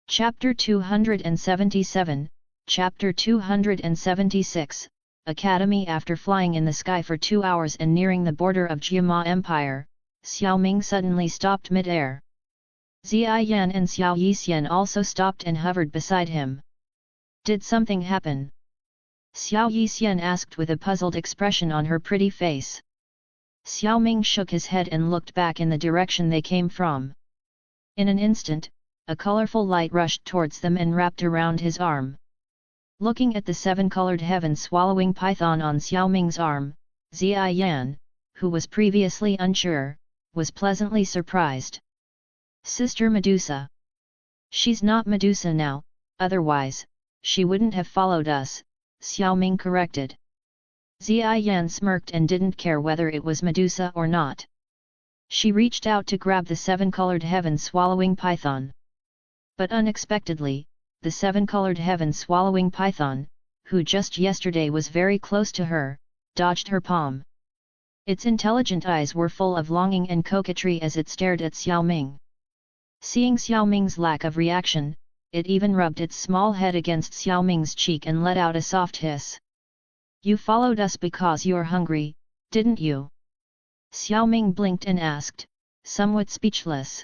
Chapter 277, Chapter 276, Academy. After flying in the sky for 2 hours and nearing the border of Jiama Empire, Xiao Ming suddenly stopped mid-air. Ziyan and Xiao Yixian also stopped and hovered beside him. Did something happen? Xiao Yixian asked with a puzzled expression on her pretty face. Xiao Ming shook his head and looked back in the direction they came from. In an instant, a colorful light rushed towards them and wrapped around his arm. Looking at the seven-colored heaven-swallowing python on Xiao Ming's arm, Ziyan, who was previously unsure, was pleasantly surprised. Sister Medusa. She's not Medusa now, otherwise, she wouldn't have followed us, Xiao Ming corrected. Ziyan smirked and didn't care whether it was Medusa or not. She reached out to grab the seven-colored heaven-swallowing python. But unexpectedly, the seven-colored heaven-swallowing python, who just yesterday was very close to her, dodged her palm. Its intelligent eyes were full of longing and coquetry as it stared at Xiao Ming. Seeing Xiao Ming's lack of reaction, it even rubbed its small head against Xiao Ming's cheek and let out a soft hiss. "You followed us because you're hungry, didn't you?" Xiao Ming blinked and asked, somewhat speechless.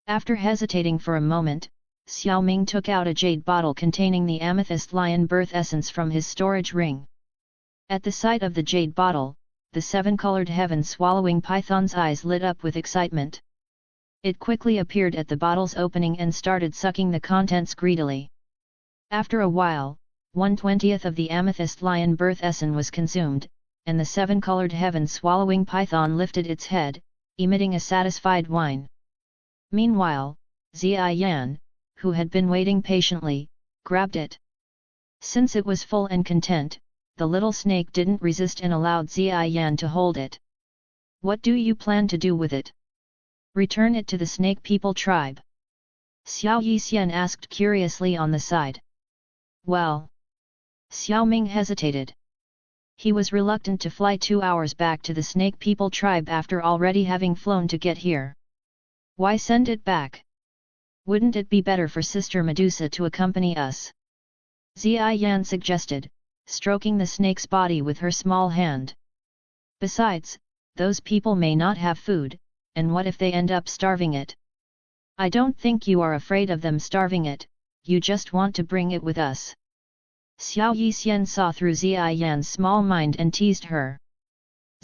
After hesitating for a moment, Xiao Ming took out a jade bottle containing the amethyst lion birth essence from his storage ring. At the sight of the jade bottle, the seven-colored heaven-swallowing python's eyes lit up with excitement. It quickly appeared at the bottle's opening and started sucking the contents greedily. After a while, 1/20th of the amethyst lion birth essence was consumed, and the seven-colored heaven-swallowing python lifted its head, emitting a satisfied whine. Meanwhile, Ziyan, who had been waiting patiently, grabbed it. Since it was full and content, the little snake didn't resist and allowed Ziyan to hold it. "What do you plan to do with it? Return it to the snake people tribe?" Xiao Yixian asked curiously on the side. "Well..." Xiao Ming hesitated. He was reluctant to fly 2 hours back to the snake people tribe after already having flown to get here. Why send it back? Wouldn't it be better for Sister Medusa to accompany us? Ziyan suggested, stroking the snake's body with her small hand. Besides, those people may not have food, and what if they end up starving it? "I don't think you are afraid of them starving it, you just want to bring it with us." Xiao Yixian saw through Ziyan's small mind and teased her.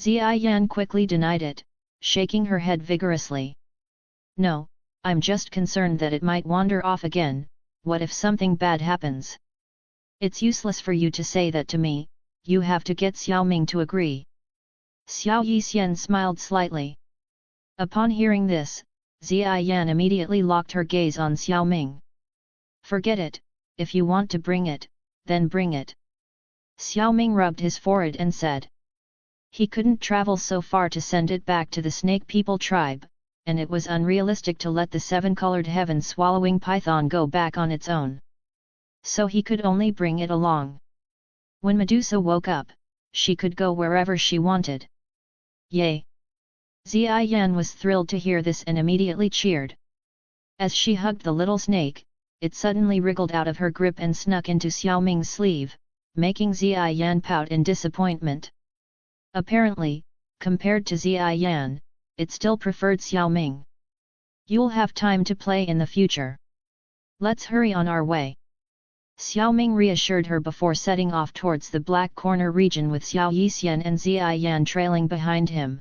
Ziyan quickly denied it, shaking her head vigorously. "No, I'm just concerned that it might wander off again. What if something bad happens?" "It's useless for you to say that to me, you have to get Xiao Ming to agree." Xiao Yixian smiled slightly. Upon hearing this, Ziyan immediately locked her gaze on Xiao Ming. "Forget it, if you want to bring it, then bring it." Xiao Ming rubbed his forehead and said. He couldn't travel so far to send it back to the snake people tribe, and it was unrealistic to let the seven-colored heaven-swallowing python go back on its own. So he could only bring it along. When Medusa woke up, she could go wherever she wanted. Yay! Ziyan was thrilled to hear this and immediately cheered. As she hugged the little snake, it suddenly wriggled out of her grip and snuck into Xiao Ming's sleeve, making Ziyan pout in disappointment. Apparently, compared to Ziyan, it still preferred Xiao Ming. "You'll have time to play in the future. Let's hurry on our way." Xiao Ming reassured her before setting off towards the Black Corner region with Xiao Yixian and Ziyan trailing behind him.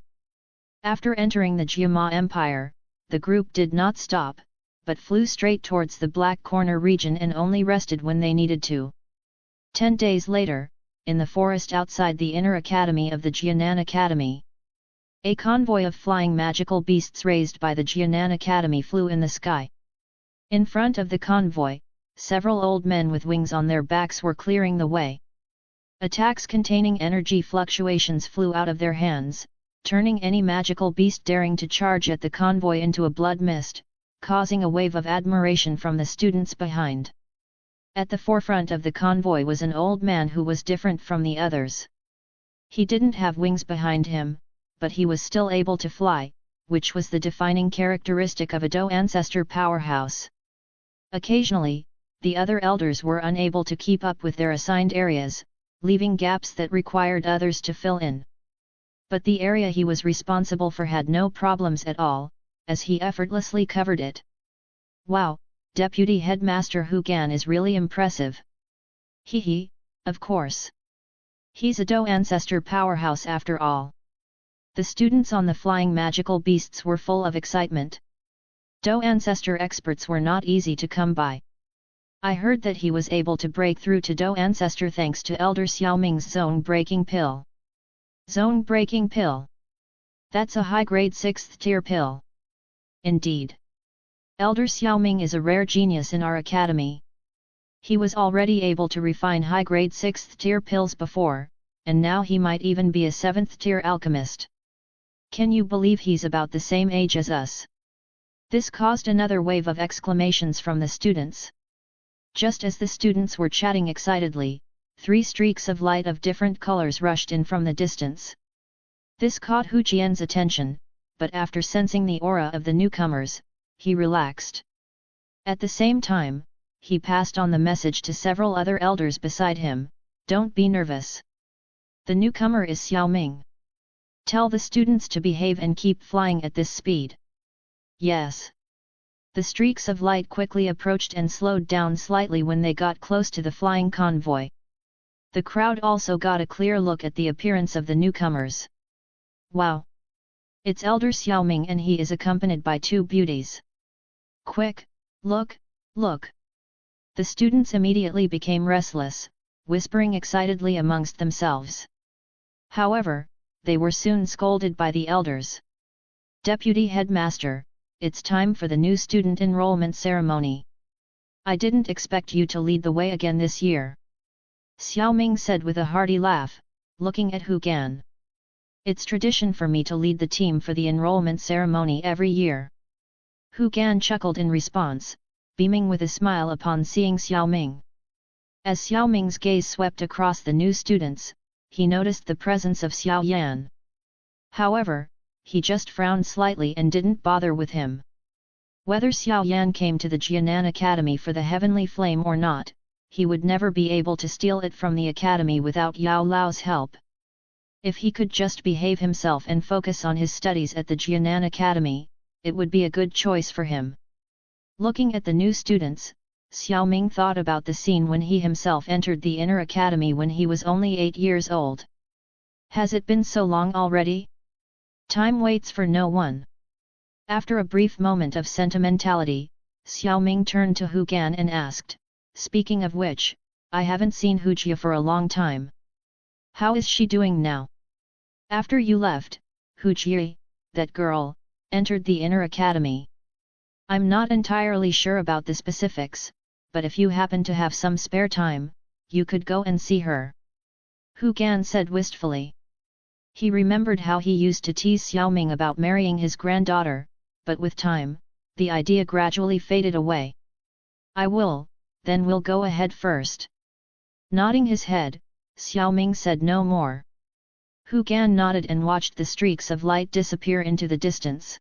After entering the Jiama Empire, the group did not stop, but flew straight towards the Black Corner region and only rested when they needed to. 10 days later, in the forest outside the inner academy of the Jianan Academy, a convoy of flying magical beasts raised by the Jianan Academy flew in the sky. In front of the convoy, several old men with wings on their backs were clearing the way. Attacks containing energy fluctuations flew out of their hands, turning any magical beast daring to charge at the convoy into a blood mist, causing a wave of admiration from the students behind. At the forefront of the convoy was an old man who was different from the others. He didn't have wings behind him, but he was still able to fly, which was the defining characteristic of a Do ancestor powerhouse. Occasionally, the other elders were unable to keep up with their assigned areas, leaving gaps that required others to fill in. But the area he was responsible for had no problems at all, as he effortlessly covered it. Wow, Deputy Headmaster Hu Gan is really impressive. Hee, of course. He's a Do ancestor powerhouse after all. The students on the flying magical beasts were full of excitement. Do ancestor experts were not easy to come by. I heard that he was able to break through to Do ancestor thanks to Elder Xiao Ming's zone breaking pill. Zone breaking pill. That's a high-grade 6th tier pill. Indeed. Elder Xiao Ming is a rare genius in our academy. He was already able to refine high-grade 6th tier pills before, and now he might even be a 7th tier alchemist. Can you believe he's about the same age as us? This caused another wave of exclamations from the students. Just as the students were chatting excitedly, 3 streaks of light of different colors rushed in from the distance. This caught Hu Jian's attention, but after sensing the aura of the newcomers, he relaxed. At the same time, he passed on the message to several other elders beside him, "Don't be nervous. The newcomer is Xiao Ming. Tell the students to behave and keep flying at this speed." Yes. The streaks of light quickly approached and slowed down slightly when they got close to the flying convoy. The crowd also got a clear look at the appearance of the newcomers. Wow! It's Elder Xiao Ming and he is accompanied by 2 beauties. Quick, look, look! The students immediately became restless, whispering excitedly amongst themselves. However, they were soon scolded by the elders. "Deputy Headmaster, it's time for the new student enrollment ceremony. I didn't expect you to lead the way again this year," Xiao Ming said with a hearty laugh, looking at Hu Gan. "It's tradition for me to lead the team for the enrollment ceremony every year." Hu Gan chuckled in response, beaming with a smile upon seeing Xiao Ming. As Xiao Ming's gaze swept across the new students, he noticed the presence of Xiao Yan. However, he just frowned slightly and didn't bother with him. Whether Xiao Yan came to the Jianan Academy for the Heavenly Flame or not, he would never be able to steal it from the academy without Yao Lao's help. If he could just behave himself and focus on his studies at the Jianan Academy, it would be a good choice for him. Looking at the new students, Xiao Ming thought about the scene when he himself entered the inner academy when he was only 8 years old. Has it been so long already? Time waits for no one. After a brief moment of sentimentality, Xiao Ming turned to Hu Gan and asked, "Speaking of which, I haven't seen Hu Jia for a long time. How is she doing now?" "After you left, Hu Jia, that girl, entered the inner academy. I'm not entirely sure about the specifics, but if you happen to have some spare time, you could go and see her," Hu Gan said wistfully. He remembered how he used to tease Xiao Ming about marrying his granddaughter, but with time, the idea gradually faded away. "I will, then we'll go ahead first." Nodding his head, Xiao Ming said no more. Hu Gan nodded and watched the streaks of light disappear into the distance.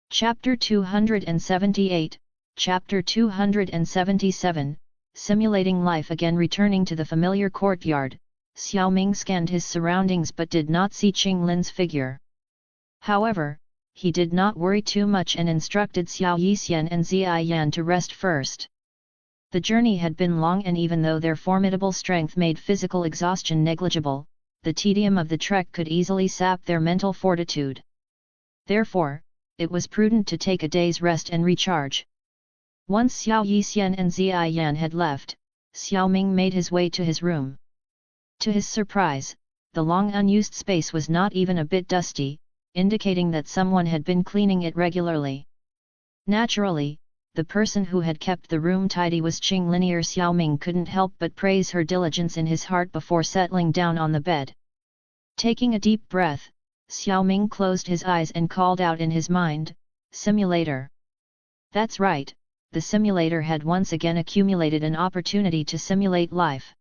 Chapter 278, Chapter 277, Simulating Life again. Returning to the familiar courtyard, Xiao Ming scanned his surroundings but did not see Qing Lin's figure. However, he did not worry too much and instructed Xiao Yixian and Ziai Yan to rest first. The journey had been long, and even though their formidable strength made physical exhaustion negligible, the tedium of the trek could easily sap their mental fortitude. Therefore, it was prudent to take a day's rest and recharge. Once Xiao Yixian and Ziai Yan had left, Xiao Ming made his way to his room. To his surprise, the long unused space was not even a bit dusty, indicating that someone had been cleaning it regularly. Naturally, the person who had kept the room tidy was Qing Linear. Xiao Ming couldn't help but praise her diligence in his heart before settling down on the bed. Taking a deep breath, Xiao Ming closed his eyes and called out in his mind, "Simulator." That's right, the simulator had once again accumulated an opportunity to simulate life.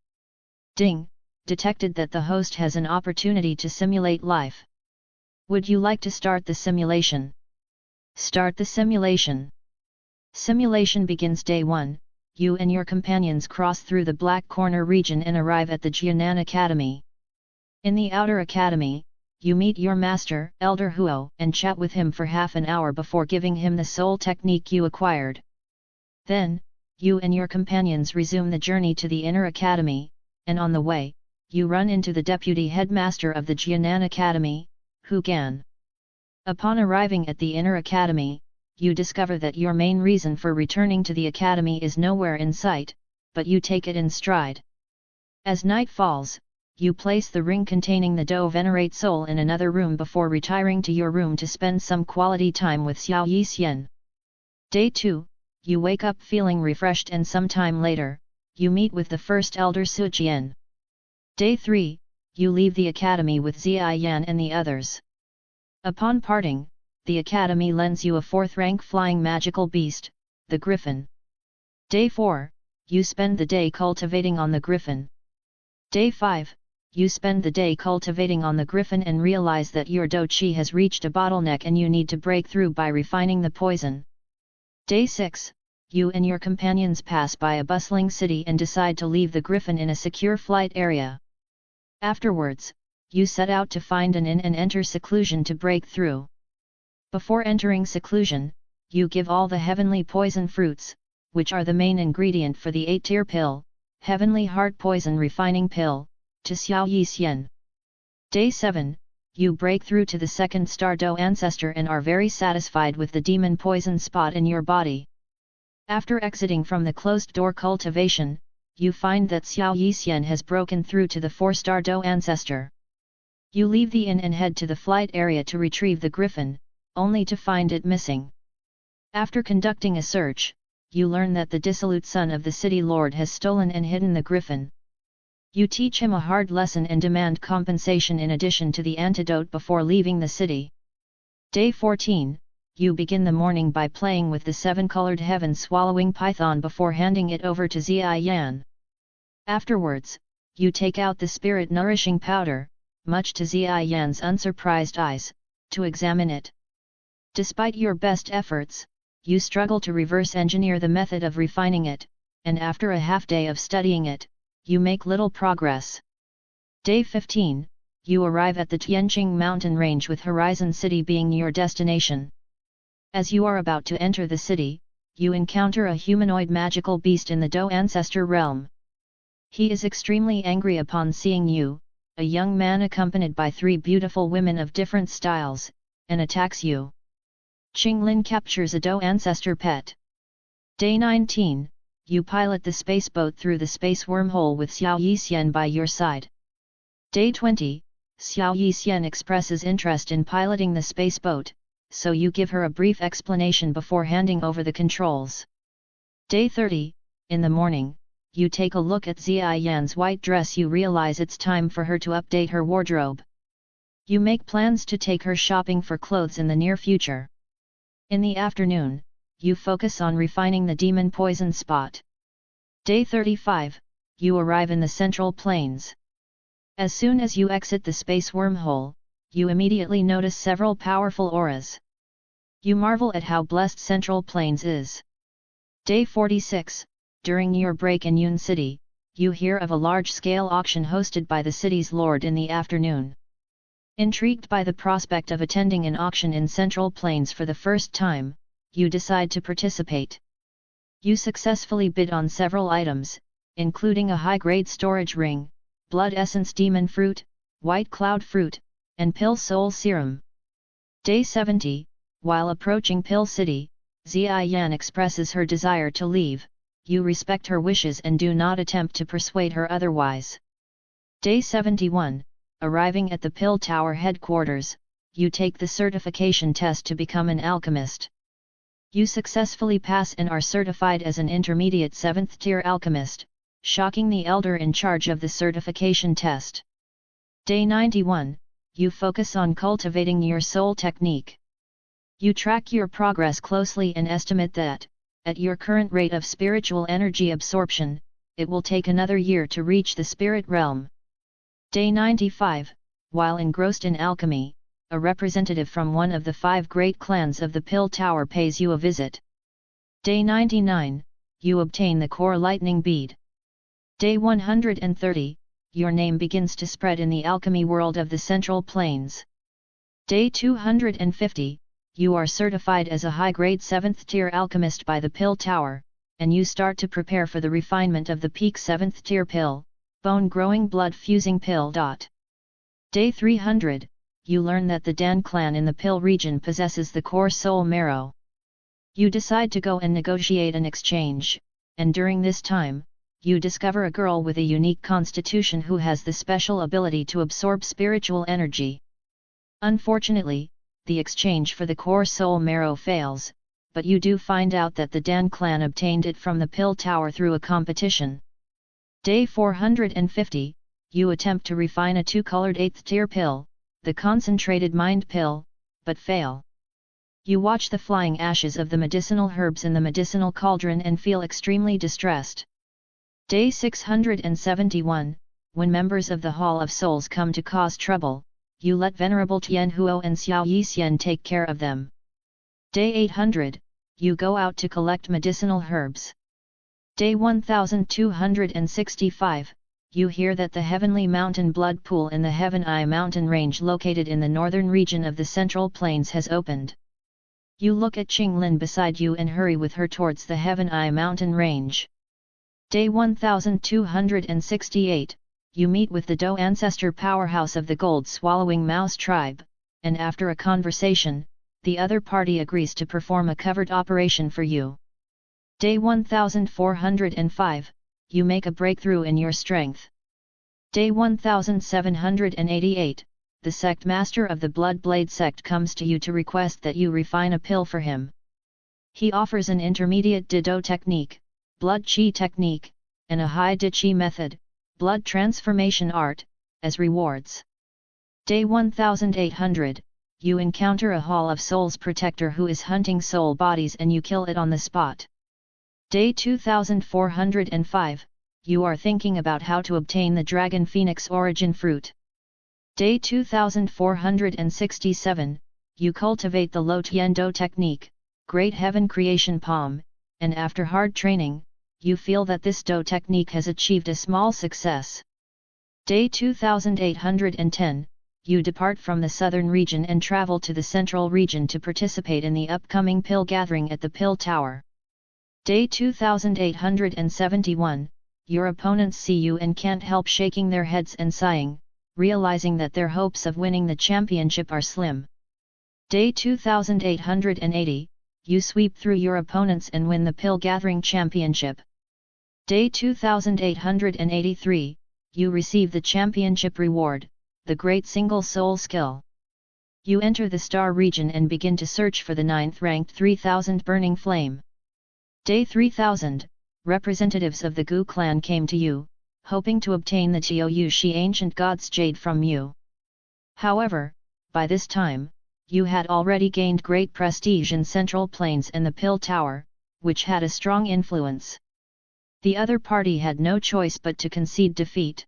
Ding! Detected that the host has an opportunity to simulate life. Would you like to start the simulation? Start the simulation. Simulation begins. Day 1, you and your companions cross through the Black Corner region and arrive at the Jianan Academy. In the outer academy, you meet your master, Elder Huo, and chat with him for half an hour before giving him the soul technique you acquired. Then, you and your companions resume the journey to the inner academy, and on the way, you run into the deputy headmaster of the Jianan Academy, Hu Gan. Upon arriving at the inner academy, you discover that your main reason for returning to the academy is nowhere in sight, but you take it in stride. As night falls, you place the ring containing the Do Venerate Soul in another room before retiring to your room to spend some quality time with Xiao Yixian. Day 2, you wake up feeling refreshed, and some time later, you meet with the first elder Sujian. Day 3, you leave the academy with Ziyan and the others. Upon parting, the academy lends you a 4th-rank flying magical beast, the Griffin. Day 4, you spend the day cultivating on the Griffin. Day 5, you spend the day cultivating on the Griffin and realize that your Do Chi has reached a bottleneck and you need to break through by refining the poison. Day 6, you and your companions pass by a bustling city and decide to leave the Griffin in a secure flight area. Afterwards, you set out to find an inn and enter seclusion to break through. Before entering seclusion, you give all the heavenly poison fruits, which are the main ingredient for the 8-tier pill, Heavenly Heart Poison Refining Pill, to Xiao Yixian. Day 7, you break through to the 2nd star Do ancestor and are very satisfied with the demon poison spot in your body. After exiting from the closed door cultivation, you find that Xiao Yixian has broken through to the 4-star Do ancestor. You leave the inn and head to the flight area to retrieve the Griffin, only to find it missing. After conducting a search, you learn that the dissolute son of the city lord has stolen and hidden the Griffin. You teach him a hard lesson and demand compensation in addition to the antidote before leaving the city. Day 14, you begin the morning by playing with the 7-colored heaven swallowing python before handing it over to Ziyan. Afterwards, you take out the spirit nourishing powder, much to Ziyan's unsurprised eyes, to examine it. Despite your best efforts, you struggle to reverse engineer the method of refining it, and after a half-day of studying it, you make little progress. Day 15, you arrive at the Tianqing mountain range with Horizon City being your destination. As you are about to enter the city, you encounter a humanoid magical beast in the Do ancestor realm. He is extremely angry upon seeing you, a young man accompanied by 3 beautiful women of different styles, and attacks you. Qinglin captures a Do ancestor pet. Day 19, you pilot the space boat through the space wormhole with Xiao Yixian by your side. Day 20, Xiao Yixian expresses interest in piloting the space boat, so you give her a brief explanation before handing over the controls. Day 30, in the morning, you take a look at Ziyan's white dress. You realize it's time for her to update her wardrobe. You make plans to take her shopping for clothes in the near future. In the afternoon, you focus on refining the demon poison spot. Day 35, you arrive in the Central Plains. As soon as you exit the space wormhole, you immediately notice several powerful auras. You marvel at how blessed Central Plains is. Day 46, during your break in Yun City, you hear of a large-scale auction hosted by the city's lord in the afternoon. Intrigued by the prospect of attending an auction in Central Plains for the first time, you decide to participate. You successfully bid on several items, including a high-grade storage ring, blood essence demon fruit, white cloud fruit, and pill soul serum. Day 70, while approaching Pill City, Ziyan expresses her desire to leave. You respect her wishes and do not attempt to persuade her otherwise. Day 71, arriving at the Pill Tower headquarters, you take the certification test to become an alchemist. You successfully pass and are certified as an intermediate 7th tier alchemist, shocking the elder in charge of the certification test. Day 91, you focus on cultivating your soul technique. You track your progress closely and estimate that, at your current rate of spiritual energy absorption, it will take another year to reach the spirit realm. Day 95, while engrossed in alchemy, a representative from one of the 5 great clans of the Pill Tower pays you a visit. Day 99, you obtain the core lightning bead. Day 130, your name begins to spread in the alchemy world of the Central Plains. Day 250, you are certified as a high-grade 7th tier alchemist by the Pill Tower, and you start to prepare for the refinement of the peak 7th tier pill, bone-growing blood-fusing pill. Day 300, you learn that the Dan clan in the Pill region possesses the core soul marrow. You decide to go and negotiate an exchange, and during this time, you discover a girl with a unique constitution who has the special ability to absorb spiritual energy. Unfortunately, the exchange for the core soul marrow fails, but you do find out that the Dan clan obtained it from the Pill Tower through a competition. Day 450, you attempt to refine a 2-colored 8th tier pill, the concentrated mind pill, but fail. You watch the flying ashes of the medicinal herbs in the medicinal cauldron and feel extremely distressed. Day 671, when members of the Hall of Souls come to cause trouble, you let Venerable Tian Huo and Xiao Yixian take care of them. Day 800, you go out to collect medicinal herbs. Day 1265, you hear that the Heavenly Mountain Blood Pool in the Heaven Eye mountain range located in the northern region of the Central Plains has opened. You look at Qinglin beside you and hurry with her towards the Heaven Eye mountain range. Day 1268, you meet with the Do ancestor powerhouse of the gold-swallowing mouse tribe, and after a conversation, the other party agrees to perform a covert operation for you. Day 1405, you make a breakthrough in your strength. Day 1788, the sect master of the Blood Blade sect comes to you to request that you refine a pill for him. He offers an intermediate Dido technique, blood chi technique, and a high Di Chi method, blood transformation art, as rewards. Day 1800, you encounter a Hall of Souls protector who is hunting soul bodies and you kill it on the spot. Day 2405, you are thinking about how to obtain the Dragon Phoenix origin fruit. Day 2467, you cultivate the Lo Tien Do technique, Great Heaven Creation Palm, and after hard training, you feel that this Do technique has achieved a small success. Day 2810, you depart from the southern region and travel to the central region to participate in the upcoming pill gathering at the Pill Tower. Day 2871, your opponents see you and can't help shaking their heads and sighing, realizing that their hopes of winning the championship are slim. Day 2880, you sweep through your opponents and win the Pill Gathering Championship. Day 2883, you receive the championship reward, the Great Single Soul Skill. You enter the Star region and begin to search for the 9th ranked 3000 Burning Flame. Day 3000, representatives of the Gu clan came to you, hoping to obtain the Tiu Yushi Ancient God's Jade from you. However, by this time, you had already gained great prestige in Central Plains and the Pill Tower, which had a strong influence. The other party had no choice but to concede defeat.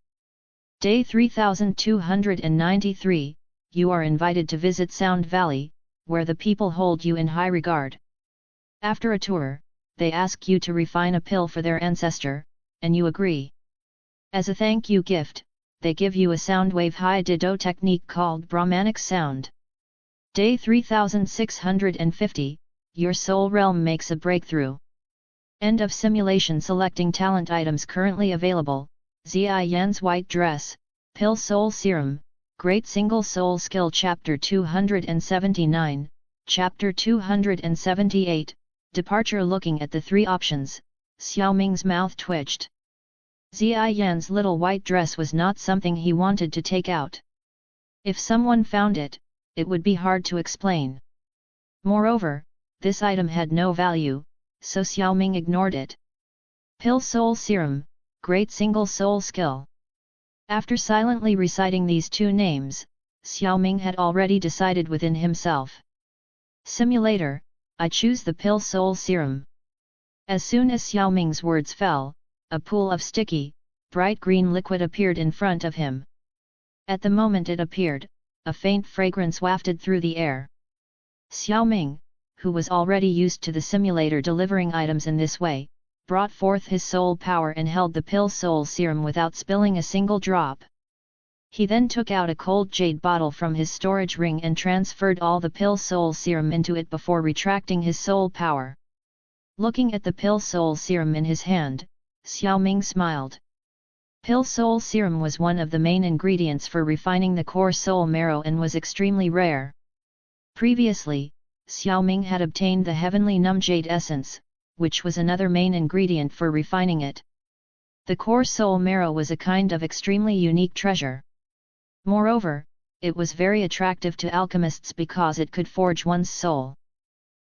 Day 3293, you are invited to visit Sound Valley, where the people hold you in high regard. After a tour, they ask you to refine a pill for their ancestor, and you agree. As a thank you gift, they give you a soundwave high Dido technique called Brahmanic sound. Day 3650, your soul realm makes a breakthrough. End of simulation. Selecting talent items currently available, Zai Yan's white dress, Pill Soul Serum, Great Single Soul Skill. Chapter 279, Chapter 278, Departure. Looking at the three options, Xiao Ming's mouth twitched. Zai Yan's little white dress was not something he wanted to take out. If someone found it, it would be hard to explain. Moreover, this item had no value, so Xiao Ming ignored it. Pill Soul Serum, Great Single Soul Skill. After silently reciting these two names, Xiao Ming had already decided within himself. Simulator, I choose the Pill Soul Serum. As soon as Xiao Ming's words fell, a pool of sticky, bright green liquid appeared in front of him. At the moment it appeared, a faint fragrance wafted through the air. Xiao Ming, who was already used to the simulator delivering items in this way, brought forth his soul power and held the pill soul serum without spilling a single drop. He then took out a cold jade bottle from his storage ring and transferred all the pill soul serum into it before retracting his soul power. Looking at the pill soul serum in his hand, Xiao Ming smiled. Pill soul serum was one of the main ingredients for refining the core soul marrow and was extremely rare. Previously, Xiao Ming had obtained the heavenly numjade essence, which was another main ingredient for refining it. The core soul marrow was a kind of extremely unique treasure. Moreover, it was very attractive to alchemists because it could forge one's soul.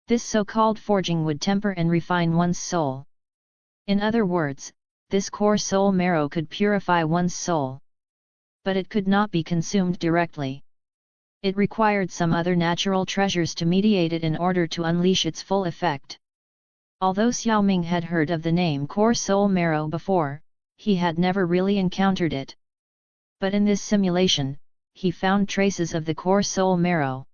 This so-called forging would temper and refine one's soul. In other words, this core soul marrow could purify one's soul. But it could not be consumed directly. It required some other natural treasures to mediate it in order to unleash its full effect. Although Xiao Ming had heard of the name core soul marrow before, he had never really encountered it. But in this simulation, he found traces of the core soul marrow.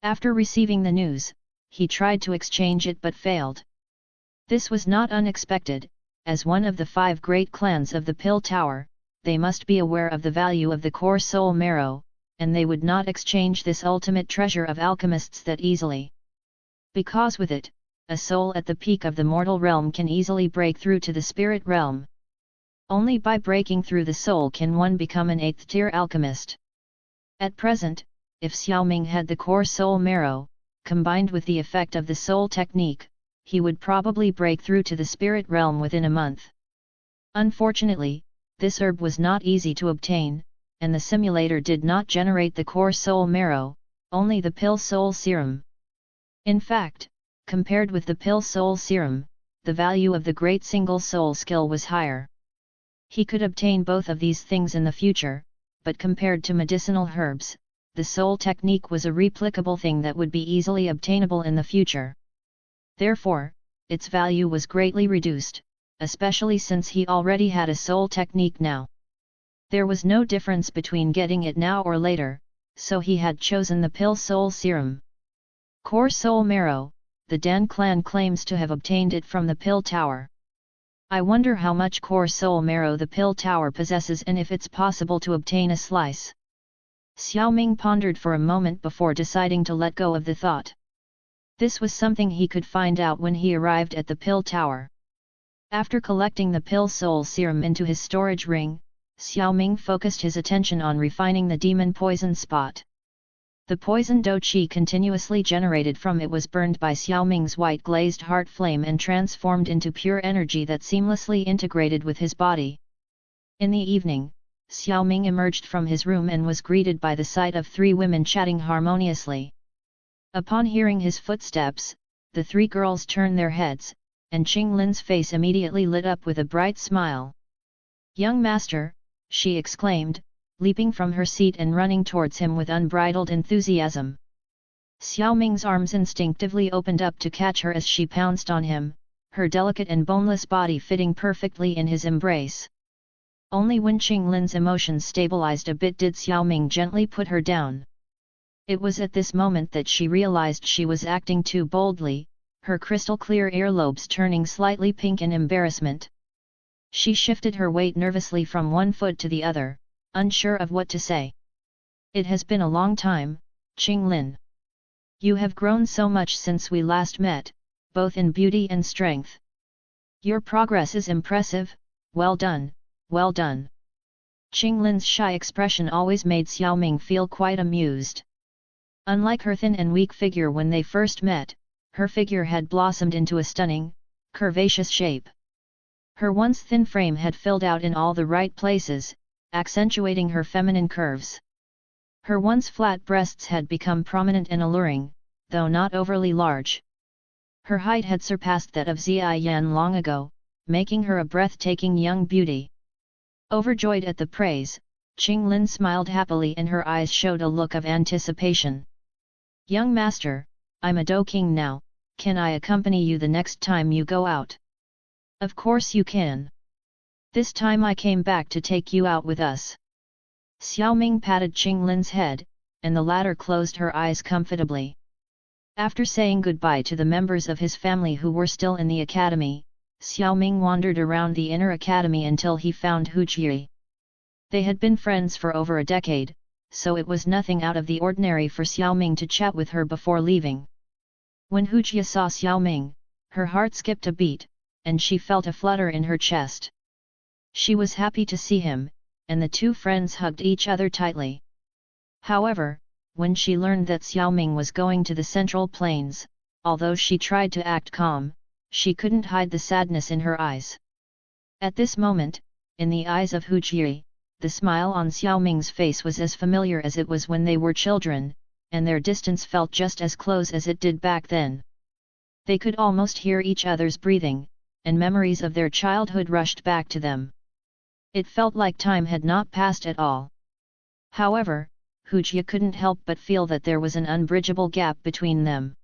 After receiving the news, he tried to exchange it but failed. This was not unexpected, as one of the 5 great clans of the Pill Tower, they must be aware of the value of the core soul marrow, and they would not exchange this ultimate treasure of alchemists that easily. Because with it, a soul at the peak of the mortal realm can easily break through to the spirit realm. Only by breaking through the soul can one become an 8th-tier alchemist. At present, if Xiao Ming had the core soul marrow, combined with the effect of the soul technique, he would probably break through to the spirit realm within a month. Unfortunately, this herb was not easy to obtain, and the simulator did not generate the core soul marrow, only the pill soul serum. In fact, compared with the pill soul serum, the value of the great single soul skill was higher. He could obtain both of these things in the future, but compared to medicinal herbs, the soul technique was a replicable thing that would be easily obtainable in the future. Therefore, its value was greatly reduced, especially since he already had a soul technique now. There was no difference between getting it now or later, so he had chosen the pill soul serum. Core soul marrow, the Dan clan claims to have obtained it from the Pill Tower. I wonder how much core soul marrow the Pill Tower possesses and if it's possible to obtain a slice. Xiao Ming pondered for a moment before deciding to let go of the thought. This was something he could find out when he arrived at the Pill Tower. After collecting the pill soul serum into his storage ring, Xiao Ming focused his attention on refining the demon poison spot. The poison do qi continuously generated from it was burned by Xiao Ming's white glazed heart flame and transformed into pure energy that seamlessly integrated with his body. In the evening, Xiao Ming emerged from his room and was greeted by the sight of 3 women chatting harmoniously. Upon hearing his footsteps, the 3 girls turned their heads, and Qing Lin's face immediately lit up with a bright smile. "Young master," she exclaimed, leaping from her seat and running towards him with unbridled enthusiasm. Xiao Ming's arms instinctively opened up to catch her as she pounced on him, her delicate and boneless body fitting perfectly in his embrace. Only when Qing Lin's emotions stabilized a bit did Xiao Ming gently put her down. It was at this moment that she realized she was acting too boldly, her crystal-clear earlobes turning slightly pink in embarrassment. She shifted her weight nervously from one foot to the other, unsure of what to say. "It has been a long time, Qing Lin. You have grown so much since we last met, both in beauty and strength. Your progress is impressive, well done, well done." Qing Lin's shy expression always made Xiao Ming feel quite amused. Unlike her thin and weak figure when they first met, her figure had blossomed into a stunning, curvaceous shape. Her once thin frame had filled out in all the right places, accentuating her feminine curves. Her once flat breasts had become prominent and alluring, though not overly large. Her height had surpassed that of Ziyi Yan long ago, making her a breathtaking young beauty. Overjoyed at the praise, Qing Lin smiled happily and her eyes showed a look of anticipation. "Young master, I'm a Do King now, can I accompany you the next time you go out?" "Of course you can. This time I came back to take you out with us." Xiao Ming patted Qing Lin's head, and the latter closed her eyes comfortably. After saying goodbye to the members of his family who were still in the academy, Xiao Ming wandered around the inner academy until he found Hu Jie. They had been friends for over a decade, so it was nothing out of the ordinary for Xiao Ming to chat with her before leaving. When Hu Jie saw Xiao Ming, her heart skipped a beat, and she felt a flutter in her chest. She was happy to see him, and the two friends hugged each other tightly. However, when she learned that Xiao Ming was going to the Central Plains, although she tried to act calm, she couldn't hide the sadness in her eyes. At this moment, in the eyes of Hu Jie, the smile on Xiao Ming's face was as familiar as it was when they were children, and their distance felt just as close as it did back then. They could almost hear each other's breathing, and memories of their childhood rushed back to them. It felt like time had not passed at all. However, Hu Jie couldn't help but feel that there was an unbridgeable gap between them.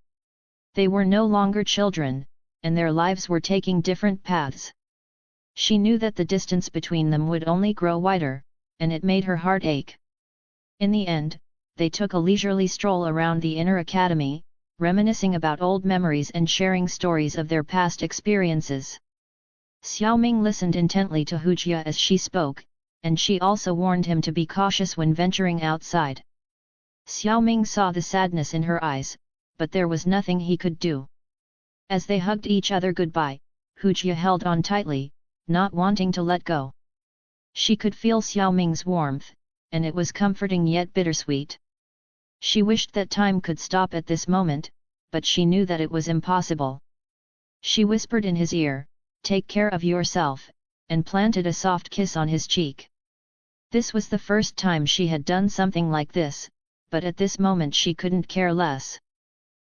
They were no longer children, and their lives were taking different paths. She knew that the distance between them would only grow wider, and it made her heart ache. In the end, they took a leisurely stroll around the inner academy, reminiscing about old memories and sharing stories of their past experiences. Xiao Ming listened intently to Hu Jie as she spoke, and she also warned him to be cautious when venturing outside. Xiao Ming saw the sadness in her eyes, but there was nothing he could do. As they hugged each other goodbye, Hu Jie held on tightly, not wanting to let go. She could feel Xiao Ming's warmth, and it was comforting yet bittersweet. She wished that time could stop at this moment, but she knew that it was impossible. She whispered in his ear, "Take care of yourself," and planted a soft kiss on his cheek. This was the first time she had done something like this, but at this moment she couldn't care less.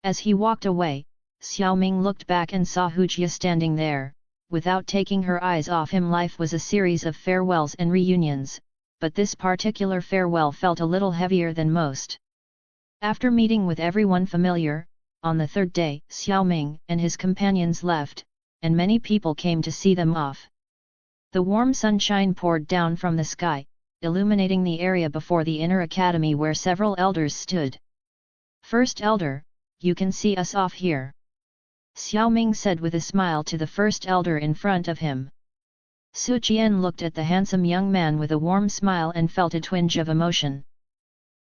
As he walked away, Xiao Ming looked back and saw Hu Jie standing there. Without taking her eyes off him, life was a series of farewells and reunions, but this particular farewell felt a little heavier than most. After meeting with everyone familiar, on the third day, Xiao Ming and his companions left, and many people came to see them off. The warm sunshine poured down from the sky, illuminating the area before the inner academy where several elders stood. "First elder, you can see us off here," Xiao Ming said with a smile to the first elder in front of him. Su Jian looked at the handsome young man with a warm smile and felt a twinge of emotion.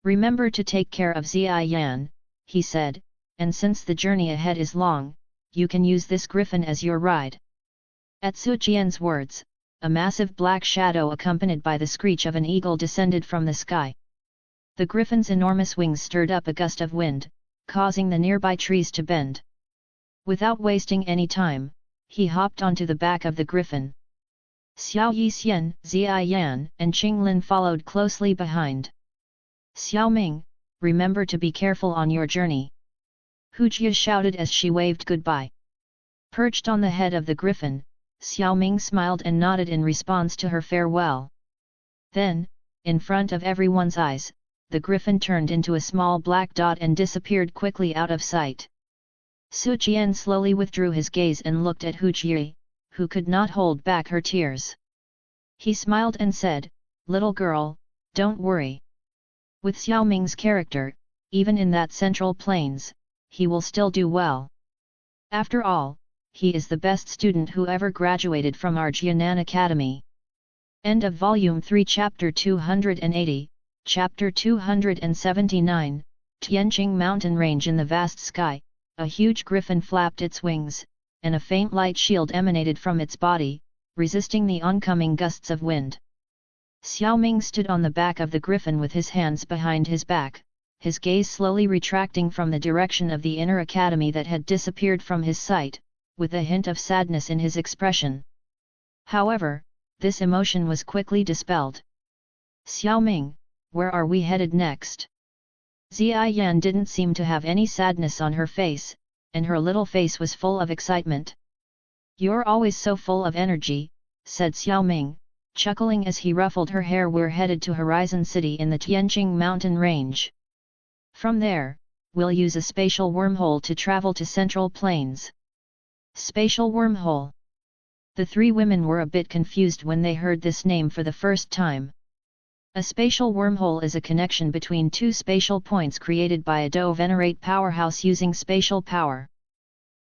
"Remember to take care of Ziyan," he said, "and since the journey ahead is long, you can use this griffin as your ride." At Su Jian's words, a massive black shadow accompanied by the screech of an eagle descended from the sky. The griffin's enormous wings stirred up a gust of wind, causing the nearby trees to bend. Without wasting any time, he hopped onto the back of the griffin. Xiao Yixian, Ziyan, and Qinglin followed closely behind. "Xiao Ming, remember to be careful on your journey," Hu Jie shouted as she waved goodbye. Perched on the head of the griffin, Xiao Ming smiled and nodded in response to her farewell. Then, in front of everyone's eyes, the griffin turned into a small black dot and disappeared quickly out of sight. Su Jian slowly withdrew his gaze and looked at Hu Jie, who could not hold back her tears. He smiled and said, "Little girl, don't worry. With Xiao Ming's character, even in that Central Plains, he will still do well. After all, he is the best student who ever graduated from our Jianan Academy." End of Volume 3 Chapter 280, Chapter 279, Tianqing Mountain Range. In the vast sky, a huge griffin flapped its wings, and a faint light shield emanated from its body, resisting the oncoming gusts of wind. Xiao Ming stood on the back of the griffin with his hands behind his back, his gaze slowly retracting from the direction of the inner academy that had disappeared from his sight, with a hint of sadness in his expression. However, this emotion was quickly dispelled. "Xiao Ming, where are we headed next?" Ziyan didn't seem to have any sadness on her face, and her little face was full of excitement. "You're always so full of energy," said Xiao Ming, chuckling as he ruffled her hair. "We're headed to Horizon City in the Tianqing mountain range. From there, we'll use a spatial wormhole to travel to Central Plains." Spatial wormhole. The three women were a bit confused when they heard this name for the first time. A spatial wormhole is a connection between two spatial points created by a Do Venerate powerhouse using spatial power.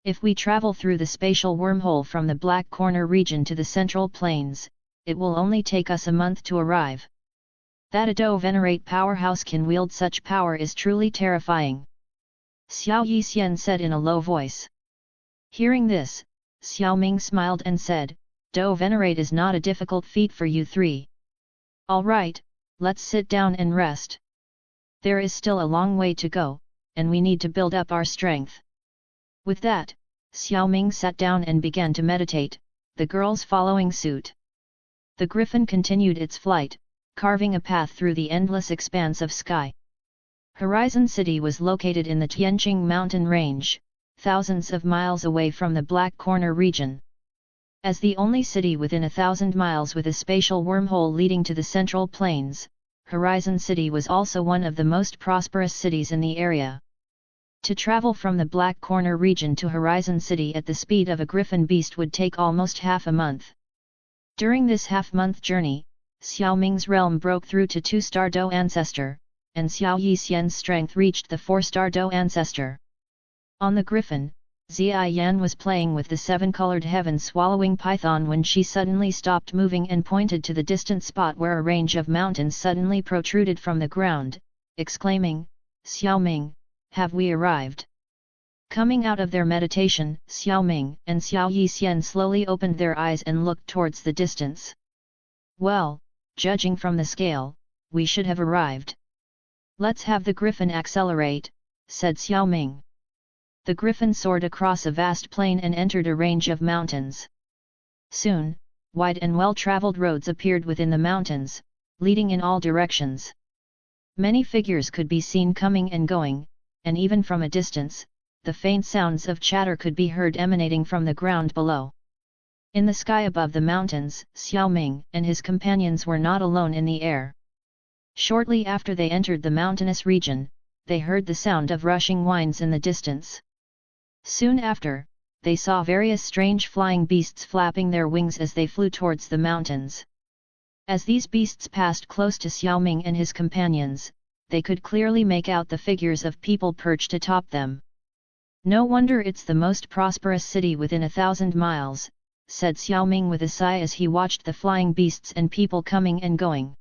If we travel through the spatial wormhole from the Black Corner region to the Central Plains, it will only take us a month to arrive. That a Do Venerate powerhouse can wield such power is truly terrifying. Xiao Yixian said in a low voice. Hearing this, Xiao Ming smiled and said, Do Venerate is not a difficult feat for you three. Alright, let's sit down and rest. There is still a long way to go, and we need to build up our strength. With that, Xiao Ming sat down and began to meditate, the girls following suit. The griffin continued its flight, carving a path through the endless expanse of sky. Horizon City was located in the Tianqing mountain range, thousands of miles away from the Black Corner region. As the only city within 1,000 miles with a spatial wormhole leading to the Central Plains, Horizon City was also one of the most prosperous cities in the area. To travel from the Black Corner region to Horizon City at the speed of a griffin beast would take almost half a month. During this half-month journey, Xiao Ming's realm broke through to 2-star Do Ancestor, and Xiao Yixian's strength reached the 4-star Do Ancestor. On the griffin, Zia Yan was playing with the 7-colored heaven-swallowing python when she suddenly stopped moving and pointed to the distant spot where a range of mountains suddenly protruded from the ground, exclaiming, Xiao Ming, have we arrived? Coming out of their meditation, Xiao Ming and Xiao Yixian slowly opened their eyes and looked towards the distance. Well, judging from the scale, we should have arrived. Let's have the griffin accelerate, said Xiao Ming. The griffin soared across a vast plain and entered a range of mountains. Soon, wide and well-traveled roads appeared within the mountains, leading in all directions. Many figures could be seen coming and going, and even from a distance, the faint sounds of chatter could be heard emanating from the ground below. In the sky above the mountains, Xiao Ming and his companions were not alone in the air. Shortly after they entered the mountainous region, they heard the sound of rushing winds in the distance. Soon after, they saw various strange flying beasts flapping their wings as they flew towards the mountains. As these beasts passed close to Xiao Ming and his companions, they could clearly make out the figures of people perched atop them. No wonder it's the most prosperous city within 1,000 miles, said Xiao Ming with a sigh as he watched the flying beasts and people coming and going.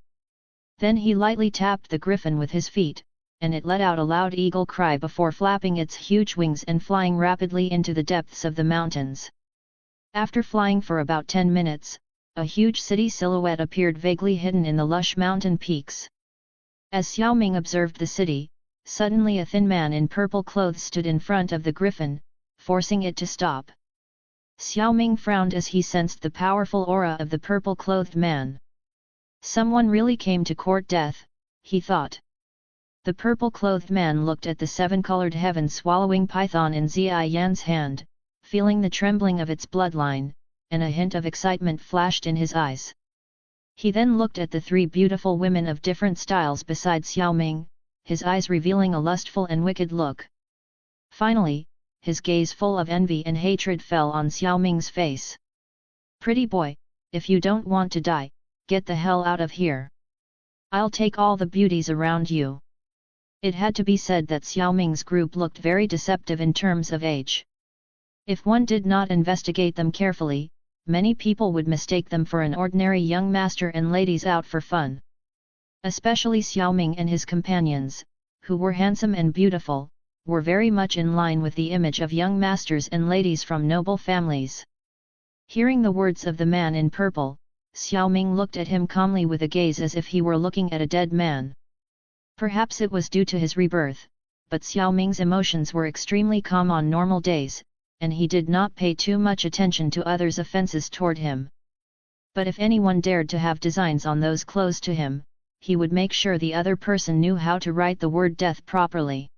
Then he lightly tapped the griffin with his feet, and it let out a loud eagle cry before flapping its huge wings and flying rapidly into the depths of the mountains. After flying for about 10 minutes, a huge city silhouette appeared vaguely hidden in the lush mountain peaks. As Xiao Ming observed the city, suddenly a thin man in purple clothes stood in front of the griffin, forcing it to stop. Xiao Ming frowned as he sensed the powerful aura of the purple-clothed man. Someone really came to court death, he thought. The purple-clothed man looked at the 7-colored heaven-swallowing python in Zia Yan's hand, feeling the trembling of its bloodline, and a hint of excitement flashed in his eyes. He then looked at the 3 beautiful women of different styles beside Xiao Ming, his eyes revealing a lustful and wicked look. Finally, his gaze full of envy and hatred fell on Xiao Ming's face. Pretty boy, if you don't want to die, get the hell out of here. I'll take all the beauties around you. It had to be said that Xiao Ming's group looked very deceptive in terms of age. If one did not investigate them carefully, many people would mistake them for an ordinary young master and ladies out for fun. Especially Xiao Ming and his companions, who were handsome and beautiful, were very much in line with the image of young masters and ladies from noble families. Hearing the words of the man in purple, Xiao Ming looked at him calmly with a gaze as if he were looking at a dead man. Perhaps it was due to his rebirth, but Xiao Ming's emotions were extremely calm on normal days, and he did not pay too much attention to others' offenses toward him. But if anyone dared to have designs on those close to him, he would make sure the other person knew how to write the word death properly.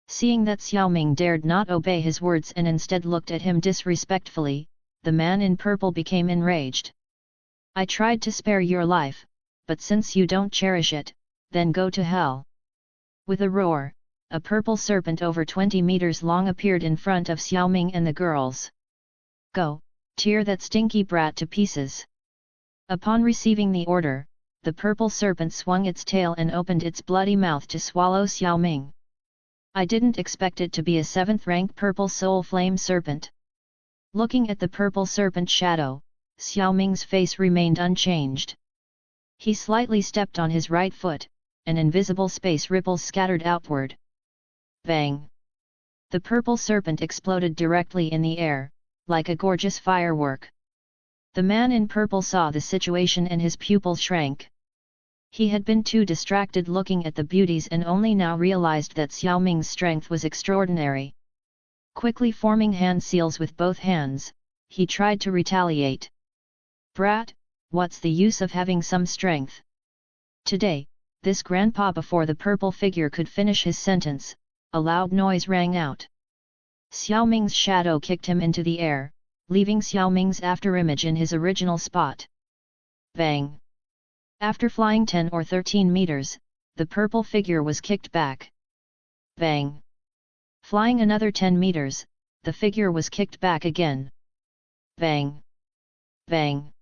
Seeing that Xiao Ming dared not obey his words and instead looked at him disrespectfully, the man in purple became enraged. I tried to spare your life, but since you don't cherish it, then go to hell. With a roar, a purple serpent over 20 meters long appeared in front of Xiao Ming and the girls. Go, tear that stinky brat to pieces. Upon receiving the order, the purple serpent swung its tail and opened its bloody mouth to swallow Xiao Ming. I didn't expect it to be a 7th-rank purple soul flame serpent. Looking at the purple serpent shadow, Xiao Ming's face remained unchanged. He slightly stepped on his right foot, and invisible space ripples scattered outward. Bang! The purple serpent exploded directly in the air, like a gorgeous firework. The man in purple saw the situation and his pupils shrank. He had been too distracted looking at the beauties and only now realized that Xiao Ming's strength was extraordinary. Quickly forming hand seals with both hands, he tried to retaliate. Brat, what's the use of having some strength? Today, this grandpa before the purple figure could finish his sentence, a loud noise rang out. Xiao Ming's shadow kicked him into the air, leaving Xiao Ming's afterimage in his original spot. Bang! After flying 10 or 13 meters, the purple figure was kicked back. Bang! Flying another 10 meters, the figure was kicked back again. Bang! Bang!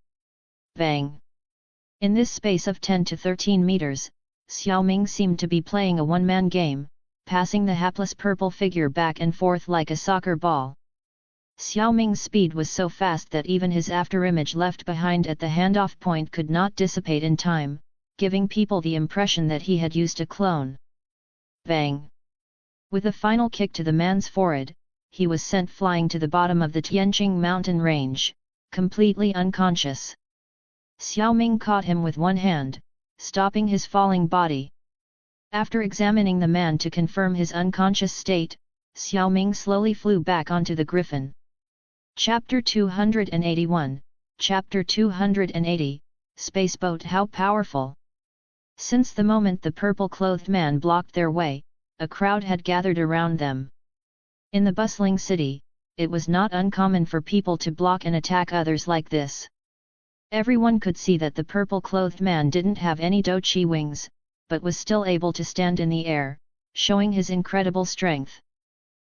Bang! In this space of 10 to 13 meters, Xiao Ming seemed to be playing a one-man game, passing the hapless purple figure back and forth like a soccer ball. Xiao Ming's speed was so fast that even his afterimage left behind at the handoff point could not dissipate in time, giving people the impression that he had used a clone. Bang! With a final kick to the man's forehead, he was sent flying to the bottom of the Tianqing mountain range, completely unconscious. Xiao Ming caught him with one hand, stopping his falling body. After examining the man to confirm his unconscious state, Xiao Ming slowly flew back onto the griffin. Chapter 281, Chapter 280, Spaceboat. How powerful! Since the moment the purple-clothed man blocked their way, a crowd had gathered around them. In the bustling city, it was not uncommon for people to block and attack others like this. Everyone could see that the purple-clothed man didn't have any doqi wings, but was still able to stand in the air, showing his incredible strength.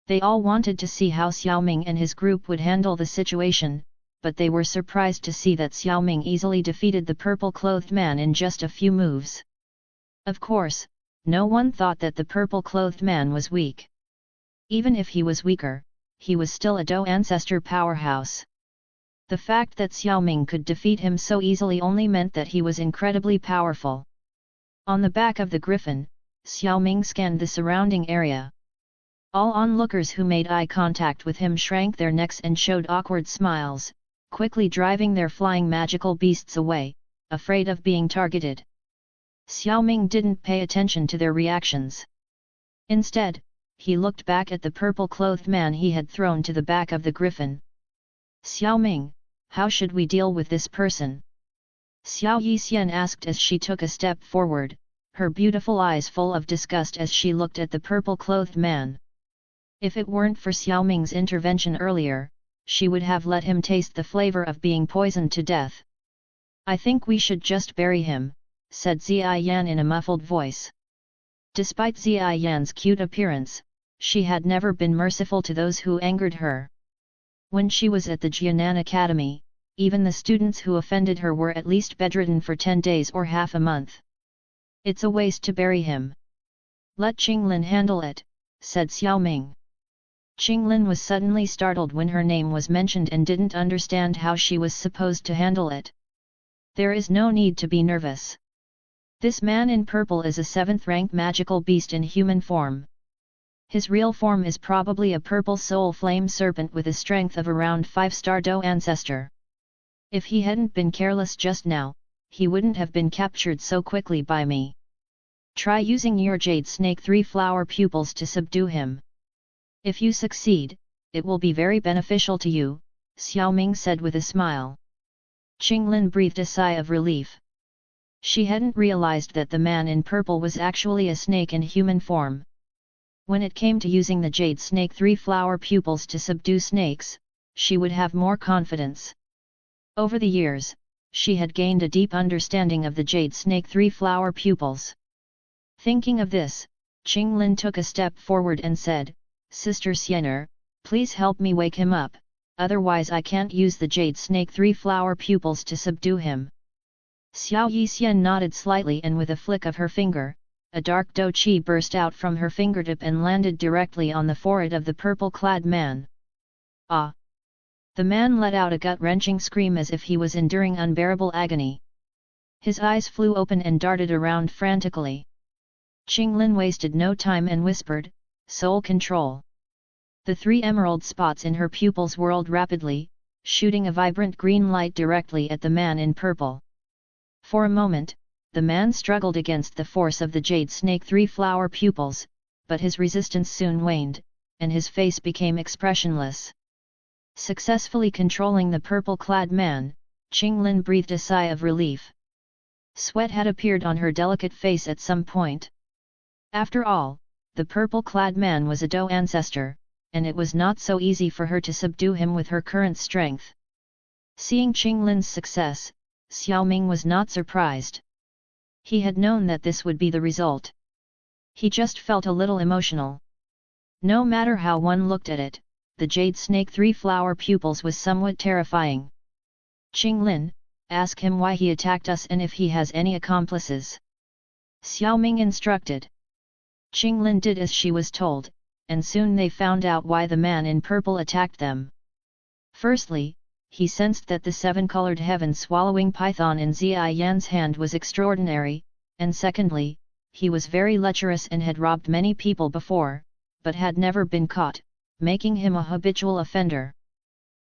They all wanted to see how Xiao Ming and his group would handle the situation, but they were surprised to see that Xiao Ming easily defeated the purple-clothed man in just a few moves. Of course, no one thought that the purple-clothed man was weak. Even if he was weaker, he was still a Dou ancestor powerhouse. The fact that Xiao Ming could defeat him so easily only meant that he was incredibly powerful. On the back of the griffin, Xiao Ming scanned the surrounding area. All onlookers who made eye contact with him shrank their necks and showed awkward smiles, quickly driving their flying magical beasts away, afraid of being targeted. Xiao Ming didn't pay attention to their reactions. Instead, he looked back at the purple-clothed man he had thrown to the back of the griffin. Xiao Ming, how should we deal with this person? Xiao Yixian asked as she took a step forward, her beautiful eyes full of disgust as she looked at the purple-clothed man. If it weren't for Xiao Ming's intervention earlier, she would have let him taste the flavor of being poisoned to death. I think we should just bury him, said Ziyan in a muffled voice. Despite Ziyan's cute appearance, she had never been merciful to those who angered her. When she was at the Jianan Academy, even the students who offended her were at least bedridden for 10 days or half a month. It's a waste to bury him. Let Qinglin handle it, said Xiao Ming. Qinglin was suddenly startled when her name was mentioned and didn't understand how she was supposed to handle it. There is no need to be nervous. This man in purple is a 7th-rank magical beast in human form. His real form is probably a purple soul flame serpent with a strength of around 5-star Dou ancestor. If he hadn't been careless just now, he wouldn't have been captured so quickly by me. Try using your jade snake 3-flower pupils to subdue him. If you succeed, it will be very beneficial to you, Xiao Ming said with a smile. Qinglin breathed a sigh of relief. She hadn't realized that the man in purple was actually a snake in human form. When it came to using the jade snake 3-flower pupils to subdue snakes, she would have more confidence. Over the years, she had gained a deep understanding of the jade snake 3-flower pupils. Thinking of this, Qinglin took a step forward and said, Sister Xiener, please help me wake him up, otherwise I can't use the jade snake 3-flower pupils to subdue him. Xiao Yixian nodded slightly, and with a flick of her finger, a dark dou qi burst out from her fingertip and landed directly on the forehead of the purple-clad man. Ah! The man let out a gut-wrenching scream as if he was enduring unbearable agony. His eyes flew open and darted around frantically. Qinglin wasted no time and whispered, "Soul control." The 3 emerald spots in her pupils whirled rapidly, shooting a vibrant green light directly at the man in purple. For a moment, the man struggled against the force of the jade snake 3-flower pupils, but his resistance soon waned, and his face became expressionless. Successfully controlling the purple-clad man, Qinglin breathed a sigh of relief. Sweat had appeared on her delicate face at some point. After all, the purple-clad man was a Dou ancestor, and it was not so easy for her to subdue him with her current strength. Seeing Qinglin's success, Xiao Ming was not surprised. He had known that this would be the result. He just felt a little emotional. No matter how one looked at it, the jade snake 3-flower pupils was somewhat terrifying. "Qinglin, ask him why he attacked us and if he has any accomplices," Xiao Ming instructed. Qinglin did as she was told, and soon they found out why the man in purple attacked them. Firstly, he sensed that the 7-colored heaven-swallowing python in Ziyi Yan's hand was extraordinary, and secondly, he was very lecherous and had robbed many people before, but had never been caught, making him a habitual offender.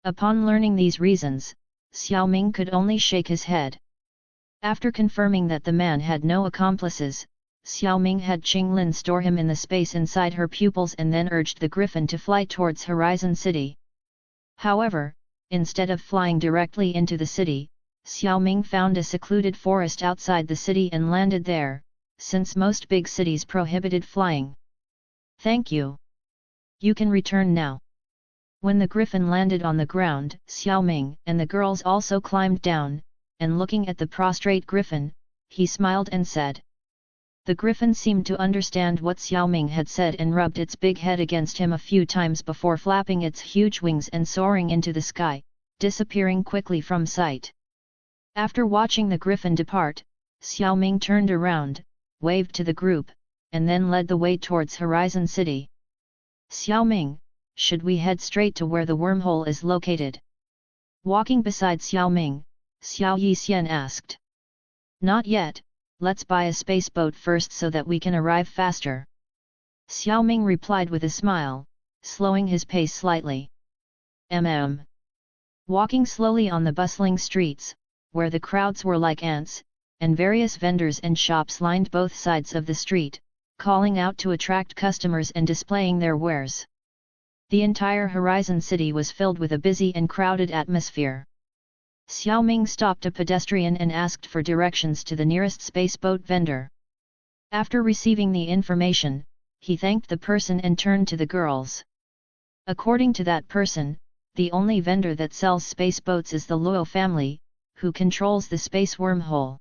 Upon learning these reasons, Xiao Ming could only shake his head. After confirming that the man had no accomplices, Xiao Ming had Qinglin store him in the space inside her pupils and then urged the griffin to fly towards Horizon City. However, instead of flying directly into the city, Xiao Ming found a secluded forest outside the city and landed there, since most big cities prohibited flying. "Thank you. You can return now." When the griffin landed on the ground, Xiao Ming and the girls also climbed down, and looking at the prostrate griffin, he smiled and said. The griffin seemed to understand what Xiao Ming had said and rubbed its big head against him a few times before flapping its huge wings and soaring into the sky, disappearing quickly from sight. After watching the griffin depart, Xiao Ming turned around, waved to the group, and then led the way towards Horizon City. "Xiao Ming, should we head straight to where the wormhole is located?" Walking beside Xiao Ming, Xiao Yixian asked. "Not yet, let's buy a space boat first so that we can arrive faster," Xiao Ming replied with a smile, slowing his pace slightly. Walking slowly on the bustling streets, where the crowds were like ants, and various vendors and shops lined both sides of the street, calling out to attract customers and displaying their wares. The entire Horizon City was filled with a busy and crowded atmosphere. Xiao Ming stopped a pedestrian and asked for directions to the nearest spaceboat vendor. After receiving the information, he thanked the person and turned to the girls. According to that person, the only vendor that sells spaceboats is the Luo family, who controls the space wormhole.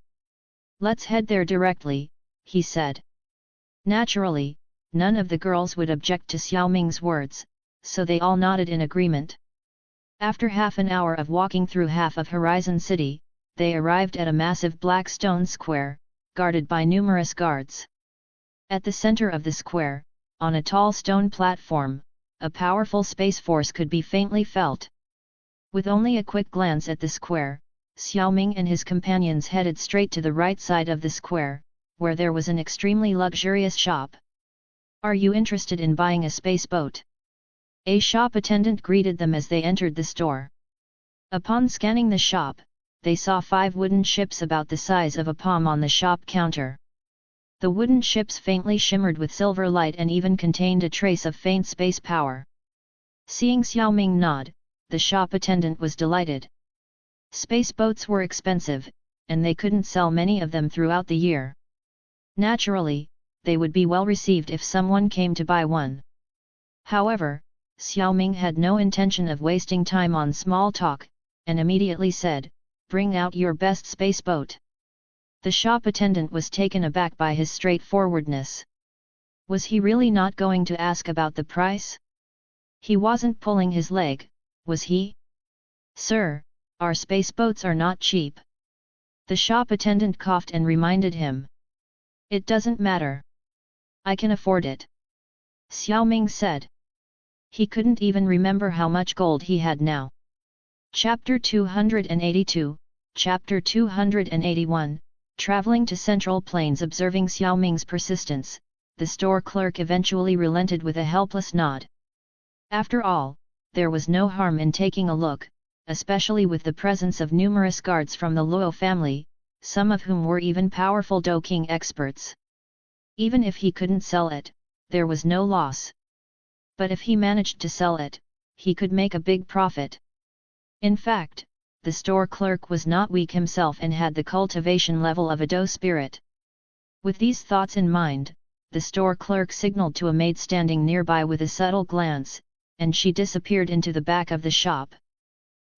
"Let's head there directly," he said. Naturally, none of the girls would object to Xiao Ming's words, so they all nodded in agreement. After half an hour of walking through half of Horizon City, they arrived at a massive black stone square, guarded by numerous guards. At the center of the square, on a tall stone platform, a powerful space force could be faintly felt. With only a quick glance at the square, Xiao Ming and his companions headed straight to the right side of the square, where there was an extremely luxurious shop. "Are you interested in buying a space boat?" A shop attendant greeted them as they entered the store. Upon scanning the shop, they saw 5 wooden ships about the size of a palm on the shop counter. The wooden ships faintly shimmered with silver light and even contained a trace of faint space power. Seeing Xiao Ming nod, the shop attendant was delighted. Space boats were expensive, and they couldn't sell many of them throughout the year. Naturally, they would be well received if someone came to buy one. However, Xiao Ming had no intention of wasting time on small talk, and immediately said, "Bring out your best space boat." The shop attendant was taken aback by his straightforwardness. Was he really not going to ask about the price? He wasn't pulling his leg, was he? "Sir, our space boats are not cheap. The shop attendant coughed and reminded him. It doesn't matter. I can afford it. Xiao Ming said. He couldn't even remember how much gold he had now. Chapter 282, Chapter 281, Traveling to Central Plains. Observing Xiao Ming's persistence, the store clerk eventually relented with a helpless nod. After all, there was no harm in taking a look, especially with the presence of numerous guards from the Luo family, some of whom were even powerful Do King experts. Even if he couldn't sell it, there was no loss. But if he managed to sell it, he could make a big profit. In fact, the store clerk was not weak himself and had the cultivation level of a Do spirit. With these thoughts in mind, the store clerk signaled to a maid standing nearby with a subtle glance, and she disappeared into the back of the shop.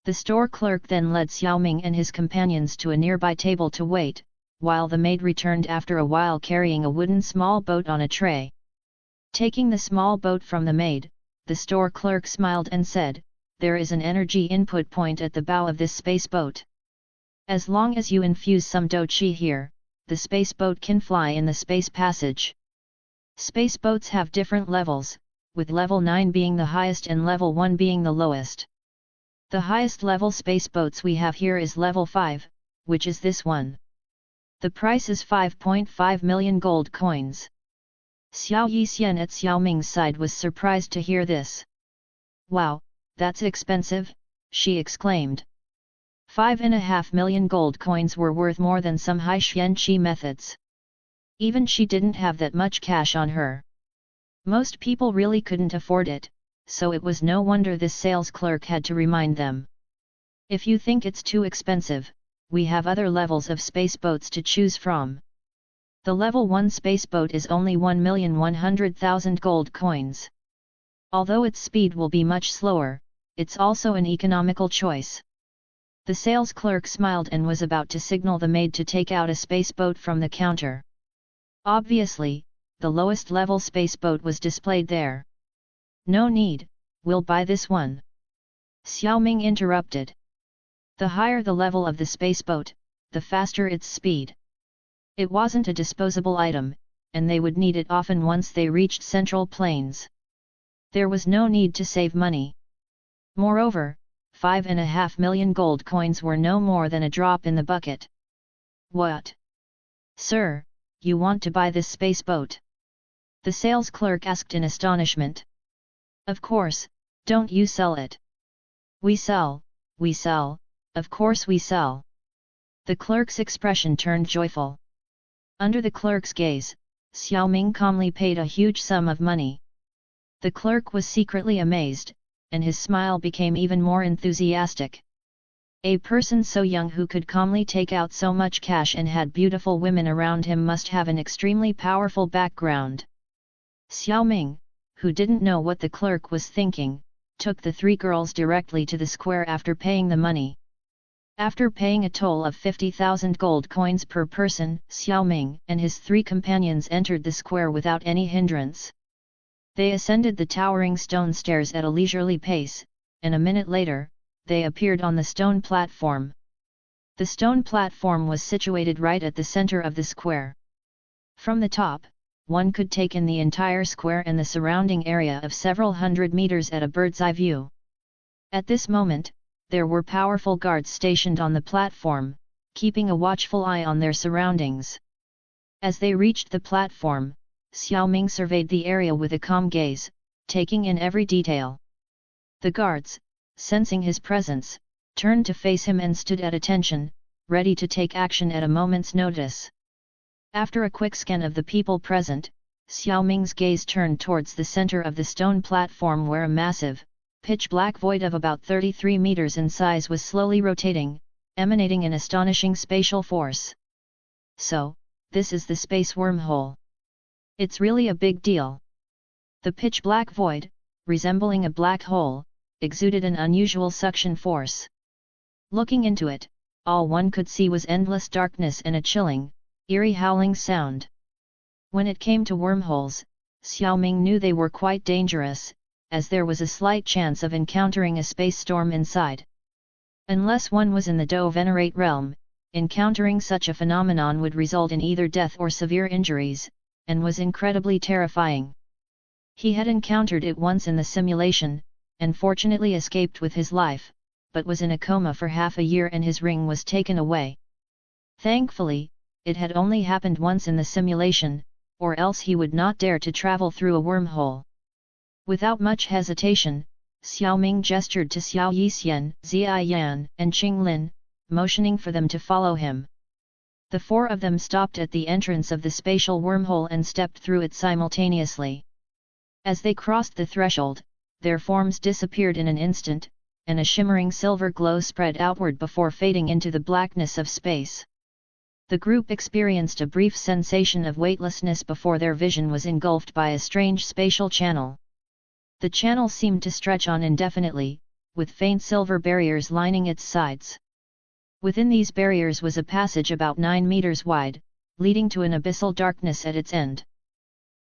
The store clerk then led Xiao Ming and his companions to a nearby table to wait, while the maid returned after a while carrying a wooden small boat on a tray. Taking the small boat from the maid, the store clerk smiled and said, "There is an energy input point at the bow of this space boat. As long as you infuse some Do Chi here, the space boat can fly in the space passage." Space boats have different levels, with level 9 being the highest and level 1 being the lowest. The highest level space boats we have here is level 5, which is this one. The price is 5.5 million gold coins. Xiao Yixian at Xiao Ming's side was surprised to hear this. "Wow, that's expensive," she exclaimed. 5.5 million gold coins were worth more than some high Xianqi methods. Even she didn't have that much cash on her. Most people really couldn't afford it, so it was no wonder this sales clerk had to remind them. "If you think it's too expensive, we have other levels of space boats to choose from. The level 1 space boat is only 1,100,000 gold coins. Although its speed will be much slower, it's also an economical choice." The sales clerk smiled and was about to signal the maid to take out a space boat from the counter. Obviously, the lowest level space boat was displayed there. "No need, we'll buy this one," Xiao Ming interrupted. The higher the level of the space boat, the faster its speed. It wasn't a disposable item, and they would need it often once they reached Central Plains. There was no need to save money. Moreover, 5.5 million gold coins were no more than a drop in the bucket. "What? Sir, you want to buy this space boat?" the sales clerk asked in astonishment. "Of course, don't you sell it?" We sell, of course we sell." The clerk's expression turned joyful. Under the clerk's gaze, Xiao Ming calmly paid a huge sum of money. The clerk was secretly amazed, and his smile became even more enthusiastic. A person so young who could calmly take out so much cash and had beautiful women around him must have an extremely powerful background. Xiao Ming, who didn't know what the clerk was thinking, took the 3 girls directly to the square after paying the money. After paying a toll of 50,000 gold coins per person, Xiao Ming and his 3 companions entered the square without any hindrance. They ascended the towering stone stairs at a leisurely pace, and a minute later, they appeared on the stone platform. The stone platform was situated right at the center of the square. From the top, one could take in the entire square and the surrounding area of several hundred meters at a bird's-eye view. At this moment, there were powerful guards stationed on the platform, keeping a watchful eye on their surroundings. As they reached the platform, Xiao Ming surveyed the area with a calm gaze, taking in every detail. The guards, sensing his presence, turned to face him and stood at attention, ready to take action at a moment's notice. After a quick scan of the people present, Xiao Ming's gaze turned towards the center of the stone platform where a massive, pitch-black void of about 33 meters in size was slowly rotating, emanating an astonishing spatial force. "So, this is the space wormhole. It's really a big deal." The pitch-black void, resembling a black hole, exuded an unusual suction force. Looking into it, all one could see was endless darkness and a chilling, eerie howling sound. When it came to wormholes, Xiao Ming knew they were quite dangerous, as there was a slight chance of encountering a space storm inside. Unless one was in the Do Venerate realm, encountering such a phenomenon would result in either death or severe injuries, and was incredibly terrifying. He had encountered it once in the simulation, and fortunately escaped with his life, but was in a coma for half a year and his ring was taken away. Thankfully, it had only happened once in the simulation, or else he would not dare to travel through a wormhole. Without much hesitation, Xiao Ming gestured to Xiao Yixian, Zia Yan, and Qing Lin, motioning for them to follow him. The four of them stopped at the entrance of the spatial wormhole and stepped through it simultaneously. As they crossed the threshold, their forms disappeared in an instant, and a shimmering silver glow spread outward before fading into the blackness of space. The group experienced a brief sensation of weightlessness before their vision was engulfed by a strange spatial channel. The channel seemed to stretch on indefinitely, with faint silver barriers lining its sides. Within these barriers was a passage about 9 meters wide, leading to an abyssal darkness at its end.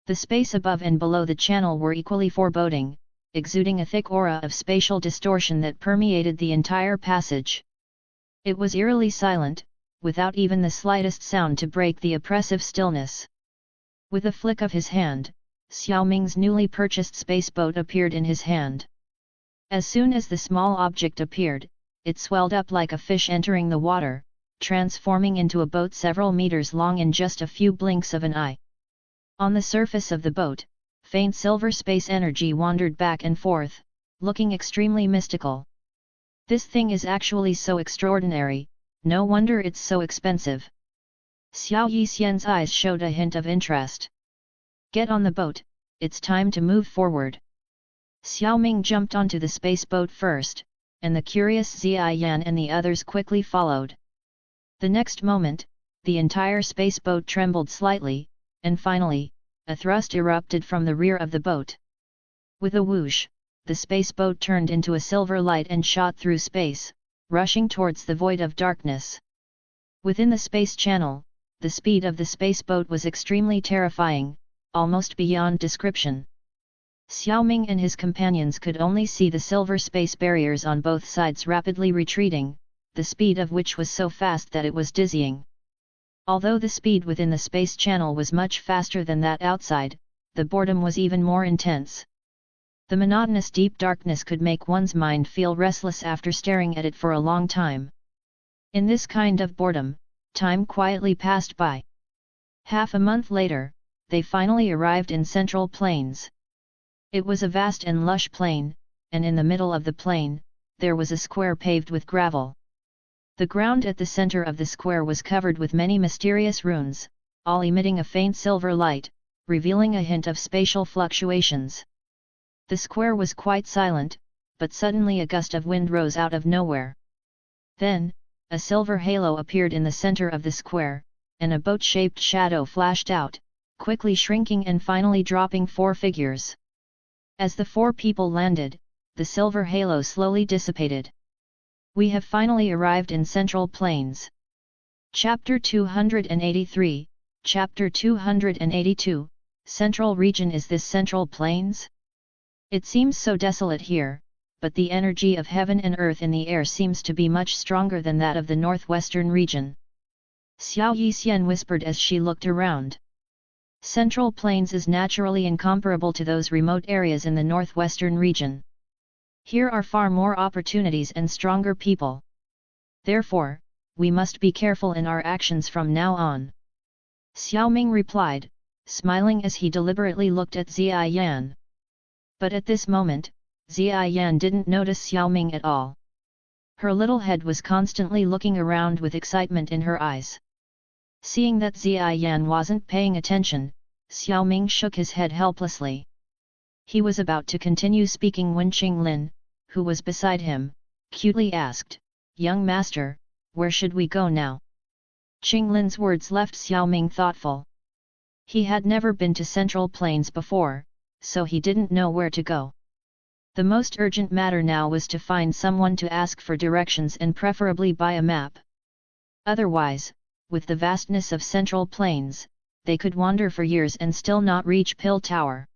The space above and below the channel were equally foreboding, exuding a thick aura of spatial distortion that permeated the entire passage. It was eerily silent, without even the slightest sound to break the oppressive stillness. With a flick of his hand, Xiao Ming's newly purchased space boat appeared in his hand. As soon as the small object appeared, it swelled up like a fish entering the water, transforming into a boat several meters long in just a few blinks of an eye. On the surface of the boat, faint silver space energy wandered back and forth, looking extremely mystical. This thing is actually so extraordinary, no wonder it's so expensive. Xiao Yixian's eyes showed a hint of interest. Get on the boat, it's time to move forward. Xiao Ming jumped onto the space boat first, and the curious Zia Yan and the others quickly followed. The next moment, the entire space boat trembled slightly, and finally, a thrust erupted from the rear of the boat. With a whoosh, the space boat turned into a silver light and shot through space, rushing towards the void of darkness. Within the space channel, the speed of the space boat was extremely terrifying, almost beyond description. Xiao Ming and his companions could only see the silver space barriers on both sides rapidly retreating, the speed of which was so fast that it was dizzying. Although the speed within the space channel was much faster than that outside, the boredom was even more intense. The monotonous deep darkness could make one's mind feel restless after staring at it for a long time. In this kind of boredom, time quietly passed by. Half a month later, they finally arrived in Central Plains. It was a vast and lush plain, and in the middle of the plain, there was a square paved with gravel. The ground at the center of the square was covered with many mysterious runes, all emitting a faint silver light, revealing a hint of spatial fluctuations. The square was quite silent, but suddenly a gust of wind rose out of nowhere. Then, a silver halo appeared in the center of the square, and a boat-shaped shadow flashed out, quickly shrinking and finally dropping 4 figures. As the 4 people landed, the silver halo slowly dissipated. We have finally arrived in Central Plains. Chapter 283, Chapter 282, Central Region. Is this Central Plains? It seems so desolate here, but the energy of heaven and earth in the air seems to be much stronger than that of the northwestern region. Xiao Yixian whispered as she looked around. Central Plains is naturally incomparable to those remote areas in the northwestern region. Here are far more opportunities and stronger people. Therefore, we must be careful in our actions from now on. Xiao Ming replied, smiling as he deliberately looked at Zia Yan. But at this moment, Zia Yan didn't notice Xiao Ming at all. Her little head was constantly looking around with excitement in her eyes. Seeing that Zia Yan wasn't paying attention, Xiao Ming shook his head helplessly. He was about to continue speaking when Qing Lin, who was beside him, cutely asked, "Young master, where should we go now?" Qing Lin's words left Xiao Ming thoughtful. He had never been to Central Plains before, so he didn't know where to go. The most urgent matter now was to find someone to ask for directions and preferably buy a map. Otherwise, with the vastness of Central Plains, they could wander for years and still not reach Pill Tower.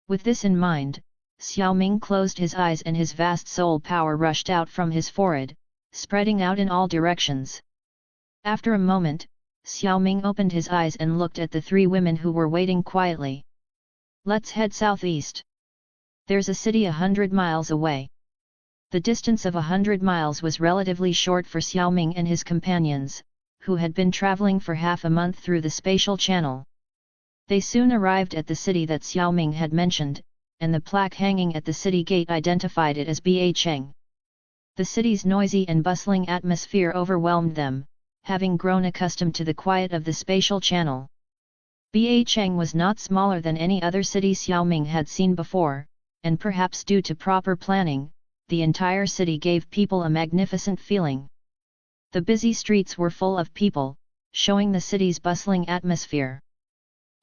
With this in mind, Xiao Ming closed his eyes and his vast soul power rushed out from his forehead, spreading out in all directions. After a moment, Xiao Ming opened his eyes and looked at the three women who were waiting quietly. Let's head southeast. There's a city 100 miles away. The distance of 100 miles was relatively short for Xiao Ming and his companions, who had been traveling for half a month through the spatial channel. They soon arrived at the city that Xiao Ming had mentioned, and the plaque hanging at the city gate identified it as BTTH. The city's noisy and bustling atmosphere overwhelmed them, having grown accustomed to the quiet of the spatial channel. BTTH was not smaller than any other city Xiao Ming had seen before, and perhaps due to proper planning, the entire city gave people a magnificent feeling. The busy streets were full of people, showing the city's bustling atmosphere.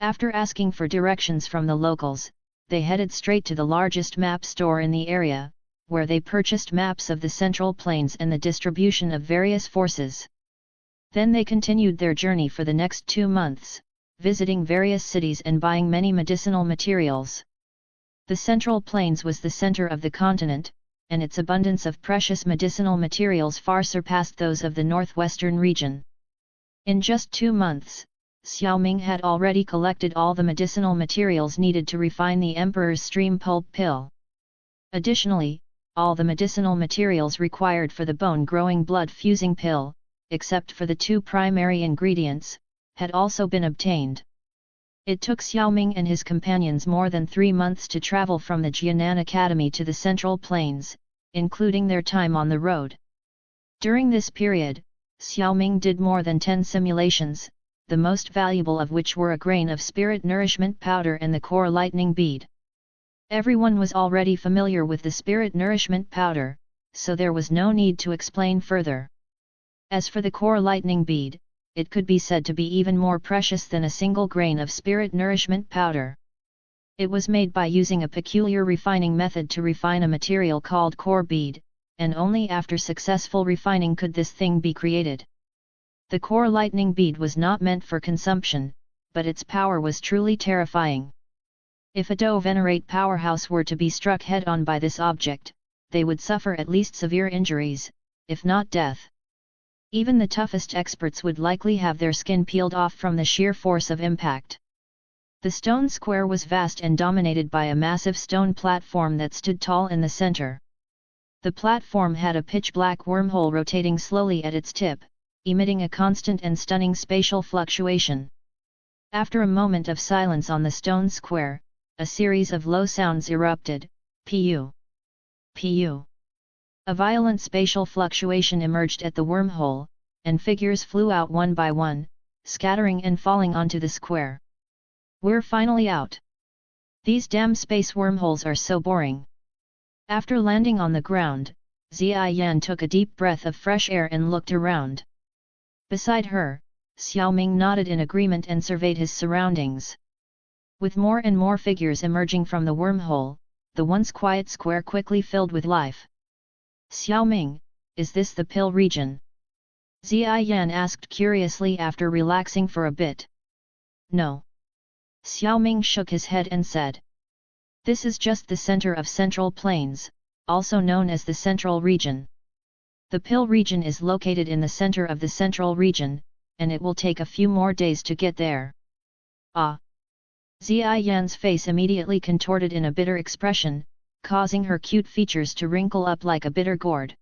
After asking for directions from the locals, they headed straight to the largest map store in the area, where they purchased maps of the central plains and the distribution of various forces. Then they continued their journey for the next 2 months, visiting various cities and buying many medicinal materials. The central plains was the center of the continent, and its abundance of precious medicinal materials far surpassed those of the northwestern region. In just 2 months, Xiao Ming had already collected all the medicinal materials needed to refine the Emperor's stream pulp pill. Additionally, all the medicinal materials required for the bone-growing blood-fusing pill, except for the 2 primary ingredients, had also been obtained. It took Xiao Ming and his companions more than 3 months to travel from the Jianan Academy to the Central Plains, including their time on the road. During this period, Xiao Ming did more than 10 simulations, the most valuable of which were a grain of spirit nourishment powder and the core lightning bead. Everyone was already familiar with the spirit nourishment powder, so there was no need to explain further. As for the core lightning bead, it could be said to be even more precious than a single grain of spirit nourishment powder. It was made by using a peculiar refining method to refine a material called core bead, and only after successful refining could this thing be created. The core lightning bead was not meant for consumption, but its power was truly terrifying. If a Do Venerate powerhouse were to be struck head-on by this object, they would suffer at least severe injuries, if not death. Even the toughest experts would likely have their skin peeled off from the sheer force of impact. The stone square was vast and dominated by a massive stone platform that stood tall in the center. The platform had a pitch-black wormhole rotating slowly at its tip, emitting a constant and stunning spatial fluctuation. After a moment of silence on the stone square, a series of low sounds erupted, pu, pu. A violent spatial fluctuation emerged at the wormhole, and figures flew out one by one, scattering and falling onto the square. We're finally out. These damn space wormholes are so boring. After landing on the ground, Ziyan took a deep breath of fresh air and looked around. Beside her, Xiao Ming nodded in agreement and surveyed his surroundings. With more and more figures emerging from the wormhole, the once quiet square quickly filled with life. Xiao Ming, is this the pill region? Ziyan asked curiously after relaxing for a bit. No. Xiao Ming shook his head and said. This is just the center of Central Plains, also known as the Central Region. The pill region is located in the center of the Central Region, and it will take a few more days to get there. Ah! Ziyan's face immediately contorted in a bitter expression, causing her cute features to wrinkle up like a bitter gourd.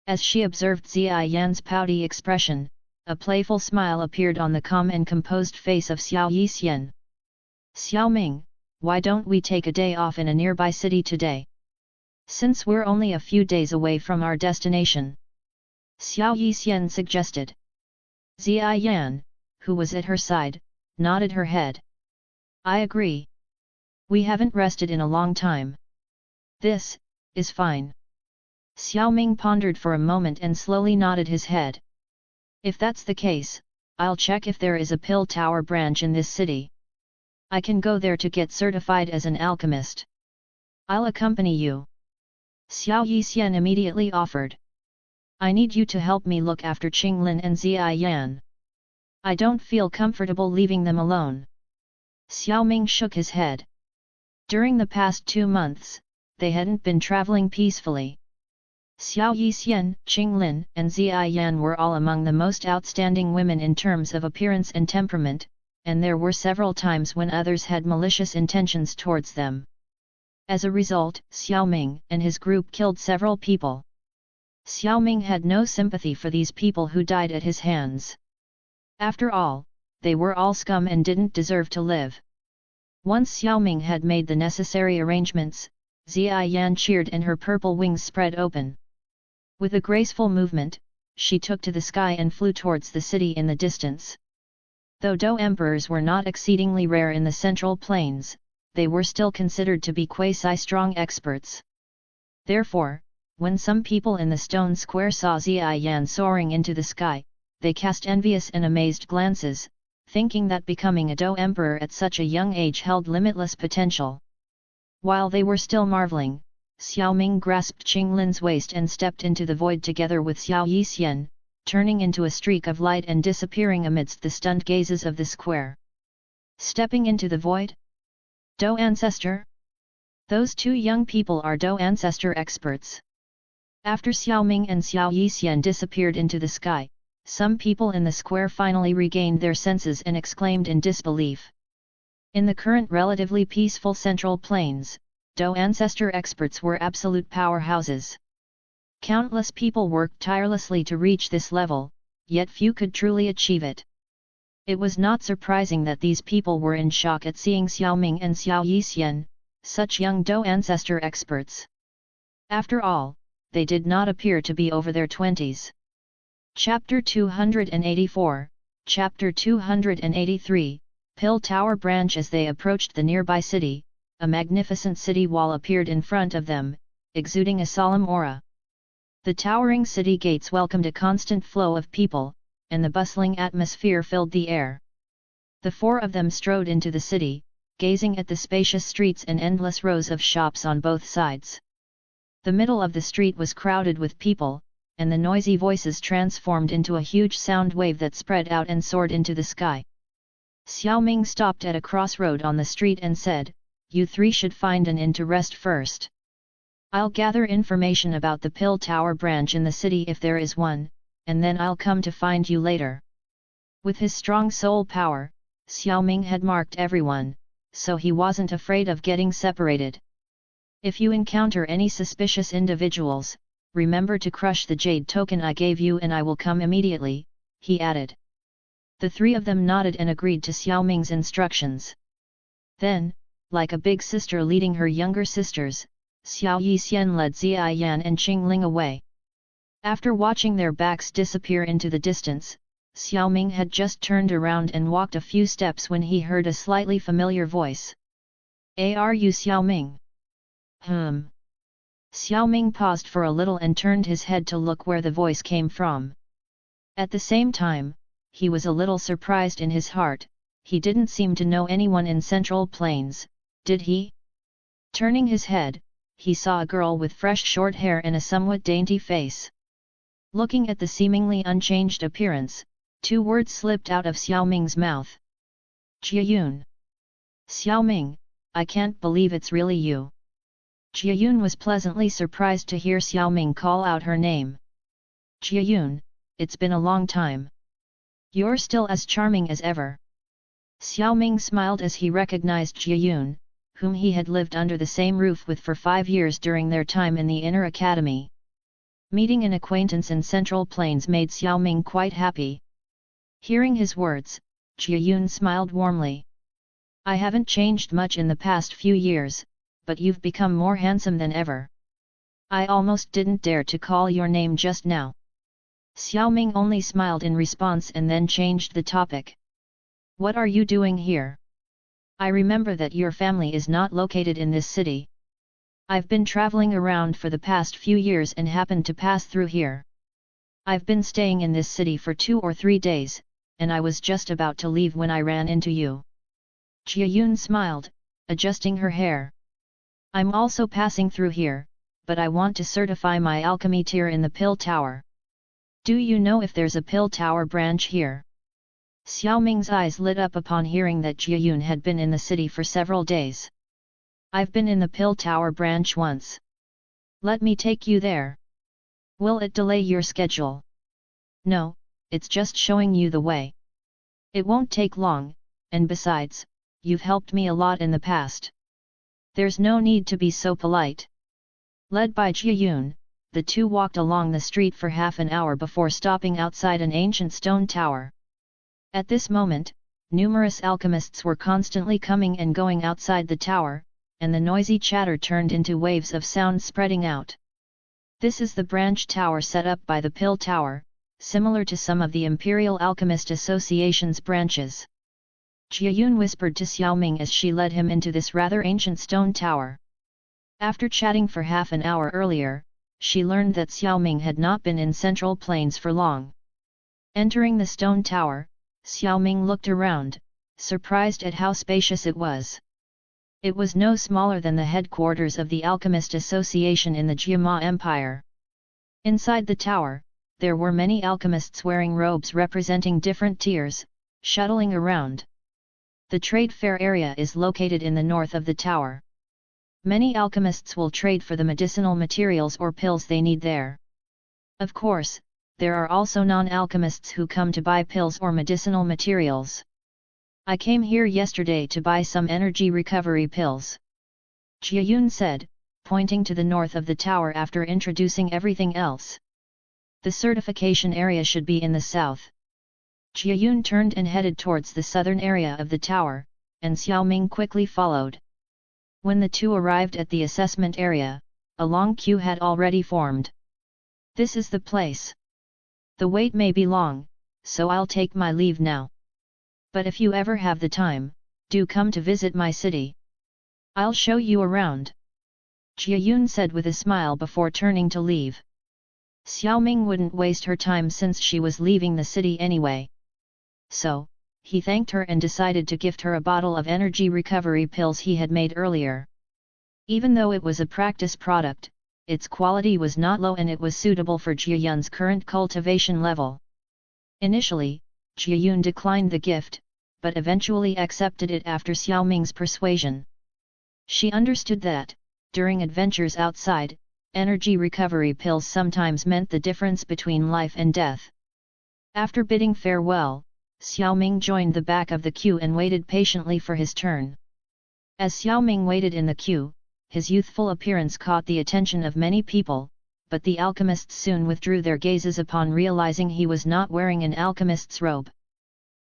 As she observed Ziyan's pouty expression, a playful smile appeared on the calm and composed face of Xiao Yixian. Xiao Ming, why don't we take a day off in a nearby city today? Since we're only a few days away from our destination. Xiao Yixian suggested. Ziyan, who was at her side, nodded her head. I agree. We haven't rested in a long time. This is fine. Xiao Ming pondered for a moment and slowly nodded his head. If that's the case, I'll check if there is a pill tower branch in this city. I can go there to get certified as an alchemist. I'll accompany you. Xiao Yixian immediately offered. I need you to help me look after Qinglin and Ziyan. I don't feel comfortable leaving them alone. Xiao Ming shook his head. During the past 2 months, they hadn't been traveling peacefully. Xiao Yixian, Qinglin, and Ziyan were all among the most outstanding women in terms of appearance and temperament, and there were several times when others had malicious intentions towards them. As a result, Xiao Ming and his group killed several people. Xiao Ming had no sympathy for these people who died at his hands. After all, they were all scum and didn't deserve to live. Once Xiao Ming had made the necessary arrangements, Ziyan cheered and her purple wings spread open. With a graceful movement, she took to the sky and flew towards the city in the distance. Though Dou emperors were not exceedingly rare in the central plains, they were still considered to be quasi-strong experts. Therefore, when some people in the stone square saw Ziyan soaring into the sky, they cast envious and amazed glances, thinking that becoming a Dou emperor at such a young age held limitless potential. While they were still marveling, Xiao Ming grasped Qinglin's waist and stepped into the void together with Xiao Yixian, turning into a streak of light and disappearing amidst the stunned gazes of the square. Stepping into the void? Dou ancestor? Those two young people are Dou ancestor experts. After Xiao Ming and Xiao Yixian disappeared into the sky, some people in the square finally regained their senses and exclaimed in disbelief. In the current relatively peaceful central plains, Dou ancestor experts were absolute powerhouses. Countless people worked tirelessly to reach this level, yet few could truly achieve it. It was not surprising that these people were in shock at seeing Xiao Ming and Xiao Yixian, such young Dou ancestor experts. After all, they did not appear to be over their 20s. Chapter 284, Chapter 283, Pill Tower Branch. As they approached the nearby city, a magnificent city wall appeared in front of them, exuding a solemn aura. The towering city gates welcomed a constant flow of people, and the bustling atmosphere filled the air. The four of them strode into the city, gazing at the spacious streets and endless rows of shops on both sides. The middle of the street was crowded with people, and the noisy voices transformed into a huge sound wave that spread out and soared into the sky. Xiao Ming stopped at a crossroad on the street and said, "You three should find an inn to rest first. I'll gather information about the Pill Tower branch in the city if there is one, and then I'll come to find you later." With his strong soul power, Xiao Ming had marked everyone, so he wasn't afraid of getting separated. "If you encounter any suspicious individuals, remember to crush the jade token I gave you and I will come immediately," he added. The three of them nodded and agreed to Xiao Ming's instructions. Then, like a big sister leading her younger sisters, Xiao Yixian led Ziyan and Qingling away. After watching their backs disappear into the distance, Xiao Ming had just turned around and walked a few steps when he heard a slightly familiar voice. "Are you Xiao Ming?" Xiao Ming paused for a little and turned his head to look where the voice came from. At the same time, he was a little surprised in his heart. He didn't seem to know anyone in Central Plains, did he? Turning his head, he saw a girl with fresh short hair and a somewhat dainty face. Looking at the seemingly unchanged appearance, two words slipped out of Xiao Ming's mouth. "Jiayun." "Xiao Ming, I can't believe it's really you." Jiayun was pleasantly surprised to hear Xiao Ming call out her name. "Jiayun, it's been a long time. You're still as charming as ever." Xiao Ming smiled as he recognized Jiayun, whom he had lived under the same roof with for 5 years during their time in the Inner Academy. Meeting an acquaintance in Central Plains made Xiao Ming quite happy. Hearing his words, Jiayun smiled warmly. "I haven't changed much in the past few years, but you've become more handsome than ever. I almost didn't dare to call your name just now." Xiao Ming only smiled in response and then changed the topic. "What are you doing here? I remember that your family is not located in this city. I've been traveling around for the past few years and happened to pass through here. I've been staying in this city for 2 or 3 days, and I was just about to leave when I ran into you." Jiayun smiled, adjusting her hair. "I'm also passing through here, but I want to certify my alchemy tier in the Pill Tower. Do you know if there's a Pill Tower branch here?" Xiao Ming's eyes lit up upon hearing that Jiayun had been in the city for several days. "I've been in the Pill Tower branch once. Let me take you there." Will it delay your schedule? No, it's just showing you the way. It won't take long, and besides, you've helped me a lot in the past. There's no need to be so polite. Led by Jiayun, the two walked along the street for half an hour before stopping outside an ancient stone tower. At this moment, numerous alchemists were constantly coming and going outside the tower, and the noisy chatter turned into waves of sound spreading out. This is the branch tower set up by the Pill Tower, similar to some of the Imperial Alchemist Association's branches. Jiayun whispered to Xiao Ming as she led him into this rather ancient stone tower. After chatting for half an hour earlier, she learned that Xiao Ming had not been in Central Plains for long. Entering the stone tower, Xiao Ming looked around, surprised at how spacious it was. It was no smaller than the headquarters of the Alchemist Association in the Jiama Empire. Inside the tower, there were many alchemists wearing robes representing different tiers, shuttling around. The trade fair area is located in the north of the tower. Many alchemists will trade for the medicinal materials or pills they need there. Of course, there are also non-alchemists who come to buy pills or medicinal materials. I came here yesterday to buy some energy recovery pills. Jiayun said, pointing to the north of the tower after introducing everything else. The certification area should be in the south. Jiayun turned and headed towards the southern area of the tower, and Xiao Ming quickly followed. When the two arrived at the assessment area, a long queue had already formed. This is the place. The wait may be long, so I'll take my leave now. But if you ever have the time, do come to visit my city. I'll show you around. Jiayun said with a smile before turning to leave. Xiao Ming wouldn't waste her time since she was leaving the city anyway. So, he thanked her and decided to gift her a bottle of energy recovery pills he had made earlier. Even though it was a practice product, its quality was not low and it was suitable for Jiayun's current cultivation level. Initially, Jiayun declined the gift, but eventually accepted it after Xiao Ming's persuasion. She understood that, during adventures outside, energy recovery pills sometimes meant the difference between life and death. After bidding farewell, Xiao Ming joined the back of the queue and waited patiently for his turn. As Xiao Ming waited in the queue, his youthful appearance caught the attention of many people, but the alchemists soon withdrew their gazes upon realizing he was not wearing an alchemist's robe.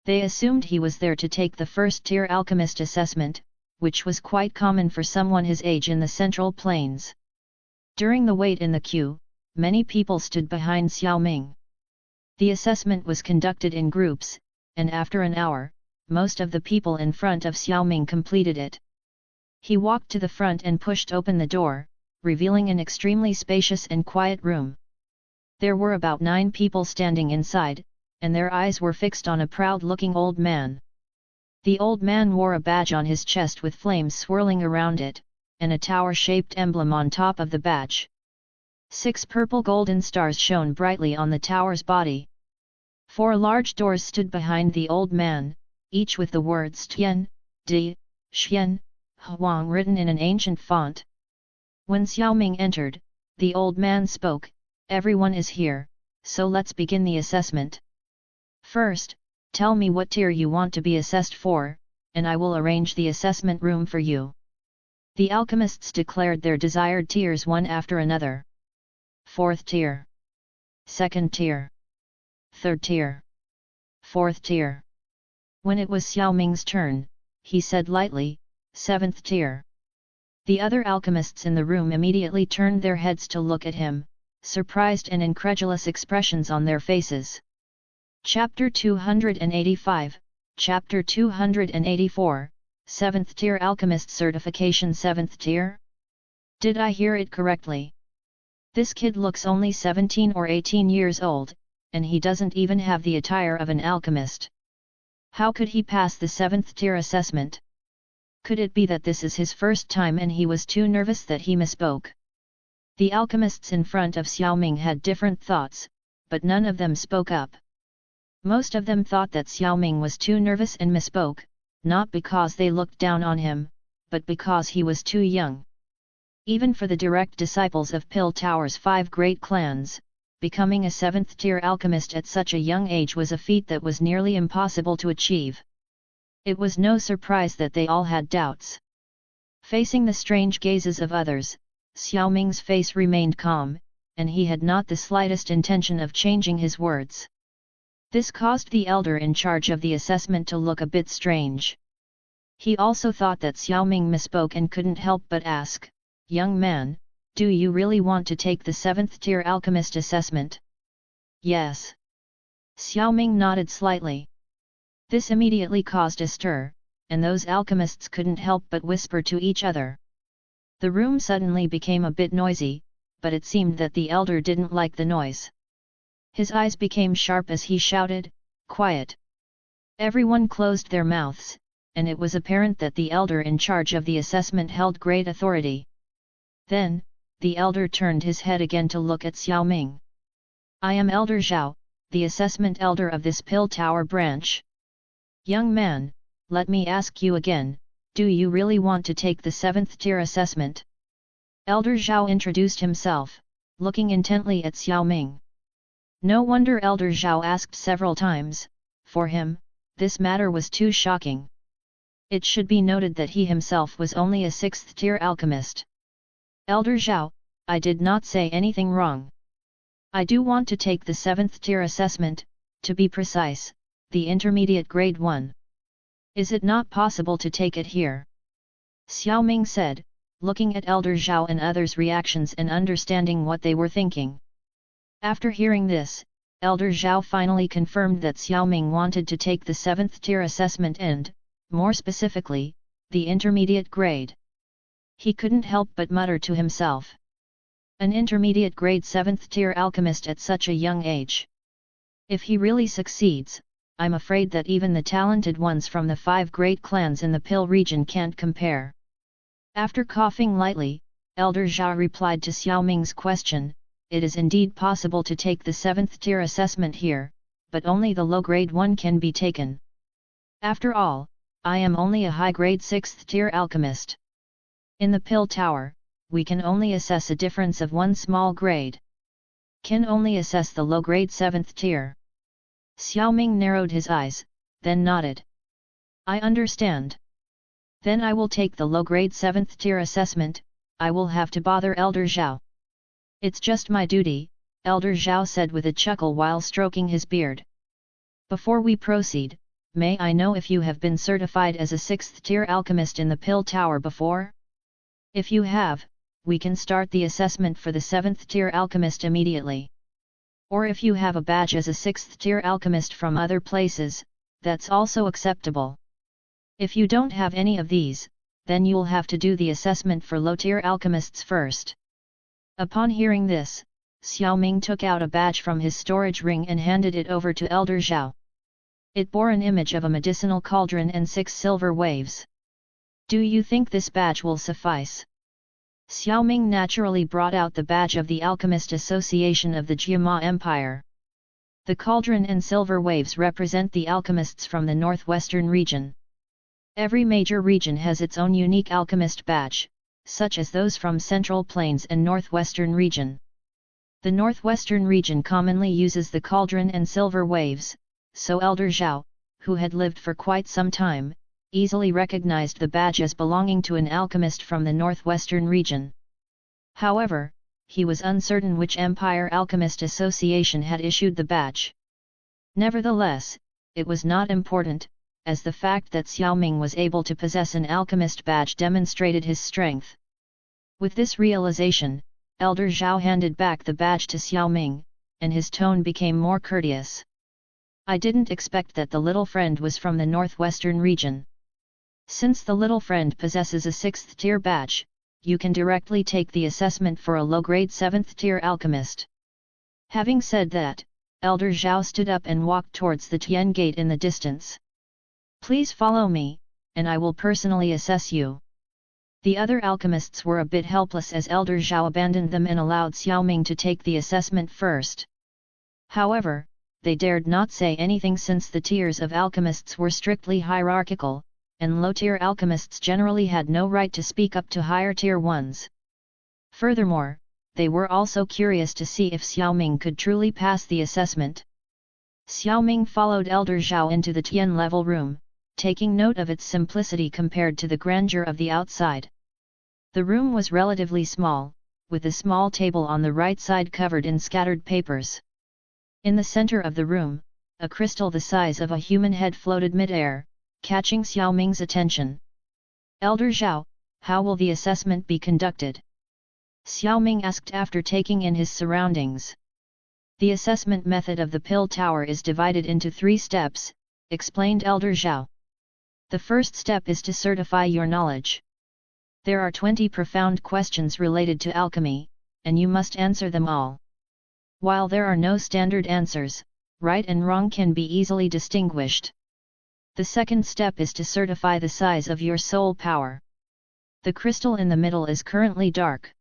They assumed he was there to take the first-tier alchemist assessment, which was quite common for someone his age in the Central Plains. During the wait in the queue, many people stood behind Xiao Ming. The assessment was conducted in groups, and after an hour, most of the people in front of Xiao Ming completed it. He walked to the front and pushed open the door, revealing an extremely spacious and quiet room. There were about 9 people standing inside, and their eyes were fixed on a proud-looking old man. The old man wore a badge on his chest with flames swirling around it, and a tower-shaped emblem on top of the badge. 6 purple golden stars shone brightly on the tower's body. 4 large doors stood behind the old man, each with the words Tian, Di, Xian, Huang written in an ancient font. When Xiao Ming entered, the old man spoke, "Everyone is here, so let's begin the assessment. First, tell me what tier you want to be assessed for, and I will arrange the assessment room for you." The alchemists declared their desired tiers one after another. 4th tier. 2nd tier. 3rd tier. 4th tier. When it was Xiao Ming's turn, he said lightly, 7th tier. The other alchemists in the room immediately turned their heads to look at him, surprised and incredulous expressions on their faces. Chapter 285, Chapter 284, 7th Tier Alchemist Certification 7th Tier? Did I hear it correctly? This kid looks only 17 or 18 years old, and he doesn't even have the attire of an alchemist. How could he pass the 7th tier assessment? Could it be that this is his first time and he was too nervous that he misspoke? The alchemists in front of Xiao Ming had different thoughts, but none of them spoke up. Most of them thought that Xiao Ming was too nervous and misspoke, not because they looked down on him, but because he was too young. Even for the direct disciples of Pill Tower's 5 great clans, becoming a 7th-tier alchemist at such a young age was a feat that was nearly impossible to achieve. It was no surprise that they all had doubts. Facing the strange gazes of others, Xiao Ming's face remained calm, and he had not the slightest intention of changing his words. This caused the elder in charge of the assessment to look a bit strange. He also thought that Xiao Ming misspoke and couldn't help but ask, "Young man, do you really want to take the 7th-tier alchemist assessment?" "Yes." Xiao Ming nodded slightly. This immediately caused a stir, and those alchemists couldn't help but whisper to each other. The room suddenly became a bit noisy, but it seemed that the elder didn't like the noise. His eyes became sharp as he shouted, "Quiet!" Everyone closed their mouths, and it was apparent that the elder in charge of the assessment held great authority. Then, the elder turned his head again to look at Xiao Ming. "I am Elder Xiao, the assessment elder of this Pill Tower branch. Young man, let me ask you again, do you really want to take the 7th-tier assessment?" Elder Xiao introduced himself, looking intently at Xiao Ming. No wonder Elder Xiao asked several times, for him, this matter was too shocking. It should be noted that he himself was only a 6th-tier alchemist. "Elder Xiao, I did not say anything wrong. I do want to take the 7th-tier assessment, to be precise, the intermediate grade 1. Is it not possible to take it here?" Xiao Ming said, looking at Elder Xiao and others' reactions and understanding what they were thinking. After hearing this, Elder Xiao finally confirmed that Xiao Ming wanted to take the 7th-tier assessment and, more specifically, the intermediate grade. He couldn't help but mutter to himself. An intermediate grade 7th-tier alchemist at such a young age. If he really succeeds, I'm afraid that even the talented ones from the 5 great clans in the Pill region can't compare. After coughing lightly, Elder Xiao replied to Xiao Ming's question, "It is indeed possible to take the 7th-tier assessment here, but only the low-grade one can be taken. After all, I am only a high-grade 6th-tier alchemist. In the Pill Tower, we can only assess a difference of one small grade. Can only assess the low-grade 7th tier." Xiao Ming narrowed his eyes, then nodded. "I understand. Then I will take the low-grade 7th tier assessment. I will have to bother Elder Xiao." "It's just my duty," Elder Xiao said with a chuckle while stroking his beard. "Before we proceed, may I know if you have been certified as a 6th-tier alchemist in the Pill Tower before? If you have, we can start the assessment for the 7th-tier alchemist immediately. Or if you have a badge as a 6th-tier alchemist from other places, that's also acceptable. If you don't have any of these, then you'll have to do the assessment for low-tier alchemists first." Upon hearing this, Xiao Ming took out a badge from his storage ring and handed it over to Elder Xiao. It bore an image of a medicinal cauldron and 6 silver waves. "Do you think this badge will suffice?" Xiao Ming naturally brought out the badge of the Alchemist Association of the Jiama Empire. The cauldron and silver waves represent the alchemists from the northwestern region. Every major region has its own unique alchemist badge, such as those from Central Plains and Northwestern region. The Northwestern region commonly uses the cauldron and silver waves, so Elder Xiao, who had lived for quite some time, easily recognized the badge as belonging to an alchemist from the Northwestern region. However, he was uncertain which Empire Alchemist Association had issued the badge. Nevertheless, it was not important, as the fact that Xiao Ming was able to possess an alchemist badge demonstrated his strength. With this realization, Elder Xiao handed back the badge to Xiao Ming, and his tone became more courteous. "I didn't expect that the little friend was from the Northwestern region. Since the little friend possesses a 6th-tier badge, you can directly take the assessment for a low-grade 7th-tier alchemist." Having said that, Elder Xiao stood up and walked towards the Tian Gate in the distance. "Please follow me, and I will personally assess you." The other alchemists were a bit helpless as Elder Xiao abandoned them and allowed Xiao Ming to take the assessment first. However, they dared not say anything since the tiers of alchemists were strictly hierarchical, and low-tier alchemists generally had no right to speak up to higher-tier ones. Furthermore, they were also curious to see if Xiao Ming could truly pass the assessment. Xiao Ming followed Elder Xiao into the Tian level room, taking note of its simplicity compared to the grandeur of the outside. The room was relatively small, with a small table on the right side covered in scattered papers. In the center of the room, a crystal the size of a human head floated mid-air, catching Xiao Ming's attention. Elder Xiao, how will the assessment be conducted? Xiao Ming asked after taking in his surroundings. The assessment method of the Pill Tower is divided into 3 steps, explained Elder Xiao. The first step is to certify your knowledge. There are 20 profound questions related to alchemy, and you must answer them all. While there are no standard answers, right and wrong can be easily distinguished. The second step is to certify the size of your soul power. The crystal in the middle is currently dark.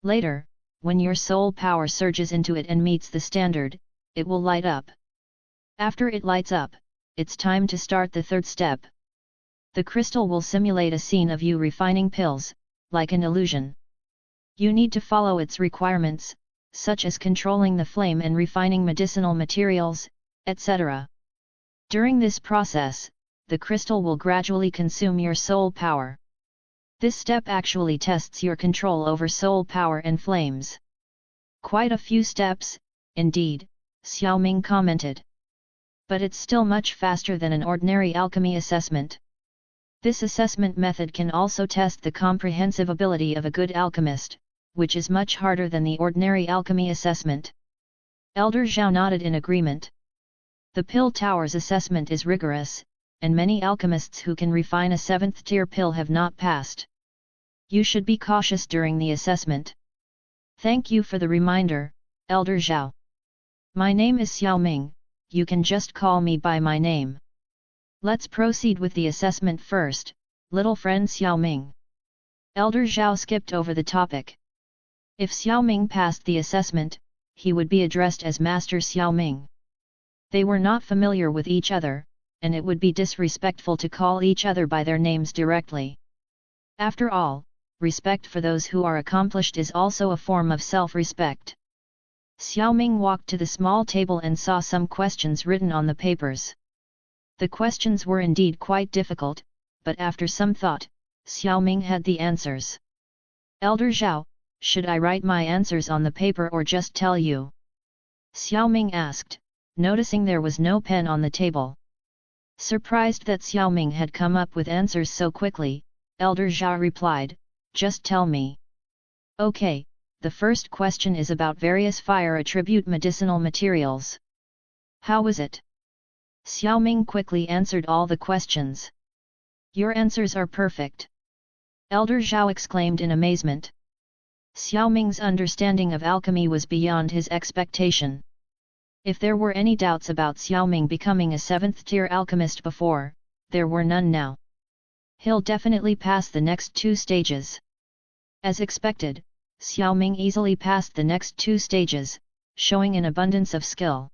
Later, when your soul power surges into it and meets the standard, it will light up. After it lights up, it's time to start the third step. The crystal will simulate a scene of you refining pills, like an illusion. You need to follow its requirements, such as controlling the flame and refining medicinal materials, etc. During this process, the crystal will gradually consume your soul power. This step actually tests your control over soul power and flames. Quite a few steps, indeed, Xiao Ming commented. But it's still much faster than an ordinary alchemy assessment. This assessment method can also test the comprehensive ability of a good alchemist, which is much harder than the ordinary alchemy assessment. Elder Xiao nodded in agreement. The Pill Tower's assessment is rigorous, and many alchemists who can refine a 7th tier pill have not passed. You should be cautious during the assessment. Thank you for the reminder, Elder Xiao. My name is Xiao Ming, you can just call me by my name. Let's proceed with the assessment first, little friend Xiao Ming. Elder Xiao skipped over the topic. If Xiao Ming passed the assessment, he would be addressed as Master Xiao Ming. They were not familiar with each other, and it would be disrespectful to call each other by their names directly. After all, respect for those who are accomplished is also a form of self-respect. Xiao Ming walked to the small table and saw some questions written on the papers. The questions were indeed quite difficult, but after some thought, Xiao Ming had the answers. Elder Xiao, should I write my answers on the paper or just tell you? Xiao Ming asked, noticing there was no pen on the table. Surprised that Xiao Ming had come up with answers so quickly, Elder Xiao replied, just tell me. Okay, the first question is about various fire attribute medicinal materials. How was it? Xiao Ming quickly answered all the questions. Your answers are perfect. Elder Xiao exclaimed in amazement. Xiao Ming's understanding of alchemy was beyond his expectation. If there were any doubts about Xiao Ming becoming a 7th tier alchemist before, there were none now. He'll definitely pass the next 2 stages. As expected, Xiao Ming easily passed the next 2 stages, showing an abundance of skill.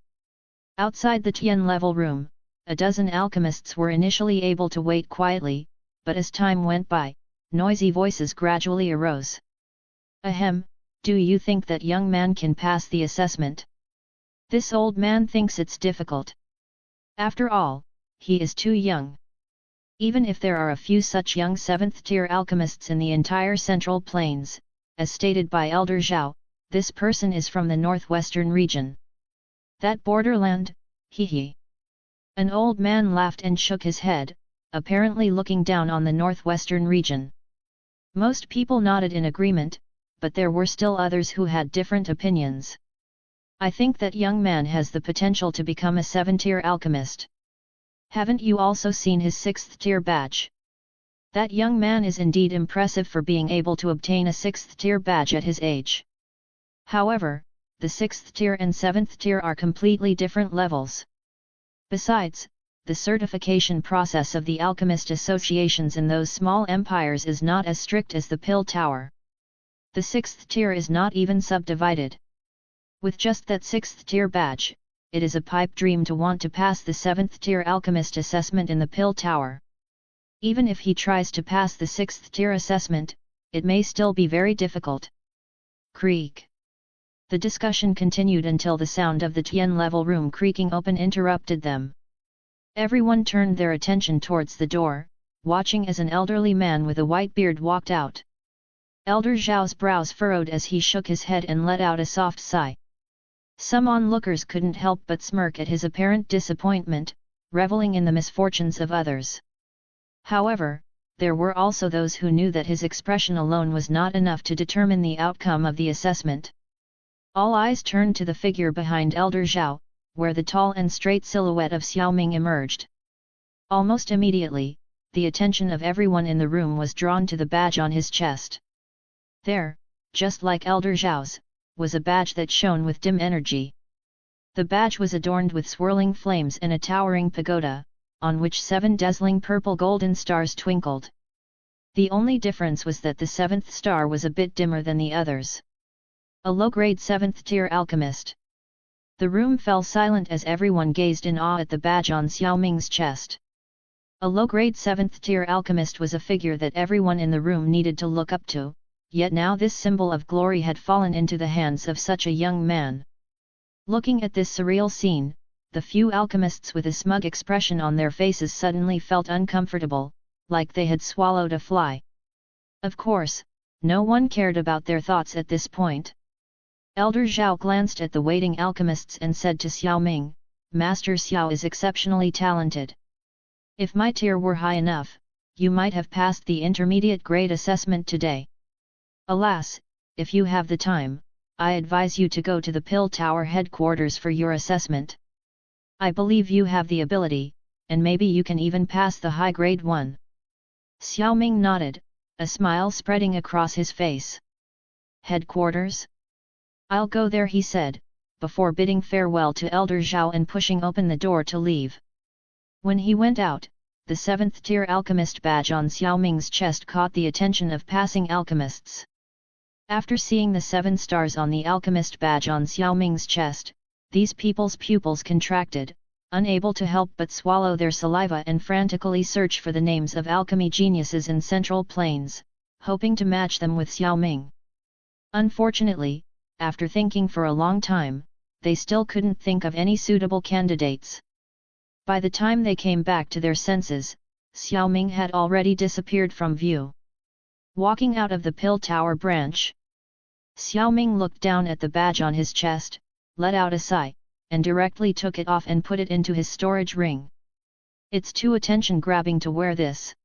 Outside the Tian level room, a dozen alchemists were initially able to wait quietly, but as time went by, noisy voices gradually arose. Ahem, do you think that young man can pass the assessment? This old man thinks it's difficult. After all, he is too young. Even if there are a few such young 7th tier alchemists in the entire Central Plains, as stated by Elder Xiao, this person is from the northwestern region. That borderland, hee. An old man laughed and shook his head, apparently looking down on the northwestern region. Most people nodded in agreement, but there were still others who had different opinions. I think that young man has the potential to become a 7th-tier alchemist. Haven't you also seen his 6th-tier badge? That young man is indeed impressive for being able to obtain a 6th-tier badge at his age. However, the 6th tier and 7th tier are completely different levels. Besides, the certification process of the alchemist associations in those small empires is not as strict as the Pill Tower. The 6th tier is not even subdivided. With just that 6th tier badge, it is a pipe dream to want to pass the 7th tier alchemist assessment in the Pill Tower. Even if he tries to pass the 6th tier assessment, it may still be very difficult. Creak. The discussion continued until the sound of the Tian-level room creaking open interrupted them. Everyone turned their attention towards the door, watching as an elderly man with a white beard walked out. Elder Xiao's brows furrowed as he shook his head and let out a soft sigh. Some onlookers couldn't help but smirk at his apparent disappointment, reveling in the misfortunes of others. However, there were also those who knew that his expression alone was not enough to determine the outcome of the assessment. All eyes turned to the figure behind Elder Xiao, where the tall and straight silhouette of Xiao Ming emerged. Almost immediately, the attention of everyone in the room was drawn to the badge on his chest. There, just like Elder Xiao's, was a badge that shone with dim energy. The badge was adorned with swirling flames and a towering pagoda, on which 7 dazzling purple golden stars twinkled. The only difference was that the 7th star was a bit dimmer than the others. A low-grade 7th-tier alchemist. The room fell silent as everyone gazed in awe at the badge on Xiao Ming's chest. A low-grade 7th-tier alchemist was a figure that everyone in the room needed to look up to, yet now this symbol of glory had fallen into the hands of such a young man. Looking at this surreal scene, the few alchemists with a smug expression on their faces suddenly felt uncomfortable, like they had swallowed a fly. Of course, no one cared about their thoughts at this point. Elder Xiao glanced at the waiting alchemists and said to Xiao Ming, "Master Xiao is exceptionally talented. If my tier were high enough, you might have passed the intermediate grade assessment today. Alas, if you have the time, I advise you to go to the Pill Tower headquarters for your assessment. I believe you have the ability, and maybe you can even pass the high grade one." Xiao Ming nodded, a smile spreading across his face. "Headquarters? I'll go there," he said, before bidding farewell to Elder Xiao and pushing open the door to leave. When he went out, the 7th-tier alchemist badge on Xiao Ming's chest caught the attention of passing alchemists. After seeing the 7 stars on the alchemist badge on Xiao Ming's chest, these people's pupils contracted, unable to help but swallow their saliva and frantically search for the names of alchemy geniuses in Central Plains, hoping to match them with Xiao Ming. Unfortunately, after thinking for a long time, they still couldn't think of any suitable candidates. By the time they came back to their senses, Xiao Ming had already disappeared from view. Walking out of the Pill Tower branch, Xiao Ming looked down at the badge on his chest, let out a sigh, and directly took it off and put it into his storage ring. "It's too attention-grabbing to wear this."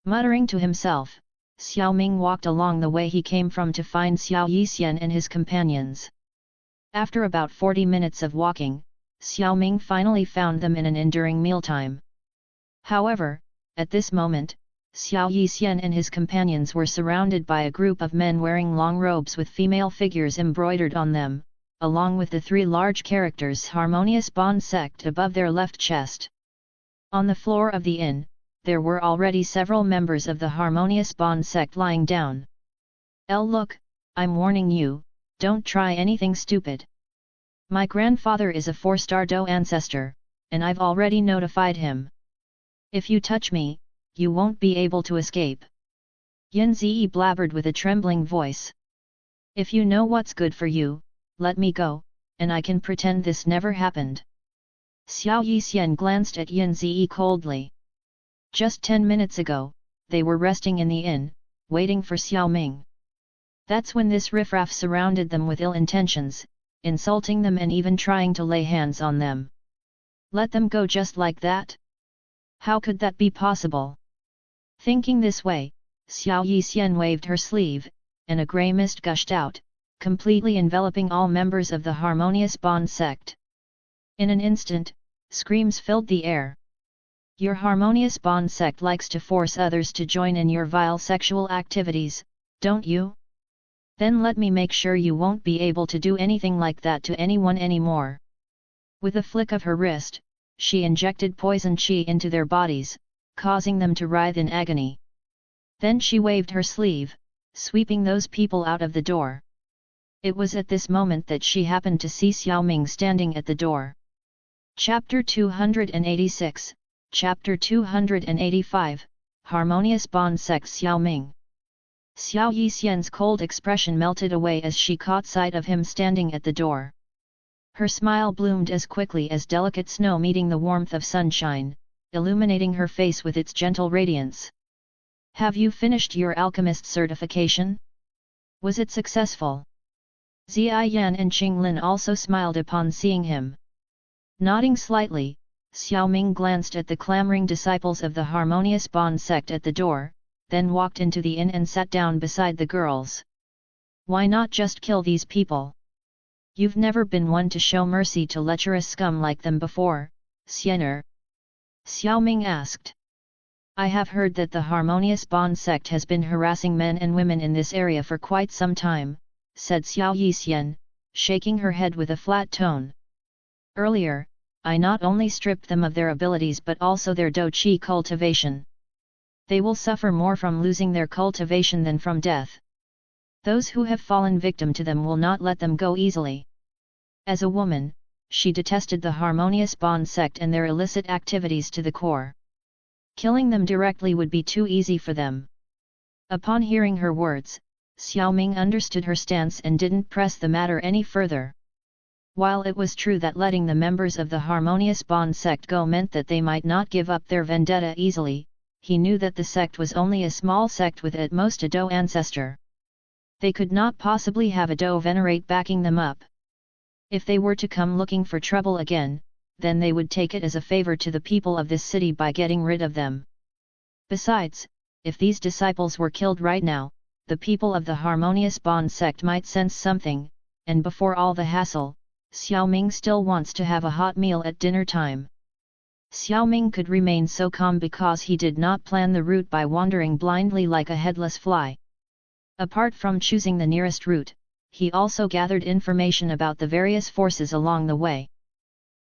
Muttering to himself, Xiao Ming walked along the way he came from to find Xiao Yixian and his companions. After about 40 minutes of walking, Xiao Ming finally found them in an inn during mealtime. However, at this moment, Xiao Yixian and his companions were surrounded by a group of men wearing long robes with female figures embroidered on them, along with the 3 large characters Harmonious Bond Sect above their left chest. On the floor of the inn, there were already several members of the Harmonious Bond Sect lying down. Look, I'm warning you, don't try anything stupid. My grandfather is a 4-star Do ancestor, and I've already notified him. If you touch me, you won't be able to escape." Yin Ziyi blabbered with a trembling voice. "If you know what's good for you, let me go, and I can pretend this never happened." Xiao Yixian glanced at Yin Ziyi coldly. Just 10 minutes ago, they were resting in the inn, waiting for Xiao Ming. That's when this riffraff surrounded them with ill intentions, insulting them and even trying to lay hands on them. Let them go just like that? How could that be possible? Thinking this way, Xiao Yixian waved her sleeve, and a grey mist gushed out, completely enveloping all members of the Harmonious Bond Sect. In an instant, screams filled the air. "Your Harmonious Bond Sect likes to force others to join in your vile sexual activities, don't you? Then let me make sure you won't be able to do anything like that to anyone anymore." With a flick of her wrist, she injected poison qi into their bodies, causing them to writhe in agony. Then she waved her sleeve, sweeping those people out of the door. It was at this moment that she happened to see Xiao Ming standing at the door. Chapter 286, Chapter 285, Harmonious Bond Sect Xiao Ming. Xiao Yixian's cold expression melted away as she caught sight of him standing at the door. Her smile bloomed as quickly as delicate snow meeting the warmth of sunshine, illuminating her face with its gentle radiance. "Have you finished your alchemist certification? Was it successful?" Ziyan and Qinglin also smiled upon seeing him. Nodding slightly, Xiao Ming glanced at the clamoring disciples of the Harmonious Bond sect at the door, then walked into the inn and sat down beside the girls. "Why not just kill these people? You've never been one to show mercy to lecherous scum like them before, Xiener?" Xiao Ming asked. "I have heard that the Harmonious Bond sect has been harassing men and women in this area for quite some time," said Xiao Yixian, shaking her head with a flat tone. "Earlier, I not only stripped them of their abilities but also their do-qi cultivation. They will suffer more from losing their cultivation than from death. Those who have fallen victim to them will not let them go easily." As a woman, she detested the Harmonious Bond sect and their illicit activities to the core. Killing them directly would be too easy for them. Upon hearing her words, Xiao Ming understood her stance and didn't press the matter any further. While it was true that letting the members of the Harmonious Bond sect go meant that they might not give up their vendetta easily, he knew that the sect was only a small sect with at most a Do ancestor. They could not possibly have a Do venerate backing them up. If they were to come looking for trouble again, then they would take it as a favor to the people of this city by getting rid of them. Besides, if these disciples were killed right now, the people of the Harmonious Bond sect might sense something, and before all the hassle, Xiao Ming still wants to have a hot meal at dinner time. Xiao Ming could remain so calm because he did not plan the route by wandering blindly like a headless fly. Apart from choosing the nearest route, he also gathered information about the various forces along the way.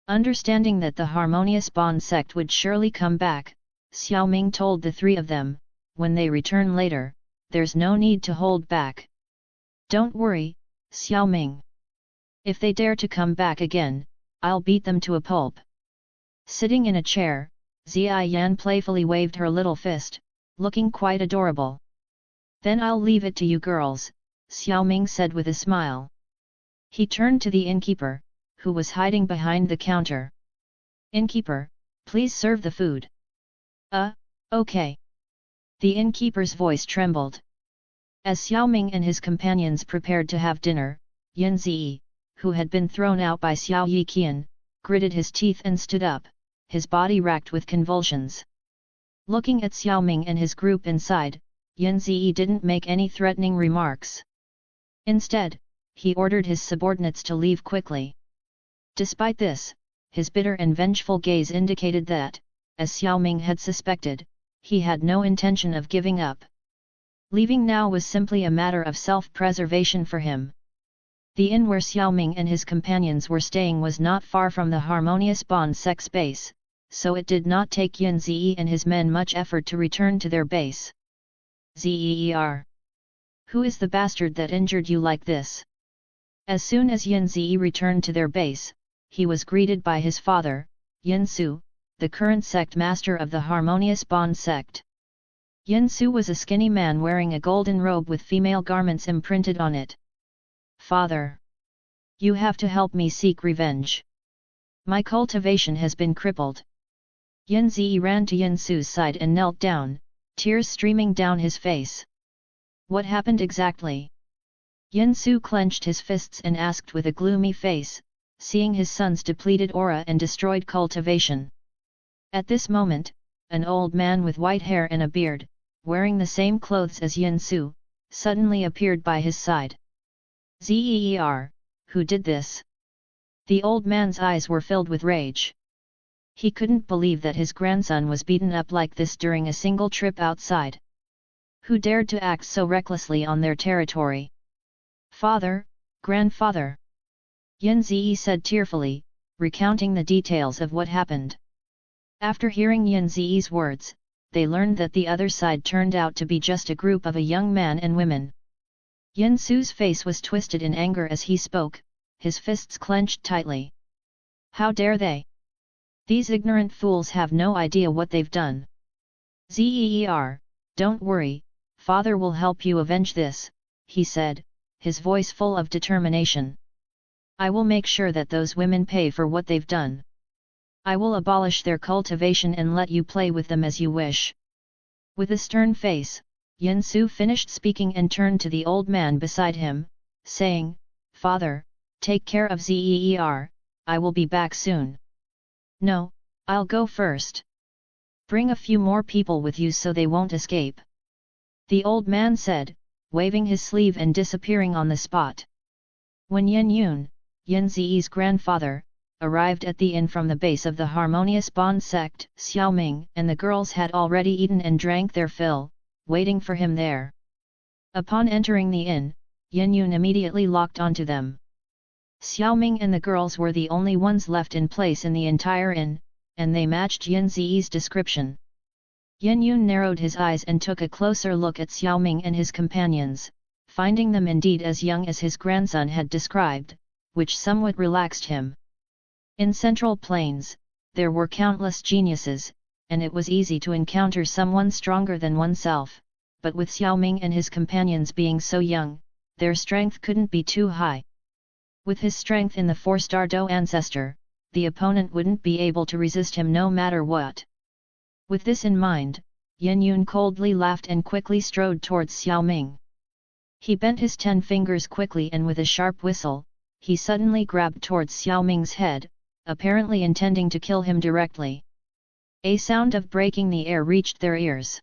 Understanding that the Harmonious Bond sect would surely come back, Xiao Ming told the three of them, "When they return later, there's no need to hold back. Don't worry, Xiao Ming. If they dare to come back again, I'll beat them to a pulp." Sitting in a chair, Ziyan playfully waved her little fist, looking quite adorable. "Then I'll leave it to you girls," Xiao Ming said with a smile. He turned to the innkeeper, who was hiding behind the counter. "Innkeeper, please serve the food." Okay." The innkeeper's voice trembled. As Xiao Ming and his companions prepared to have dinner, Yin Ziyi, who had been thrown out by Xiao Yiqian, gritted his teeth and stood up, his body racked with convulsions. Looking at Xiao Ming and his group inside, Yin Ziyi didn't make any threatening remarks. Instead, he ordered his subordinates to leave quickly. Despite this, his bitter and vengeful gaze indicated that, as Xiao Ming had suspected, he had no intention of giving up. Leaving now was simply a matter of self-preservation for him. The inn where Xiao Ming and his companions were staying was not far from the Harmonious Bond sect's base, so it did not take Yin Ziyi and his men much effort to return to their base. "Zer, who is the bastard that injured you like this?" As soon as Yin Ziyi returned to their base, he was greeted by his father, Yin Su, the current sect master of the Harmonious Bond sect. Yin Su was a skinny man wearing a golden robe with female garments imprinted on it. "Father, you have to help me seek revenge. My cultivation has been crippled." Yin Ziyi ran to Yin Su's side and knelt down, tears streaming down his face. "What happened exactly?" Yin Su clenched his fists and asked with a gloomy face, seeing his son's depleted aura and destroyed cultivation. At this moment, an old man with white hair and a beard, wearing the same clothes as Yin Su, suddenly appeared by his side. "Zer, who did this?" The old man's eyes were filled with rage. He couldn't believe that his grandson was beaten up like this during a single trip outside. Who dared to act so recklessly on their territory? "Father, grandfather," Yin Ziyi said tearfully, recounting the details of what happened. After hearing Yin Ziyi's words, they learned that the other side turned out to be just a group of a young man and women. Yin Su's face was twisted in anger as he spoke, his fists clenched tightly. "How dare they? These ignorant fools have no idea what they've done." "Zer, don't worry, "Father will help you avenge this," he said, his voice full of determination. "I will make sure that those women pay for what they've done. I will abolish their cultivation and let you play with them as you wish." With a stern face, Yin Su finished speaking and turned to the old man beside him, saying, "Father, take care of Zeer, I will be back soon." "No, I'll go first. Bring a few more people with you so they won't escape," the old man said, waving his sleeve and disappearing on the spot. When Yin Yun, Yin Zi's grandfather, arrived at the inn from the base of the Harmonious Bond sect, Xiao Ming and the girls had already eaten and drank their fill, waiting for him there. Upon entering the inn, Yin Yun immediately locked onto them. Xiao Ming and the girls were the only ones left in place in the entire inn, and they matched Yin Zi's description. Yin Yun narrowed his eyes and took a closer look at Xiao Ming and his companions, finding them indeed as young as his grandson had described, which somewhat relaxed him. In Central Plains, there were countless geniuses, and it was easy to encounter someone stronger than oneself, but with Xiao Ming and his companions being so young, their strength couldn't be too high. With his strength in the 4-star Do ancestor, the opponent wouldn't be able to resist him no matter what. With this in mind, Yin Yun coldly laughed and quickly strode towards Xiao Ming. He bent his 10 fingers quickly and with a sharp whistle, he suddenly grabbed towards Xiao Ming's head, apparently intending to kill him directly. A sound of breaking the air reached their ears.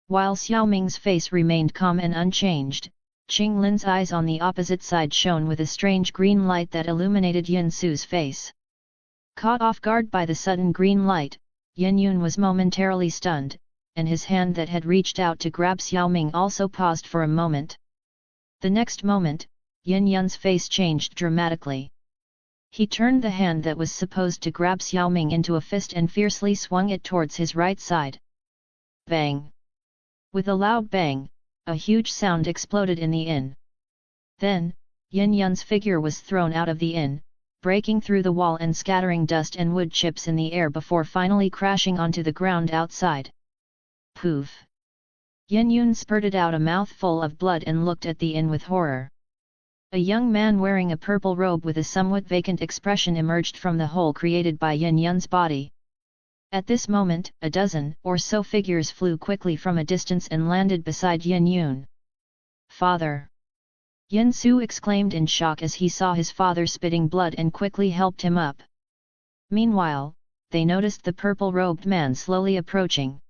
While Xiao Ming's face remained calm and unchanged, Qing Lin's eyes on the opposite side shone with a strange green light that illuminated Yin Su's face. Caught off guard by the sudden green light, Yin Yun was momentarily stunned, and his hand that had reached out to grab Xiao Ming also paused for a moment. The next moment, Yin Yun's face changed dramatically. He turned the hand that was supposed to grab Xiao Ming into a fist and fiercely swung it towards his right side. Bang! With a loud bang, a huge sound exploded in the inn. Then, Yin Yun's figure was thrown out of the inn, breaking through the wall and scattering dust and wood chips in the air before finally crashing onto the ground outside. Poof! Yin Yun spurted out a mouthful of blood and looked at the inn with horror. A young man wearing a purple robe with a somewhat vacant expression emerged from the hole created by Yin Yun's body. At this moment, a dozen or so figures flew quickly from a distance and landed beside Yin Yun. "Father!" Yin Su exclaimed in shock as he saw his father spitting blood and quickly helped him up. Meanwhile, they noticed the purple-robed man slowly approaching.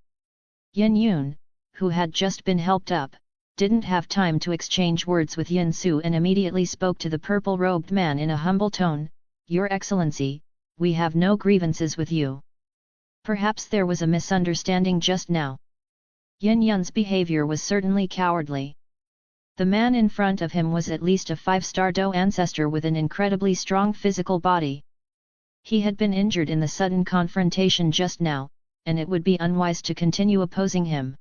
Yin Yun, who had just been helped up, didn't have time to exchange words with Yin Su and immediately spoke to the purple-robed man in a humble tone, "Your Excellency, we have no grievances with you. Perhaps there was a misunderstanding just now." Yin Yun's behavior was certainly cowardly. The man in front of him was at least a 5-star Do ancestor with an incredibly strong physical body. He had been injured in the sudden confrontation just now, and it would be unwise to continue opposing him.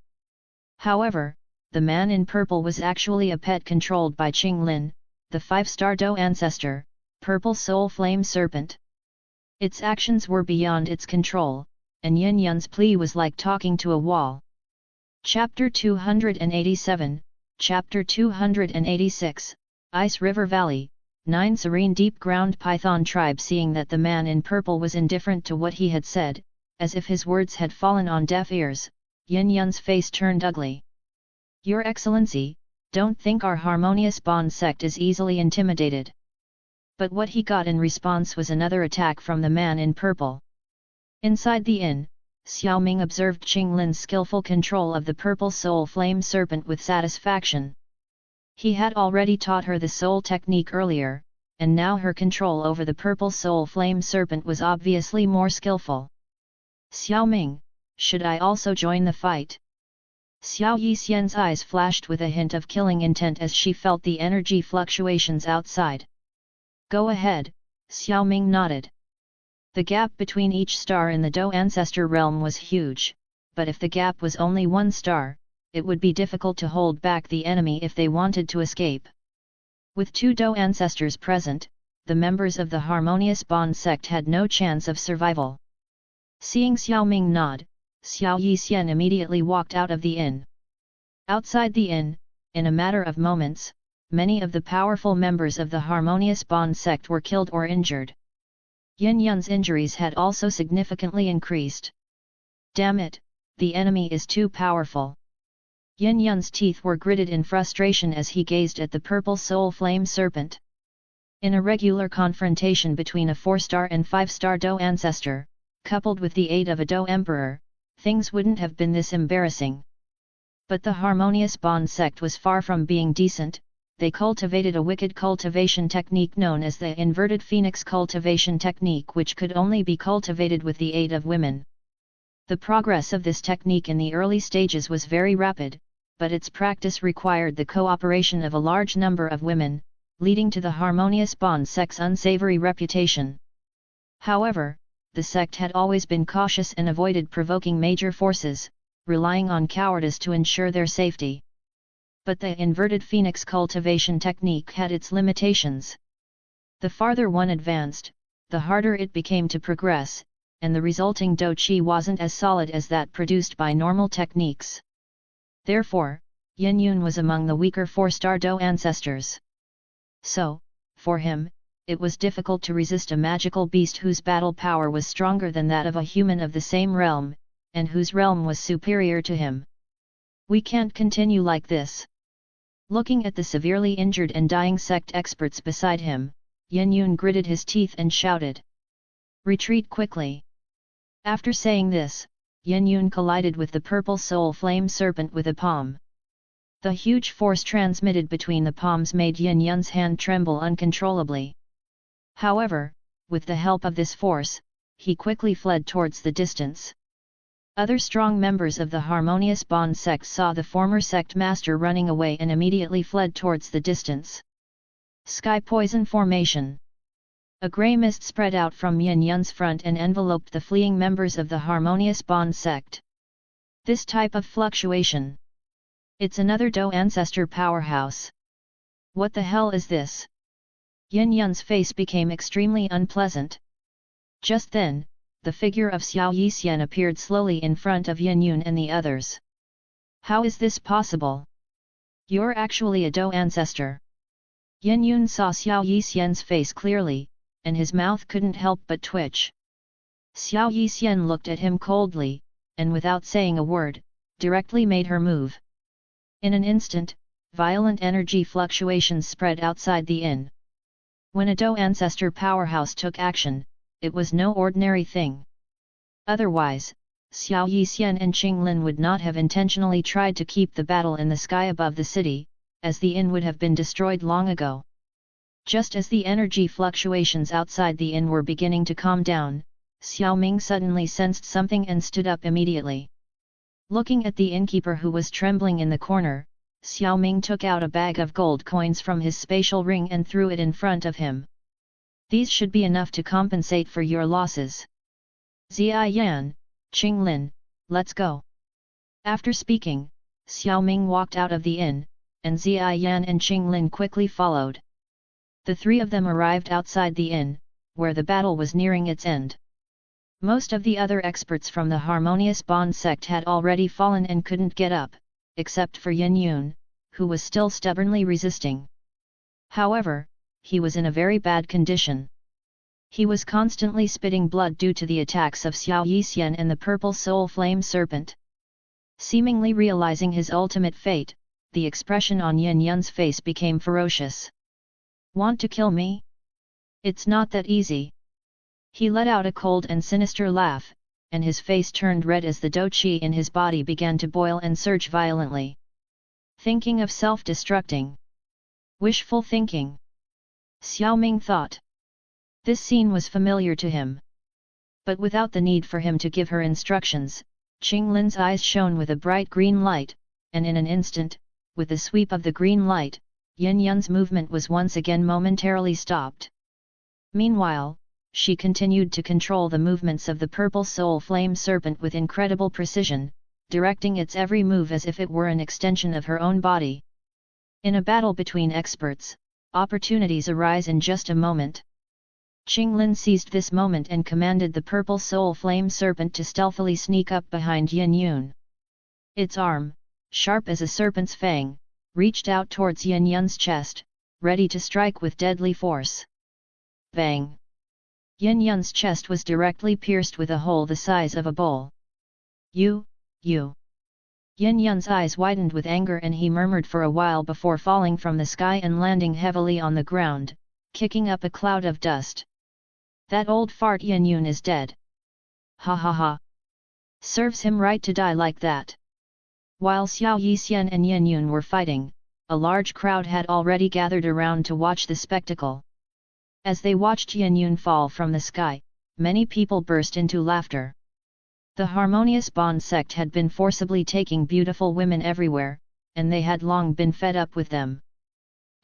However, the man in purple was actually a pet controlled by Qing Lin, the 5-star Do ancestor, Purple Soul Flame Serpent. Its actions were beyond its control, and Yin Yun's plea was like talking to a wall. Chapter 287, Chapter 286, Ice River Valley, 9 Serene Deep Ground Python Tribe. Seeing that the man in purple was indifferent to what he had said, as if his words had fallen on deaf ears, Yin Yun's face turned ugly. "Your Excellency, don't think our Harmonious Bond sect is easily intimidated." But what he got in response was another attack from the man in purple. Inside the inn, Xiao Ming observed Qing Lin's skillful control of the Purple Soul Flame Serpent with satisfaction. He had already taught her the soul technique earlier, and now her control over the Purple Soul Flame Serpent was obviously more skillful. "Xiao Ming, should I also join the fight?" Xiao Yixian's eyes flashed with a hint of killing intent as she felt the energy fluctuations outside. "Go ahead," Xiao Ming nodded. The gap between each star in the Do ancestor realm was huge, but if the gap was only 1 star, it would be difficult to hold back the enemy if they wanted to escape. With 2 Do ancestors present, the members of the Harmonious Bond sect had no chance of survival. Seeing Xiao Ming nod, Xiao Yixian immediately walked out of the inn. Outside the inn, in a matter of moments, many of the powerful members of the Harmonious Bond sect were killed or injured. Yin Yun's injuries had also significantly increased. Damn it, the enemy is too powerful. Yin Yun's teeth were gritted in frustration as he gazed at the purple soul flame serpent. In a regular confrontation between a 4-star and 5-star Do ancestor, coupled with the aid of a Do emperor, things wouldn't have been this embarrassing. But the Harmonious Bond sect was far from being decent. They cultivated a wicked cultivation technique known as the inverted phoenix cultivation technique, which could only be cultivated with the aid of women. The progress of this technique in the early stages was very rapid, but its practice required the cooperation of a large number of women, leading to the Harmonious Bond sect's unsavory reputation. However, the sect had always been cautious and avoided provoking major forces, relying on cowardice to ensure their safety. But the inverted phoenix cultivation technique had its limitations. The farther one advanced, the harder it became to progress, and the resulting Do Qi wasn't as solid as that produced by normal techniques. Therefore, Yin Yun was among the weaker 4-star Do ancestors. So, for him, it was difficult to resist a magical beast whose battle power was stronger than that of a human of the same realm, and whose realm was superior to him. We can't continue like this. Looking at the severely injured and dying sect experts beside him, Yin Yun gritted his teeth and shouted, "Retreat quickly!" After saying this, Yin Yun collided with the purple soul flame serpent with a palm. The huge force transmitted between the palms made Yin Yun's hand tremble uncontrollably. However, with the help of this force, he quickly fled towards the distance. Other strong members of the Harmonious Bond sect saw the former sect master running away and immediately fled towards the distance. Sky Poison Formation. A grey mist spread out from Yin Yun's front and enveloped the fleeing members of the Harmonious Bond sect. This type of fluctuation. It's another Do ancestor powerhouse. What the hell is this? Yin Yun's face became extremely unpleasant. Just then, the figure of Xiao Yixian appeared slowly in front of Yin Yun and the others. How is this possible? You're actually a Do ancestor. Yin Yun saw Xiao Yixian's face clearly, and his mouth couldn't help but twitch. Xiao Yixian looked at him coldly, and without saying a word, directly made her move. In an instant, violent energy fluctuations spread outside the inn. When a Do ancestor powerhouse took action, it was no ordinary thing. Otherwise, Xiao Yixian and Qinglin would not have intentionally tried to keep the battle in the sky above the city, as the inn would have been destroyed long ago. Just as the energy fluctuations outside the inn were beginning to calm down, Xiao Ming suddenly sensed something and stood up immediately. Looking at the innkeeper who was trembling in the corner, Xiao Ming took out a bag of gold coins from his spatial ring and threw it in front of him. These should be enough to compensate for your losses. Zia Yan, Qinglin, let's go. After speaking, Xiao Ming walked out of the inn, and Zia Yan and Qinglin quickly followed. The three of them arrived outside the inn, where the battle was nearing its end. Most of the other experts from the Harmonious Bond sect had already fallen and couldn't get up, except for Yin Yun, who was still stubbornly resisting. However, he was in a very bad condition. He was constantly spitting blood due to the attacks of Xiao Yixian and the purple soul flame serpent. Seemingly realizing his ultimate fate, the expression on Yin Yun's face became ferocious. Want to kill me? It's not that easy. He let out a cold and sinister laugh, and his face turned red as the Do Qi in his body began to boil and surge violently. Thinking of self-destructing. Wishful thinking. Xiao Ming thought. This scene was familiar to him. But without the need for him to give her instructions, Qinglin's eyes shone with a bright green light, and in an instant, with the sweep of the green light, Yin Yun's movement was once again momentarily stopped. Meanwhile, she continued to control the movements of the purple soul flame serpent with incredible precision, directing its every move as if it were an extension of her own body. In a battle between experts, opportunities arise in just a moment. Qinglin seized this moment and commanded the purple soul flame serpent to stealthily sneak up behind Yin Yun. Its arm, sharp as a serpent's fang, reached out towards Yin Yun's chest, ready to strike with deadly force. Bang! Yin Yun's chest was directly pierced with a hole the size of a bowl. You! Yin Yun's eyes widened with anger and he murmured for a while before falling from the sky and landing heavily on the ground, kicking up a cloud of dust. That old fart Yin Yun is dead. Ha ha ha! Serves him right to die like that. While Xiao Yixian and Yin Yun were fighting, a large crowd had already gathered around to watch the spectacle. As they watched Yin Yun fall from the sky, many people burst into laughter. The Harmonious Bond sect had been forcibly taking beautiful women everywhere, and they had long been fed up with them.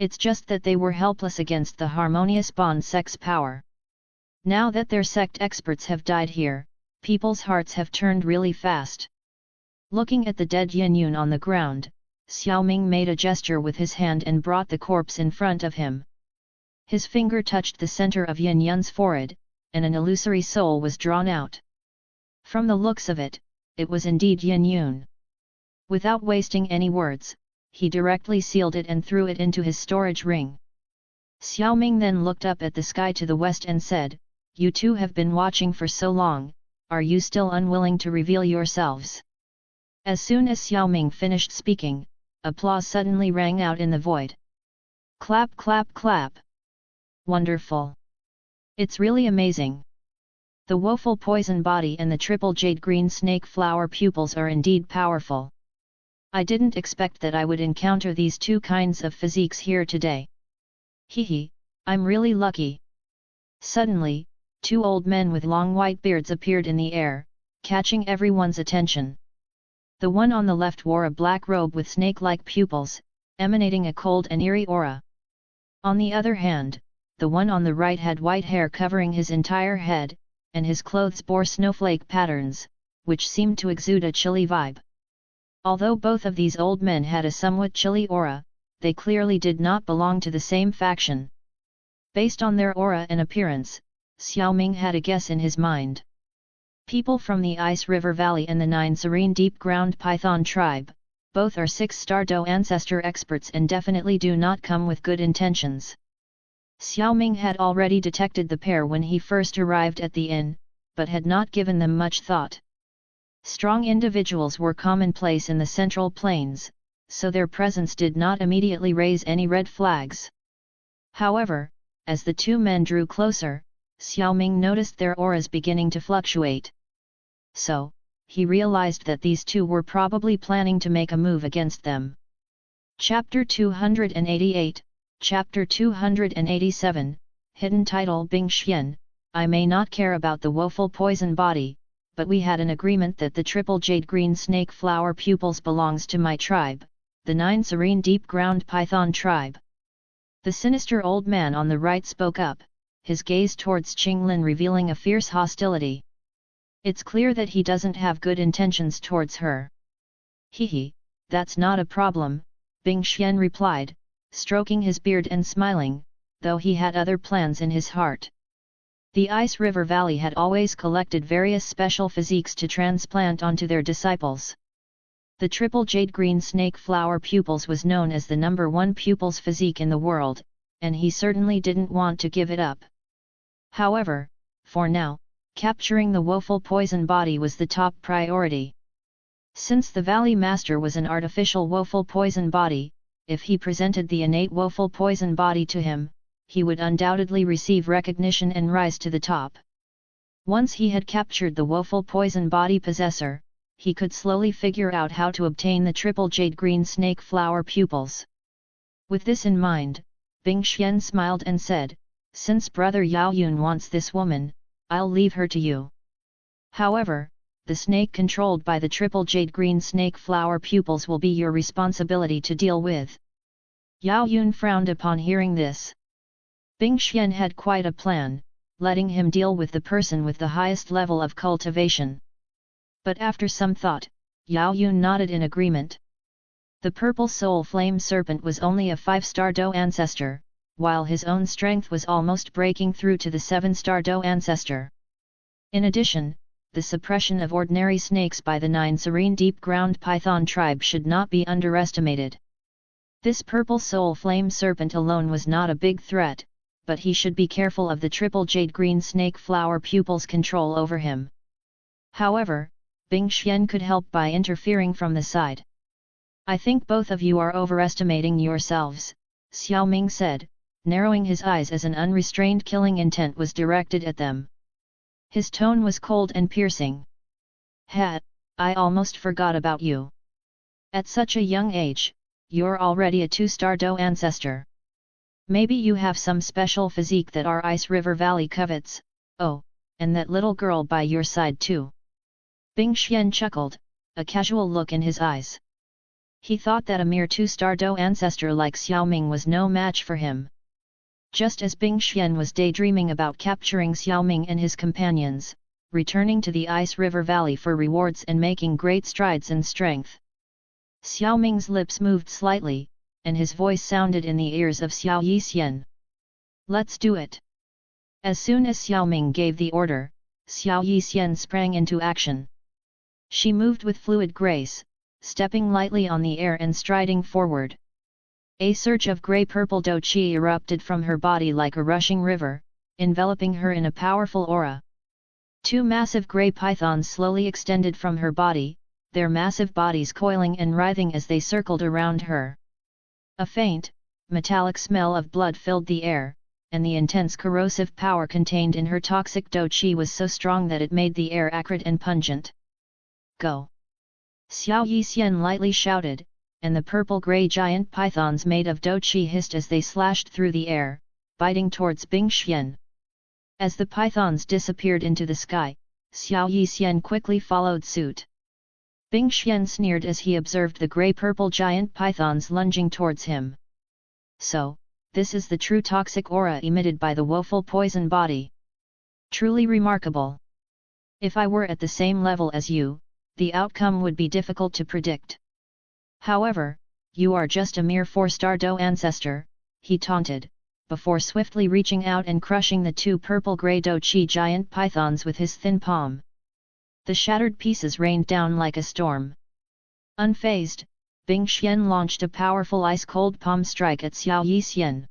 It's just that they were helpless against the Harmonious Bond sect's power. Now that their sect experts have died here, people's hearts have turned really fast. Looking at the dead Yin Yun on the ground, Xiao Ming made a gesture with his hand and brought the corpse in front of him. His finger touched the center of Yin Yun's forehead, and an illusory soul was drawn out. From the looks of it, it was indeed Yin Yun. Without wasting any words, he directly sealed it and threw it into his storage ring. Xiao Ming then looked up at the sky to the west and said, "You two have been watching for so long, are you still unwilling to reveal yourselves?" As soon as Xiao Ming finished speaking, applause suddenly rang out in the void. Clap clap clap! Wonderful! It's really amazing! The woeful poison body and the triple jade green snake flower pupils are indeed powerful. I didn't expect that I would encounter these two kinds of physiques here today. Hehe, I'm really lucky. Suddenly, two old men with long white beards appeared in the air, catching everyone's attention. The one on the left wore a black robe with snake-like pupils, emanating a cold and eerie aura. On the other hand, the one on the right had white hair covering his entire head, and his clothes bore snowflake patterns, which seemed to exude a chilly vibe. Although both of these old men had a somewhat chilly aura, they clearly did not belong to the same faction. Based on their aura and appearance, Xiao Ming had a guess in his mind. People from the Ice River Valley and the 9 Serene Deep Ground Python tribe, both are 6-star Do ancestor experts and definitely do not come with good intentions. Xiao Ming had already detected the pair when he first arrived at the inn, but had not given them much thought. Strong individuals were commonplace in the Central Plains, so their presence did not immediately raise any red flags. However, as the two men drew closer, Xiao Ming noticed their auras beginning to fluctuate. So, he realized that these two were probably planning to make a move against them. Chapter 288, Chapter 287, Hidden Title Bing Xian, I may not care about the woeful poison body, but we had an agreement that the triple jade green snake flower pupils belongs to my tribe, the 9 Serene Deep Ground Python tribe. The sinister old man on the right spoke up, his gaze towards Qinglin revealing a fierce hostility. It's clear that he doesn't have good intentions towards her. Hehe, that's not a problem, Bing Xian replied, stroking his beard and smiling, though he had other plans in his heart. The Ice River Valley had always collected various special physiques to transplant onto their disciples. The triple jade green snake flower pupils was known as the #1 pupils physique in the world, and he certainly didn't want to give it up. However, for now, capturing the woeful poison body was the top priority. Since the Valley Master was an artificial woeful poison body, if he presented the innate woeful poison body to him, he would undoubtedly receive recognition and rise to the top. Once he had captured the woeful poison body possessor, he could slowly figure out how to obtain the triple jade green snake flower pupils. With this in mind, Bing Xian smiled and said, "Since Brother Yao Yun wants this woman, I'll leave her to you. However, the snake controlled by the triple jade green snake flower pupils will be your responsibility to deal with." Yao Yun frowned upon hearing this. Bing Xian had quite a plan, letting him deal with the person with the highest level of cultivation. But after some thought, Yao Yun nodded in agreement. The purple soul flame serpent was only a 5-star Do ancestor, while his own strength was almost breaking through to the 7-star Do ancestor. In addition, the suppression of ordinary snakes by the 9 serene deep-ground python tribe should not be underestimated. This purple soul flame serpent alone was not a big threat, but he should be careful of the triple jade-green snake flower pupil's control over him. However, Bing Xian could help by interfering from the side. "I think both of you are overestimating yourselves," Xiao Ming said, narrowing his eyes as an unrestrained killing intent was directed at them. His tone was cold and piercing. I almost forgot about you. At such a young age, you're already a 2-star Do ancestor. Maybe you have some special physique that our Ice River Valley covets, oh, and that little girl by your side too." Bing Xian chuckled, a casual look in his eyes. He thought that a mere 2-star Do ancestor like Xiao Ming was no match for him. Just as Bing Xian was daydreaming about capturing Xiao Ming and his companions, returning to the Ice River Valley for rewards and making great strides in strength. Xiao Ming's lips moved slightly, and his voice sounded in the ears of Xiao Yixian. "Let's do it." As soon as Xiao Ming gave the order, Xiao Yixian sprang into action. She moved with fluid grace, stepping lightly on the air and striding forward. A surge of grey-purple do qi erupted from her body like a rushing river, enveloping her in a powerful aura. 2 massive grey pythons slowly extended from her body, their massive bodies coiling and writhing as they circled around her. A faint, metallic smell of blood filled the air, and the intense corrosive power contained in her toxic do qi was so strong that it made the air acrid and pungent. "Go!" Xiao Yixian lightly shouted, and the purple-grey giant pythons made of do qi hissed as they slashed through the air, biting towards Bing Xian. As the pythons disappeared into the sky, Xiao Yixian quickly followed suit. Bing Xian sneered as he observed the grey-purple giant pythons lunging towards him. "So, this is the true toxic aura emitted by the woeful poison body. Truly remarkable. If I were at the same level as you, the outcome would be difficult to predict. However, you are just a mere 4-star Do ancestor," he taunted, before swiftly reaching out and crushing the 2 purple-grey do qi giant pythons with his thin palm. The shattered pieces rained down like a storm. Unfazed, Bing Xian launched a powerful ice-cold palm strike at Xiao Yixian.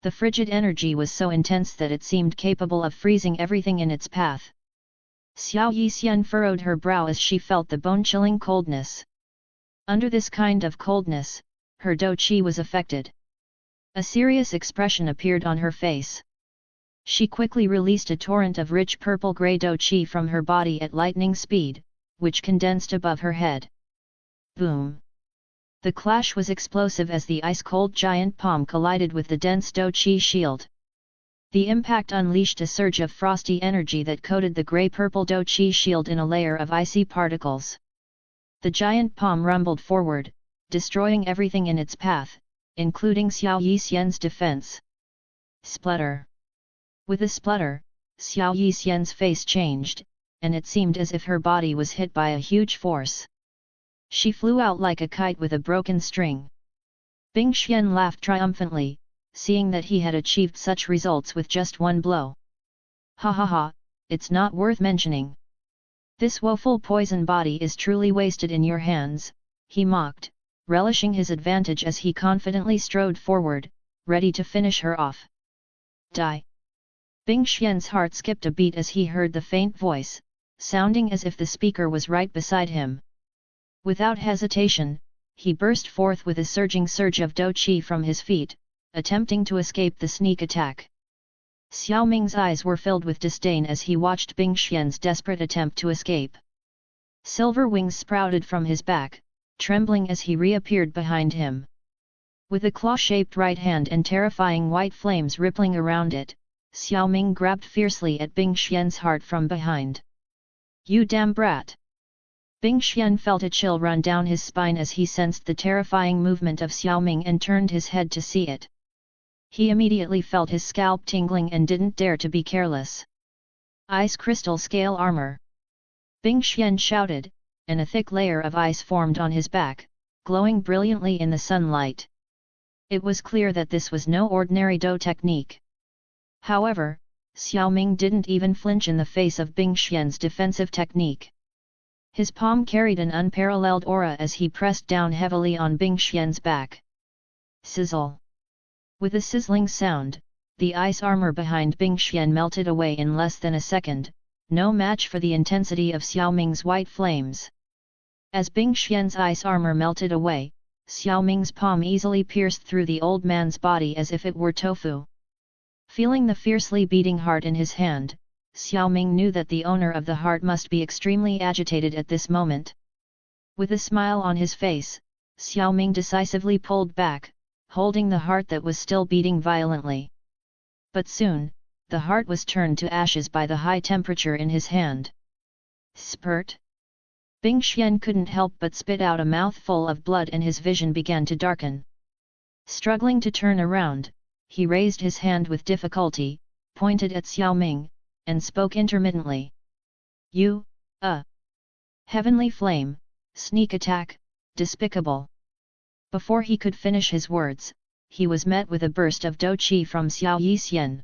The frigid energy was so intense that it seemed capable of freezing everything in its path. Xiao Yixian furrowed her brow as she felt the bone-chilling coldness. Under this kind of coldness, her do qi was affected. A serious expression appeared on her face. She quickly released a torrent of rich purple-grey do qi from her body at lightning speed, which condensed above her head. Boom! The clash was explosive as the ice-cold giant palm collided with the dense do qi shield. The impact unleashed a surge of frosty energy that coated the grey-purple do qi shield in a layer of icy particles. The giant palm rumbled forward, destroying everything in its path, including Xiao Yixian's defense. Splutter! With a splutter, Xiao Yixian's face changed, and it seemed as if her body was hit by a huge force. She flew out like a kite with a broken string. Bing Xian laughed triumphantly, seeing that he had achieved such results with just one blow. "Ha ha ha, it's not worth mentioning. This woeful poison body is truly wasted in your hands," he mocked, relishing his advantage as he confidently strode forward, ready to finish her off. "Die!" Bing Xian's heart skipped a beat as he heard the faint voice, sounding as if the speaker was right beside him. Without hesitation, he burst forth with a surging surge of do qi from his feet, attempting to escape the sneak attack. Xiao Ming's eyes were filled with disdain as he watched Bing Xian's desperate attempt to escape. Silver wings sprouted from his back, trembling as he reappeared behind him. With a claw-shaped right hand and terrifying white flames rippling around it, Xiao Ming grabbed fiercely at Bing Xian's heart from behind. "You damn brat!" Bing Xian felt a chill run down his spine as he sensed the terrifying movement of Xiao Ming and turned his head to see it. He immediately felt his scalp tingling and didn't dare to be careless. "Ice crystal scale armor!" Bing Xian shouted, and a thick layer of ice formed on his back, glowing brilliantly in the sunlight. It was clear that this was no ordinary Do technique. However, Xiao Ming didn't even flinch in the face of Bing Xian's defensive technique. His palm carried an unparalleled aura as he pressed down heavily on Bing Xian's back. Sizzle! With a sizzling sound, the ice armor behind Bing Xian melted away in less than a second, no match for the intensity of Xiao Ming's white flames. As Bing Xian's ice armor melted away, Xiao Ming's palm easily pierced through the old man's body as if it were tofu. Feeling the fiercely beating heart in his hand, Xiao Ming knew that the owner of the heart must be extremely agitated at this moment. With a smile on his face, Xiao Ming decisively pulled back, holding the heart that was still beating violently. But soon, the heart was turned to ashes by the high temperature in his hand. Spurt! Bing Xian couldn't help but spit out a mouthful of blood and his vision began to darken. Struggling to turn around, he raised his hand with difficulty, pointed at Xiao Ming, and spoke intermittently. You, heavenly flame, sneak attack, despicable. Before he could finish his words, he was met with a burst of dou qi from Xiao Yixian.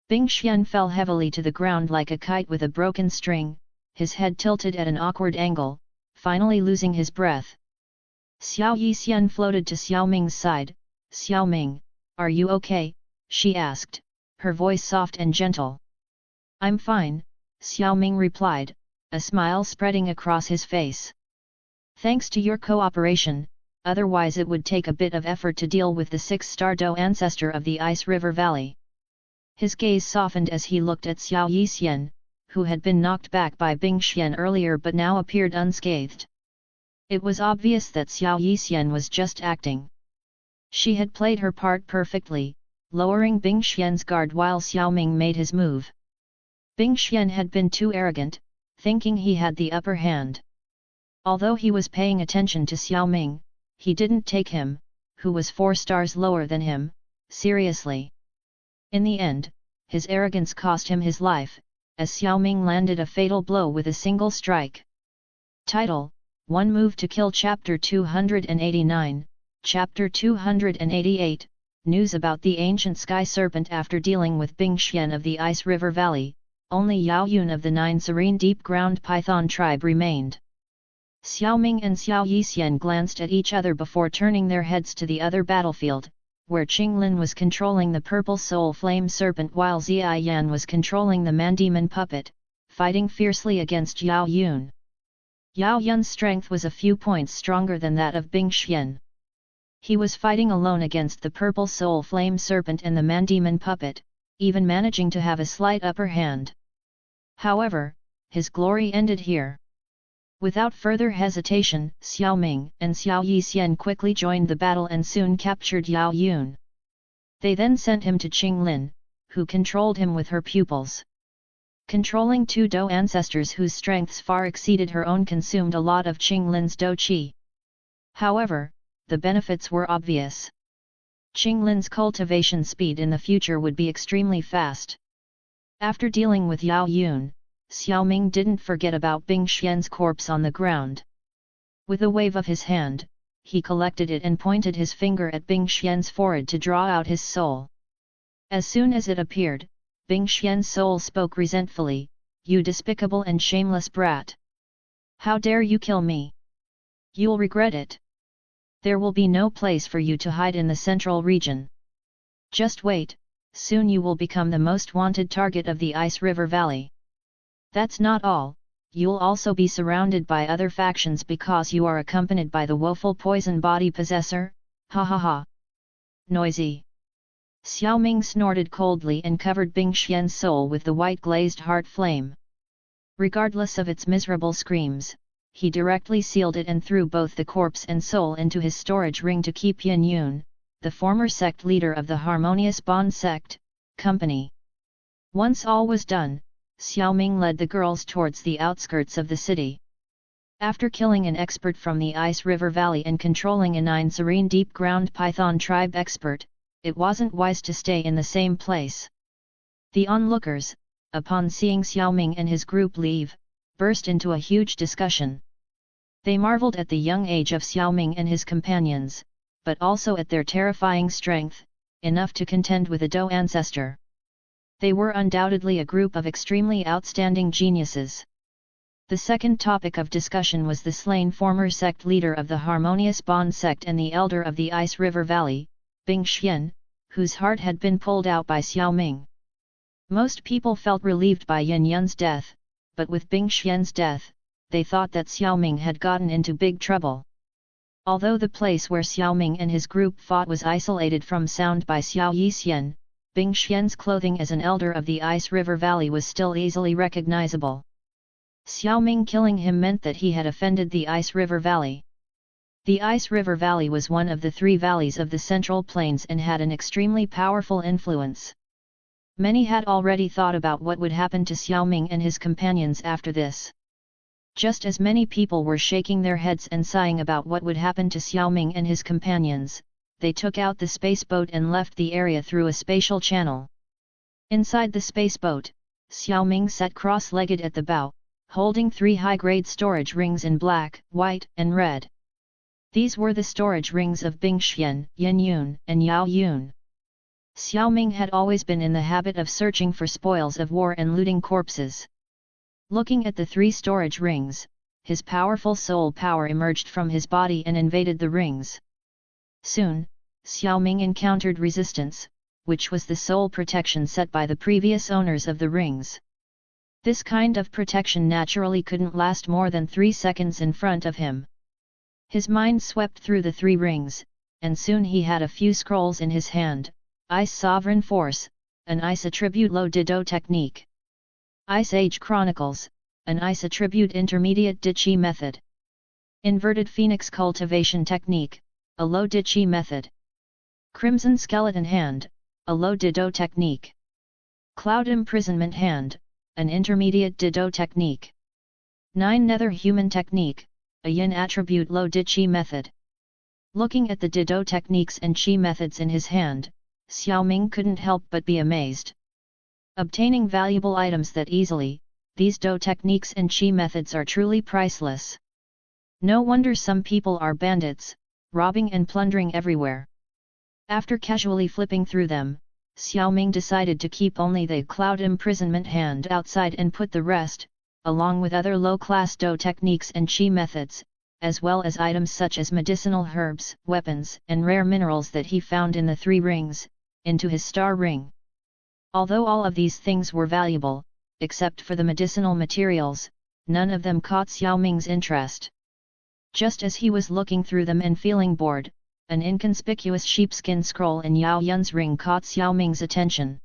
Bing Xian fell heavily to the ground like a kite with a broken string, his head tilted at an awkward angle, finally losing his breath. Xiao Yixian floated to Xiao Ming's side. Xiao Ming, are you okay? She asked, her voice soft and gentle. I'm fine, Xiao Ming replied, a smile spreading across his face. Thanks to your cooperation, otherwise it would take a bit of effort to deal with the six-star Dou ancestor of the Ice River Valley. His gaze softened as he looked at Xiao Yixian, who had been knocked back by Bing Xian earlier but now appeared unscathed. It was obvious that Xiao Yixian was just acting. She had played her part perfectly, lowering Bing Xian's guard while Xiao Ming made his move. Bing Xian had been too arrogant, thinking he had the upper hand. Although he was paying attention to Xiao Ming, he didn't take him, who was 4 stars lower than him, seriously. In the end, his arrogance cost him his life, as Xiao Ming landed a fatal blow with a single strike. Title: One Move to Kill. Chapter 289, Chapter 288, News about the ancient sky serpent. After dealing with Bing Xian of the Ice River Valley, only Yao Yun of the 9 serene deep ground python tribe remained. Xiao Ming and Xiao Yixian glanced at each other before turning their heads to the other battlefield, where Qinglin was controlling the purple soul flame serpent while Ziyan was controlling the mandemon puppet, fighting fiercely against Yao Yun. Yao Yun's strength was a few points stronger than that of Bing Xian. He was fighting alone against the purple soul flame serpent and the mandemon puppet, even managing to have a slight upper hand. However, his glory ended here. Without further hesitation, Xiao Ming and Xiao Yixian quickly joined the battle and soon captured Yao Yun. They then sent him to Qinglin, who controlled him with her pupils. Controlling 2 Dou ancestors whose strengths far exceeded her own consumed a lot of Qinglin's Dou qi. However, the benefits were obvious. Qinglin's cultivation speed in the future would be extremely fast. After dealing with Yao Yun, Xiao Ming didn't forget about Bing Xian's corpse on the ground. With a wave of his hand, he collected it and pointed his finger at Bing Xian's forehead to draw out his soul. As soon as it appeared, Bing Xian's soul spoke resentfully, "You despicable and shameless brat! How dare you kill me? You'll regret it. There will be no place for you to hide in the central region. Just wait, soon you will become the most wanted target of the Ice River Valley. That's not all, you'll also be surrounded by other factions because you are accompanied by the woeful poison body possessor, ha ha ha." Noisy. Xiao Ming snorted coldly and covered Bing Xian's soul with the white glazed heart flame. Regardless of its miserable screams, he directly sealed it and threw both the corpse and soul into his storage ring to keep Yin Yun, the former sect leader of the Harmonious Bond sect, company. Once all was done, Xiao Ming led the girls towards the outskirts of the city. After killing an expert from the Ice River Valley and controlling a 9 serene deep ground python tribe expert, it wasn't wise to stay in the same place. The onlookers, upon seeing Xiao Ming and his group leave, burst into a huge discussion. They marveled at the young age of Xiao Ming and his companions, but also at their terrifying strength, enough to contend with a Dou ancestor. They were undoubtedly a group of extremely outstanding geniuses. The second topic of discussion was the slain former sect leader of the Harmonious Bond sect and the elder of the Ice River Valley, Bing Xian, whose heart had been pulled out by Xiao Ming. Most people felt relieved by Yin Yun's death, but with Bing Xian's death, they thought that Xiao Ming had gotten into big trouble. Although the place where Xiao Ming and his group fought was isolated from sound by Xiao Yixian, Bing Xian's clothing as an elder of the Ice River Valley was still easily recognizable. Xiao Ming killing him meant that he had offended the Ice River Valley. The Ice River Valley was one of the three valleys of the Central Plains and had an extremely powerful influence. Many had already thought about what would happen to Xiao Ming and his companions after this. Just as many people were shaking their heads and sighing about what would happen to Xiao Ming and his companions, they took out the space boat and left the area through a spatial channel. Inside the space boat, Xiao Ming sat cross-legged at the bow, holding 3 high-grade storage rings in black, white, and red. These were the storage rings of Bing Xian, Yin Yun, and Yao Yun. Xiao Ming had always been in the habit of searching for spoils of war and looting corpses. Looking at the 3 storage rings, his powerful soul power emerged from his body and invaded the rings. Soon, Xiao Ming encountered resistance, which was the soul protection set by the previous owners of the rings. This kind of protection naturally couldn't last more than 3 seconds in front of him. His mind swept through the 3 rings, and soon he had a few scrolls in his hand: Ice Sovereign Force, an Ice Attribute Low Dido Technique. Ice Age Chronicles, an Ice Attribute Intermediate Dichi Method. Inverted Phoenix Cultivation Technique, a Low Dichi Method. Crimson Skeleton Hand, a Low Dido Technique. Cloud Imprisonment Hand, an Intermediate Dido Technique. 9 Nether Human Technique, a Yin Attribute Low Dichi Method. Looking at the Dido techniques and Qi methods in his hand, Xiao Ming couldn't help but be amazed. Obtaining valuable items that easily, these Do techniques and Qi methods are truly priceless. No wonder some people are bandits, robbing and plundering everywhere. After casually flipping through them, Xiao Ming decided to keep only the Cloud Imprisonment Hand outside and put the rest, along with other low-class Do techniques and Qi methods, as well as items such as medicinal herbs, weapons, and rare minerals that he found in the 3 rings, into his star ring. Although all of these things were valuable, except for the medicinal materials, none of them caught Xiao Ming's interest. Just as he was looking through them and feeling bored, an inconspicuous sheepskin scroll in Yao Yun's ring caught Xiao Ming's attention.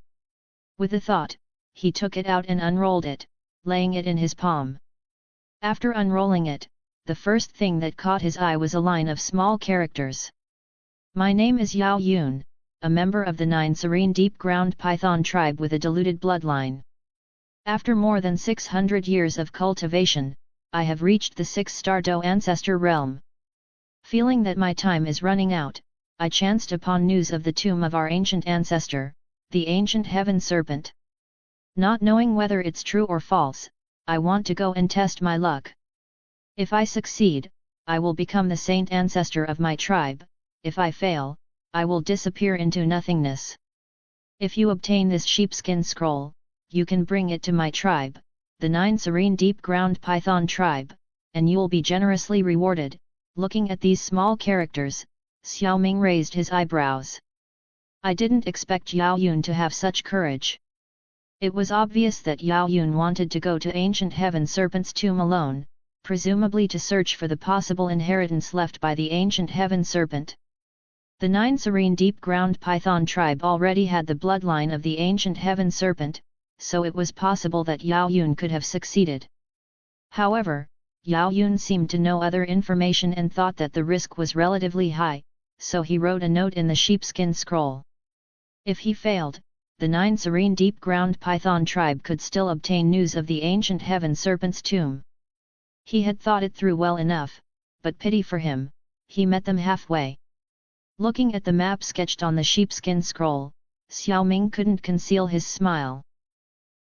With a thought, he took it out and unrolled it, laying it in his palm. After unrolling it, the first thing that caught his eye was a line of small characters. My name is Yao Yun, a member of the 9 Serene Deep Ground Python tribe with a diluted bloodline. After more than 600 years of cultivation, I have reached the 6-star Do ancestor realm. Feeling that my time is running out, I chanced upon news of the tomb of our ancient ancestor, the ancient heaven serpent. Not knowing whether it's true or false, I want to go and test my luck. If I succeed, I will become the saint ancestor of my tribe. If I fail, I will disappear into nothingness. If you obtain this sheepskin scroll, you can bring it to my tribe, the 9 Serene Deep Ground Python tribe, and you will be generously rewarded. Looking at these small characters, Xiao Ming raised his eyebrows. I didn't expect Yao Yun to have such courage. It was obvious that Yao Yun wanted to go to ancient heaven serpent's tomb alone, presumably to search for the possible inheritance left by the ancient heaven serpent. The 9 Serene Deep Ground Python tribe already had the bloodline of the ancient heaven serpent, so it was possible that Yao Yun could have succeeded. However, Yao Yun seemed to know other information and thought that the risk was relatively high, so he wrote a note in the sheepskin scroll. If he failed, the 9 Serene Deep Ground Python tribe could still obtain news of the ancient heaven serpent's tomb. He had thought it through well enough, but pity for him, he met them halfway. Looking at the map sketched on the sheepskin scroll, Xiao Ming couldn't conceal his smile.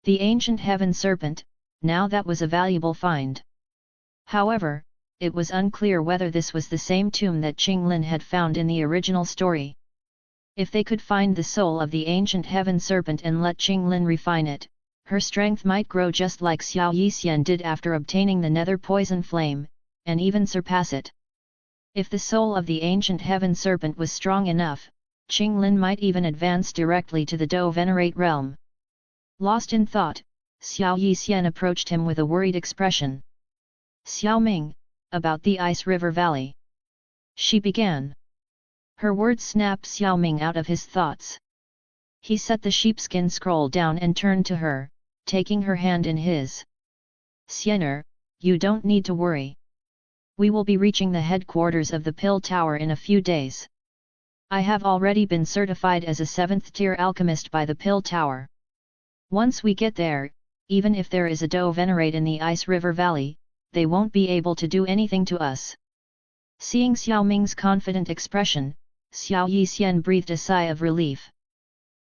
The ancient heaven serpent, now that was a valuable find. However, it was unclear whether this was the same tomb that Qing Lin had found in the original story. If they could find the soul of the ancient heaven serpent and let Qinglin refine it, her strength might grow just like Xiao Yixian did after obtaining the nether poison flame, and even surpass it. If the soul of the ancient heaven serpent was strong enough, Qinglin might even advance directly to the Do Venerate realm. Lost in thought, Xiao Yixian approached him with a worried expression. "Xiao Ming, about the Ice River Valley," she began. Her words snapped Xiao Ming out of his thoughts. He set the sheepskin scroll down and turned to her, taking her hand in his. "Xianer, you don't need to worry. We will be reaching the headquarters of the Pill Tower in a few days. I have already been certified as a 7th-tier alchemist by the Pill Tower. Once we get there, even if there is a Do Venerate in the Ice River Valley, they won't be able to do anything to us." Seeing Xiao Ming's confident expression, Xiao Yixian breathed a sigh of relief.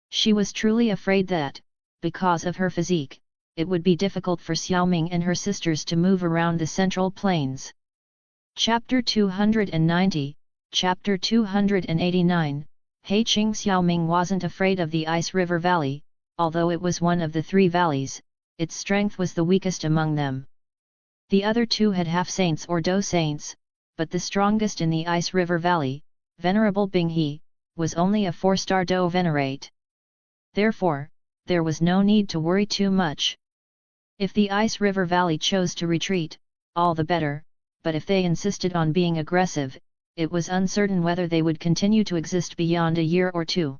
She was truly afraid that, because of her physique, it would be difficult for Xiao Ming and her sisters to move around the Central Plains. Chapter 290, Chapter 289, Hei Qing. Xiao Ming wasn't afraid of the Ice River Valley, although it was one of the 3 valleys, its strength was the weakest among them. The other 2 had half-saints or Do saints, but the strongest in the Ice River Valley, Venerable Binghe, was only a 4-star Do Venerate. Therefore, there was no need to worry too much. If the Ice River Valley chose to retreat, all the better, but if they insisted on being aggressive, it was uncertain whether they would continue to exist beyond a year or 2.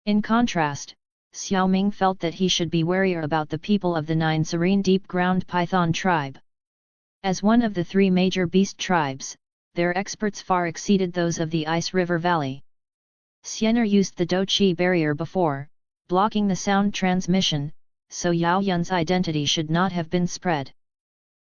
In contrast, Xiao Ming felt that he should be warier about the people of the 9 serene deep-ground python tribe. As one of the 3 major beast tribes, their experts far exceeded those of the Ice River Valley. Xianer used the Do Qi barrier before, blocking the sound transmission, so Yao Yun's identity should not have been spread.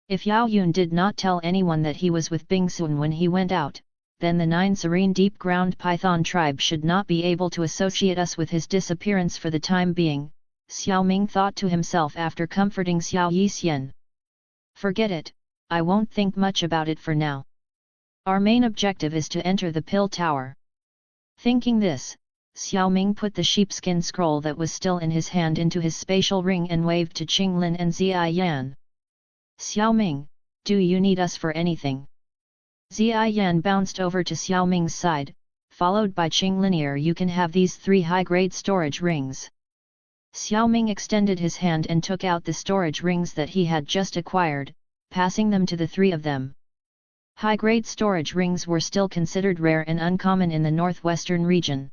If Yao Yun did not tell anyone that he was with Bing Sun when he went out, then the 9 serene deep-ground python tribe should not be able to associate us with his disappearance for the time being, Xiao Ming thought to himself after comforting Xiao Yixian. "Forget it, I won't think much about it for now. Our main objective is to enter the Pill Tower." Thinking this, Xiao Ming put the sheepskin scroll that was still in his hand into his spatial ring and waved to Qinglin and Ziyan. "Xiao Ming, do you need us for anything?" Ziyan bounced over to Xiao Ming's side, followed by Qinglin. "You can have these 3 high-grade storage rings." Xiao Ming extended his hand and took out the storage rings that he had just acquired, passing them to the 3 of them. High-grade storage rings were still considered rare and uncommon in the northwestern region.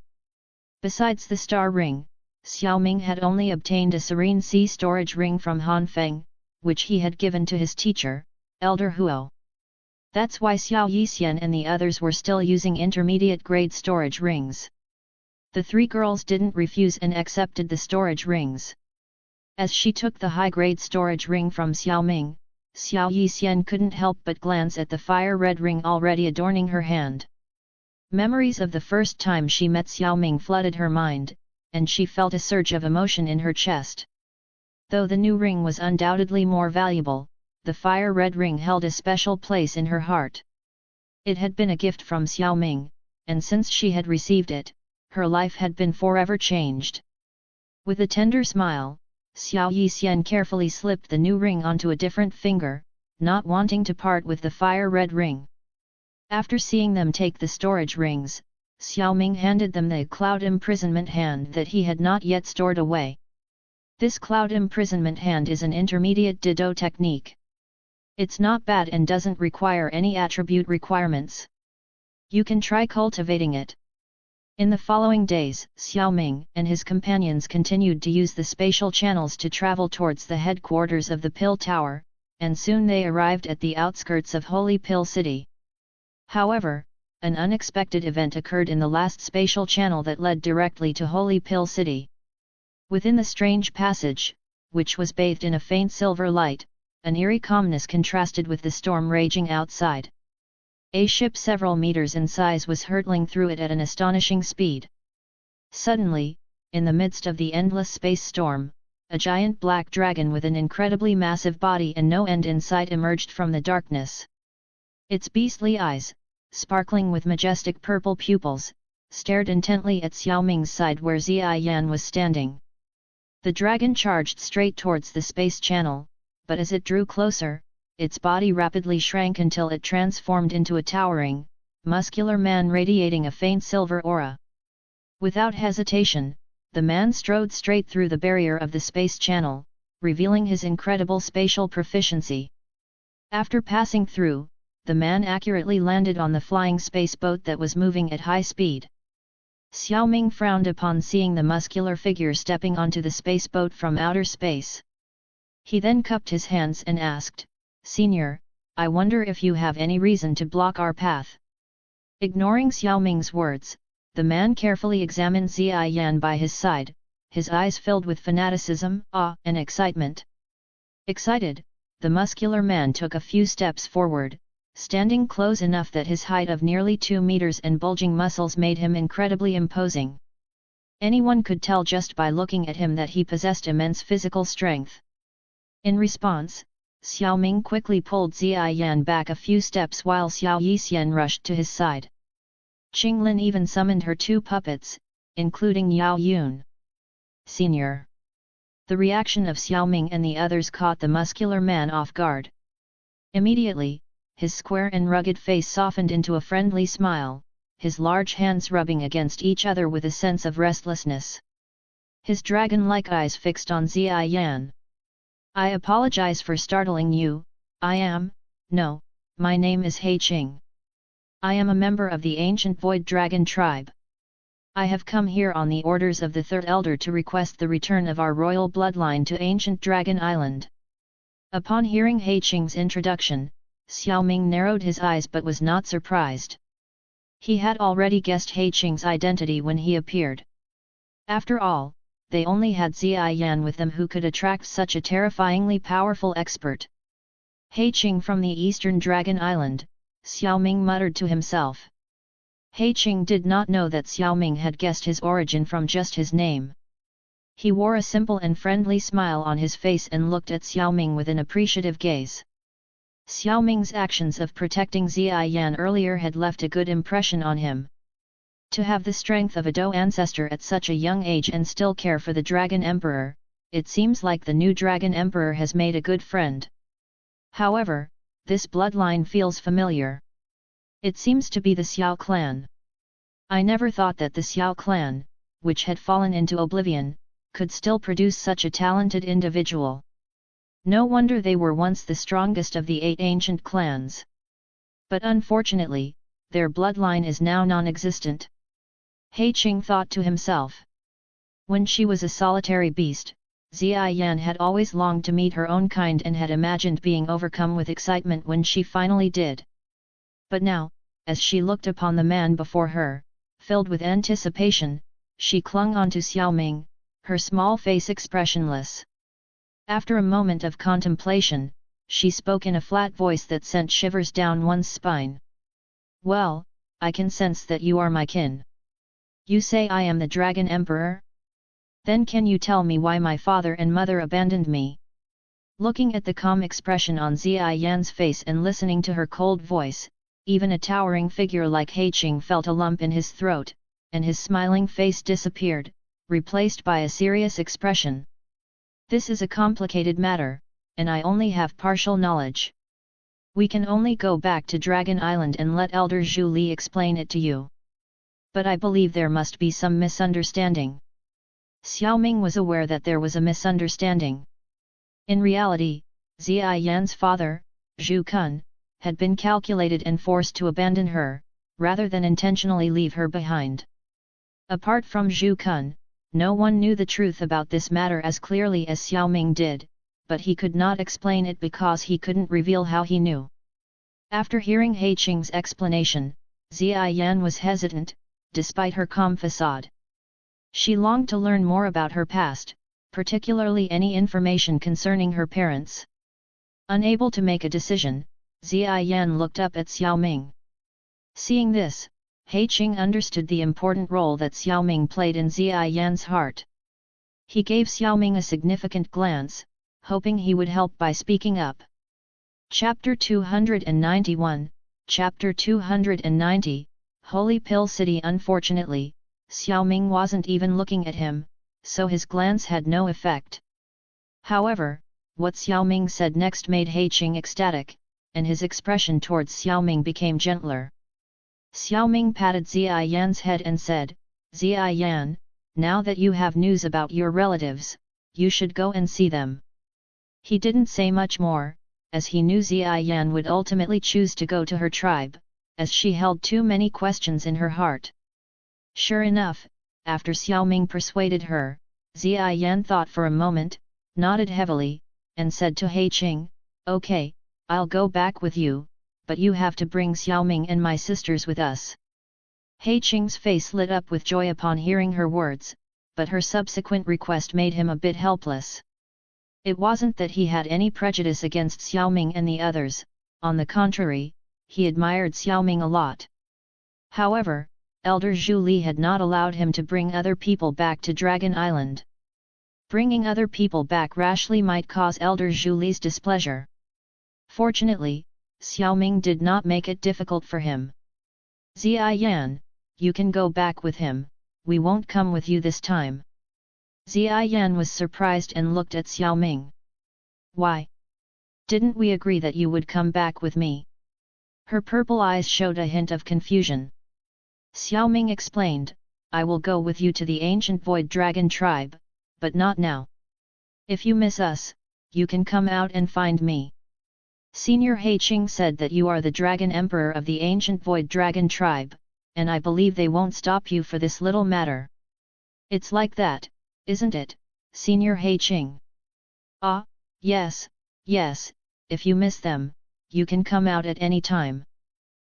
Besides the star ring, Xiao Ming had only obtained a serene sea storage ring from Han Feng, which he had given to his teacher, Elder Huo. That's why Xiao Yixian and the others were still using intermediate-grade storage rings. The 3 girls didn't refuse and accepted the storage rings. As she took the high-grade storage ring from Xiao Ming, Xiao Yixian couldn't help but glance at the fire-red ring already adorning her hand. Memories of the first time she met Xiao Ming flooded her mind, and she felt a surge of emotion in her chest. Though the new ring was undoubtedly more valuable, the fire-red ring held a special place in her heart. It had been a gift from Xiao Ming, and since she had received it, her life had been forever changed. With a tender smile, Xiao Yixian carefully slipped the new ring onto a different finger, not wanting to part with the fire-red ring. After seeing them take the storage rings, Xiao Ming handed them the cloud imprisonment hand that he had not yet stored away. This cloud imprisonment hand is an intermediate Dido technique. It's not bad and doesn't require any attribute requirements. You can try cultivating it. In the following days, Xiao Ming and his companions continued to use the spatial channels to travel towards the headquarters of the Pill Tower, and soon they arrived at the outskirts of Holy Pill City. However, an unexpected event occurred in the last spatial channel that led directly to Holy Pill City. Within the strange passage, which was bathed in a faint silver light, an eerie calmness contrasted with the storm raging outside. A ship several meters in size was hurtling through it at an astonishing speed. Suddenly, in the midst of the endless space storm, a giant black dragon with an incredibly massive body and no end in sight emerged from the darkness. Its beastly eyes, sparkling with majestic purple pupils, stared intently at Xiao Ming's side where Ziyan was standing. The dragon charged straight towards the space channel, but as it drew closer, its body rapidly shrank until it transformed into a towering, muscular man radiating a faint silver aura. Without hesitation, the man strode straight through the barrier of the space channel, revealing his incredible spatial proficiency. After passing through, the man accurately landed on the flying space boat that was moving at high speed. Xiao Ming frowned upon seeing the muscular figure stepping onto the space boat from outer space. He then cupped his hands and asked, "Senior, I wonder if you have any reason to block our path?" Ignoring Xiao Ming's words, the man carefully examined Ziyan by his side, his eyes filled with fanaticism, awe and excitement. Excited, the muscular man took a few steps forward, standing close enough that his height of nearly 2 meters and bulging muscles made him incredibly imposing. Anyone could tell just by looking at him that he possessed immense physical strength. In response, Xiao Ming quickly pulled Ziyan back a few steps while Xiao Yixian rushed to his side. Qinglin even summoned her 2 puppets, including Yao Yun. "Senior." The reaction of Xiao Ming and the others caught the muscular man off guard. Immediately, his square and rugged face softened into a friendly smile, his large hands rubbing against each other with a sense of restlessness. His dragon-like eyes fixed on Ziyan. "I apologize for startling you, my name is He Qing. I am a member of the ancient Void Dragon tribe. I have come here on the orders of the Third Elder to request the return of our royal bloodline to ancient Dragon Island." Upon hearing He Qing's introduction, Xiao Ming narrowed his eyes but was not surprised. He had already guessed He Qing's identity when he appeared. After all, they only had Ziyan with them who could attract such a terrifyingly powerful expert. "He Qing from the Eastern Dragon Island," Xiao Ming muttered to himself. He Qing did not know that Xiao Ming had guessed his origin from just his name. He wore a simple and friendly smile on his face and looked at Xiao Ming with an appreciative gaze. Xiao Ming's actions of protecting Ziyan earlier had left a good impression on him. To have the strength of a Dou ancestor at such a young age and still care for the Dragon Emperor, it seems like the new Dragon Emperor has made a good friend. However, this bloodline feels familiar. It seems to be the Xiao clan. I never thought that the Xiao clan, which had fallen into oblivion, could still produce such a talented individual. No wonder they were once the strongest of the 8 ancient clans. But unfortunately, their bloodline is now non-existent. He Qing thought to himself. When she was a solitary beast, Ziyan had always longed to meet her own kind and had imagined being overcome with excitement when she finally did. But now, as she looked upon the man before her, filled with anticipation, she clung onto Xiao Ming, her small face expressionless. After a moment of contemplation, she spoke in a flat voice that sent shivers down one's spine. "Well, I can sense that you are my kin. You say I am the Dragon Emperor? Then can you tell me why my father and mother abandoned me?" Looking at the calm expression on Ziyan's face and listening to her cold voice, even a towering figure like He Qing felt a lump in his throat, and his smiling face disappeared, replaced by a serious expression. "This is a complicated matter, and I only have partial knowledge. We can only go back to Dragon Island and let Elder Zhu Li explain it to you. But I believe there must be some misunderstanding." Xiao Ming was aware that there was a misunderstanding. In reality, Ziyan's father, Zhu Kun, had been calculated and forced to abandon her, rather than intentionally leave her behind. Apart from Zhu Kun, no one knew the truth about this matter as clearly as Xiao Ming did, but he could not explain it because he couldn't reveal how he knew. After hearing He Qing's explanation, Ziyan was hesitant, despite her calm facade. She longed to learn more about her past, particularly any information concerning her parents. Unable to make a decision, Ziyan looked up at Xiao Ming. Seeing this, He Qing understood the important role that Xiao Ming played in Ziyan's heart. He gave Xiao Ming a significant glance, hoping he would help by speaking up. Chapter 291, Chapter 290, Holy Pill City. Unfortunately, Xiao Ming wasn't even looking at him, so his glance had no effect. However, what Xiao Ming said next made He Qing ecstatic, and his expression towards Xiao Ming became gentler. Xiao Ming patted Zia Yan's head and said, "Zia Yan, now that you have news about your relatives, you should go and see them." He didn't say much more, as he knew Zia Yan would ultimately choose to go to her tribe, as she held too many questions in her heart. Sure enough, after Xiao Ming persuaded her, Zia Yan thought for a moment, nodded heavily, and said to He Qing, "Okay, I'll go back with you, but you have to bring Xiao Ming and my sisters with us." He Qing's face lit up with joy upon hearing her words, but her subsequent request made him a bit helpless. It wasn't that he had any prejudice against Xiao Ming and the others, on the contrary, he admired Xiao Ming a lot. However, Elder Zhu Li had not allowed him to bring other people back to Dragon Island. Bringing other people back rashly might cause Elder Zhu Li's displeasure. Fortunately, Xiao Ming did not make it difficult for him. "Zia Yan, you can go back with him, we won't come with you this time." Zia Yan was surprised and looked at Xiao Ming. "Why? Didn't we agree that you would come back with me?" Her purple eyes showed a hint of confusion. Xiao Ming explained, "I will go with you to the ancient Void Dragon tribe, but not now. If you miss us, you can come out and find me." Senior He Qing said that you are the Dragon Emperor of the ancient Void Dragon tribe, and I believe they won't stop you for this little matter. It's like that, isn't it, Senior He Qing? "Ah, yes, yes, if you miss them, you can come out at any time."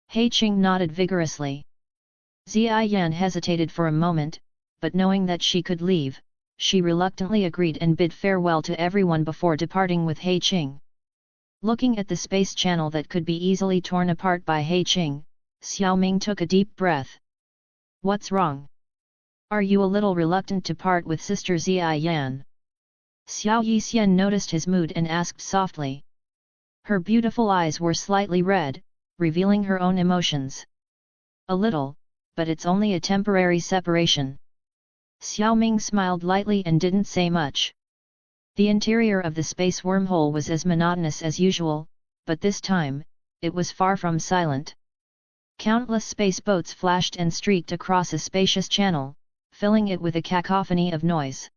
He Qing nodded vigorously. Zia Yan hesitated for a moment, but knowing that she could leave, she reluctantly agreed and bid farewell to everyone before departing with He Qing. Looking at the space channel that could be easily torn apart by He Qing, Xiao Ming took a deep breath. "What's wrong? Are you a little reluctant to part with Sister Zia Yan?" Xiao Yixian noticed his mood and asked softly. Her beautiful eyes were slightly red, revealing her own emotions. "A little, but it's only a temporary separation." Xiao Ming smiled lightly and didn't say much. The interior of the space wormhole was as monotonous as usual, but this time, it was far from silent. Countless space boats flashed and streaked across a spacious channel, filling it with a cacophony of noise.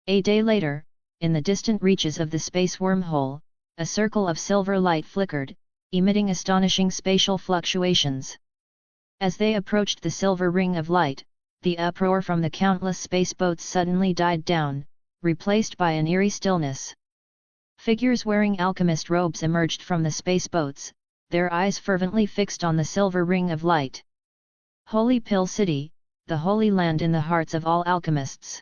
A day later, in the distant reaches of the space wormhole, a circle of silver light flickered, emitting astonishing spatial fluctuations. As they approached the silver ring of light, the uproar from the countless space boats suddenly died down, replaced by an eerie stillness. Figures wearing alchemist robes emerged from the space boats, their eyes fervently fixed on the silver ring of light. Holy Pill City, the holy land in the hearts of all alchemists.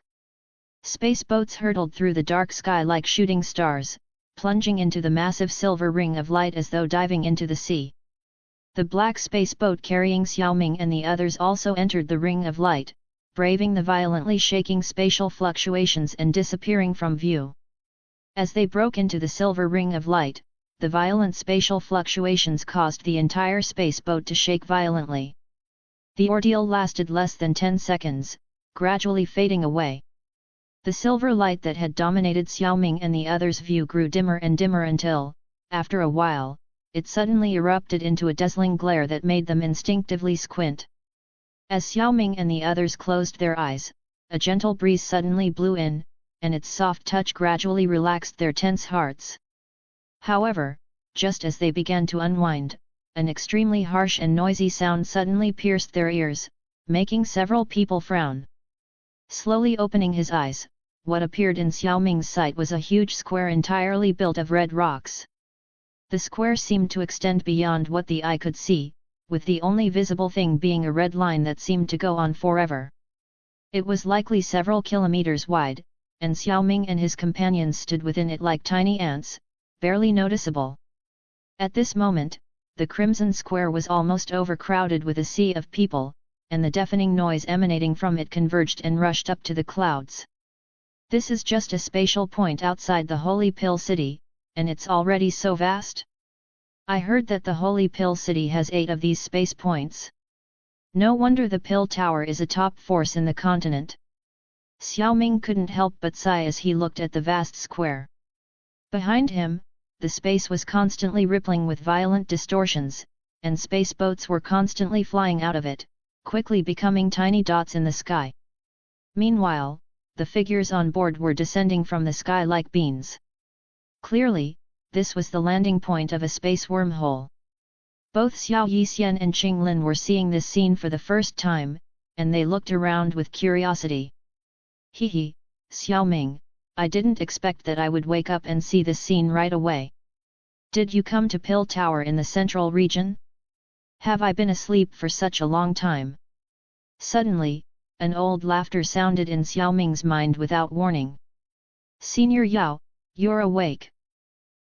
Space boats hurtled through the dark sky like shooting stars, plunging into the massive silver ring of light as though diving into the sea. The black space boat carrying Xiao Ming and the others also entered the ring of light, braving the violently shaking spatial fluctuations and disappearing from view. As they broke into the silver ring of light, the violent spatial fluctuations caused the entire space boat to shake violently. The ordeal lasted less than 10 seconds, gradually fading away. The silver light that had dominated Xiao Ming and the others' view grew dimmer and dimmer until, after a while, it suddenly erupted into a dazzling glare that made them instinctively squint. As Xiao Ming and the others closed their eyes, a gentle breeze suddenly blew in, and its soft touch gradually relaxed their tense hearts. However, just as they began to unwind, an extremely harsh and noisy sound suddenly pierced their ears, making several people frown. Slowly opening his eyes, what appeared in Xiao Ming's sight was a huge square entirely built of red rocks. The square seemed to extend beyond what the eye could see, with the only visible thing being a red line that seemed to go on forever. It was likely several kilometers wide, and Xiao Ming and his companions stood within it like tiny ants, barely noticeable. At this moment, the crimson square was almost overcrowded with a sea of people, and the deafening noise emanating from it converged and rushed up to the clouds. "This is just a spatial point outside the Holy Pill City, and it's already so vast? I heard that the Holy Pill City has 8 of these space points." No wonder the Pill Tower is a top force in the continent. Xiao Ming couldn't help but sigh as he looked at the vast square. Behind him, the space was constantly rippling with violent distortions, and space boats were constantly flying out of it, quickly becoming tiny dots in the sky. Meanwhile, the figures on board were descending from the sky like beans. Clearly, this was the landing point of a space wormhole. Both Xiao Yixian and Qinglin were seeing this scene for the first time, and they looked around with curiosity. Hehe, Xiao Ming, I didn't expect that I would wake up and see this scene right away. Did you come to Pill Tower in the central region? Have I been asleep for such a long time? Suddenly, an old laughter sounded in Xiao Ming's mind without warning. Senior Yao, you're awake.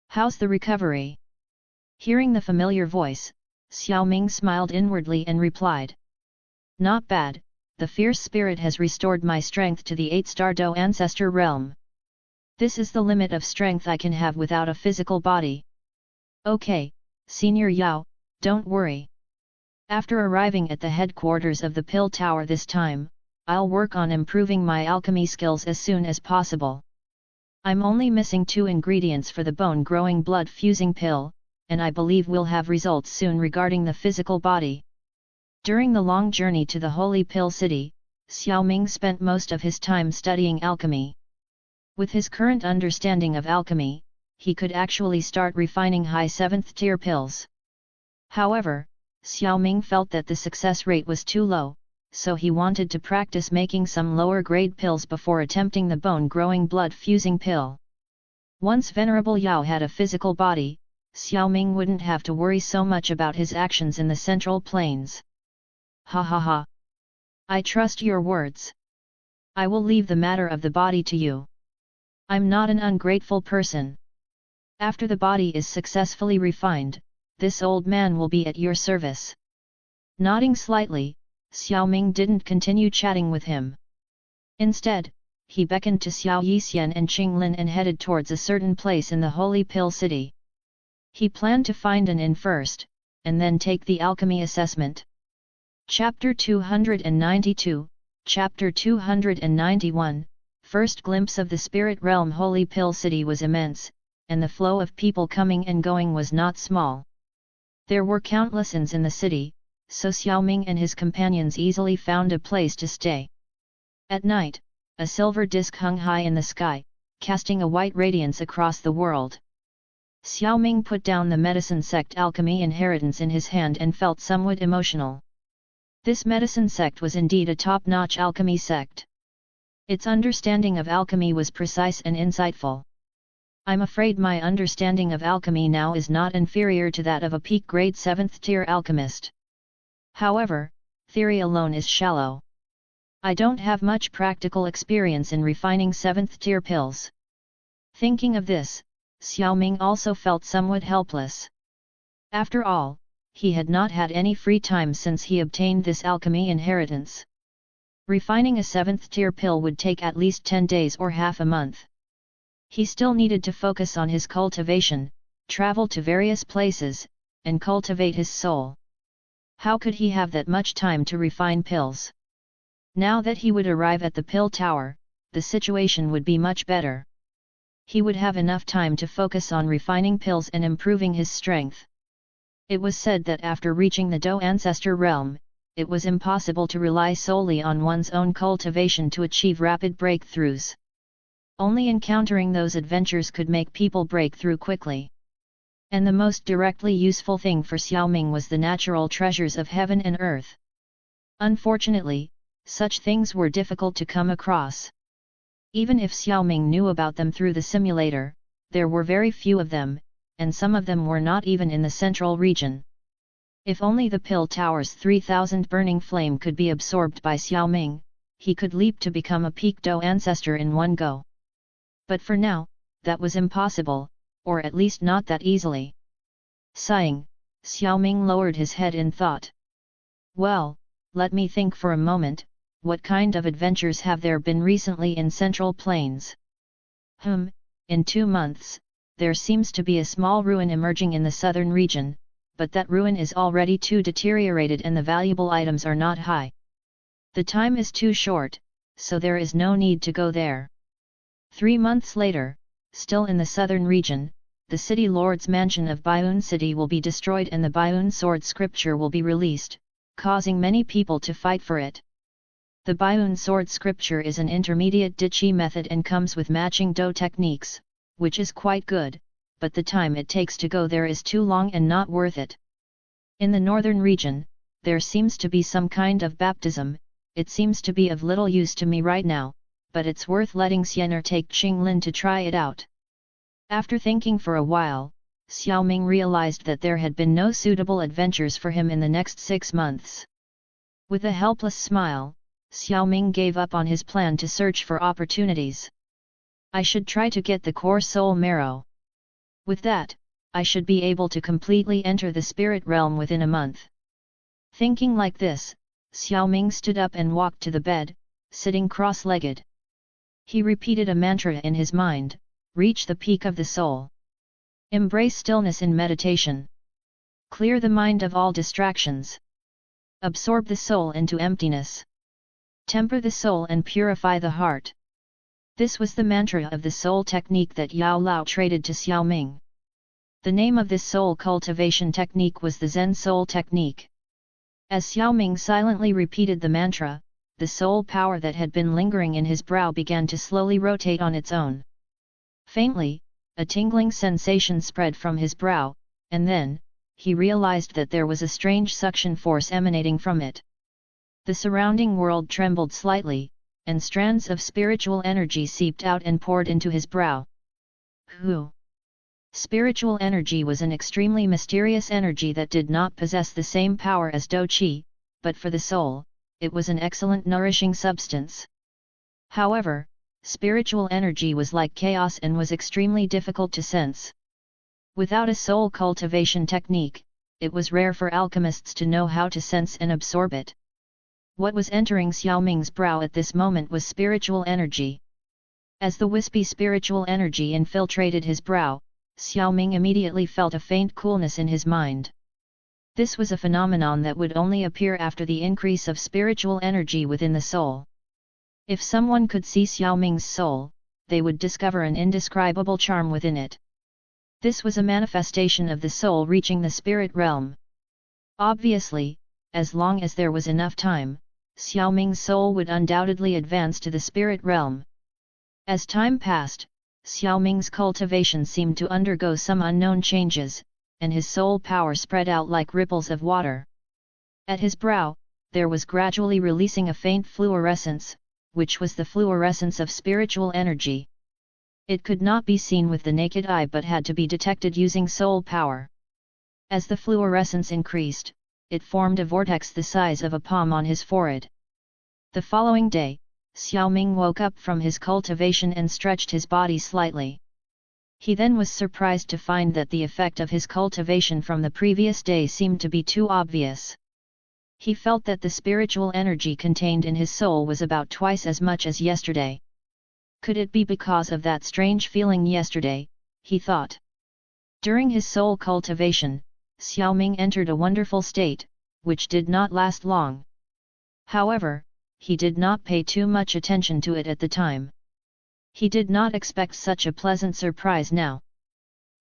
How's the recovery? Hearing the familiar voice, Xiao Ming smiled inwardly and replied. Not bad, the fierce spirit has restored my strength to the 8-star Do ancestor realm. This is the limit of strength I can have without a physical body. Okay, Senior Yao, don't worry. After arriving at the headquarters of the Pill Tower this time, I'll work on improving my alchemy skills as soon as possible. I'm only missing 2 ingredients for the bone-growing blood-fusing pill, and I believe we'll have results soon regarding the physical body. During the long journey to the Holy Pill City, Xiao Ming spent most of his time studying alchemy. With his current understanding of alchemy, he could actually start refining high 7th tier pills. However, Xiao Ming felt that the success rate was too low, so he wanted to practice making some lower grade pills before attempting the bone-growing blood-fusing pill. Once Venerable Yao had a physical body, Xiao Ming wouldn't have to worry so much about his actions in the Central Plains. Ha ha ha! I trust your words. I will leave the matter of the body to you. I'm not an ungrateful person. After the body is successfully refined, this old man will be at your service. Nodding slightly, Xiao Ming didn't continue chatting with him. Instead, he beckoned to Xiao Yixian and Qinglin and headed towards a certain place in the Holy Pill City. He planned to find an inn first, and then take the alchemy assessment. Chapter 292, Chapter 291, First glimpse of the spirit realm. Holy Pill City was immense, and the flow of people coming and going was not small. There were countless inns in the city, so Xiao Ming and his companions easily found a place to stay. At night, a silver disk hung high in the sky, casting a white radiance across the world. Xiao Ming put down the medicine sect alchemy inheritance in his hand and felt somewhat emotional. This medicine sect was indeed a top-notch alchemy sect. Its understanding of alchemy was precise and insightful. I'm afraid my understanding of alchemy now is not inferior to that of a peak grade 7th tier alchemist. However, theory alone is shallow. I don't have much practical experience in refining 7th tier pills. Thinking of this, Xiao Ming also felt somewhat helpless. After all, he had not had any free time since he obtained this alchemy inheritance. Refining a 7th tier pill would take at least 10 days or half a month. He still needed to focus on his cultivation, travel to various places, and cultivate his soul. How could he have that much time to refine pills? Now that he would arrive at the Pill Tower, the situation would be much better. He would have enough time to focus on refining pills and improving his strength. It was said that after reaching the Do ancestor realm, it was impossible to rely solely on one's own cultivation to achieve rapid breakthroughs. Only encountering those adventures could make people break through quickly. And the most directly useful thing for Xiao Ming was the natural treasures of heaven and earth. Unfortunately, such things were difficult to come across. Even if Xiao Ming knew about them through the simulator, there were very few of them, and some of them were not even in the central region. If only the Pill Tower's 3000 burning flame could be absorbed by Xiao Ming, he could leap to become a peak Do ancestor in one go. But for now, that was impossible, or at least not that easily. Sighing, Xiao Ming lowered his head in thought. Well, let me think for a moment. What kind of adventures have there been recently in Central Plains? In 2 months, there seems to be a small ruin emerging in the southern region, but that ruin is already too deteriorated and the valuable items are not high. The time is too short, so there is no need to go there. 3 months later, still in the southern region, the city lord's mansion of Baiun City will be destroyed and the Baiun sword scripture will be released, causing many people to fight for it. The Baiun sword scripture is an intermediate Dichi method and comes with matching Do techniques, which is quite good, but the time it takes to go there is too long and not worth it. In the northern region, there seems to be some kind of baptism. It seems to be of little use to me right now, but it's worth letting Xiener take Qinglin to try it out. After thinking for a while, Xiao Ming realized that there had been no suitable adventures for him in the next 6 months. With a helpless smile, Xiao Ming gave up on his plan to search for opportunities. I should try to get the core soul marrow. With that, I should be able to completely enter the spirit realm within a month. Thinking like this, Xiao Ming stood up and walked to the bed, sitting cross-legged. He repeated a mantra in his mind, reach the peak of the soul. Embrace stillness in meditation. Clear the mind of all distractions. Absorb the soul into emptiness. Temper the soul and purify the heart. This was the mantra of the soul technique that Yao Lao traded to Xiao Ming. The name of this soul cultivation technique was the Zen soul technique. As Xiao Ming silently repeated the mantra, the soul power that had been lingering in his brow began to slowly rotate on its own. Faintly, a tingling sensation spread from his brow, and then, he realized that there was a strange suction force emanating from it. The surrounding world trembled slightly, and strands of spiritual energy seeped out and poured into his brow. Hu! Spiritual energy was an extremely mysterious energy that did not possess the same power as Do Qi, but for the soul, it was an excellent nourishing substance. However, spiritual energy was like chaos and was extremely difficult to sense. Without a soul cultivation technique, it was rare for alchemists to know how to sense and absorb it. What was entering Xiao Ming's brow at this moment was spiritual energy. As the wispy spiritual energy infiltrated his brow, Xiao Ming immediately felt a faint coolness in his mind. This was a phenomenon that would only appear after the increase of spiritual energy within the soul. If someone could see Xiao Ming's soul, they would discover an indescribable charm within it. This was a manifestation of the soul reaching the spirit realm. Obviously, as long as there was enough time, Xiao Ming's soul would undoubtedly advance to the spirit realm. As time passed, Xiao Ming's cultivation seemed to undergo some unknown changes, and his soul power spread out like ripples of water. At his brow, there was gradually releasing a faint fluorescence, which was the fluorescence of spiritual energy. It could not be seen with the naked eye but had to be detected using soul power. As the fluorescence increased, it formed a vortex the size of a palm on his forehead. The following day, Xiao Ming woke up from his cultivation and stretched his body slightly. He then was surprised to find that the effect of his cultivation from the previous day seemed to be too obvious. He felt that the spiritual energy contained in his soul was about twice as much as yesterday. Could it be because of that strange feeling yesterday, he thought. During his soul cultivation, Xiao Ming entered a wonderful state, which did not last long. However, he did not pay too much attention to it at the time. He did not expect such a pleasant surprise now.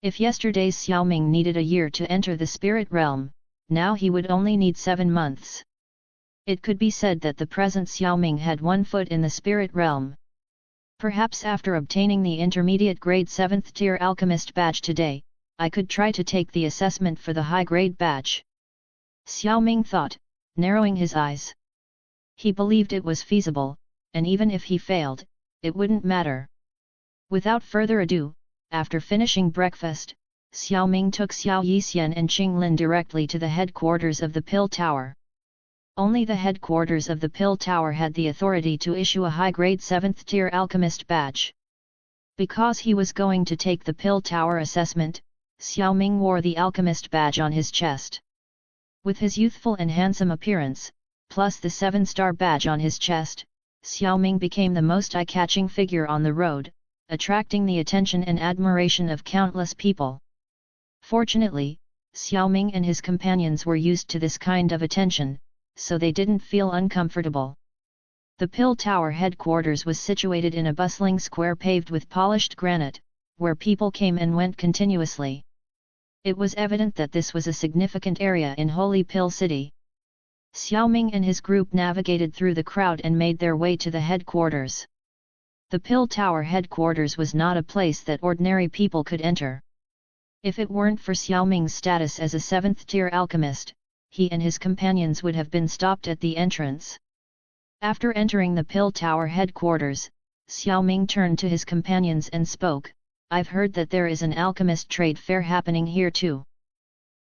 If yesterday's Xiao Ming needed a year to enter the spirit realm, now he would only need 7 months. It could be said that the present Xiao Ming had 1 foot in the spirit realm. Perhaps after obtaining the intermediate grade 7th tier alchemist badge today, I could try to take the assessment for the high grade badge. Xiao Ming thought, narrowing his eyes. He believed it was feasible, and even if he failed, it wouldn't matter. Without further ado, after finishing breakfast, Xiao Ming took Xiao Yixian and Qinglin directly to the headquarters of the Pill Tower. Only the headquarters of the Pill Tower had the authority to issue a high-grade 7th tier alchemist badge. Because he was going to take the Pill Tower assessment, Xiao Ming wore the alchemist badge on his chest. With his youthful and handsome appearance, plus the 7-star badge on his chest, Xiao Ming became the most eye-catching figure on the road, attracting the attention and admiration of countless people. Fortunately, Xiao Ming and his companions were used to this kind of attention, so they didn't feel uncomfortable. The pill tower headquarters was situated in a bustling square paved with polished granite, where people came and went continuously. It was evident that this was a significant area in Holy Pill City. Xiao Ming and his group navigated through the crowd and made their way to the headquarters. The pill tower headquarters was not a place that ordinary people could enter. If it weren't for Xiao Ming's status as a 7th-tier alchemist, he and his companions would have been stopped at the entrance. After entering the pill tower headquarters, Xiao Ming turned to his companions and spoke, "I've heard that there is an alchemist trade fair happening here too.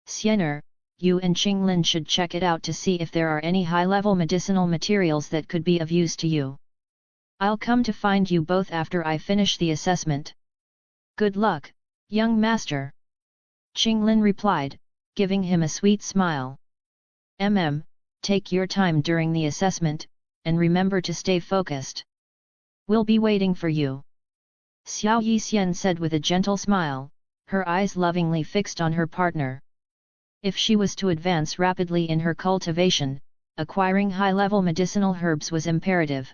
Xiener, you and Qinglin should check it out to see if there are any high-level medicinal materials that could be of use to you. I'll come to find you both after I finish the assessment." "Good luck, young master," Qinglin replied, giving him a sweet smile. Take your time during the assessment, and remember to stay focused. We'll be waiting for you," Xiao Yixian said with a gentle smile, her eyes lovingly fixed on her partner. If she was to advance rapidly in her cultivation, acquiring high-level medicinal herbs was imperative.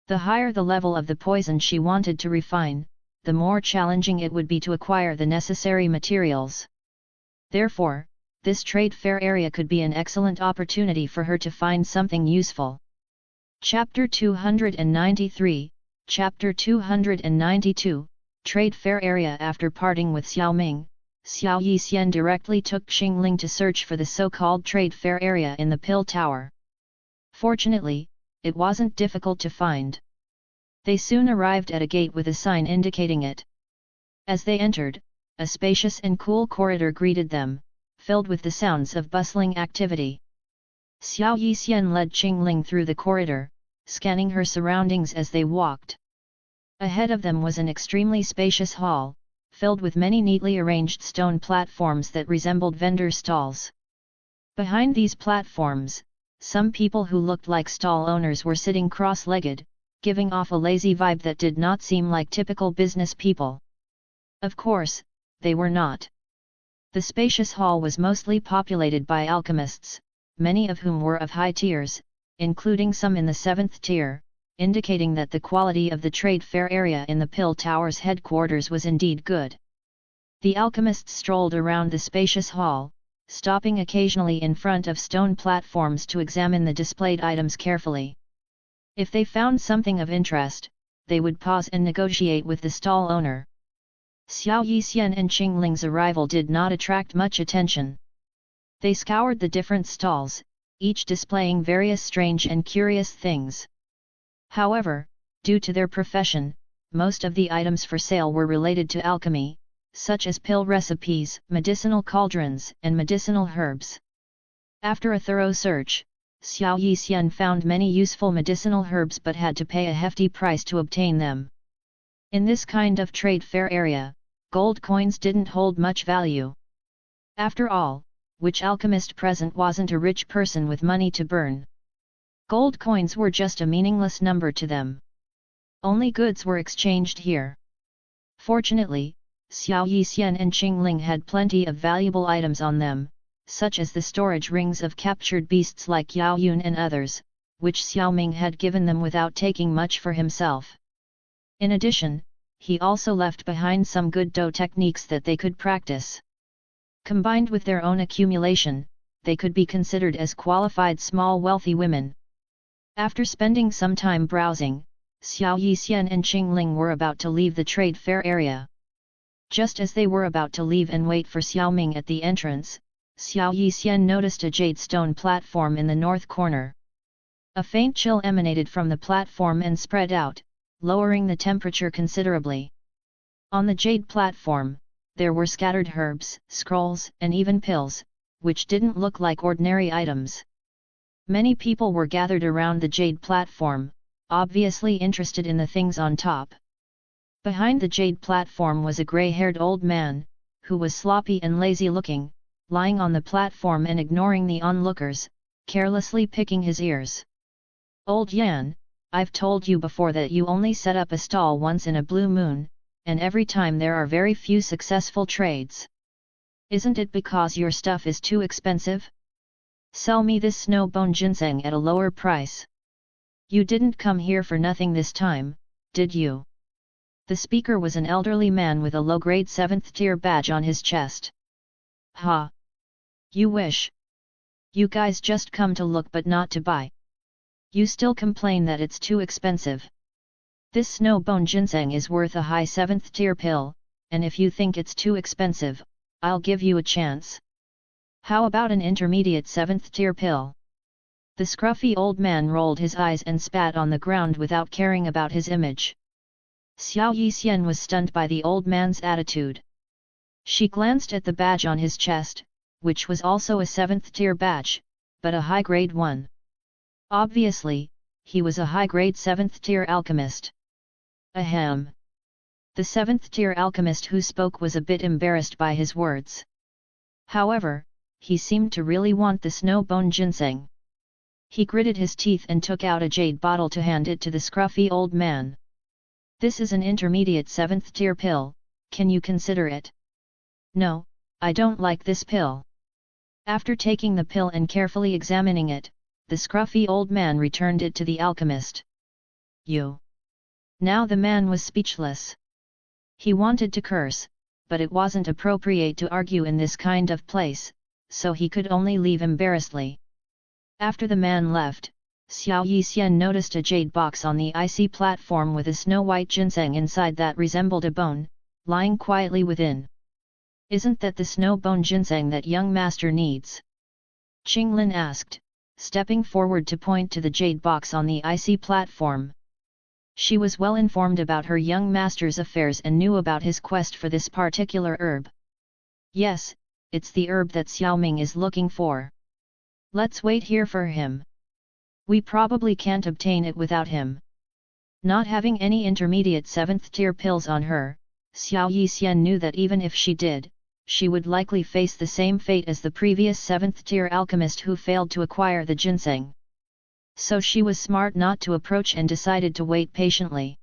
The higher the level of the poison she wanted to refine, the more challenging it would be to acquire the necessary materials. Therefore, this trade fair area could be an excellent opportunity for her to find something useful. Chapter 293, Chapter 292, Trade Fair Area. After parting with Xiao Ming, Xiao Yixian directly took Qingling to search for the so-called trade fair area in the pill tower. Fortunately, it wasn't difficult to find. They soon arrived at a gate with a sign indicating it. As they entered, a spacious and cool corridor greeted them, filled with the sounds of bustling activity. Xiao Yixian led Qingling through the corridor, scanning her surroundings as they walked. Ahead of them was an extremely spacious hall, filled with many neatly arranged stone platforms that resembled vendor stalls. Behind these platforms, some people who looked like stall owners were sitting cross-legged, giving off a lazy vibe that did not seem like typical business people. Of course, they were not. The spacious hall was mostly populated by alchemists, many of whom were of high tiers, including some in the 7th tier, indicating that the quality of the trade fair area in the Pill Tower's headquarters was indeed good. The alchemists strolled around the spacious hall, stopping occasionally in front of stone platforms to examine the displayed items carefully. If they found something of interest, they would pause and negotiate with the stall owner. Xiao Yixian and Qingling's arrival did not attract much attention. They scoured the different stalls, each displaying various strange and curious things. However, due to their profession, most of the items for sale were related to alchemy, such as pill recipes, medicinal cauldrons, and medicinal herbs. After a thorough search, Xiao Yixian found many useful medicinal herbs but had to pay a hefty price to obtain them. In this kind of trade fair area, gold coins didn't hold much value. After all, which alchemist present wasn't a rich person with money to burn? Gold coins were just a meaningless number to them. Only goods were exchanged here. Fortunately, Xiao Yixian and Qingling had plenty of valuable items on them, such as the storage rings of captured beasts like Yao Yun and others, which Xiao Ming had given them without taking much for himself. In addition, he also left behind some good Do techniques that they could practice. Combined with their own accumulation, they could be considered as qualified small wealthy women. After spending some time browsing, Xiao Yixian and Qingling were about to leave the trade fair area. Just as they were about to leave and wait for Xiao Ming at the entrance, Xiao Yixian noticed a jade stone platform in the north corner. A faint chill emanated from the platform and spread out, lowering the temperature considerably. On the jade platform, there were scattered herbs, scrolls, and even pills, which didn't look like ordinary items. Many people were gathered around the jade platform, obviously interested in the things on top. Behind the jade platform was a grey-haired old man, who was sloppy and lazy-looking, lying on the platform and ignoring the onlookers, carelessly picking his ears. "Old Yan, I've told you before that you only set up a stall once in a blue moon, and every time there are very few successful trades. Isn't it because your stuff is too expensive? Sell me this snow bone ginseng at a lower price. You didn't come here for nothing this time, did you? The speaker was an elderly man with a low-grade 7th tier badge on his chest. Ha! You wish. You guys just come to look but not to buy. You still complain that it's too expensive. This snow bone ginseng is worth a high 7th tier pill, and if you think it's too expensive, I'll give you a chance. How about an intermediate 7th tier pill? The scruffy old man rolled his eyes and spat on the ground without caring about his image. Xiao Yixian was stunned by the old man's attitude. She glanced at the badge on his chest, which was also a 7th tier badge, but a high-grade one. Obviously, he was a high-grade 7th tier alchemist. Ahem. The 7th tier alchemist who spoke was a bit embarrassed by his words. However, he seemed to really want the snow bone ginseng. He gritted his teeth and took out a jade bottle to hand it to the scruffy old man. This is an intermediate 7th tier pill, can you consider it? No, I don't like this pill. After taking the pill and carefully examining it, the scruffy old man returned it to the alchemist. You. Now the man was speechless. He wanted to curse, but it wasn't appropriate to argue in this kind of place, so he could only leave embarrassedly. After the man left, Xiao Yixian noticed a jade box on the icy platform with a snow-white ginseng inside that resembled a bone, lying quietly within. Isn't that the snow bone ginseng that young master needs? Qinglin asked, stepping forward to point to the jade box on the icy platform. She was well informed about her young master's affairs and knew about his quest for this particular herb. Yes, it's the herb that Xiao Ming is looking for. Let's wait here for him. We probably can't obtain it without him. Not having any intermediate 7th tier pills on her, Xiao Yixian knew that even if she did, she would likely face the same fate as the previous 7th tier alchemist who failed to acquire the ginseng. So she was smart not to approach and decided to wait patiently.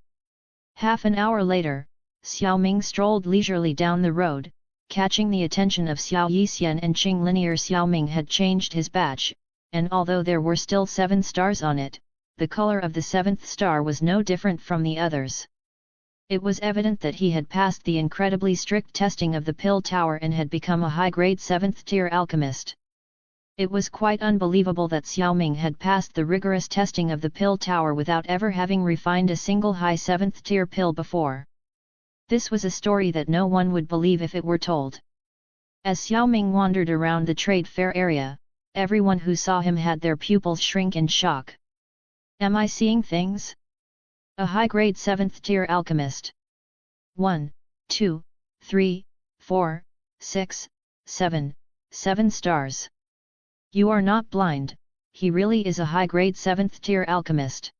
Half an hour later, Xiao Ming strolled leisurely down the road, catching the attention of Xiao Yixian and Qinglin. Xiao Ming had changed his badge, and although there were still 7 stars on it, the color of the 7th star was no different from the others. It was evident that he had passed the incredibly strict testing of the Pill Tower and had become a high-grade 7th tier alchemist. It was quite unbelievable that Xiao Ming had passed the rigorous testing of the Pill Tower without ever having refined a single high 7th tier pill before. This was a story that no one would believe if it were told. As Xiao Ming wandered around the trade fair area, everyone who saw him had their pupils shrink in shock. Am I seeing things? A high-grade 7th tier alchemist. 1, 2, 3, 4, 6, 7, 7 stars. You are not blind, he really is a high-grade 7th tier alchemist.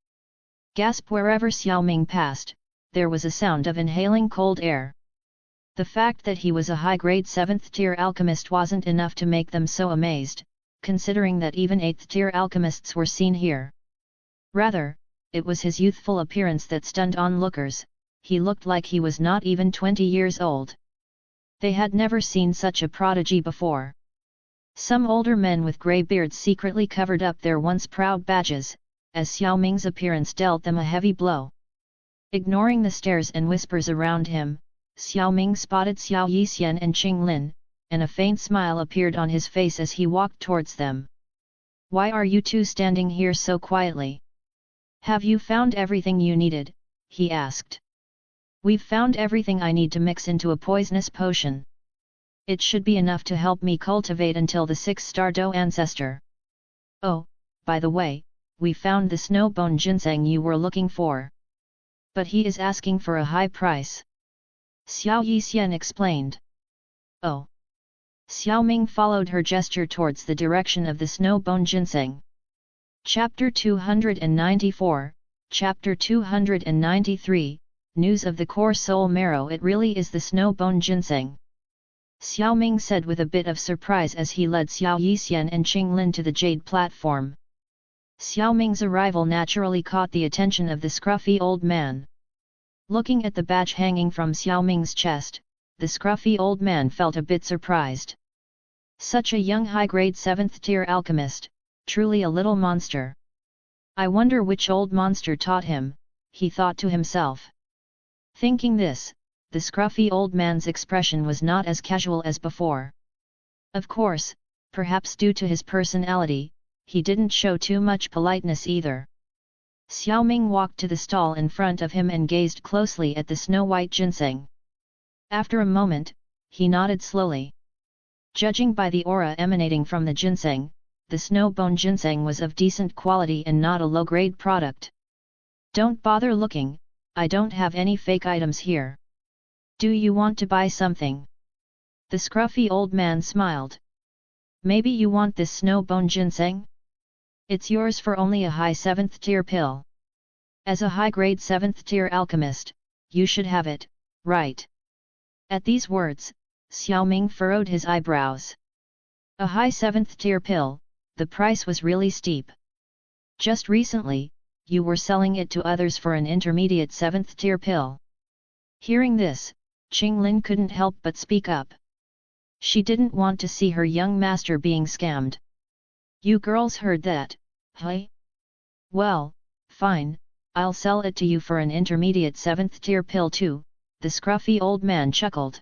Gasp! Wherever Xiao Ming passed, there was a sound of inhaling cold air. The fact that he was a high-grade 7th tier alchemist wasn't enough to make them so amazed, considering that even 8th tier alchemists were seen here. Rather, it was his youthful appearance that stunned onlookers. He looked like he was not even 20 years old. They had never seen such a prodigy before. Some older men with grey beards secretly covered up their once proud badges, as Xiao Ming's appearance dealt them a heavy blow. Ignoring the stares and whispers around him, Xiao Ming spotted Xiao Yixian and Qinglin, and a faint smile appeared on his face as he walked towards them. Why are you two standing here so quietly? Have you found everything you needed? He asked. We've found everything I need to mix into a poisonous potion. It should be enough to help me cultivate until the 6-star Do ancestor. Oh, by the way, we found the snow bone ginseng you were looking for. But he is asking for a high price. Xiao Yixian explained. Oh. Xiao Ming followed her gesture towards the direction of the snow bone ginseng. Chapter 294, Chapter 293, News of the Core Soul Marrow. It really is the snow bone ginseng. Xiao Ming said with a bit of surprise as he led Xiao Yixian and Qinglin to the jade platform. Xiao Ming's arrival naturally caught the attention of the scruffy old man. Looking at the badge hanging from Xiao Ming's chest, the scruffy old man felt a bit surprised. Such a young high-grade 7th tier alchemist, truly a little monster. I wonder which old monster taught him, he thought to himself. Thinking this, the scruffy old man's expression was not as casual as before. Of course, perhaps due to his personality, he didn't show too much politeness either. Xiao Ming walked to the stall in front of him and gazed closely at the snow-white ginseng. After a moment, he nodded slowly. Judging by the aura emanating from the ginseng, the snow-bone ginseng was of decent quality and not a low-grade product. Don't bother looking, I don't have any fake items here. Do you want to buy something? The scruffy old man smiled. Maybe you want this snow-bone ginseng? It's yours for only a high 7th tier pill. As a high-grade 7th tier alchemist, you should have it, right? At these words, Xiao Ming furrowed his eyebrows. A high 7th tier pill, the price was really steep. Just recently, you were selling it to others for an intermediate 7th tier pill. Hearing this, Qinglin couldn't help but speak up. She didn't want to see her young master being scammed. You girls heard that, hey? Well, fine, I'll sell it to you for an intermediate 7th tier pill too, the scruffy old man chuckled.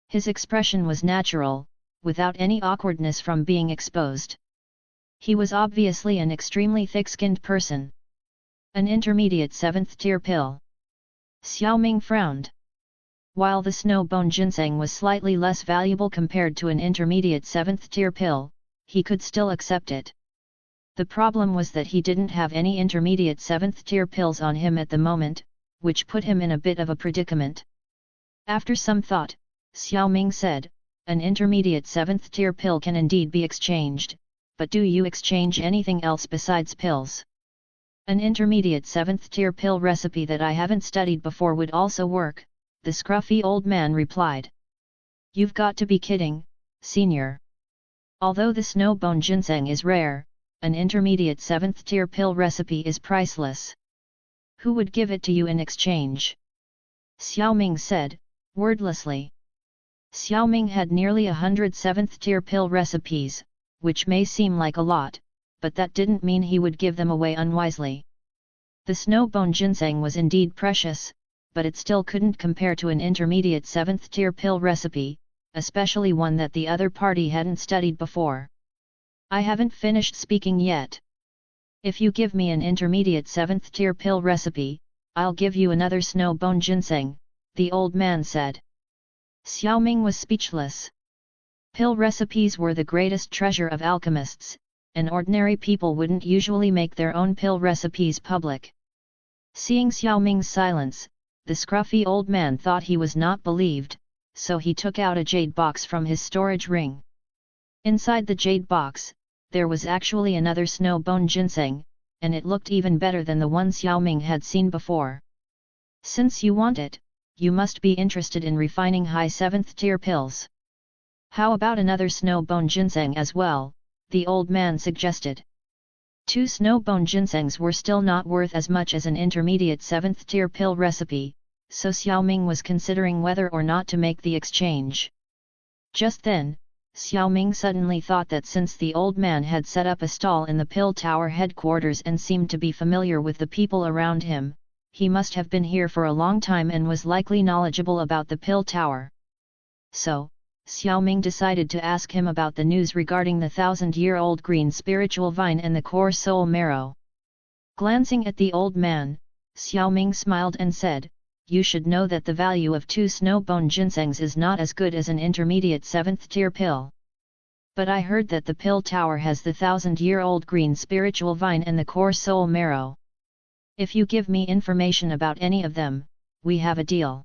His expression was natural, without any awkwardness from being exposed. He was obviously an extremely thick-skinned person. An intermediate 7th tier pill. Xiao Ming frowned. While the snow-bone ginseng was slightly less valuable compared to an intermediate 7th tier pill, he could still accept it. The problem was that he didn't have any intermediate 7th tier pills on him at the moment, which put him in a bit of a predicament. After some thought, Xiao Ming said, an intermediate 7th tier pill can indeed be exchanged, but do you exchange anything else besides pills? An intermediate 7th tier pill recipe that I haven't studied before would also work, the scruffy old man replied. You've got to be kidding, senior. Although the snow-bone ginseng is rare, an intermediate 7th tier pill recipe is priceless. Who would give it to you in exchange? Xiao Ming said, wordlessly. Xiao Ming had nearly 100 7th tier pill recipes, which may seem like a lot, but that didn't mean he would give them away unwisely. The snow-bone ginseng was indeed precious, but it still couldn't compare to an intermediate 7th tier pill recipe, especially one that the other party hadn't studied before. I haven't finished speaking yet. If you give me an intermediate 7th tier pill recipe, I'll give you another snow-bone ginseng, the old man said. Xiao Ming was speechless. Pill recipes were the greatest treasure of alchemists, and ordinary people wouldn't usually make their own pill recipes public. Seeing Xiao Ming's silence, the scruffy old man thought he was not believed, so he took out a jade box from his storage ring. Inside the jade box, there was actually another snow-bone ginseng, and it looked even better than the one Xiao Ming had seen before. Since you want it, you must be interested in refining high 7th tier pills. How about another snow-bone ginseng as well, the old man suggested. 2 snow-bone ginsengs were still not worth as much as an intermediate 7th tier pill recipe, so Xiao Ming was considering whether or not to make the exchange. Just then, Xiao Ming suddenly thought that since the old man had set up a stall in the pill tower headquarters and seemed to be familiar with the people around him, he must have been here for a long time and was likely knowledgeable about the pill tower. So, Xiao Ming decided to ask him about the news regarding the 1,000-year-old green spiritual vine and the core soul marrow. Glancing at the old man, Xiao Ming smiled and said, you should know that the value of 2 snow-bone ginsengs is not as good as an intermediate 7th tier pill. But I heard that the pill tower has the 1,000-year-old green spiritual vine and the core soul marrow. If you give me information about any of them, we have a deal.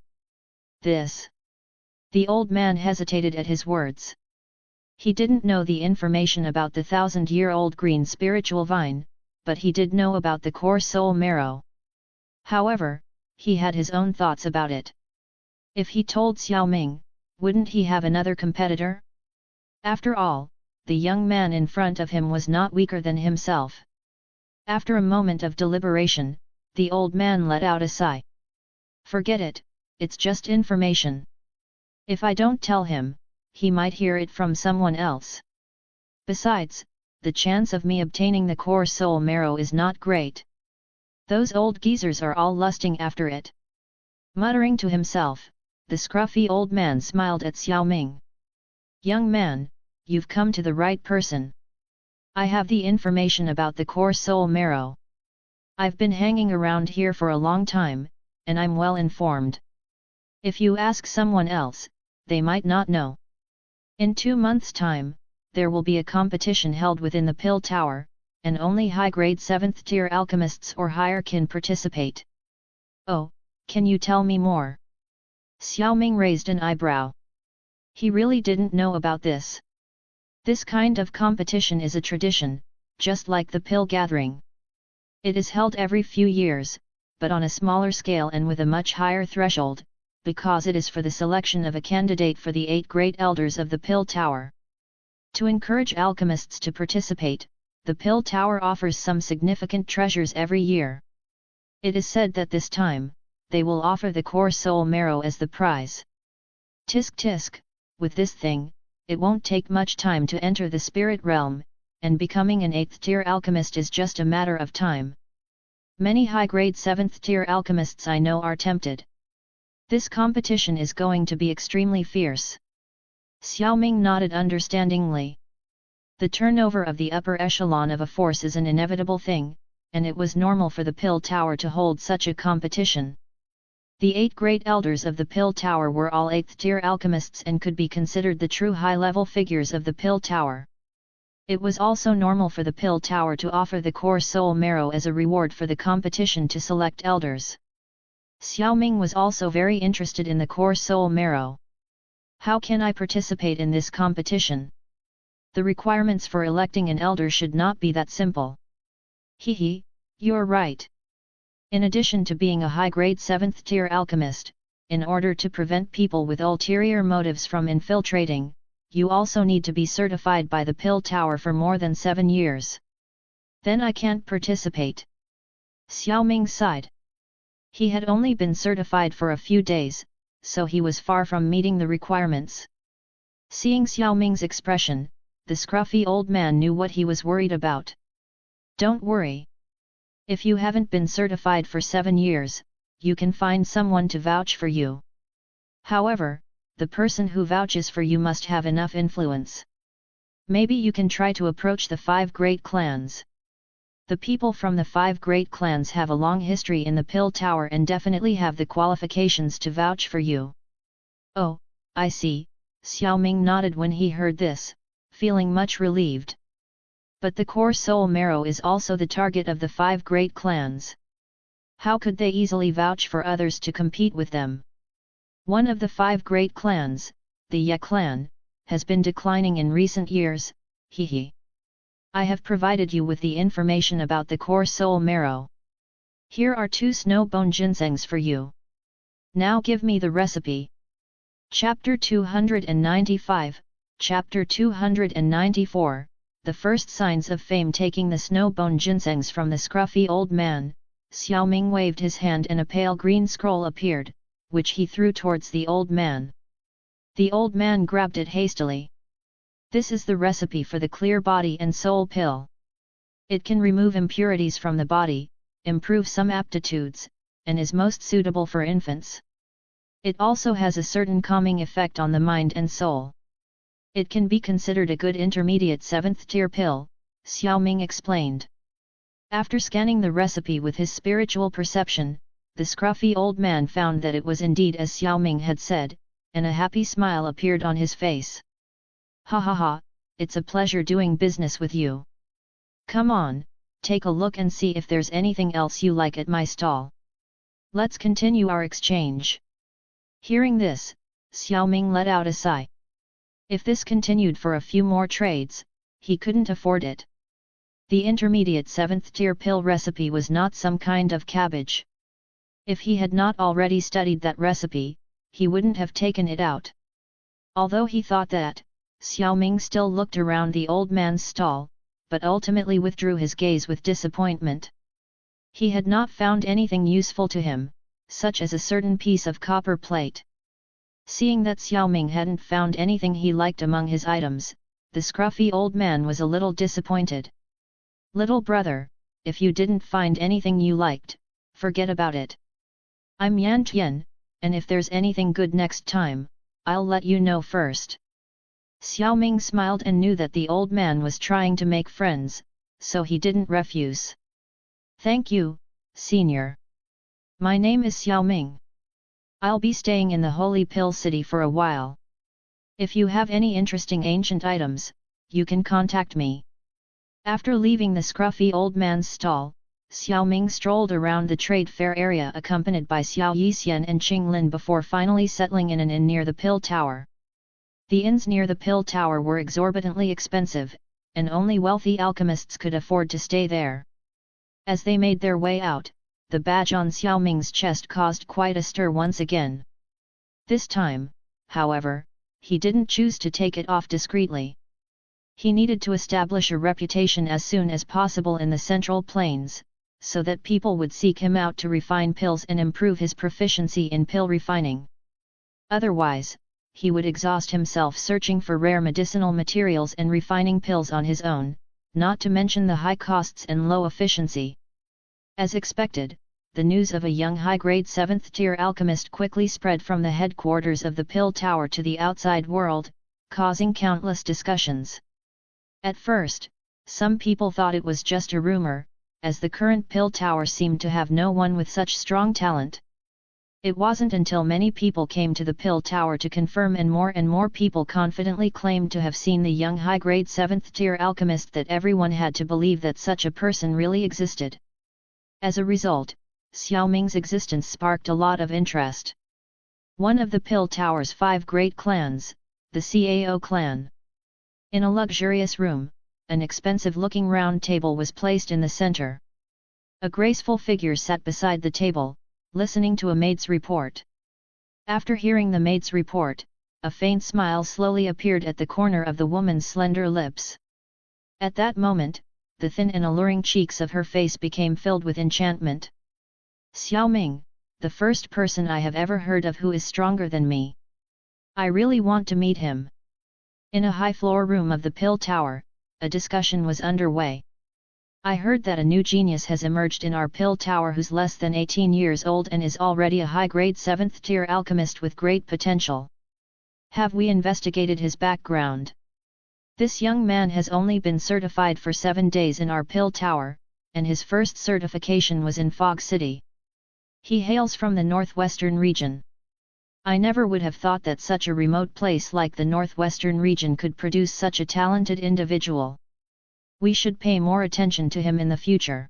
This. The old man hesitated at his words. He didn't know the information about the 1,000-year-old green spiritual vine, but he did know about the core soul marrow. However, he had his own thoughts about it. If he told Xiao Ming, wouldn't he have another competitor? After all, the young man in front of him was not weaker than himself. After a moment of deliberation, the old man let out a sigh. Forget it, it's just information. If I don't tell him, he might hear it from someone else. Besides, the chance of me obtaining the core soul marrow is not great. Those old geezers are all lusting after it. Muttering to himself, the scruffy old man smiled at Xiao Ming. Young man, you've come to the right person. I have the information about the core soul marrow. I've been hanging around here for a long time, and I'm well informed. If you ask someone else, they might not know. In 2 months' time, there will be a competition held within the Pill Tower, and only high-grade 7th-tier alchemists or higher can participate. Oh, can you tell me more? Xiao Ming raised an eyebrow. He really didn't know about this. This kind of competition is a tradition, just like the pill gathering. It is held every few years, but on a smaller scale and with a much higher threshold, because it is for the selection of a candidate for the 8 great elders of the Pill Tower. To encourage alchemists to participate, the Pill Tower offers some significant treasures every year. It is said that this time, they will offer the core soul marrow as the prize. Tisk tisk, with this thing, it won't take much time to enter the spirit realm, and becoming an 8th-tier alchemist is just a matter of time. Many high-grade 7th-tier alchemists I know are tempted. This competition is going to be extremely fierce. Xiao Ming nodded understandingly. The turnover of the upper echelon of a force is an inevitable thing, and it was normal for the Pill Tower to hold such a competition. The 8 great elders of the Pill Tower were all 8th-tier alchemists and could be considered the true high-level figures of the Pill Tower. It was also normal for the Pill Tower to offer the core soul marrow as a reward for the competition to select elders. Xiao Ming was also very interested in the core soul marrow. How can I participate in this competition? The requirements for electing an elder should not be that simple. Hehe, you're right. In addition to being a high-grade 7th-tier alchemist, in order to prevent people with ulterior motives from infiltrating, you also need to be certified by the Pill Tower for more than 7 years. Then I can't participate. Xiao Ming sighed. He had only been certified for a few days, so he was far from meeting the requirements. Seeing Xiao Ming's expression, the scruffy old man knew what he was worried about. Don't worry. If you haven't been certified for 7 years, you can find someone to vouch for you. However, the person who vouches for you must have enough influence. Maybe you can try to approach the 5 great clans. The people from the 5 great clans have a long history in the Pill Tower and definitely have the qualifications to vouch for you. Oh, I see, Xiao Ming nodded when he heard this, feeling much relieved. But the core soul marrow is also the target of the 5 great clans. How could they easily vouch for others to compete with them? One of the 5 great clans, the Ye clan, has been declining in recent years, hehe. I have provided you with the information about the core soul marrow. Here are 2 snow bone ginsengs for you. Now give me the recipe. Chapter 295, Chapter 294, The first signs of fame. Taking the snow bone ginsengs from the scruffy old man, Xiao Ming waved his hand and a pale green scroll appeared, which he threw towards the old man. The old man grabbed it hastily. This is the recipe for the clear body and soul pill. It can remove impurities from the body, improve some aptitudes, and is most suitable for infants. It also has a certain calming effect on the mind and soul. It can be considered a good intermediate 7th-tier pill, Xiao Ming explained. After scanning the recipe with his spiritual perception, the scruffy old man found that it was indeed as Xiao Ming had said, and a happy smile appeared on his face. Ha ha ha, it's a pleasure doing business with you. Come on, take a look and see if there's anything else you like at my stall. Let's continue our exchange. Hearing this, Xiao Ming let out a sigh. If this continued for a few more trades, he couldn't afford it. The intermediate 7th-tier pill recipe was not some kind of cabbage. If he had not already studied that recipe, he wouldn't have taken it out. Although he thought that, Xiao Ming still looked around the old man's stall, but ultimately withdrew his gaze with disappointment. He had not found anything useful to him, such as a certain piece of copper plate. Seeing that Xiao Ming hadn't found anything he liked among his items, the scruffy old man was a little disappointed. "Little brother, if you didn't find anything you liked, forget about it. I'm Yan Tian, and if there's anything good next time, I'll let you know first." Xiao Ming smiled and knew that the old man was trying to make friends, so he didn't refuse. "Thank you, senior. My name is Xiao Ming. I'll be staying in the Holy Pill City for a while. If you have any interesting ancient items, you can contact me." After leaving the scruffy old man's stall, Xiao Ming strolled around the trade fair area accompanied by Xiao Yixian and Qing Lin before finally settling in an inn near the Pill Tower. The inns near the Pill Tower were exorbitantly expensive, and only wealthy alchemists could afford to stay there. As they made their way out, the badge on Xiao Ming's chest caused quite a stir once again. This time, however, he didn't choose to take it off discreetly. He needed to establish a reputation as soon as possible in the Central Plains, so that people would seek him out to refine pills and improve his proficiency in pill refining. Otherwise, he would exhaust himself searching for rare medicinal materials and refining pills on his own, not to mention the high costs and low efficiency. As expected, the news of a young high-grade 7th-tier alchemist quickly spread from the headquarters of the Pill Tower to the outside world, causing countless discussions. At first, some people thought it was just a rumor, as the current Pill Tower seemed to have no one with such strong talent. It wasn't until many people came to the Pill Tower to confirm and more people confidently claimed to have seen the young high-grade 7th-tier alchemist that everyone had to believe that such a person really existed. As a result, Xiao Ming's existence sparked a lot of interest. One of the Pill Tower's 5 great clans, the Cao clan. In a luxurious room, an expensive-looking round table was placed in the center. A graceful figure sat beside the table, listening to a maid's report. After hearing the maid's report, a faint smile slowly appeared at the corner of the woman's slender lips. At that moment, the thin and alluring cheeks of her face became filled with enchantment. "Xiao Ming, the first person I have ever heard of who is stronger than me. I really want to meet him." In a high-floor room of the Pill Tower, a discussion was underway. "I heard that a new genius has emerged in our Pill Tower who's less than 18 years old and is already a high-grade 7th-tier alchemist with great potential. Have we investigated his background? This young man has only been certified for 7 days in our Pill Tower, and his first certification was in Fog City. He hails from the northwestern region. I never would have thought that such a remote place like the northwestern region could produce such a talented individual. We should pay more attention to him in the future.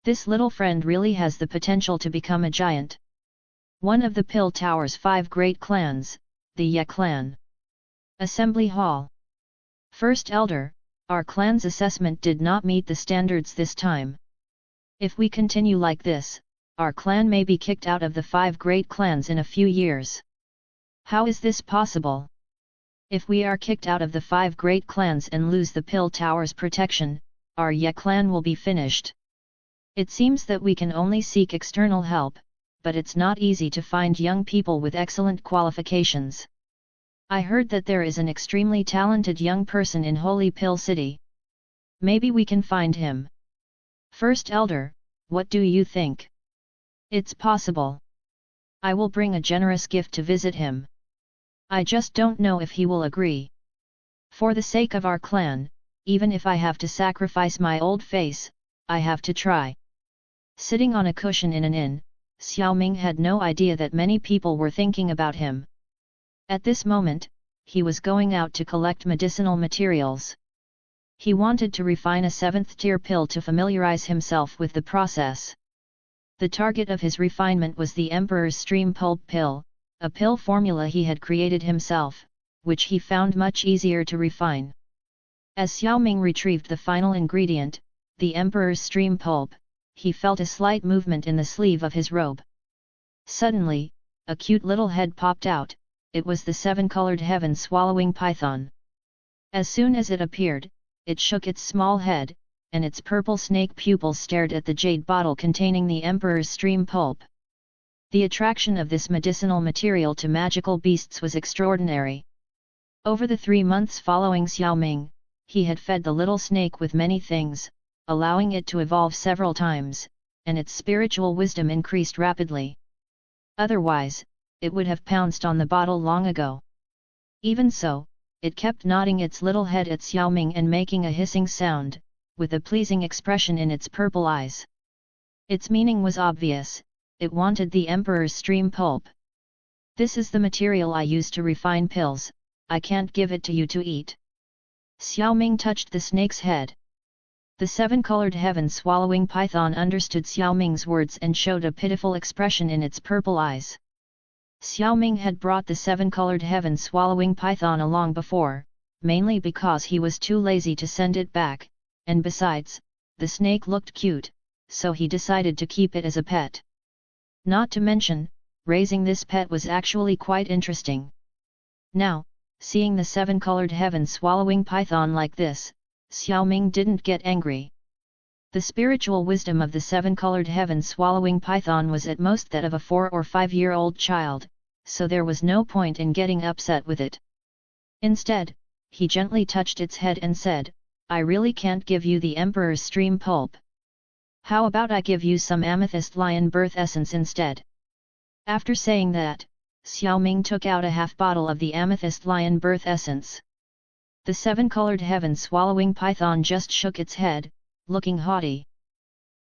This little friend really has the potential to become a giant." One of the Pill Tower's 5 great clans, the Ye clan. Assembly Hall. "First Elder, our clan's assessment did not meet the standards this time. If we continue like this, our clan may be kicked out of the 5 great clans in a few years." "How is this possible? If we are kicked out of the 5 great clans and lose the Pill Tower's protection, our Ye clan will be finished. It seems that we can only seek external help, but it's not easy to find young people with excellent qualifications. I heard that there is an extremely talented young person in Holy Pill City. Maybe we can find him. First Elder, what do you think?" "It's possible. I will bring a generous gift to visit him. I just don't know if he will agree. For the sake of our clan, even if I have to sacrifice my old face, I have to try." Sitting on a cushion in an inn, Xiao Ming had no idea that many people were thinking about him. At this moment, he was going out to collect medicinal materials. He wanted to refine a 7th-tier pill to familiarize himself with the process. The target of his refinement was the Emperor's Stream Pulp Pill, a pill formula he had created himself, which he found much easier to refine. As Xiao Ming retrieved the final ingredient, the Emperor's Stream Pulp, he felt a slight movement in the sleeve of his robe. Suddenly, a cute little head popped out. It was the 7-colored heaven-swallowing python. As soon as it appeared, it shook its small head, and its purple snake pupils stared at the jade bottle containing the Emperor's Stream Pulp. The attraction of this medicinal material to magical beasts was extraordinary. Over the 3 months following Xiao Ming, he had fed the little snake with many things, allowing it to evolve several times, and its spiritual wisdom increased rapidly. Otherwise, it would have pounced on the bottle long ago. Even so, it kept nodding its little head at Xiao Ming and making a hissing sound, with a pleasing expression in its purple eyes. Its meaning was obvious, it wanted the Emperor's stream pulp. This is the material I use to refine pills, I can't give it to you to eat. Xiao Ming touched the snake's head. The 7-colored heaven-swallowing python understood Xiao Ming's words and showed a pitiful expression in its purple eyes. Xiao Ming had brought the 7-colored heaven-swallowing python along before, mainly because he was too lazy to send it back, and besides, the snake looked cute, so he decided to keep it as a pet. Not to mention, raising this pet was actually quite interesting. Now, seeing the 7-colored heaven-swallowing python like this, Xiao Ming didn't get angry. The spiritual wisdom of the 7-colored heaven-swallowing python was at most that of a 4 or 5-year-old child, so there was no point in getting upset with it. Instead, he gently touched its head and said, I really can't give you the Emperor's stream pulp. How about I give you some amethyst lion birth essence instead? After saying that, Xiao Ming took out a half bottle of the amethyst lion birth essence. The 7-colored heaven-swallowing python just shook its head, looking haughty.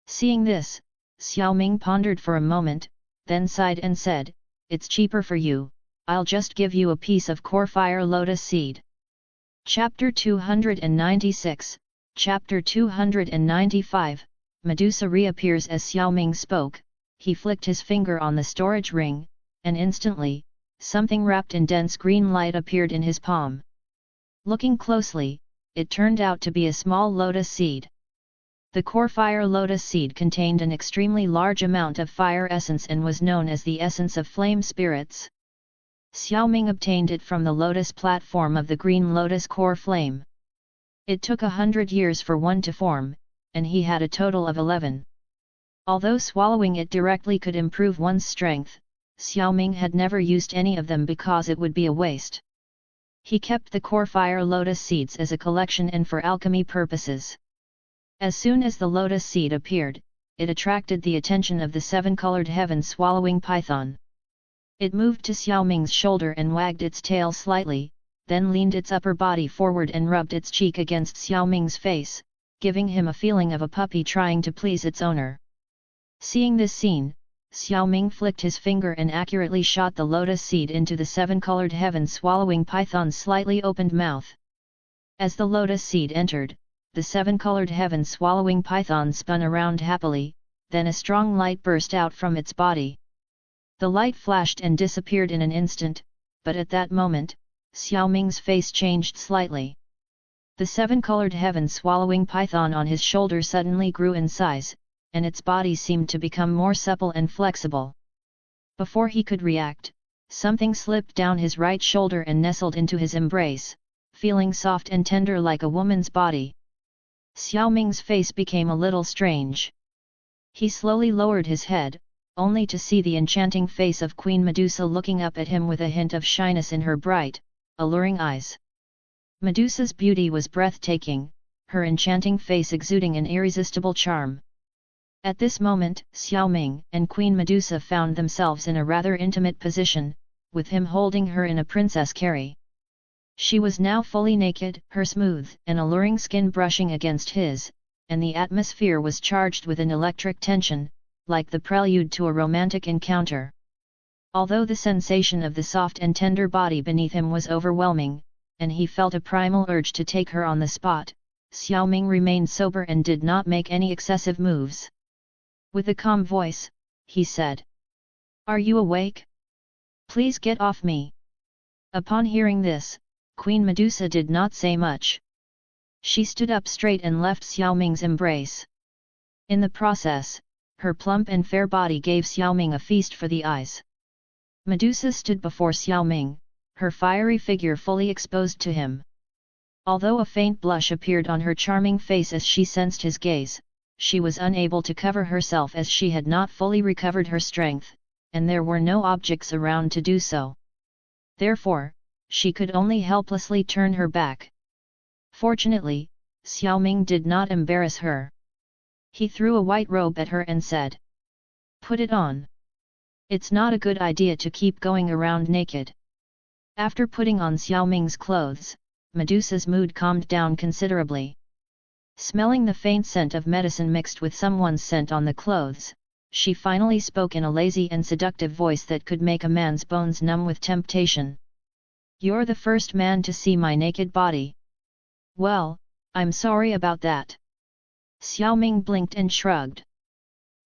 Seeing this, Xiao Ming pondered for a moment, then sighed and said, It's cheaper for you, I'll just give you a piece of core fire lotus seed. Chapter 296, Chapter 295, Medusa reappears. As Xiao Ming spoke, he flicked his finger on the storage ring, and instantly, something wrapped in dense green light appeared in his palm. Looking closely, it turned out to be a small lotus seed. The core fire lotus seed contained an extremely large amount of fire essence and was known as the essence of flame spirits. Xiao Ming obtained it from the lotus platform of the green lotus core flame. It took 100 years for one to form, and he had a total of 11. Although swallowing it directly could improve one's strength, Xiao Ming had never used any of them because it would be a waste. He kept the core fire lotus seeds as a collection and for alchemy purposes. As soon as the lotus seed appeared, it attracted the attention of the 7-colored heaven-swallowing python. It moved to Xiao Ming's shoulder and wagged its tail slightly, then leaned its upper body forward and rubbed its cheek against Xiao Ming's face, giving him a feeling of a puppy trying to please its owner. Seeing this scene, Xiao Ming flicked his finger and accurately shot the lotus seed into the 7-colored heaven-swallowing python's slightly opened mouth. As the lotus seed entered, the 7-colored heaven-swallowing python spun around happily, then a strong light burst out from its body. The light flashed and disappeared in an instant, but at that moment, Xiao Ming's face changed slightly. The 7-colored heaven-swallowing python on his shoulder suddenly grew in size, and its body seemed to become more supple and flexible. Before he could react, something slipped down his right shoulder and nestled into his embrace, feeling soft and tender like a woman's body. Xiao Ming's face became a little strange. He slowly lowered his head, only to see the enchanting face of Queen Medusa looking up at him with a hint of shyness in her bright, alluring eyes. Medusa's beauty was breathtaking, her enchanting face exuding an irresistible charm. At this moment, Xiao Ming and Queen Medusa found themselves in a rather intimate position, with him holding her in a princess carry. She was now fully naked, her smooth and alluring skin brushing against his, and the atmosphere was charged with an electric tension, like the prelude to a romantic encounter. Although the sensation of the soft and tender body beneath him was overwhelming, and he felt a primal urge to take her on the spot, Xiao Ming remained sober and did not make any excessive moves. With a calm voice, he said, "Are you awake? Please get off me." Upon hearing this, Queen Medusa did not say much. She stood up straight and left Xiao Ming's embrace. In the process, her plump and fair body gave Xiao Ming a feast for the eyes. Medusa stood before Xiao Ming, her fiery figure fully exposed to him. Although a faint blush appeared on her charming face as she sensed his gaze, she was unable to cover herself as she had not fully recovered her strength, and there were no objects around to do so. Therefore, she could only helplessly turn her back. Fortunately, Xiao Ming did not embarrass her. He threw a white robe at her and said, "Put it on. It's not a good idea to keep going around naked." After putting on Xiao Ming's clothes, Medusa's mood calmed down considerably. Smelling the faint scent of medicine mixed with someone's scent on the clothes, she finally spoke in a lazy and seductive voice that could make a man's bones numb with temptation. "You're the first man to see my naked body." "Well, I'm sorry about that." Xiao Ming blinked and shrugged.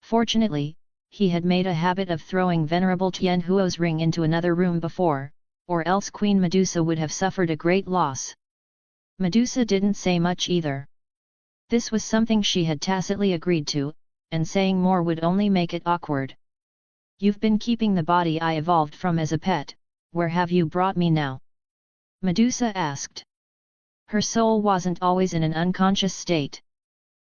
Fortunately, he had made a habit of throwing Venerable Tian Huo's ring into another room before, or else Queen Medusa would have suffered a great loss. Medusa didn't say much either. This was something she had tacitly agreed to, and saying more would only make it awkward. "You've been keeping the body I evolved from as a pet, where have you brought me now?" Medusa asked. Her soul wasn't always in an unconscious state.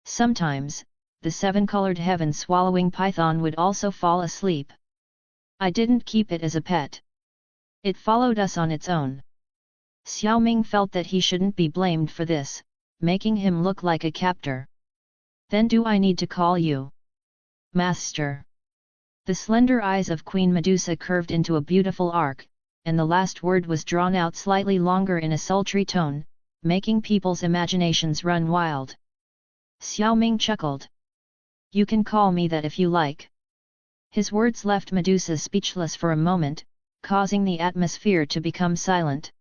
Sometimes, the seven-colored heaven-swallowing python would also fall asleep. "I didn't keep it as a pet. It followed us on its own." Xiao Ming felt that he shouldn't be blamed for this, making him look like a captor. "Then do I need to call you Master?" The slender eyes of Queen Medusa curved into a beautiful arc, and the last word was drawn out slightly longer in a sultry tone, making people's imaginations run wild. Xiao Ming chuckled. "You can call me that if you like." His words left Medusa speechless for a moment, causing the atmosphere to become silent.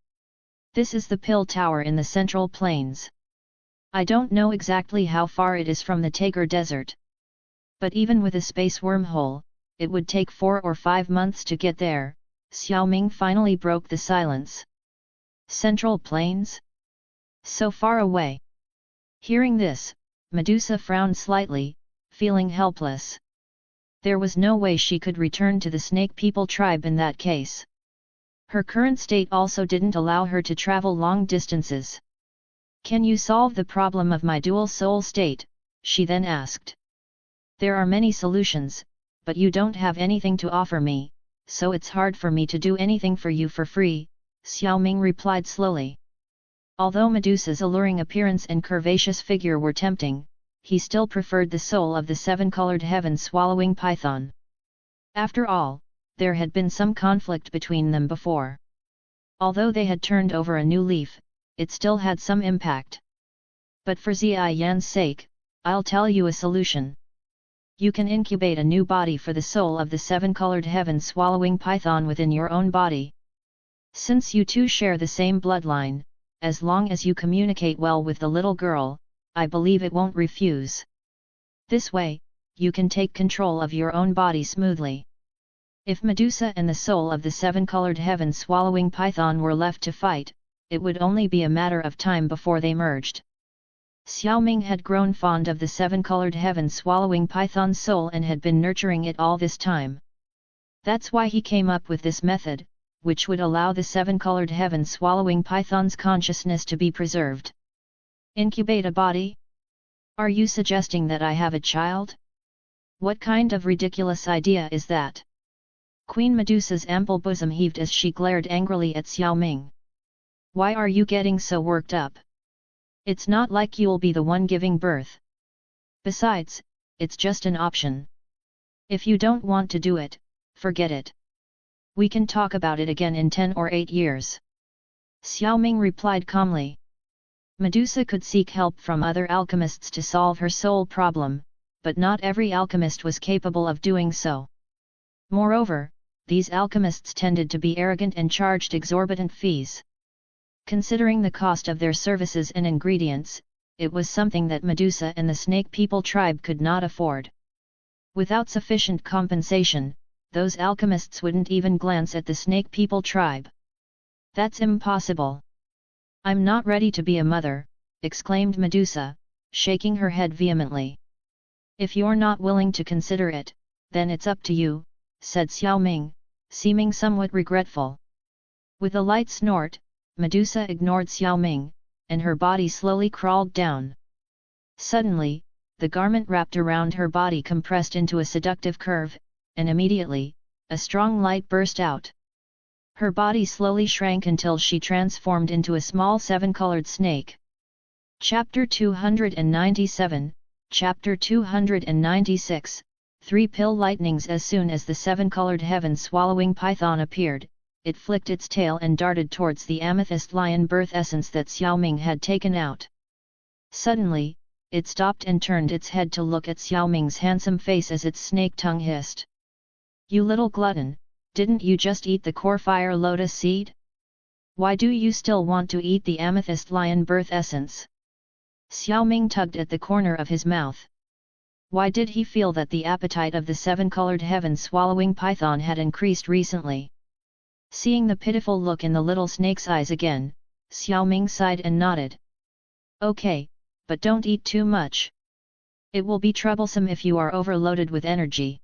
"This is the Pill Tower in the Central Plains. I don't know exactly how far it is from the Tager Desert. But even with a space wormhole, it would take 4 or 5 months to get there." Xiao Ming finally broke the silence. "Central Plains? So far away?" Hearing this, Medusa frowned slightly, feeling helpless. There was no way she could return to the Snake People tribe in that case. Her current state also didn't allow her to travel long distances. "Can you solve the problem of my dual soul state?" she then asked. "There are many solutions, but you don't have anything to offer me, so it's hard for me to do anything for you for free," Xiao Ming replied slowly. Although Medusa's alluring appearance and curvaceous figure were tempting, he still preferred the soul of the seven-colored heaven-swallowing python. After all, there had been some conflict between them before. Although they had turned over a new leaf, it still had some impact. "But for Ziyan's sake, I'll tell you a solution. You can incubate a new body for the soul of the seven-colored heaven-swallowing python within your own body. Since you two share the same bloodline, as long as you communicate well with the little girl, I believe it won't refuse. This way, you can take control of your own body smoothly." If Medusa and the soul of the seven-colored heaven-swallowing python were left to fight, it would only be a matter of time before they merged. Xiao Ming had grown fond of the seven-colored heaven-swallowing python's soul and had been nurturing it all this time. That's why he came up with this method, which would allow the seven-colored heaven-swallowing python's consciousness to be preserved. "Incubate a body? Are you suggesting that I have a child? What kind of ridiculous idea is that?" Queen Medusa's ample bosom heaved as she glared angrily at Xiao Ming. "Why are you getting so worked up? It's not like you'll be the one giving birth. Besides, it's just an option. If you don't want to do it, forget it. We can talk about it again in 10 or 8 years." Xiao Ming replied calmly. Medusa could seek help from other alchemists to solve her soul problem, but not every alchemist was capable of doing so. Moreover, these alchemists tended to be arrogant and charged exorbitant fees. Considering the cost of their services and ingredients, it was something that Medusa and the Snake People tribe could not afford. Without sufficient compensation, those alchemists wouldn't even glance at the Snake People tribe. "That's impossible. I'm not ready to be a mother," exclaimed Medusa, shaking her head vehemently. "If you're not willing to consider it, then it's up to you," said Xiao Ming, seeming somewhat regretful. With a light snort, Medusa ignored Xiao Ming, and her body slowly crawled down. Suddenly, the garment wrapped around her body compressed into a seductive curve, and immediately, a strong light burst out. Her body slowly shrank until she transformed into a small seven-colored snake. Chapter 297, Chapter 296, Three-pill lightnings. As soon as the seven-colored heaven-swallowing python appeared, it flicked its tail and darted towards the amethyst lion birth essence that Xiao Ming had taken out. Suddenly, it stopped and turned its head to look at Xiao Ming's handsome face as its snake tongue hissed. "You little glutton, didn't you just eat the core fire lotus seed? Why do you still want to eat the amethyst lion birth essence?" Xiao Ming tugged at the corner of his mouth. Why did he feel that the appetite of the seven-colored heaven-swallowing python had increased recently? Seeing the pitiful look in the little snake's eyes again, Xiao Ming sighed and nodded. "Okay, but don't eat too much. It will be troublesome if you are overloaded with energy."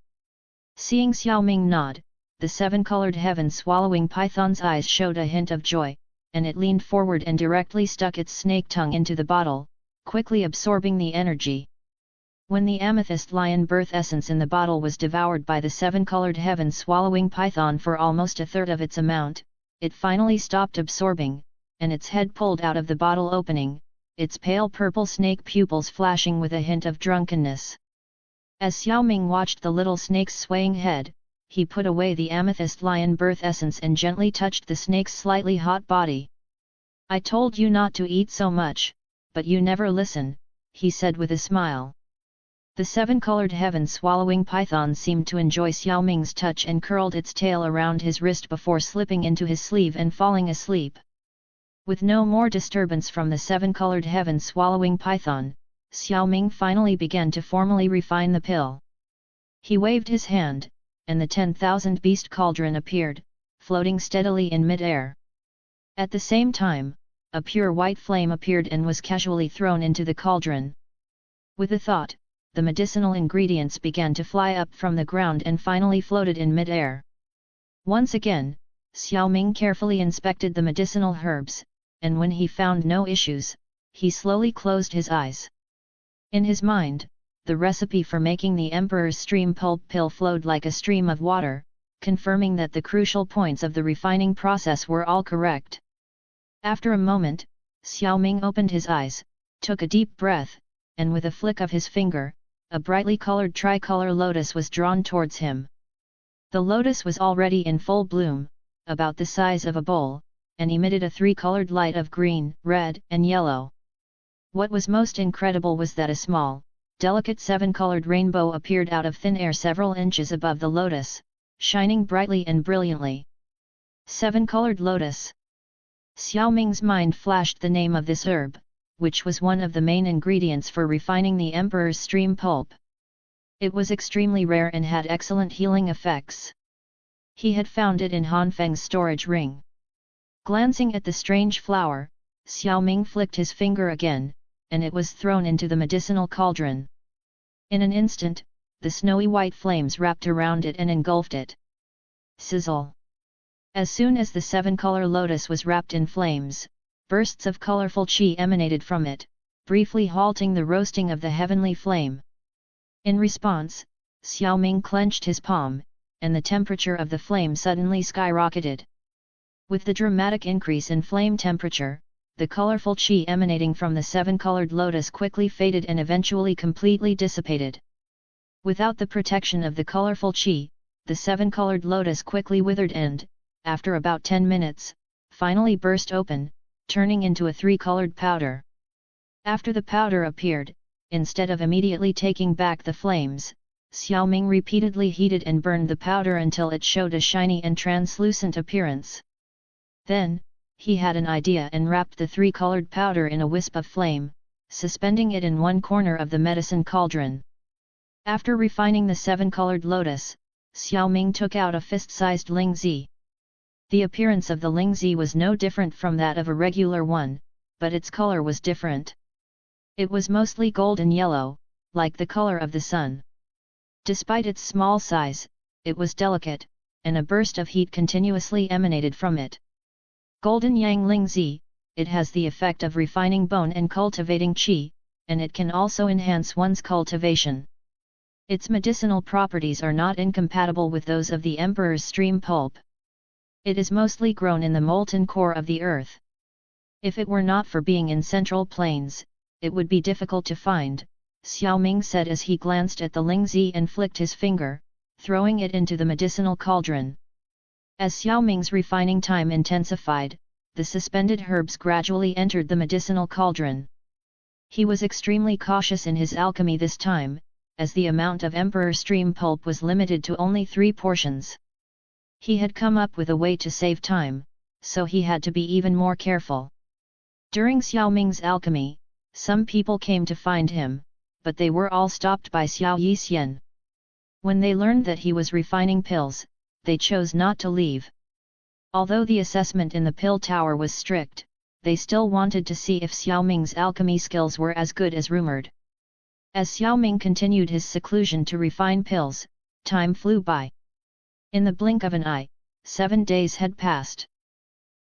Seeing Xiao Ming nod, the seven-colored heaven-swallowing python's eyes showed a hint of joy, and it leaned forward and directly stuck its snake tongue into the bottle, quickly absorbing the energy. When the amethyst lion birth essence in the bottle was devoured by the seven-colored heaven-swallowing python for almost a third of its amount, it finally stopped absorbing, and its head pulled out of the bottle opening, its pale purple snake pupils flashing with a hint of drunkenness. As Xiao Ming watched the little snake's swaying head, he put away the amethyst lion birth essence and gently touched the snake's slightly hot body. "I told you not to eat so much, but you never listen," he said with a smile. The seven-colored heaven-swallowing python seemed to enjoy Xiao Ming's touch and curled its tail around his wrist before slipping into his sleeve and falling asleep. With no more disturbance from the seven-colored heaven-swallowing python, Xiao Ming finally began to formally refine the pill. He waved his hand, and the 10,000 beast cauldron appeared, floating steadily in mid-air. At the same time, a pure white flame appeared and was casually thrown into the cauldron. With a thought, the medicinal ingredients began to fly up from the ground and finally floated in mid-air. Once again, Xiao Ming carefully inspected the medicinal herbs, and when he found no issues, he slowly closed his eyes. In his mind, the recipe for making the Emperor's Stream Pulp Pill flowed like a stream of water, confirming that the crucial points of the refining process were all correct. After a moment, Xiao Ming opened his eyes, took a deep breath, and with a flick of his finger, a brightly colored tricolor lotus was drawn towards him. The lotus was already in full bloom, about the size of a bowl, and emitted a three-colored light of green, red, and yellow. What was most incredible was that a small, delicate seven-colored rainbow appeared out of thin air several inches above the lotus, shining brightly and brilliantly. Seven-colored lotus. Xiao Ming's mind flashed the name of this herb, which was one of the main ingredients for refining the Emperor's Stream Pulp. It was extremely rare and had excellent healing effects. He had found it in Han Feng's storage ring. Glancing at the strange flower, Xiao Ming flicked his finger again, and it was thrown into the medicinal cauldron. In an instant, the snowy white flames wrapped around it and engulfed it. Sizzle! As soon as the seven-color lotus was wrapped in flames, bursts of colorful qi emanated from it, briefly halting the roasting of the heavenly flame. In response, Xiao Ming clenched his palm, and the temperature of the flame suddenly skyrocketed. With the dramatic increase in flame temperature, the colorful qi emanating from the seven-colored lotus quickly faded and eventually completely dissipated. Without the protection of the colorful qi, the seven-colored lotus quickly withered and, after about 10 minutes, finally burst open, turning into a three-colored powder. After the powder appeared, instead of immediately taking back the flames, Xiao Ming repeatedly heated and burned the powder until it showed a shiny and translucent appearance. Then, he had an idea and wrapped the three-colored powder in a wisp of flame, suspending it in one corner of the medicine cauldron. After refining the seven-colored lotus, Xiao Ming took out a fist-sized lingzi. The appearance of the lingzi was no different from that of a regular one, but its color was different. It was mostly golden yellow, like the color of the sun. Despite its small size, it was delicate, and a burst of heat continuously emanated from it. Golden Yang Lingzi, it has the effect of refining bone and cultivating qi, and it can also enhance one's cultivation. Its medicinal properties are not incompatible with those of the Emperor's stream pulp. It is mostly grown in the molten core of the earth. If it were not for being in central plains, it would be difficult to find, Xiao Ming said as he glanced at the lingzi and flicked his finger, throwing it into the medicinal cauldron. As Xiao Ming's refining time intensified, the suspended herbs gradually entered the medicinal cauldron. He was extremely cautious in his alchemy this time, as the amount of Emperor stream pulp was limited to only 3 portions. He had come up with a way to save time, so he had to be even more careful. During Xiao Ming's alchemy, some people came to find him, but they were all stopped by Xiao Yixian. When they learned that he was refining pills, they chose not to leave. Although the assessment in the pill tower was strict, they still wanted to see if Xiao Ming's alchemy skills were as good as rumored. As Xiao Ming continued his seclusion to refine pills, time flew by. In the blink of an eye, 7 days had passed.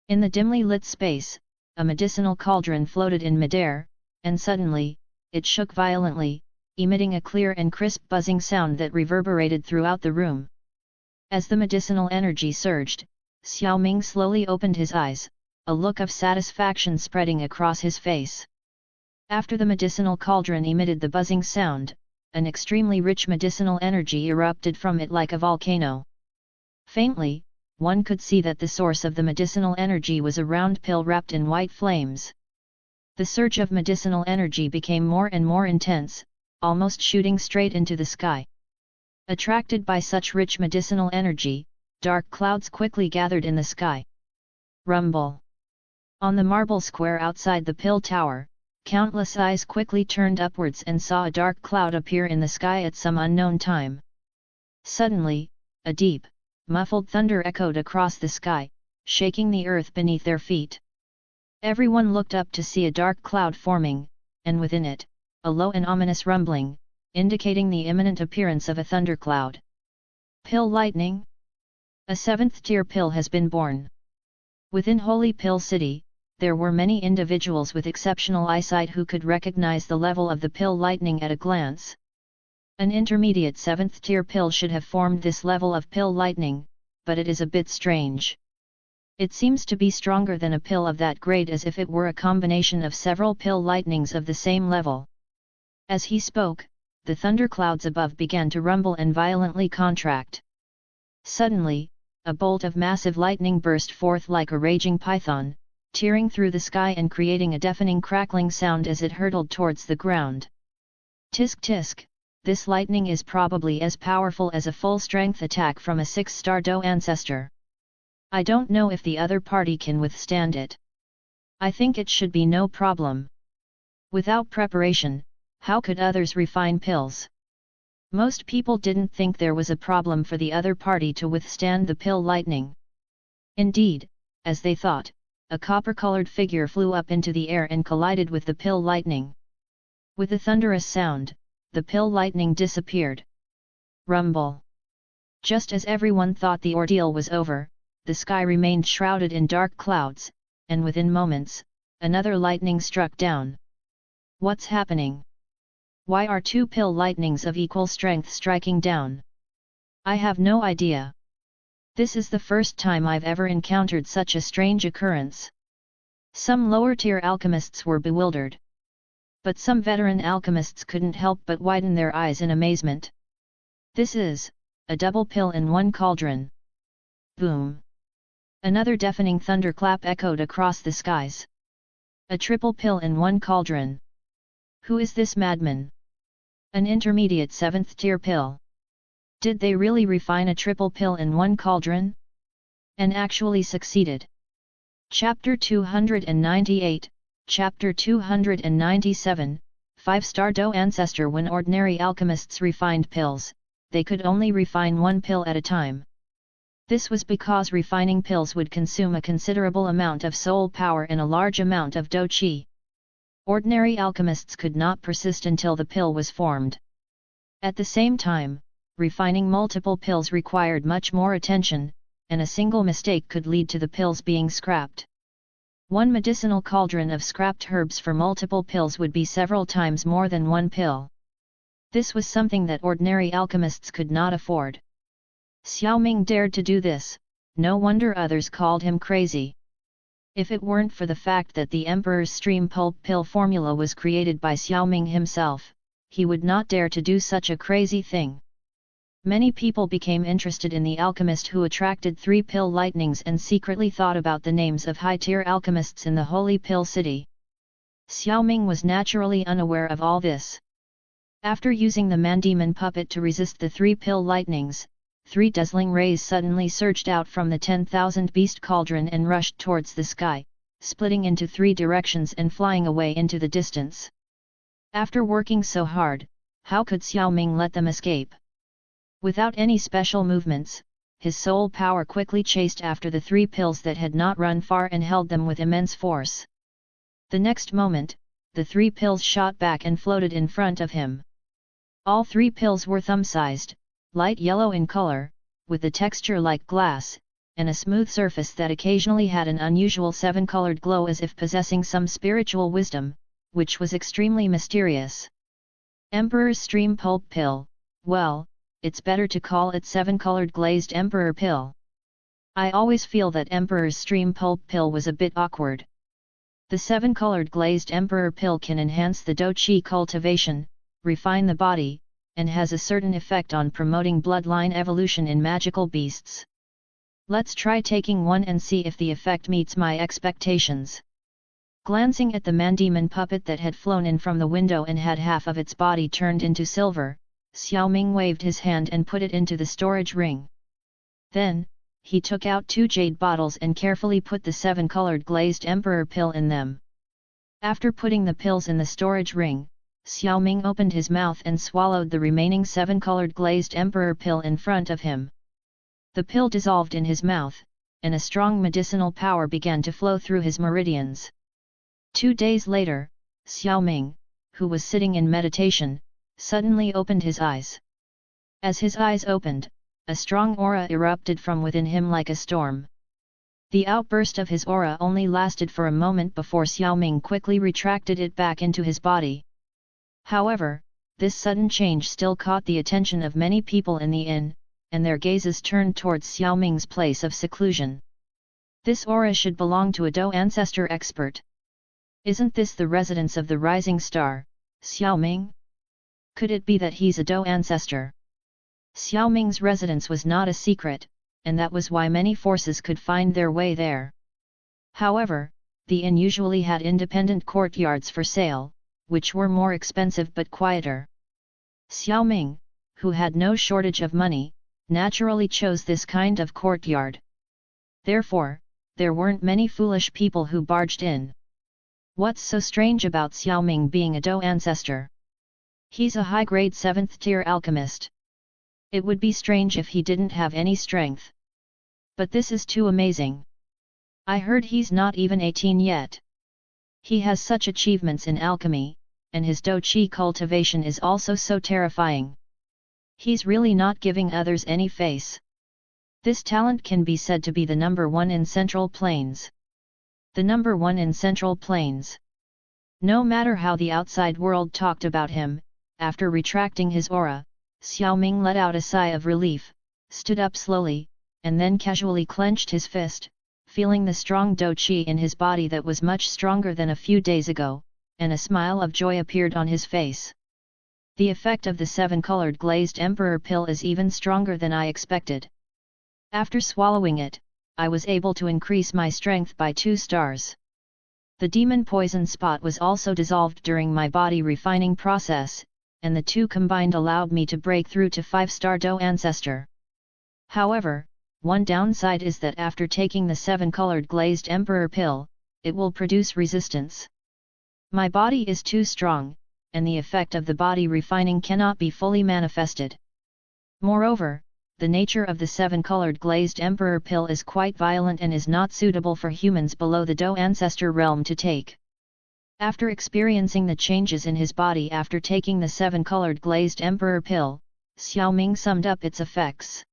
In the dimly lit space, a medicinal cauldron floated in midair, and suddenly, it shook violently, emitting a clear and crisp buzzing sound that reverberated throughout the room. As the medicinal energy surged, Xiao Ming slowly opened his eyes, a look of satisfaction spreading across his face. After the medicinal cauldron emitted the buzzing sound, an extremely rich medicinal energy erupted from it like a volcano. Faintly, one could see that the source of the medicinal energy was a round pill wrapped in white flames. The surge of medicinal energy became more and more intense, almost shooting straight into the sky. Attracted by such rich medicinal energy, dark clouds quickly gathered in the sky. Rumble. On the marble square outside the pill tower, countless eyes quickly turned upwards and saw a dark cloud appear in the sky at some unknown time. Suddenly, a deep, muffled thunder echoed across the sky, shaking the earth beneath their feet. Everyone looked up to see a dark cloud forming, and within it, a low and ominous rumbling, indicating the imminent appearance of a thundercloud. Pill lightning? A 7th-tier pill has been born. Within Holy Pill City, there were many individuals with exceptional eyesight who could recognize the level of the pill lightning at a glance. An intermediate 7th-tier pill should have formed this level of pill lightning, but it is a bit strange. It seems to be stronger than a pill of that grade, as if it were a combination of several pill lightnings of the same level. As he spoke, the thunderclouds above began to rumble and violently contract. Suddenly, a bolt of massive lightning burst forth like a raging python, tearing through the sky and creating a deafening crackling sound as it hurtled towards the ground. Tisk tisk, this lightning is probably as powerful as a full-strength attack from a 6-star Do ancestor. I don't know if the other party can withstand it. I think it should be no problem. Without preparation, how could others refine pills? Most people didn't think there was a problem for the other party to withstand the pill lightning. Indeed, as they thought, a copper-colored figure flew up into the air and collided with the pill lightning. With a thunderous sound, the pill lightning disappeared. Rumble. Just as everyone thought the ordeal was over, the sky remained shrouded in dark clouds, and within moments, another lightning struck down. What's happening? Why are 2 pill lightnings of equal strength striking down? I have no idea. This is the first time I've ever encountered such a strange occurrence. Some lower-tier alchemists were bewildered. But some veteran alchemists couldn't help but widen their eyes in amazement. This is a double pill in one cauldron. Boom! Another deafening thunderclap echoed across the skies. A triple pill in one cauldron. Who is this madman? An intermediate 7th-tier pill. Did they really refine a triple pill in one cauldron? And actually succeeded. Chapter 298, Chapter 297, 5-star Do ancestor. When ordinary alchemists refined pills, they could only refine 1 pill at a time. This was because refining pills would consume a considerable amount of soul power and a large amount of Do Qi. Ordinary alchemists could not persist until the pill was formed. At the same time, refining multiple pills required much more attention, and a single mistake could lead to the pills being scrapped. 1 medicinal cauldron of scrapped herbs for multiple pills would be several times more than 1 pill. This was something that ordinary alchemists could not afford. Xiao Ming dared to do this, no wonder others called him crazy. If it weren't for the fact that the Emperor's stream pulp pill formula was created by Xiao Ming himself, he would not dare to do such a crazy thing. Many people became interested in the alchemist who attracted 3 pill lightnings and secretly thought about the names of high-tier alchemists in the Holy Pill City. Xiao Ming was naturally unaware of all this. After using the mandemon puppet to resist the 3 pill lightnings, 3 dazzling rays suddenly surged out from the 10,000 beast cauldron and rushed towards the sky, splitting into 3 directions and flying away into the distance. After working so hard, how could Xiao Ming let them escape? Without any special movements, his soul power quickly chased after the 3 pills that had not run far and held them with immense force. The next moment, the 3 pills shot back and floated in front of him. All 3 pills were thumb-sized, light yellow in color, with a texture like glass, and a smooth surface that occasionally had an unusual 7-colored glow as if possessing some spiritual wisdom, which was extremely mysterious. Emperor's Stream Pulp Pill, well, it's better to call it 7-colored glazed Emperor Pill. I always feel that Emperor's Stream Pulp Pill was a bit awkward. The 7-colored glazed Emperor Pill can enhance the Do-Chi cultivation, refine the body, and has a certain effect on promoting bloodline evolution in magical beasts. Let's try taking one and see if the effect meets my expectations. Glancing at the mandemon puppet that had flown in from the window and had half of its body turned into silver, Xiao Ming waved his hand and put it into the storage ring. Then, he took out 2 jade bottles and carefully put the 7-colored glazed Emperor Pill in them. After putting the pills in the storage ring, Xiao Ming opened his mouth and swallowed the remaining 7-colored glazed Emperor Pill in front of him. The pill dissolved in his mouth, and a strong medicinal power began to flow through his meridians. 2 days later, Xiao Ming, who was sitting in meditation, suddenly opened his eyes. As his eyes opened, a strong aura erupted from within him like a storm. The outburst of his aura only lasted for a moment before Xiao Ming quickly retracted it back into his body. However, this sudden change still caught the attention of many people in the inn, and their gazes turned towards Xiao Ming's place of seclusion. This aura should belong to a Do ancestor expert. Isn't this the residence of the rising star, Xiao Ming? Could it be that he's a Do ancestor? Xiao Ming's residence was not a secret, and that was why many forces could find their way there. However, the inn usually had independent courtyards for sale, which were more expensive but quieter. Xiao Ming, who had no shortage of money, naturally chose this kind of courtyard. Therefore, there weren't many foolish people who barged in. What's so strange about Xiao Ming being a Do ancestor? He's a high-grade 7th-tier alchemist. It would be strange if he didn't have any strength. But this is too amazing. I heard he's not even 18 yet. He has such achievements in alchemy, and his Do-Chi cultivation is also so terrifying. He's really not giving others any face. This talent can be said to be the number 1 in Central Plains. The number 1 in Central Plains. No matter how the outside world talked about him, after retracting his aura, Xiao Ming let out a sigh of relief, stood up slowly, and then casually clenched his fist, feeling the strong Do-Chi in his body that was much stronger than a few days ago, and a smile of joy appeared on his face. The effect of the 7-colored glazed Emperor Pill is even stronger than I expected. After swallowing it, I was able to increase my strength by 2 stars. The demon poison spot was also dissolved during my body refining process, and the 2 combined allowed me to break through to 5-star Do ancestor. However, one downside is that after taking the 7-colored glazed Emperor Pill, it will produce resistance. My body is too strong, and the effect of the body refining cannot be fully manifested. Moreover, the nature of the 7-colored glazed Emperor Pill is quite violent and is not suitable for humans below the Do ancestor realm to take. After experiencing the changes in his body after taking the 7-colored glazed Emperor Pill, Xiao Ming summed up its effects.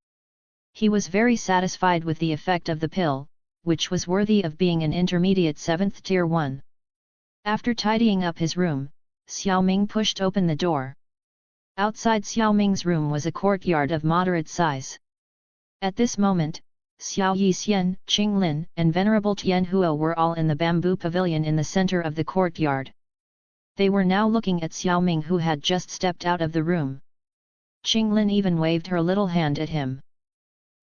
He was very satisfied with the effect of the pill, which was worthy of being an intermediate 7th tier 1. After tidying up his room, Xiao Ming pushed open the door. Outside Xiao Ming's room was a courtyard of moderate size. At this moment, Xiao Yixian, Qing Lin, and Venerable Tian Huo were all in the bamboo pavilion in the center of the courtyard. They were now looking at Xiao Ming, who had just stepped out of the room. Qing Lin even waved her little hand at him.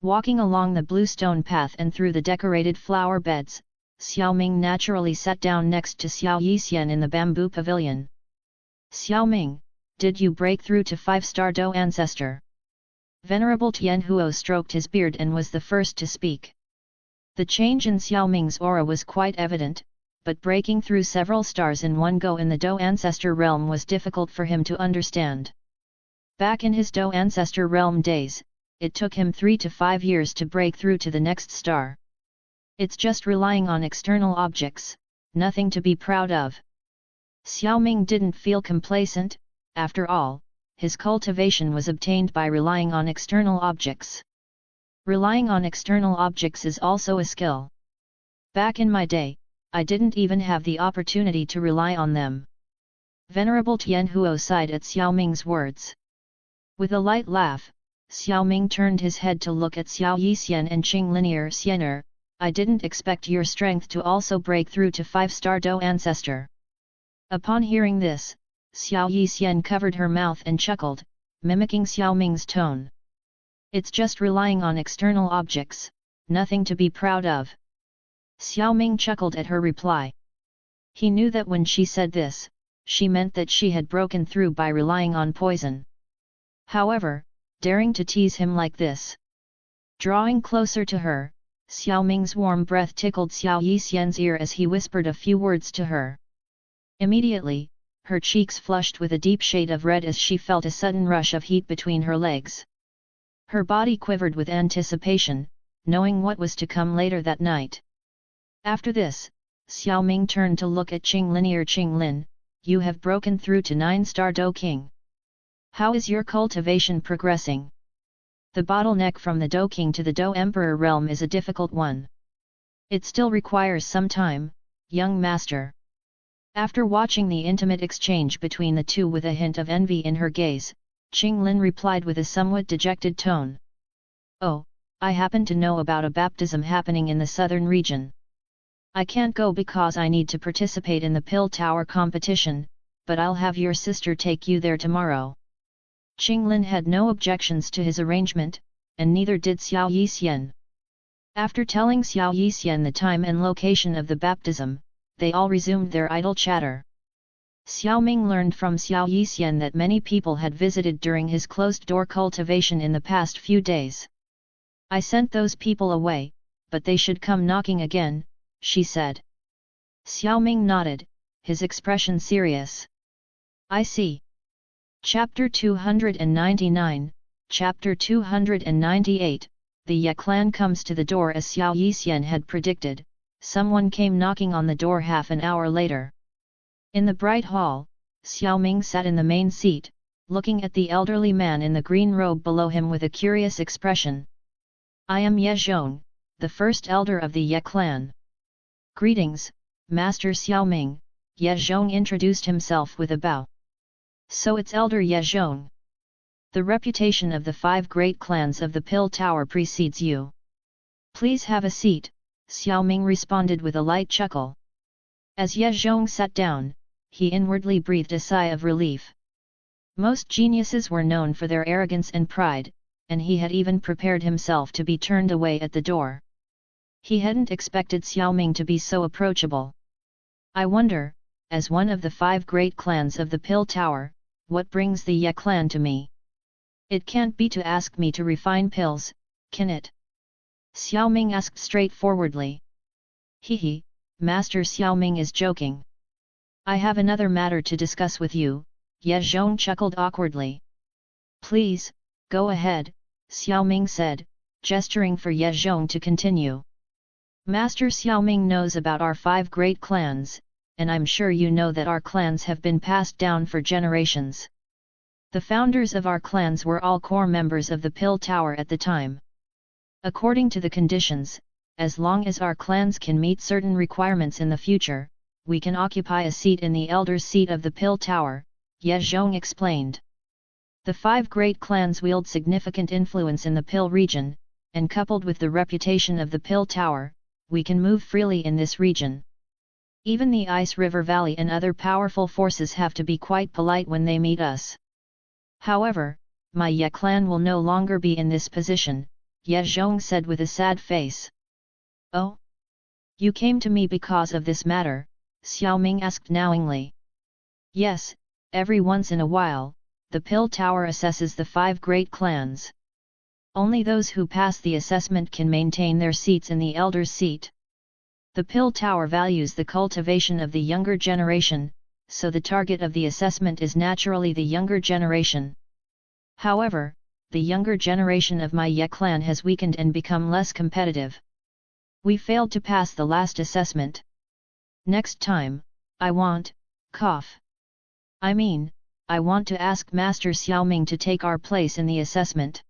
Walking along the blue stone path and through the decorated flower beds, Xiao Ming naturally sat down next to Xiao Yixian in the bamboo pavilion. Xiao Ming, did you break through to 5-star Do Ancestor? Venerable Tian Huo stroked his beard and was the first to speak. The change in Xiao Ming's aura was quite evident, but breaking through several stars in one go in the Do Ancestor realm was difficult for him to understand. Back in his Do Ancestor realm days, it took him 3 to 5 years to break through to the next star. It's just relying on external objects, nothing to be proud of. Xiao Ming didn't feel complacent. After all, his cultivation was obtained by relying on external objects. Relying on external objects is also a skill. Back in my day, I didn't even have the opportunity to rely on them. Venerable Tian Huo sighed at Xiao Ming's words. With a light laugh, Xiao Ming turned his head to look at Xiao Yixian and Qing Linear Xiener. I didn't expect your strength to also break through to 5-star Do Ancestor. Upon hearing this, Xiao Yixian covered her mouth and chuckled, mimicking Xiao Ming's tone. It's just relying on external objects, nothing to be proud of. Xiao Ming chuckled at her reply. He knew that when she said this, she meant that she had broken through by relying on poison. However, daring to tease him like this. Drawing closer to her, Xiao Ming's warm breath tickled Xiao Yixian's ear as he whispered a few words to her. Immediately, her cheeks flushed with a deep shade of red as she felt a sudden rush of heat between her legs. Her body quivered with anticipation, knowing what was to come later that night. After this, Xiao Ming turned to look at Qing Linear Qing Lin. You have broken through to 9-star Do King. How is your cultivation progressing? The bottleneck from the Do King to the Do Emperor realm is a difficult one. It still requires some time, young master. After watching the intimate exchange between the two with a hint of envy in her gaze, Qing Lin replied with a somewhat dejected tone. Oh, I happen to know about a baptism happening in the southern region. I can't go because I need to participate in the Pill Tower competition, but I'll have your sister take you there tomorrow. Qing Lin had no objections to his arrangement, and neither did Xiao Yixian. After telling Xiao Yixian the time and location of the baptism, they all resumed their idle chatter. Xiao Ming learned from Xiao Yixian that many people had visited during his closed-door cultivation in the past few days. I sent those people away, but they should come knocking again, she said. Xiao Ming nodded, his expression serious. I see. Chapter 299, Chapter 298, the Ye clan comes to the door. As Xiao Yixian had predicted, someone came knocking on the door half an hour later. In the bright hall, Xiao Ming sat in the main seat, looking at the elderly man in the green robe below him with a curious expression. I am Ye Zhong, the first elder of the Ye clan. Greetings, Master Xiao Ming, Ye Zhong introduced himself with a bow. So it's Elder Ye Zhong. The reputation of the 5 great clans of the Pill Tower precedes you. Please have a seat, Xiao Ming responded with a light chuckle. As Ye Zhong sat down, he inwardly breathed a sigh of relief. Most geniuses were known for their arrogance and pride, and he had even prepared himself to be turned away at the door. He hadn't expected Xiao Ming to be so approachable. I wonder, as one of the 5 great clans of the Pill Tower, what brings the Ye clan to me? It can't be to ask me to refine pills, can it? Xiao Ming asked straightforwardly. Hehe, Master Xiao Ming is joking. I have another matter to discuss with you, Ye Zhong chuckled awkwardly. Please, go ahead, Xiao Ming said, gesturing for Ye Zhong to continue. Master Xiao Ming knows about our 5 great clans, and I'm sure you know that our clans have been passed down for generations. The founders of our clans were all core members of the Pill Tower at the time. According to the conditions, as long as our clans can meet certain requirements in the future, we can occupy a seat in the Elder's seat of the Pill Tower, Ye Zhong explained. The 5 great clans wield significant influence in the Pill region, and coupled with the reputation of the Pill Tower, we can move freely in this region. Even the Ice River Valley and other powerful forces have to be quite polite when they meet us. However, my Ye clan will no longer be in this position, Ye Zhong said with a sad face. Oh? You came to me because of this matter? Xiao Ming asked knowingly. Yes, every once in a while, the Pill Tower assesses the 5 great clans. Only those who pass the assessment can maintain their seats in the Elder's seat. The Pill Tower values the cultivation of the younger generation, so the target of the assessment is naturally the younger generation. However, the younger generation of my Ye clan has weakened and become less competitive. We failed to pass the last assessment. Next time, I want to ask Master Xiao Ming to take our place in the assessment.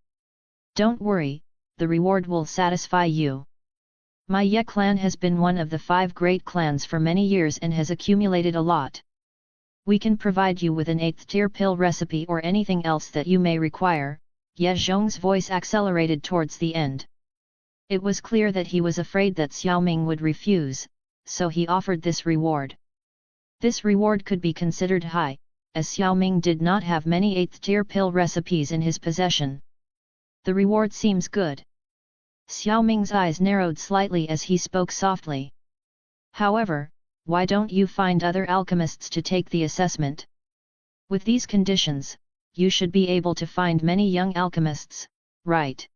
Don't worry, the reward will satisfy you. My Ye clan has been one of the 5 great clans for many years and has accumulated a lot. We can provide you with an 8th tier pill recipe or anything else that you may require. Ye Zhong's voice accelerated towards the end. It was clear that he was afraid that Xiao Ming would refuse, so he offered this reward. This reward could be considered high, as Xiao Ming did not have many 8th tier pill recipes in his possession. The reward seems good. Xiao Ming's eyes narrowed slightly as he spoke softly. However, why don't you find other alchemists to take the assessment? With these conditions, you should be able to find many young alchemists, right?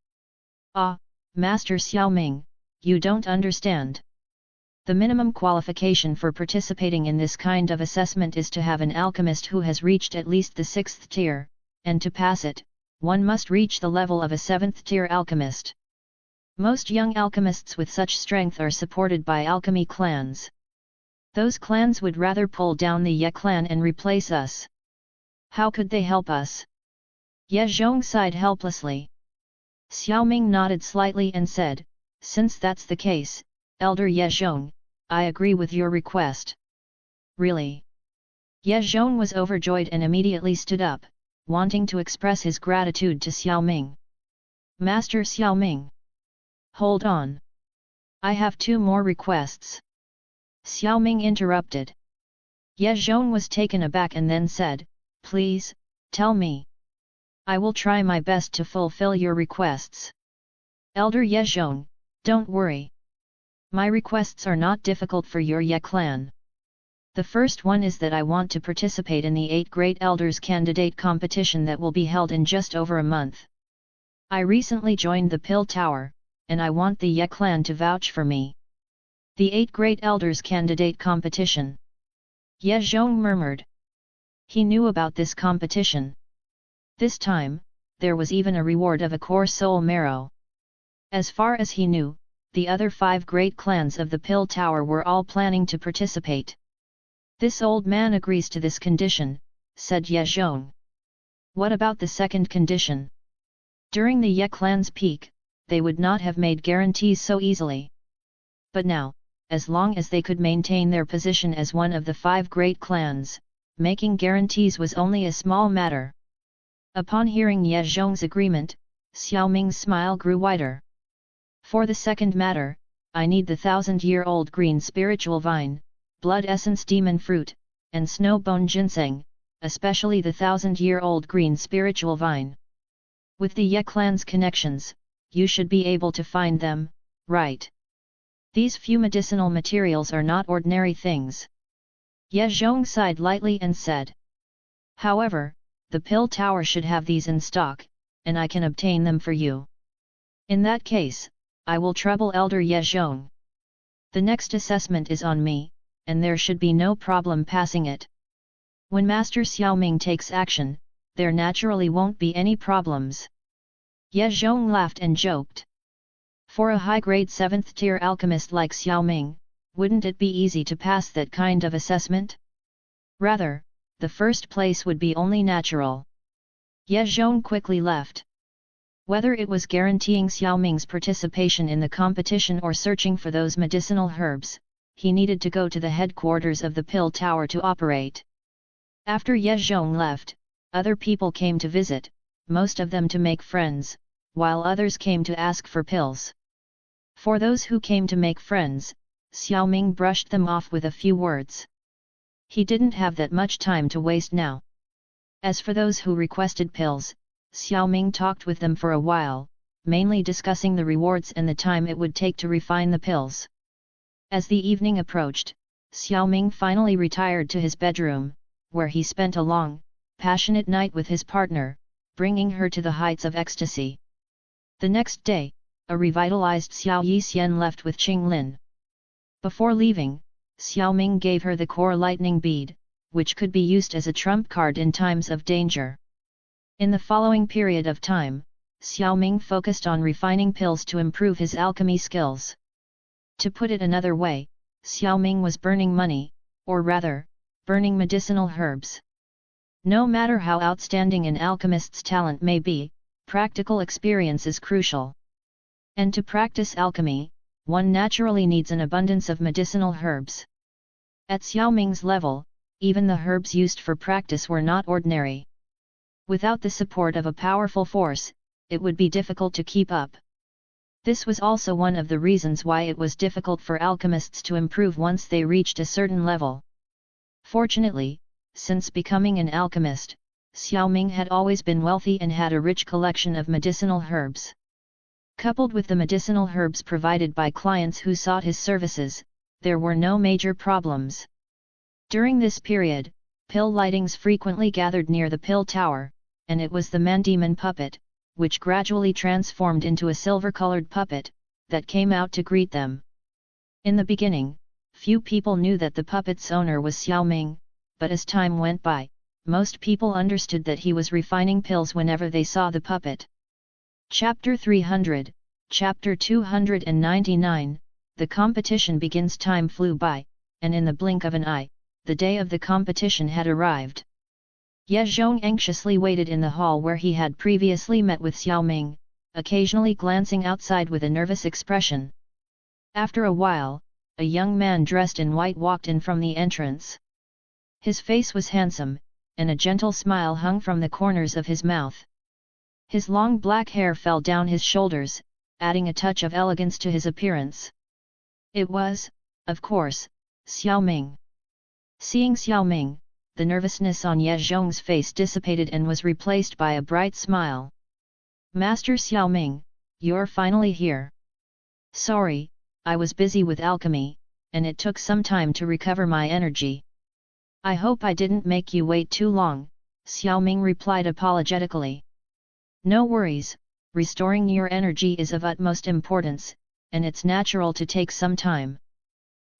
Ah, Master Xiao Ming, you don't understand. The minimum qualification for participating in this kind of assessment is to have an alchemist who has reached at least the 6th tier, and to pass it, one must reach the level of a 7th tier alchemist. Most young alchemists with such strength are supported by alchemy clans. Those clans would rather pull down the Ye clan and replace us. How could they help us? Ye Zhong sighed helplessly. Xiao Ming nodded slightly and said, since that's the case, Elder Ye Zhong, I agree with your request. Really? Ye Zhong was overjoyed and immediately stood up, wanting to express his gratitude to Xiao Ming. Master Xiao Ming. Hold on. I have 2 more requests. Xiao Ming interrupted. Ye Zhong was taken aback and then said, please, tell me. I will try my best to fulfill your requests. Elder Ye Zhong, don't worry. My requests are not difficult for your Ye clan. The first one is that I want to participate in the 8 Great Elders candidate competition that will be held in just over a month. I recently joined the Pill Tower, and I want the Ye clan to vouch for me. The 8 Great Elders candidate competition. Ye Zhong murmured. He knew about this competition. This time, there was even a reward of a core soul marrow. As far as he knew, the other 5 great clans of the Pill Tower were all planning to participate. This old man agrees to this condition, said Ye Zhong. What about the second condition? During the Ye clan's peak, they would not have made guarantees so easily. But now, as long as they could maintain their position as one of the 5 great clans, making guarantees was only a small matter. Upon hearing Ye Zhong's agreement, Xiao Ming's smile grew wider. For the second matter, I need the 1000-year-old green spiritual vine, blood essence demon fruit, and snowbone ginseng, especially the 1000-year-old green spiritual vine. With the Ye clan's connections, you should be able to find them, right? These few medicinal materials are not ordinary things. Ye Zhong sighed lightly and said. However, the Pill Tower should have these in stock, and I can obtain them for you. In that case, I will trouble Elder Ye Zhong. The next assessment is on me, and there should be no problem passing it. When Master Xiao Ming takes action, there naturally won't be any problems. Ye Zhong laughed and joked. For a high-grade 7th tier alchemist like Xiao Ming, wouldn't it be easy to pass that kind of assessment? Rather, the first place would be only natural. Ye Zhong quickly left. Whether it was guaranteeing Xiao Ming's participation in the competition or searching for those medicinal herbs, he needed to go to the headquarters of the Pill Tower to operate. After Ye Zhong left, Other people came to visit, most of them to make friends, while others came to ask for pills. For those who came to make friends, Xiao Ming brushed them off with a few words. He didn't have that much time to waste now. As for those who requested pills, Xiao Ming talked with them for a while, mainly discussing the rewards and the time it would take to refine the pills. As the evening approached, Xiao Ming finally retired to his bedroom, where he spent a long, passionate night with his partner, bringing her to the heights of ecstasy. The next day, a revitalized Xiao Yixian left with Qing Lin. Before leaving, Xiao Ming gave her the core lightning bead, which could be used as a trump card in times of danger. In the following period of time, Xiao Ming focused on refining pills to improve his alchemy skills. To put it another way, Xiao Ming was burning money, or rather, burning medicinal herbs. No matter how outstanding an alchemist's talent may be, practical experience is crucial. And to practice alchemy, one naturally needs an abundance of medicinal herbs. At Xiao Ming's level, even the herbs used for practice were not ordinary. Without the support of a powerful force, it would be difficult to keep up. This was also one of the reasons why it was difficult for alchemists to improve once they reached a certain level. Fortunately, since becoming an alchemist, Xiao Ming had always been wealthy and had a rich collection of medicinal herbs. Coupled with the medicinal herbs provided by clients who sought his services, there were no major problems. During this period, pill lightings frequently gathered near the pill tower, and it was the man-demon puppet, which gradually transformed into a silver-colored puppet, that came out to greet them. In the beginning, few people knew that the puppet's owner was Xiao Ming, but as time went by, most people understood that he was refining pills whenever they saw the puppet. Chapter 300, Chapter 299, The competition begins. Time flew by, and in the blink of an eye, the day of the competition had arrived. Ye Zhong anxiously waited in the hall where he had previously met with Xiao Ming, occasionally glancing outside with a nervous expression. After a while, a young man dressed in white walked in from the entrance. His face was handsome, and a gentle smile hung from the corners of his mouth. His long black hair fell down his shoulders, adding a touch of elegance to his appearance. It was, of course, Xiao Ming. Seeing Xiao Ming, the nervousness on Ye Zhong's face dissipated and was replaced by a bright smile. Master Xiao Ming, you're finally here. Sorry, I was busy with alchemy, and it took some time to recover my energy. I hope I didn't make you wait too long, Xiao Ming replied apologetically. No worries, restoring your energy is of utmost importance, and it's natural to take some time.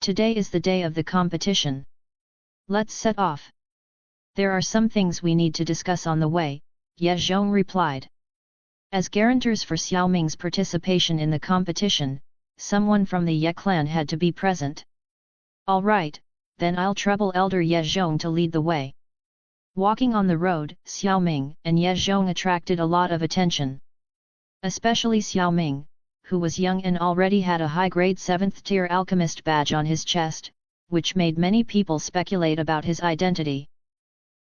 Today is the day of the competition. Let's set off. There are some things we need to discuss on the way, Ye Zhong replied. As guarantors for Xiao Ming's participation in the competition, someone from the Ye clan had to be present. All right, then I'll trouble Elder Ye Zhong to lead the way. Walking on the road, Xiao Ming and Ye Zhong attracted a lot of attention. Especially Xiao Ming, who was young and already had a high-grade 7th-tier alchemist badge on his chest, which made many people speculate about his identity.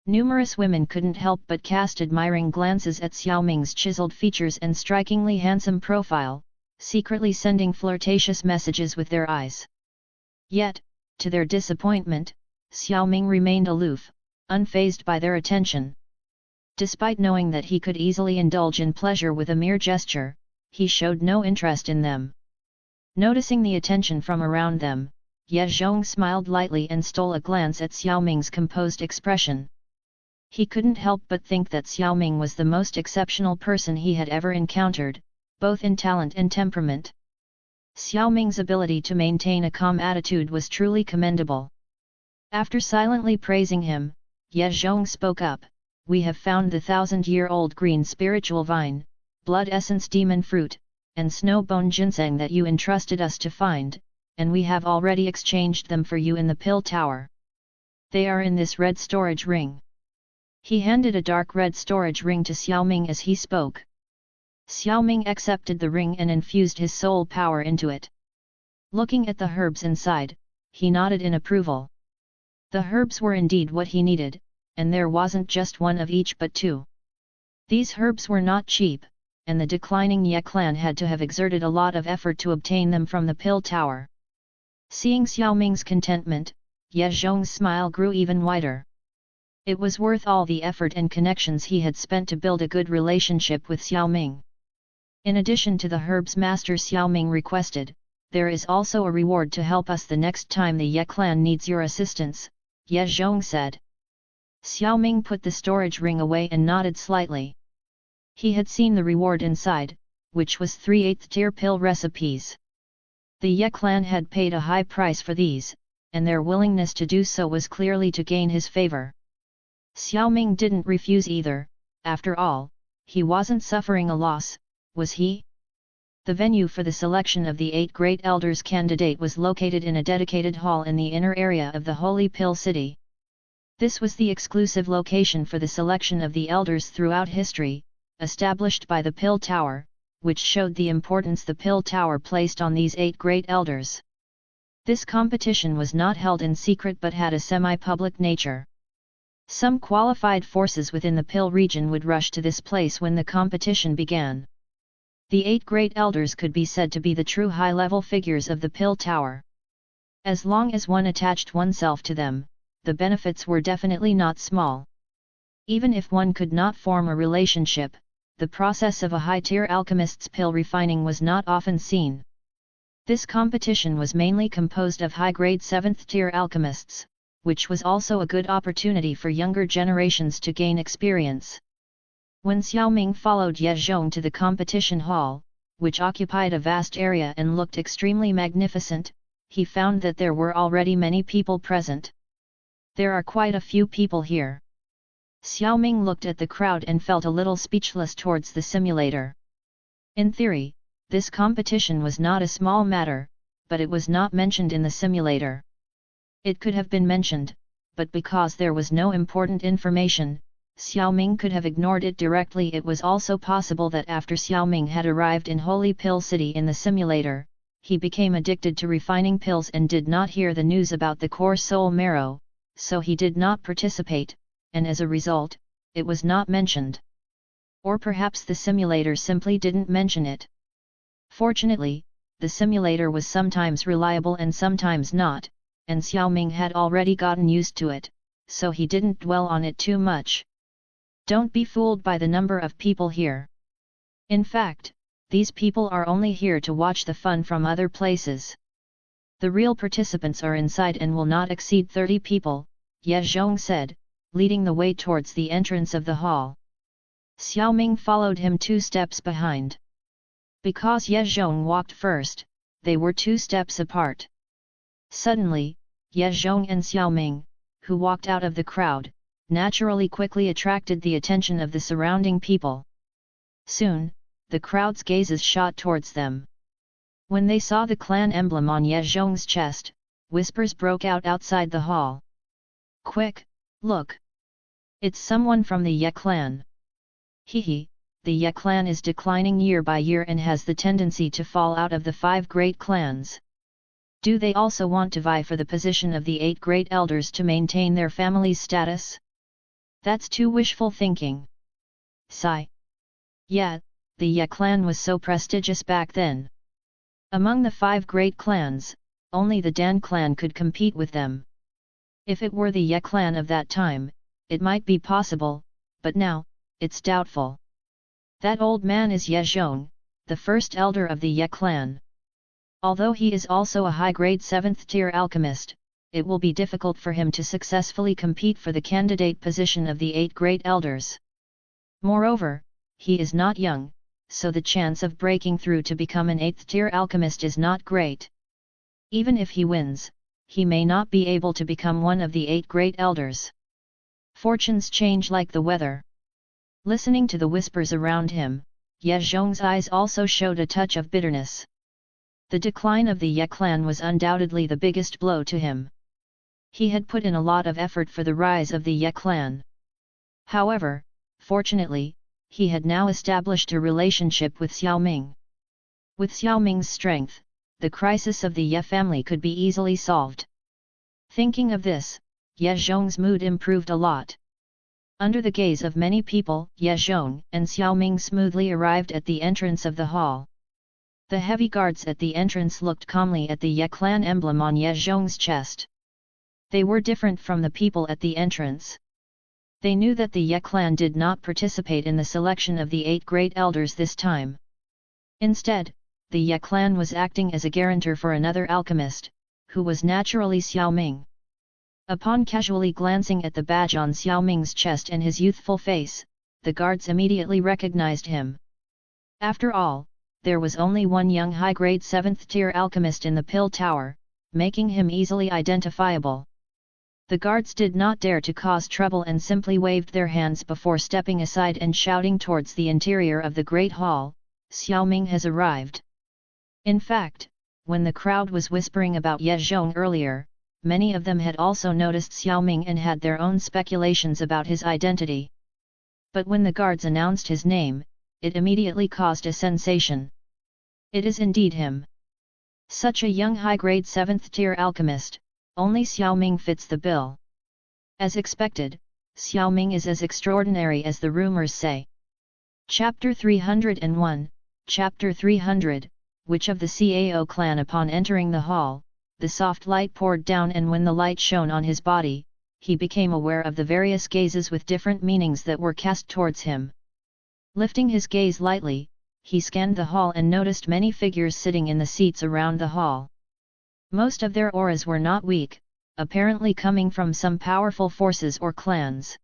Numerous women couldn't help but cast admiring glances at Xiao Ming's chiseled features and strikingly handsome profile, secretly sending flirtatious messages with their eyes. Yet, to their disappointment, Xiao Ming remained aloof, unfazed by their attention. Despite knowing that he could easily indulge in pleasure with a mere gesture, he showed no interest in them. Noticing the attention from around them, Ye Zhong smiled lightly and stole a glance at Xiao Ming's composed expression. He couldn't help but think that Xiao Ming was the most exceptional person he had ever encountered, both in talent and temperament. Xiao Ming's ability to maintain a calm attitude was truly commendable. After silently praising him, Ye Zhong spoke up. We have found the 1,000-year-old green spiritual vine, blood essence demon fruit, and snow-bone ginseng that you entrusted us to find, and we have already exchanged them for you in the pill tower. They are in this red storage ring. He handed a dark red storage ring to Xiao Ming as he spoke. Xiao Ming accepted the ring and infused his soul power into it. Looking at the herbs inside, he nodded in approval. The herbs were indeed what he needed, and there wasn't just one of each but two. These herbs were not cheap, and the declining Ye clan had to have exerted a lot of effort to obtain them from the pill tower. Seeing Xiao Ming's contentment, Ye Zhong's smile grew even wider. It was worth all the effort and connections he had spent to build a good relationship with Xiao Ming. In addition to the herbs Master Xiao Ming requested, there is also a reward to help us the next time the Ye clan needs your assistance, Ye Zhong said. Xiao Ming put the storage ring away and nodded slightly. He had seen the reward inside, which was 3 8th-tier pill recipes. The Ye clan had paid a high price for these, and their willingness to do so was clearly to gain his favor. Xiao Ming didn't refuse either. After all, he wasn't suffering a loss, was he? The venue for the selection of the 8 Great Elders candidate was located in a dedicated hall in the inner area of the Holy Pill City. This was the exclusive location for the selection of the elders throughout history, established by the Pill Tower, which showed the importance the Pill Tower placed on these 8 Great Elders. This competition was not held in secret but had a semi-public nature. Some qualified forces within the Pill region would rush to this place when the competition began. The 8 Great Elders could be said to be the true high-level figures of the Pill Tower. As long as one attached oneself to them, the benefits were definitely not small. Even if one could not form a relationship, the process of a high-tier alchemist's pill refining was not often seen. This competition was mainly composed of high-grade 7th-tier alchemists, which was also a good opportunity for younger generations to gain experience. When Xiao Ming followed Ye Zhong to the competition hall, which occupied a vast area and looked extremely magnificent, he found that there were already many people present. There are quite a few people here. Xiao Ming looked at the crowd and felt a little speechless towards the simulator. In theory, this competition was not a small matter, but it was not mentioned in the simulator. It could have been mentioned, but because there was no important information, Xiao Ming could have ignored it directly. It was also possible that after Xiao Ming had arrived in Holy Pill City in the simulator, he became addicted to refining pills and did not hear the news about the core soul marrow, so he did not participate, and as a result, it was not mentioned. Or perhaps the simulator simply didn't mention it. Fortunately, the simulator was sometimes reliable and sometimes not, and Xiao Ming had already gotten used to it, so he didn't dwell on it too much. Don't be fooled by the number of people here. In fact, these people are only here to watch the fun from other places. The real participants are inside and will not exceed 30 people, Ye Zhong said, leading the way towards the entrance of the hall. Xiao Ming followed him 2 steps behind. Because Ye Zhong walked first, they were 2 steps apart. Suddenly, Ye Zhong and Xiao Ming, who walked out of the crowd, naturally quickly attracted the attention of the surrounding people. Soon, the crowd's gazes shot towards them. When they saw the clan emblem on Ye Zhong's chest, whispers broke out outside the hall. Quick, look! It's someone from the Ye clan. Hehe, the Ye clan is declining year by year and has the tendency to fall out of the 5 great clans. Do they also want to vie for the position of the 8 great elders to maintain their family's status? That's too wishful thinking. Sigh. Yeah, the Ye clan was so prestigious back then. Among the 5 great clans, only the Dan clan could compete with them. If it were the Ye clan of that time, it might be possible, but now, it's doubtful. That old man is Ye Zhong, the first elder of the Ye clan. Although he is also a high-grade 7th-tier alchemist, it will be difficult for him to successfully compete for the candidate position of the 8 great elders. Moreover, he is not young, so the chance of breaking through to become an 8th-tier alchemist is not great. Even if he wins, he may not be able to become one of the 8 great elders. Fortunes change like the weather. Listening to the whispers around him, Ye Zhong's eyes also showed a touch of bitterness. The decline of the Ye clan was undoubtedly the biggest blow to him. He had put in a lot of effort for the rise of the Ye clan. However, fortunately, he had now established a relationship with Xiao Ming. With Xiao Ming's strength, the crisis of the Ye family could be easily solved. Thinking of this, Ye Zhong's mood improved a lot. Under the gaze of many people, Ye Zhong and Xiao Ming smoothly arrived at the entrance of the hall. The heavy guards at the entrance looked calmly at the Ye clan emblem on Ye Zhong's chest. They were different from the people at the entrance. They knew that the Ye clan did not participate in the selection of the 8 great elders this time. Instead, the Ye clan was acting as a guarantor for another alchemist, who was naturally Xiao Ming. Upon casually glancing at the badge on Xiao Ming's chest and his youthful face, the guards immediately recognized him. After all, there was only one young high-grade 7th-tier alchemist in the Pill Tower, making him easily identifiable. The guards did not dare to cause trouble and simply waved their hands before stepping aside and shouting towards the interior of the Great Hall, "Xiao Ming has arrived." In fact, when the crowd was whispering about Ye Zhong earlier, many of them had also noticed Xiao Ming and had their own speculations about his identity. But when the guards announced his name, it immediately caused a sensation. It is indeed him. Such a young high-grade 7th-tier alchemist, only Xiao Ming fits the bill. As expected, Xiao Ming is as extraordinary as the rumors say. Chapter 301, Chapter 300, Which of the Cao clan? Upon entering the hall, the soft light poured down, and when the light shone on his body, he became aware of the various gazes with different meanings that were cast towards him. Lifting his gaze lightly, he scanned the hall and noticed many figures sitting in the seats around the hall. Most of their auras were not weak, apparently coming from some powerful forces or clans.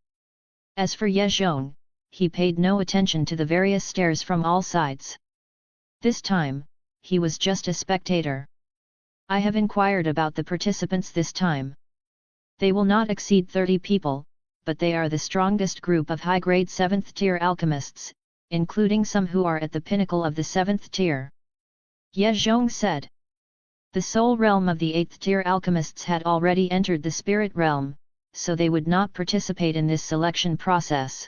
As for Ye Zhong, he paid no attention to the various stares from all sides. This time, he was just a spectator. I have inquired about the participants this time. They will not exceed 30 people, but they are the strongest group of high-grade 7th-tier alchemists, including some who are at the pinnacle of the 7th tier. Ye Zhong said. The soul realm of the 8th-tier alchemists had already entered the spirit realm, so they would not participate in this selection process.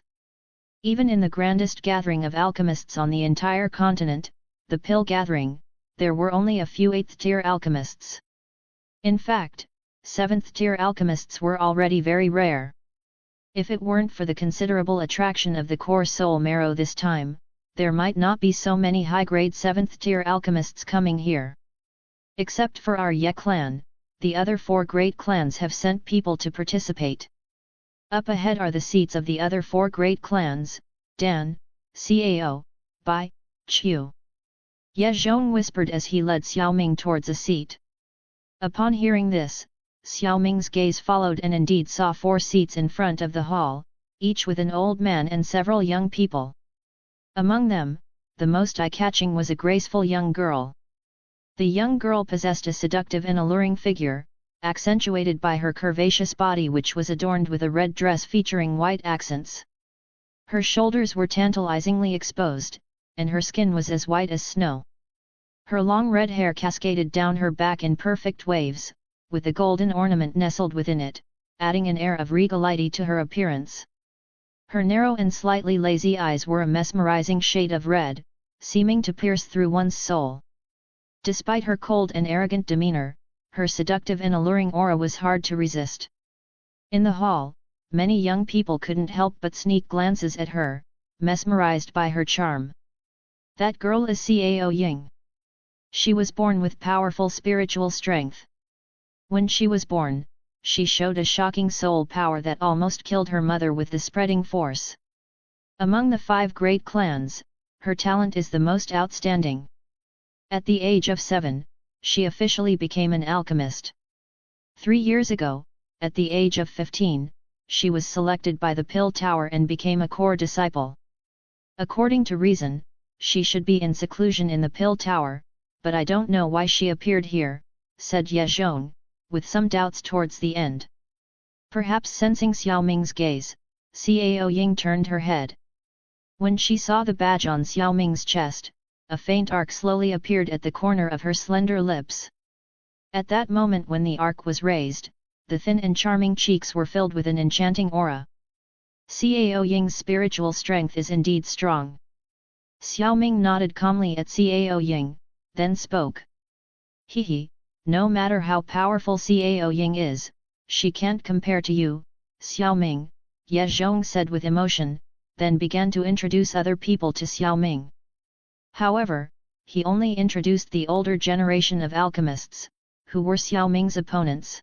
Even in the grandest gathering of alchemists on the entire continent, the Pill Gathering, there were only a few 8th-tier alchemists. In fact, 7th-tier alchemists were already very rare. If it weren't for the considerable attraction of the core soul marrow this time, there might not be so many high-grade 7th-tier alchemists coming here. Except for our Ye clan, the other 4 great clans have sent people to participate. Up ahead are the seats of the other 4 great clans, Dan, Cao, Bai, Chu. Ye Zhong whispered as he led Xiao Ming towards a seat. Upon hearing this, Xiao Ming's gaze followed and indeed saw 4 seats in front of the hall, each with an old man and several young people. Among them, the most eye-catching was a graceful young girl. The young girl possessed a seductive and alluring figure, accentuated by her curvaceous body, which was adorned with a red dress featuring white accents. Her shoulders were tantalizingly exposed, and her skin was as white as snow. Her long red hair cascaded down her back in perfect waves, with a golden ornament nestled within it, adding an air of regality to her appearance. Her narrow and slightly lazy eyes were a mesmerizing shade of red, seeming to pierce through one's soul. Despite her cold and arrogant demeanor, her seductive and alluring aura was hard to resist. In the hall, many young people couldn't help but sneak glances at her, mesmerized by her charm. That girl is Cao Ying. She was born with powerful spiritual strength. When she was born, she showed a shocking soul power that almost killed her mother with the spreading force. Among the 5 great clans, her talent is the most outstanding. At the age of 7, she officially became an alchemist. 3 years ago, at the age of 15, she was selected by the Pill Tower and became a core disciple. According to reason, she should be in seclusion in the Pill Tower, but I don't know why she appeared here, said Ye Zhong, with some doubts towards the end. Perhaps sensing Xiao Ming's gaze, Cao Ying turned her head. When she saw the badge on Xiao Ming's chest, a faint arc slowly appeared at the corner of her slender lips. At that moment when the arc was raised, the thin and charming cheeks were filled with an enchanting aura. Cao Ying's spiritual strength is indeed strong. Xiao Ming nodded calmly at Cao Ying, then spoke. Hehe, no matter how powerful Cao Ying is, she can't compare to you, Xiao Ming, Ye Zhong said with emotion, then began to introduce other people to Xiao Ming. However, he only introduced the older generation of alchemists, who were Xiao Ming's opponents.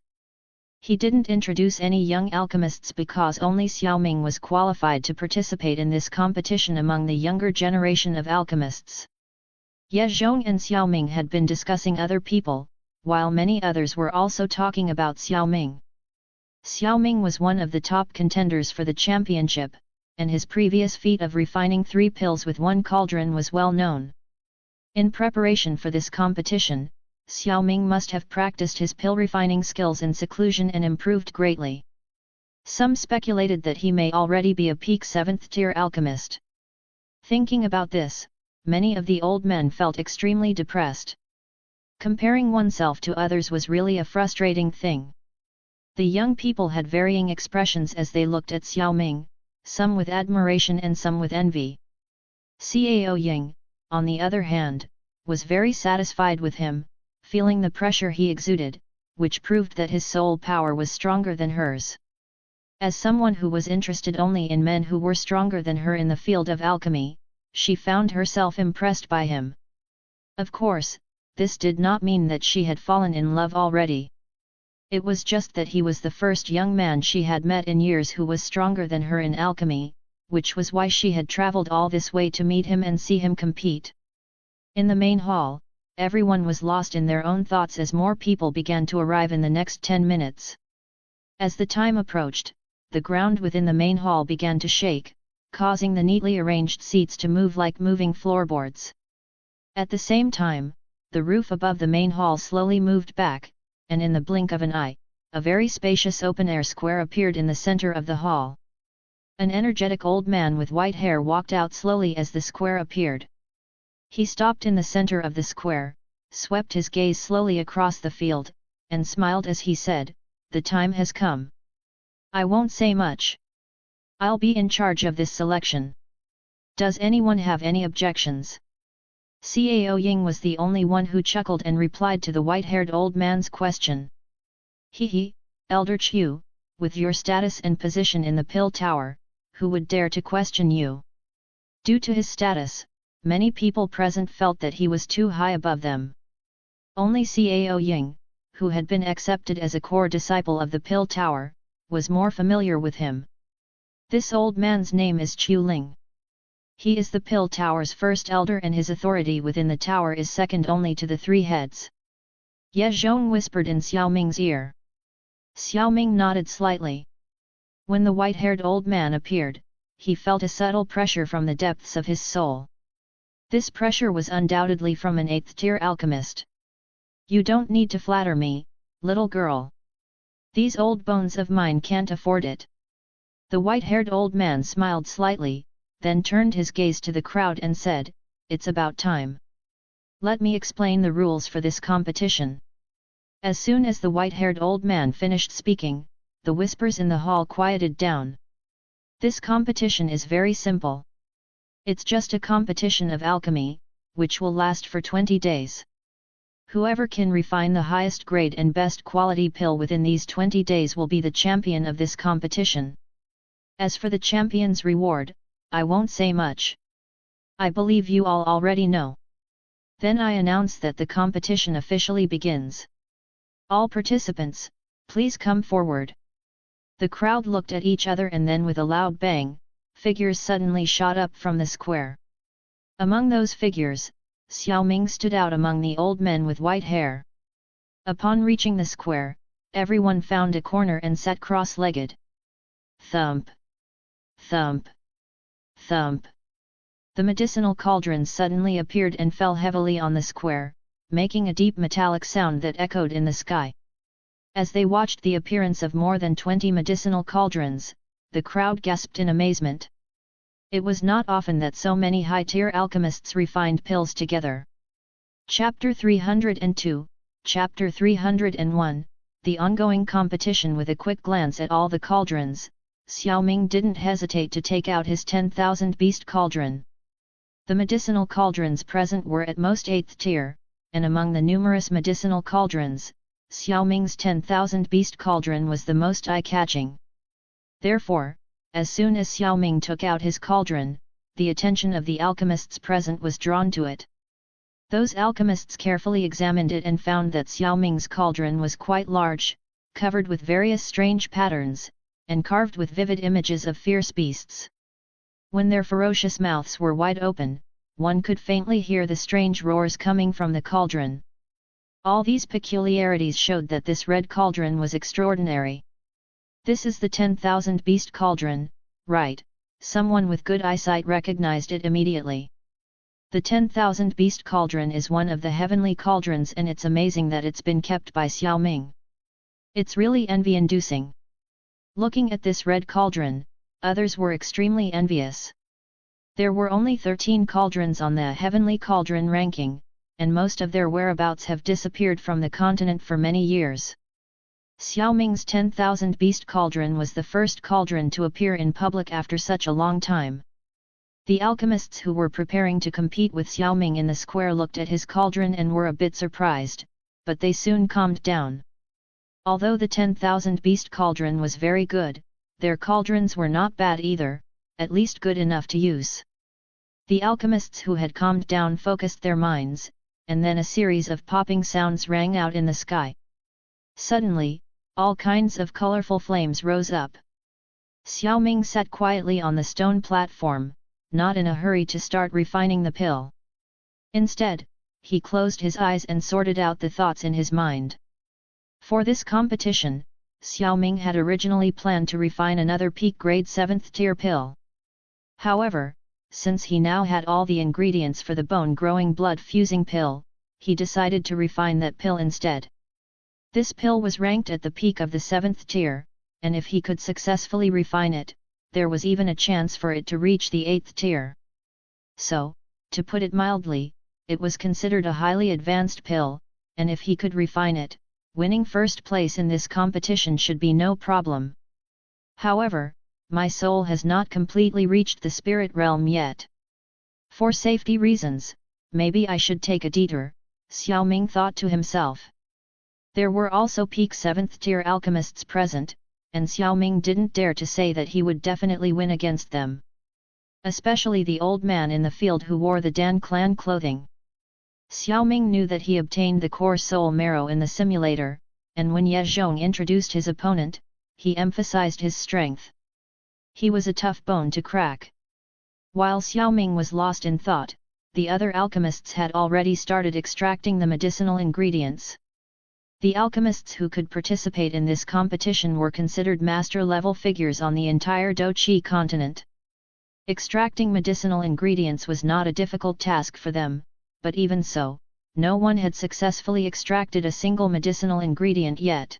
He didn't introduce any young alchemists because only Xiao Ming was qualified to participate in this competition among the younger generation of alchemists. Ye Zhong and Xiao Ming had been discussing other people, while many others were also talking about Xiao Ming. Xiao Ming was one of the top contenders for the championship, and his previous feat of refining 3 pills with 1 cauldron was well known. In preparation for this competition, Xiao Ming must have practiced his pill refining skills in seclusion and improved greatly. Some speculated that he may already be a peak 7th tier alchemist. Thinking about this, many of the old men felt extremely depressed. Comparing oneself to others was really a frustrating thing. The young people had varying expressions as they looked at Xiao Ming, some with admiration and some with envy. Xiao Ying, on the other hand, was very satisfied with him, feeling the pressure he exuded, which proved that his soul power was stronger than hers. As someone who was interested only in men who were stronger than her in the field of alchemy, she found herself impressed by him. Of course, this did not mean that she had fallen in love already. It was just that he was the first young man she had met in years who was stronger than her in alchemy, which was why she had traveled all this way to meet him and see him compete. In the main hall, everyone was lost in their own thoughts as more people began to arrive in the next 10 minutes. As the time approached, the ground within the main hall began to shake, causing the neatly arranged seats to move like moving floorboards. At the same time, the roof above the main hall slowly moved back, and in the blink of an eye, a very spacious open-air square appeared in the center of the hall. An energetic old man with white hair walked out slowly as the square appeared. He stopped in the center of the square, swept his gaze slowly across the field, and smiled as he said, "The time has come. I won't say much. I'll be in charge of this selection. Does anyone have any objections?" Xiao Ying was the only one who chuckled and replied to the white-haired old man's question. "He, Elder Chu, with your status and position in the Pill Tower, who would dare to question you?" Due to his status, many people present felt that he was too high above them. Only Xiao Ying, who had been accepted as a core disciple of the Pill Tower, was more familiar with him. This old man's name is Chu Ling. He is the Pill Tower's first elder and his authority within the tower is second only to the 3 heads. Ye Zhong whispered in Xiao Ming's ear. Xiao Ming nodded slightly. When the white-haired old man appeared, he felt a subtle pressure from the depths of his soul. This pressure was undoubtedly from an 8th-tier alchemist. "You don't need to flatter me, little girl. These old bones of mine can't afford it." The white-haired old man smiled slightly, then turned his gaze to the crowd and said, "It's about time. Let me explain the rules for this competition." As soon as the white-haired old man finished speaking, the whispers in the hall quieted down. This competition is very simple. It's just a competition of alchemy, which will last for 20 days. Whoever can refine the highest grade and best quality pill within these 20 days will be the champion of this competition. As for the champion's reward, I won't say much. I believe you all already know. Then I announce that the competition officially begins. All participants, please come forward. The crowd looked at each other and then with a loud bang, figures suddenly shot up from the square. Among those figures, Xiao Ming stood out among the old men with white hair. Upon reaching the square, everyone found a corner and sat cross-legged. Thump! Thump! Thump! The medicinal cauldrons suddenly appeared and fell heavily on the square, making a deep metallic sound that echoed in the sky. As they watched the appearance of more than 20 medicinal cauldrons, the crowd gasped in amazement. It was not often that so many high-tier alchemists refined pills together. Chapter 302, Chapter 301, The ongoing competition. With a quick glance at all the cauldrons, Xiao Ming didn't hesitate to take out his 10,000 beast cauldron. The medicinal cauldrons present were at most 8th tier, and among the numerous medicinal cauldrons, Xiao Ming's 10,000 beast cauldron was the most eye-catching. Therefore, As soon as Xiao Ming took out his cauldron, the attention of the alchemists present was drawn to it. Those alchemists carefully examined it and found that Xiao Ming's cauldron was quite large, covered with various strange patterns, and carved with vivid images of fierce beasts. When their ferocious mouths were wide open, one could faintly hear the strange roars coming from the cauldron. All these peculiarities showed that this red cauldron was extraordinary. "This is the 10,000 beast cauldron, right?" Someone with good eyesight recognized it immediately. "The 10,000 beast cauldron is one of the heavenly cauldrons, and it's amazing that it's been kept by Xiao Ming. It's really envy-inducing." Looking at this red cauldron, others were extremely envious. There were only 13 cauldrons on the heavenly cauldron ranking, and most of their whereabouts have disappeared from the continent for many years. Xiao Ming's 10,000 beast cauldron was the first cauldron to appear in public after such a long time. The alchemists who were preparing to compete with Xiao Ming in the square looked at his cauldron and were a bit surprised, but they soon calmed down. Although the 10,000 beast cauldron was very good, their cauldrons were not bad either, at least good enough to use. The alchemists who had calmed down focused their minds, and then a series of popping sounds rang out in the sky. Suddenly, all kinds of colorful flames rose up. Xiao Ming sat quietly on the stone platform, not in a hurry to start refining the pill. Instead, he closed his eyes and sorted out the thoughts in his mind. For this competition, Xiao Ming had originally planned to refine another peak grade 7th tier pill. However, since he now had all the ingredients for the bone-growing blood-fusing pill, he decided to refine that pill instead. This pill was ranked at the peak of the 7th tier, and if he could successfully refine it, there was even a chance for it to reach the 8th tier. So, to put it mildly, it was considered a highly advanced pill, and if he could refine it, winning first place in this competition should be no problem. However, my soul has not completely reached the spirit realm yet. For safety reasons, maybe I should take a detour, Xiao Ming thought to himself. There were also peak 7th tier alchemists present, and Xiao Ming didn't dare to say that he would definitely win against them. Especially the old man in the field who wore the Dan clan clothing. Xiao Ming knew that he obtained the core soul marrow in the simulator, and when Ye Zhong introduced his opponent, he emphasized his strength. He was a tough bone to crack. While Xiao Ming was lost in thought, the other alchemists had already started extracting the medicinal ingredients. The alchemists who could participate in this competition were considered master-level figures on the entire Doqi continent. Extracting medicinal ingredients was not a difficult task for them, but even so, no one had successfully extracted a single medicinal ingredient yet.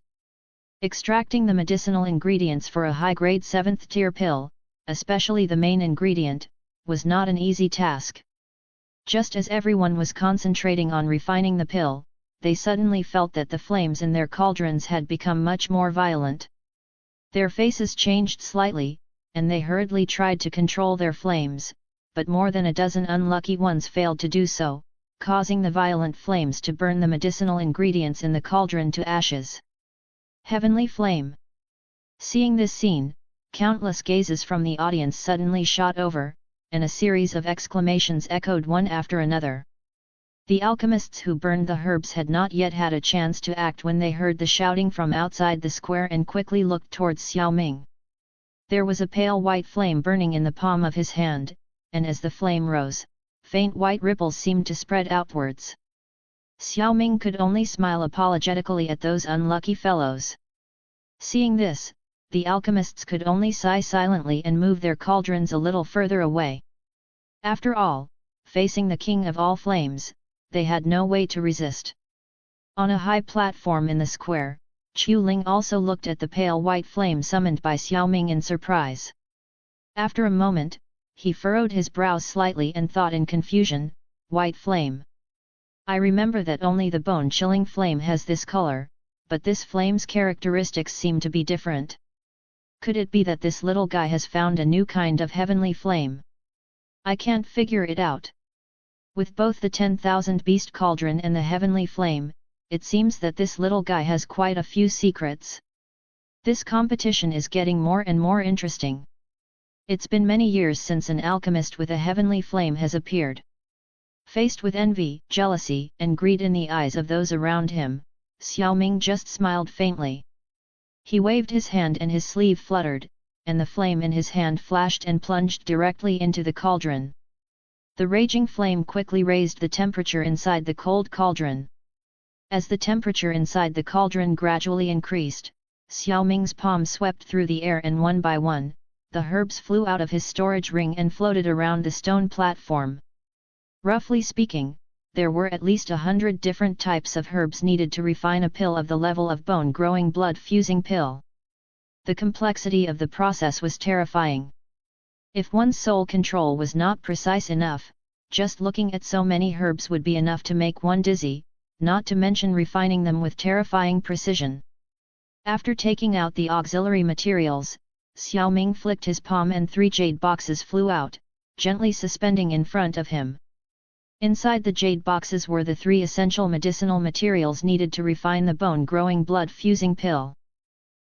Extracting the medicinal ingredients for a high-grade 7th tier pill, especially the main ingredient, was not an easy task. Just as everyone was concentrating on refining the pill, they suddenly felt that the flames in their cauldrons had become much more violent. Their faces changed slightly, and they hurriedly tried to control their flames, but more than a dozen unlucky ones failed to do so, causing the violent flames to burn the medicinal ingredients in the cauldron to ashes. Heavenly flame! Seeing this scene, countless gazes from the audience suddenly shot over, and a series of exclamations echoed one after another. The alchemists who burned the herbs had not yet had a chance to act when they heard the shouting from outside the square and quickly looked towards Xiao Ming. There was a pale white flame burning in the palm of his hand, and as the flame rose, faint white ripples seemed to spread outwards. Xiao Ming could only smile apologetically at those unlucky fellows. Seeing this, the alchemists could only sigh silently and move their cauldrons a little further away. After all, facing the king of all flames, they had no way to resist. On a high platform in the square, Chu Ling also looked at the pale white flame summoned by Xiao Ming in surprise. After a moment, he furrowed his brows slightly and thought in confusion, "White flame. I remember that only the bone-chilling flame has this color, but this flame's characteristics seem to be different. Could it be that this little guy has found a new kind of heavenly flame? I can't figure it out." With both the 10,000 beast cauldron and the heavenly flame, it seems that this little guy has quite a few secrets. This competition is getting more and more interesting. It's been many years since an alchemist with a heavenly flame has appeared. Faced with envy, jealousy, and greed in the eyes of those around him, Xiao Ming just smiled faintly. He waved his hand and his sleeve fluttered, and the flame in his hand flashed and plunged directly into the cauldron. The raging flame quickly raised the temperature inside the cold cauldron. As the temperature inside the cauldron gradually increased, Xiao Ming's palm swept through the air and one by one, the herbs flew out of his storage ring and floated around the stone platform. Roughly speaking, there were at least 100 different types of herbs needed to refine a pill of the level of bone-growing blood-fusing pill. The complexity of the process was terrifying. If one's soul control was not precise enough, just looking at so many herbs would be enough to make one dizzy, not to mention refining them with terrifying precision. After taking out the auxiliary materials, Xiao Ming flicked his palm and 3 jade boxes flew out, gently suspending in front of him. Inside the jade boxes were the 3 essential medicinal materials needed to refine the bone-growing blood-fusing pill.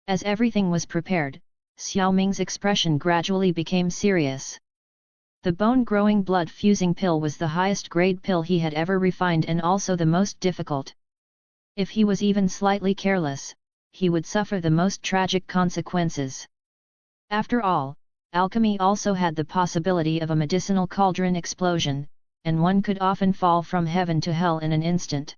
As everything was prepared, Xiao Ming's expression gradually became serious. The bone-growing blood-fusing pill was the highest-grade pill he had ever refined and also the most difficult. If he was even slightly careless, he would suffer the most tragic consequences. After all, alchemy also had the possibility of a medicinal cauldron explosion, and one could often fall from heaven to hell in an instant.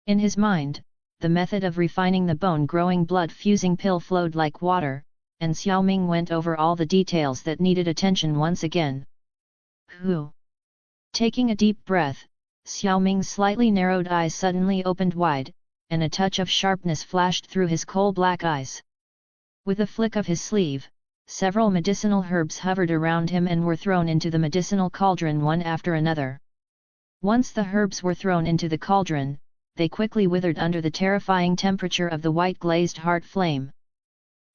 In his mind, the method of refining the bone-growing blood-fusing pill flowed like water, and Xiao Ming went over all the details that needed attention once again. Whew! Taking a deep breath, Xiao Ming's slightly narrowed eyes suddenly opened wide, and a touch of sharpness flashed through his coal-black eyes. With a flick of his sleeve, several medicinal herbs hovered around him and were thrown into the medicinal cauldron one after another. Once the herbs were thrown into the cauldron, they quickly withered under the terrifying temperature of the white-glazed heart flame.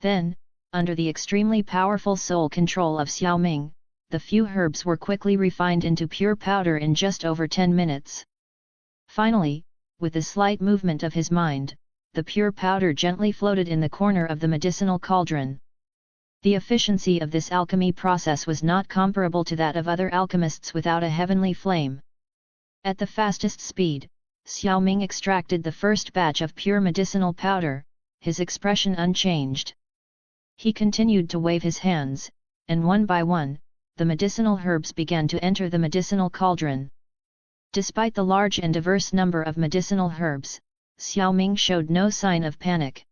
Then, under the extremely powerful soul control of Xiao Ming, the few herbs were quickly refined into pure powder in just over 10 minutes. Finally, with a slight movement of his mind, the pure powder gently floated in the corner of the medicinal cauldron. The efficiency of this alchemy process was not comparable to that of other alchemists without a heavenly flame. At the fastest speed, Xiao Ming extracted the first batch of pure medicinal powder, his expression unchanged. He continued to wave his hands, and one by one, the medicinal herbs began to enter the medicinal cauldron. Despite the large and diverse number of medicinal herbs, Xiao Ming showed no sign of panic.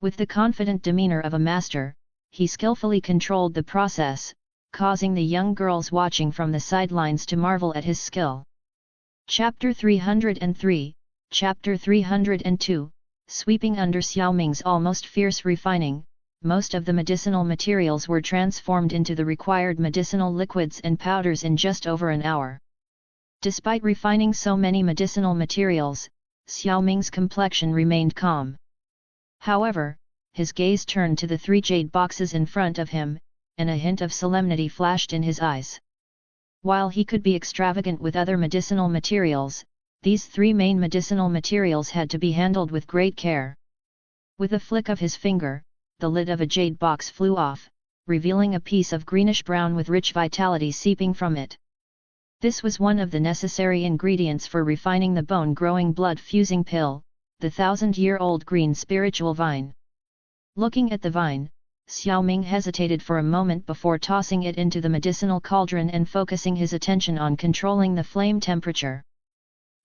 With the confident demeanor of a master, he skillfully controlled the process, causing the young girls watching from the sidelines to marvel at his skill. Chapter 303, Chapter 302, Sweeping under Xiao Ming's almost fierce refining, most of the medicinal materials were transformed into the required medicinal liquids and powders in just over an hour. Despite refining so many medicinal materials, Xiao Ming's complexion remained calm. However, his gaze turned to the 3 jade boxes in front of him, and a hint of solemnity flashed in his eyes. While he could be extravagant with other medicinal materials, these 3 main medicinal materials had to be handled with great care. With a flick of his finger, the lid of a jade box flew off, revealing a piece of greenish-brown with rich vitality seeping from it. This was one of the necessary ingredients for refining the bone-growing blood-fusing pill, the 1,000-year-old green spiritual vine. Looking at the vine, Xiao Ming hesitated for a moment before tossing it into the medicinal cauldron and focusing his attention on controlling the flame temperature.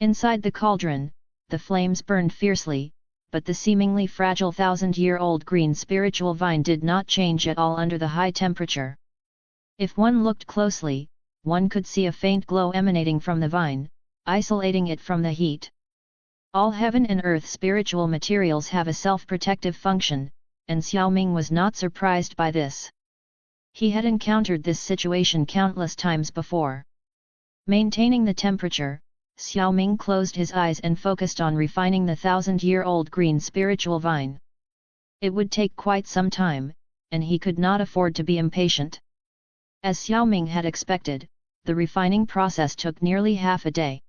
Inside the cauldron, the flames burned fiercely, but the seemingly fragile 1,000-year-old green spiritual vine did not change at all under the high temperature. If one looked closely, one could see a faint glow emanating from the vine, isolating it from the heat. All heaven and earth spiritual materials have a self-protective function, and Xiao Ming was not surprised by this. He had encountered this situation countless times before. Maintaining the temperature, Xiao Ming closed his eyes and focused on refining the 1,000-year-old green spiritual vine. It would take quite some time, and he could not afford to be impatient. As Xiao Ming had expected, the refining process took nearly half a day.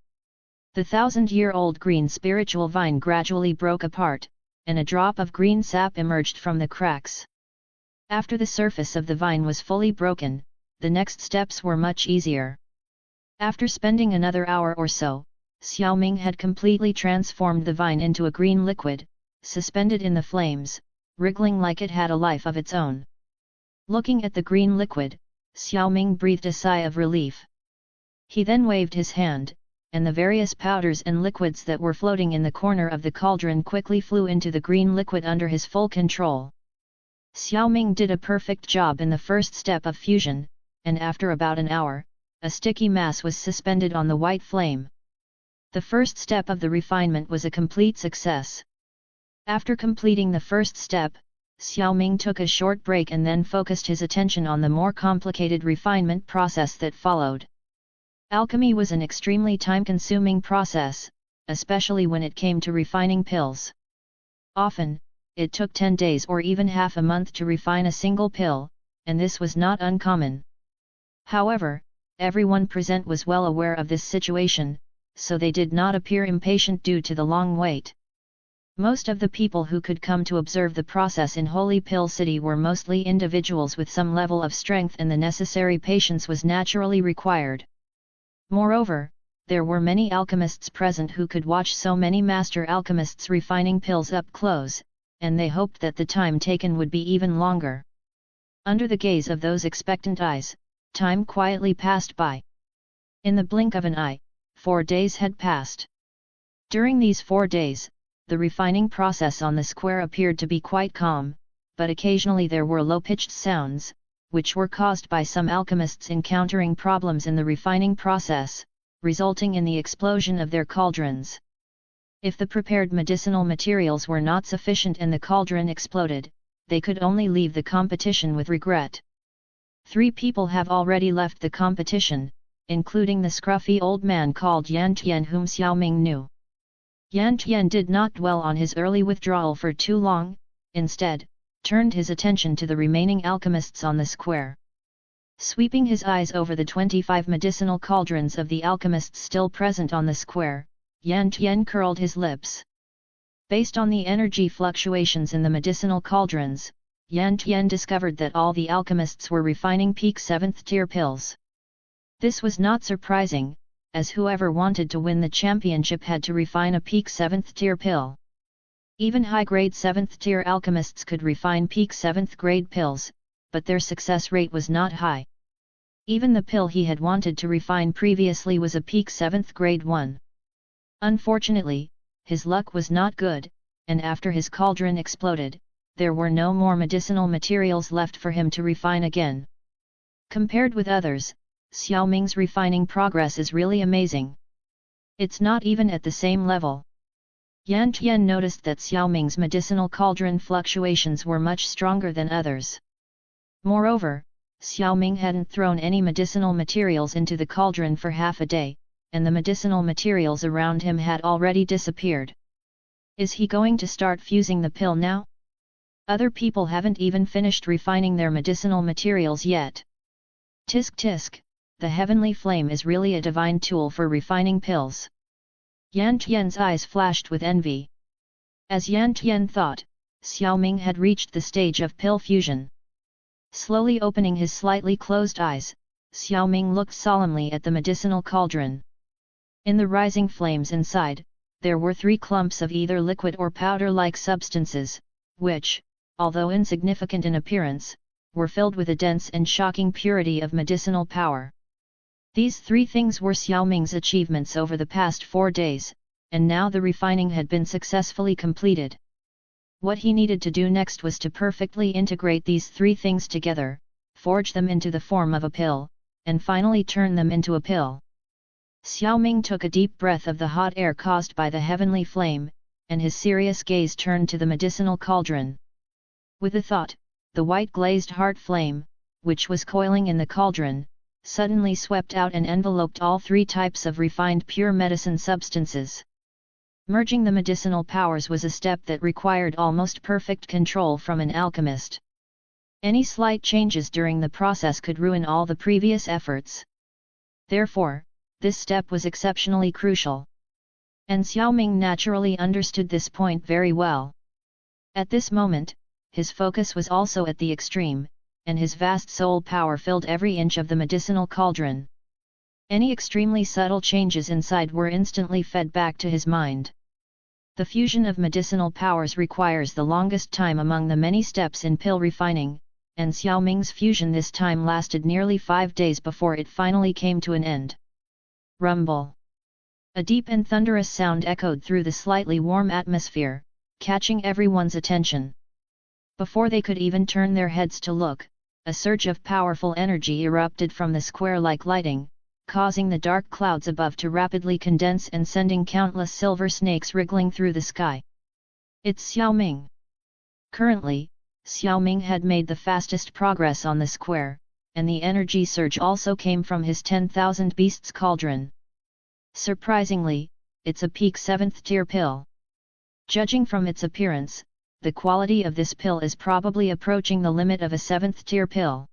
The 1,000-year-old green spiritual vine gradually broke apart, and a drop of green sap emerged from the cracks. After the surface of the vine was fully broken, the next steps were much easier. After spending another hour or so, Xiao Ming had completely transformed the vine into a green liquid, suspended in the flames, wriggling like it had a life of its own. Looking at the green liquid, Xiao Ming breathed a sigh of relief. He then waved his hand, and the various powders and liquids that were floating in the corner of the cauldron quickly flew into the green liquid under his full control. Xiao Ming did a perfect job in the first step of fusion, and after about an hour, a sticky mass was suspended on the white flame. The first step of the refinement was a complete success. After completing the first step, Xiao Ming took a short break and then focused his attention on the more complicated refinement process that followed. Alchemy was an extremely time-consuming process, especially when it came to refining pills. Often, it took 10 days or even half a month to refine a single pill, and this was not uncommon. However, everyone present was well aware of this situation, so they did not appear impatient due to the long wait. Most of the people who could come to observe the process in Holy Pill City were mostly individuals with some level of strength, and the necessary patience was naturally required. Moreover, there were many alchemists present who could watch so many master alchemists refining pills up close, and they hoped that the time taken would be even longer. Under the gaze of those expectant eyes, time quietly passed by. In the blink of an eye, 4 days had passed. During these 4 days, the refining process on the square appeared to be quite calm, but occasionally there were low-pitched sounds, which were caused by some alchemists encountering problems in the refining process, resulting in the explosion of their cauldrons. If the prepared medicinal materials were not sufficient and the cauldron exploded, they could only leave the competition with regret. 3 people have already left the competition, including the scruffy old man called Yan Tian, whom Xiao Ming knew. Yan Tian did not dwell on his early withdrawal for too long, instead, turned his attention to the remaining alchemists on the square. Sweeping his eyes over the 25 medicinal cauldrons of the alchemists still present on the square, Yan Tian curled his lips. Based on the energy fluctuations in the medicinal cauldrons, Yan Tian discovered that all the alchemists were refining peak 7th tier pills. This was not surprising, as whoever wanted to win the championship had to refine a peak 7th tier pill. Even high-grade 7th tier alchemists could refine peak 7th grade pills, but their success rate was not high. Even the pill he had wanted to refine previously was a peak 7th grade one. Unfortunately, his luck was not good, and after his cauldron exploded, there were no more medicinal materials left for him to refine again. Compared with others, Xiao Ming's refining progress is really amazing. It's not even at the same level. Yan Tian noticed that Xiao Ming's medicinal cauldron fluctuations were much stronger than others. Moreover, Xiao Ming hadn't thrown any medicinal materials into the cauldron for half a day, and the medicinal materials around him had already disappeared. Is he going to start fusing the pill now? Other people haven't even finished refining their medicinal materials yet. Tisk tisk, the heavenly flame is really a divine tool for refining pills. Yan Tian's eyes flashed with envy. As Yan Tian thought, Xiao Ming had reached the stage of pill fusion. Slowly opening his slightly closed eyes, Xiao Ming looked solemnly at the medicinal cauldron. In the rising flames inside, there were 3 clumps of either liquid or powder-like substances, which, although insignificant in appearance, were filled with a dense and shocking purity of medicinal power. These 3 things were Xiao Ming's achievements over the past 4 days, and now the refining had been successfully completed. What he needed to do next was to perfectly integrate these 3 things together, forge them into the form of a pill, and finally turn them into a pill. Xiao Ming took a deep breath of the hot air caused by the heavenly flame, and his serious gaze turned to the medicinal cauldron. With a thought, the white glazed heart flame, which was coiling in the cauldron, suddenly swept out and enveloped all 3 types of refined pure medicine substances. Merging the medicinal powers was a step that required almost perfect control from an alchemist. Any slight changes during the process could ruin all the previous efforts. Therefore, this step was exceptionally crucial. And Xiao Ming naturally understood this point very well. At this moment, his focus was also at the extreme, and his vast soul power filled every inch of the medicinal cauldron. Any extremely subtle changes inside were instantly fed back to his mind. The fusion of medicinal powers requires the longest time among the many steps in pill refining, and Xiao Ming's fusion this time lasted nearly 5 days before it finally came to an end. Rumble. A deep and thunderous sound echoed through the slightly warm atmosphere, catching everyone's attention. Before they could even turn their heads to look, a surge of powerful energy erupted from the square like lighting, causing the dark clouds above to rapidly condense and sending countless silver snakes wriggling through the sky. It's Xiao Ming. Currently, Xiao Ming had made the fastest progress on the square, and the energy surge also came from his 10,000 beasts cauldron. Surprisingly, it's a peak 7th tier pill. Judging from its appearance, the quality of this pill is probably approaching the limit of a 7th tier pill.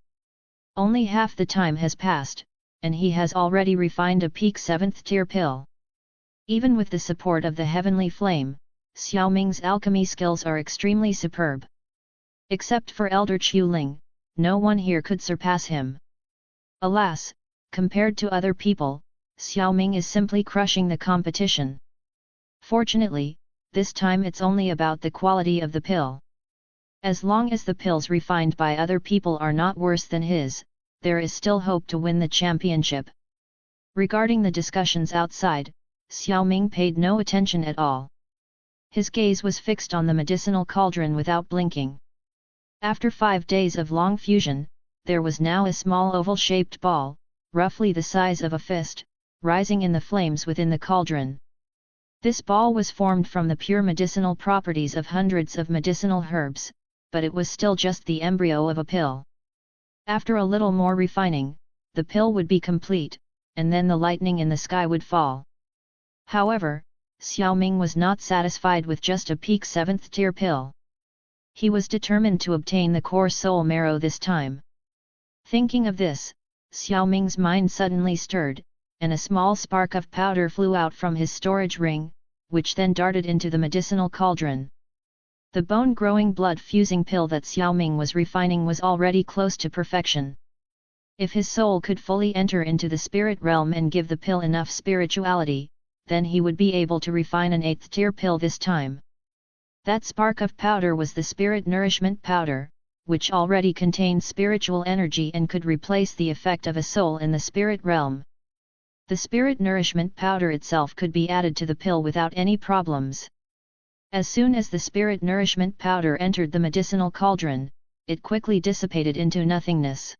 Only half the time has passed, and he has already refined a peak 7th tier pill. Even with the support of the heavenly flame, Xiao Ming's alchemy skills are extremely superb. Except for Elder Qiuling, no one here could surpass him. Alas, compared to other people, Xiao Ming is simply crushing the competition. Fortunately, this time it's only about the quality of the pill. As long as the pills refined by other people are not worse than his, there is still hope to win the championship. Regarding the discussions outside, Xiao Ming paid no attention at all. His gaze was fixed on the medicinal cauldron without blinking. After 5 days of long fusion, there was now a small oval-shaped ball, roughly the size of a fist, rising in the flames within the cauldron. This ball was formed from the pure medicinal properties of hundreds of medicinal herbs, but it was still just the embryo of a pill. After a little more refining, the pill would be complete, and then the lightning in the sky would fall. However, Xiao Ming was not satisfied with just a peak 7th tier pill. He was determined to obtain the core soul marrow this time. Thinking of this, Xiao Ming's mind suddenly stirred, and a small spark of powder flew out from his storage ring, which then darted into the medicinal cauldron. The bone-growing blood-fusing pill that Xiao Ming was refining was already close to perfection. If his soul could fully enter into the spirit realm and give the pill enough spirituality, then he would be able to refine an 8th tier pill this time. That spark of powder was the spirit nourishment powder, which already contained spiritual energy and could replace the effect of a soul in the spirit realm. The spirit nourishment powder itself could be added to the pill without any problems. As soon as the spirit nourishment powder entered the medicinal cauldron, it quickly dissipated into nothingness.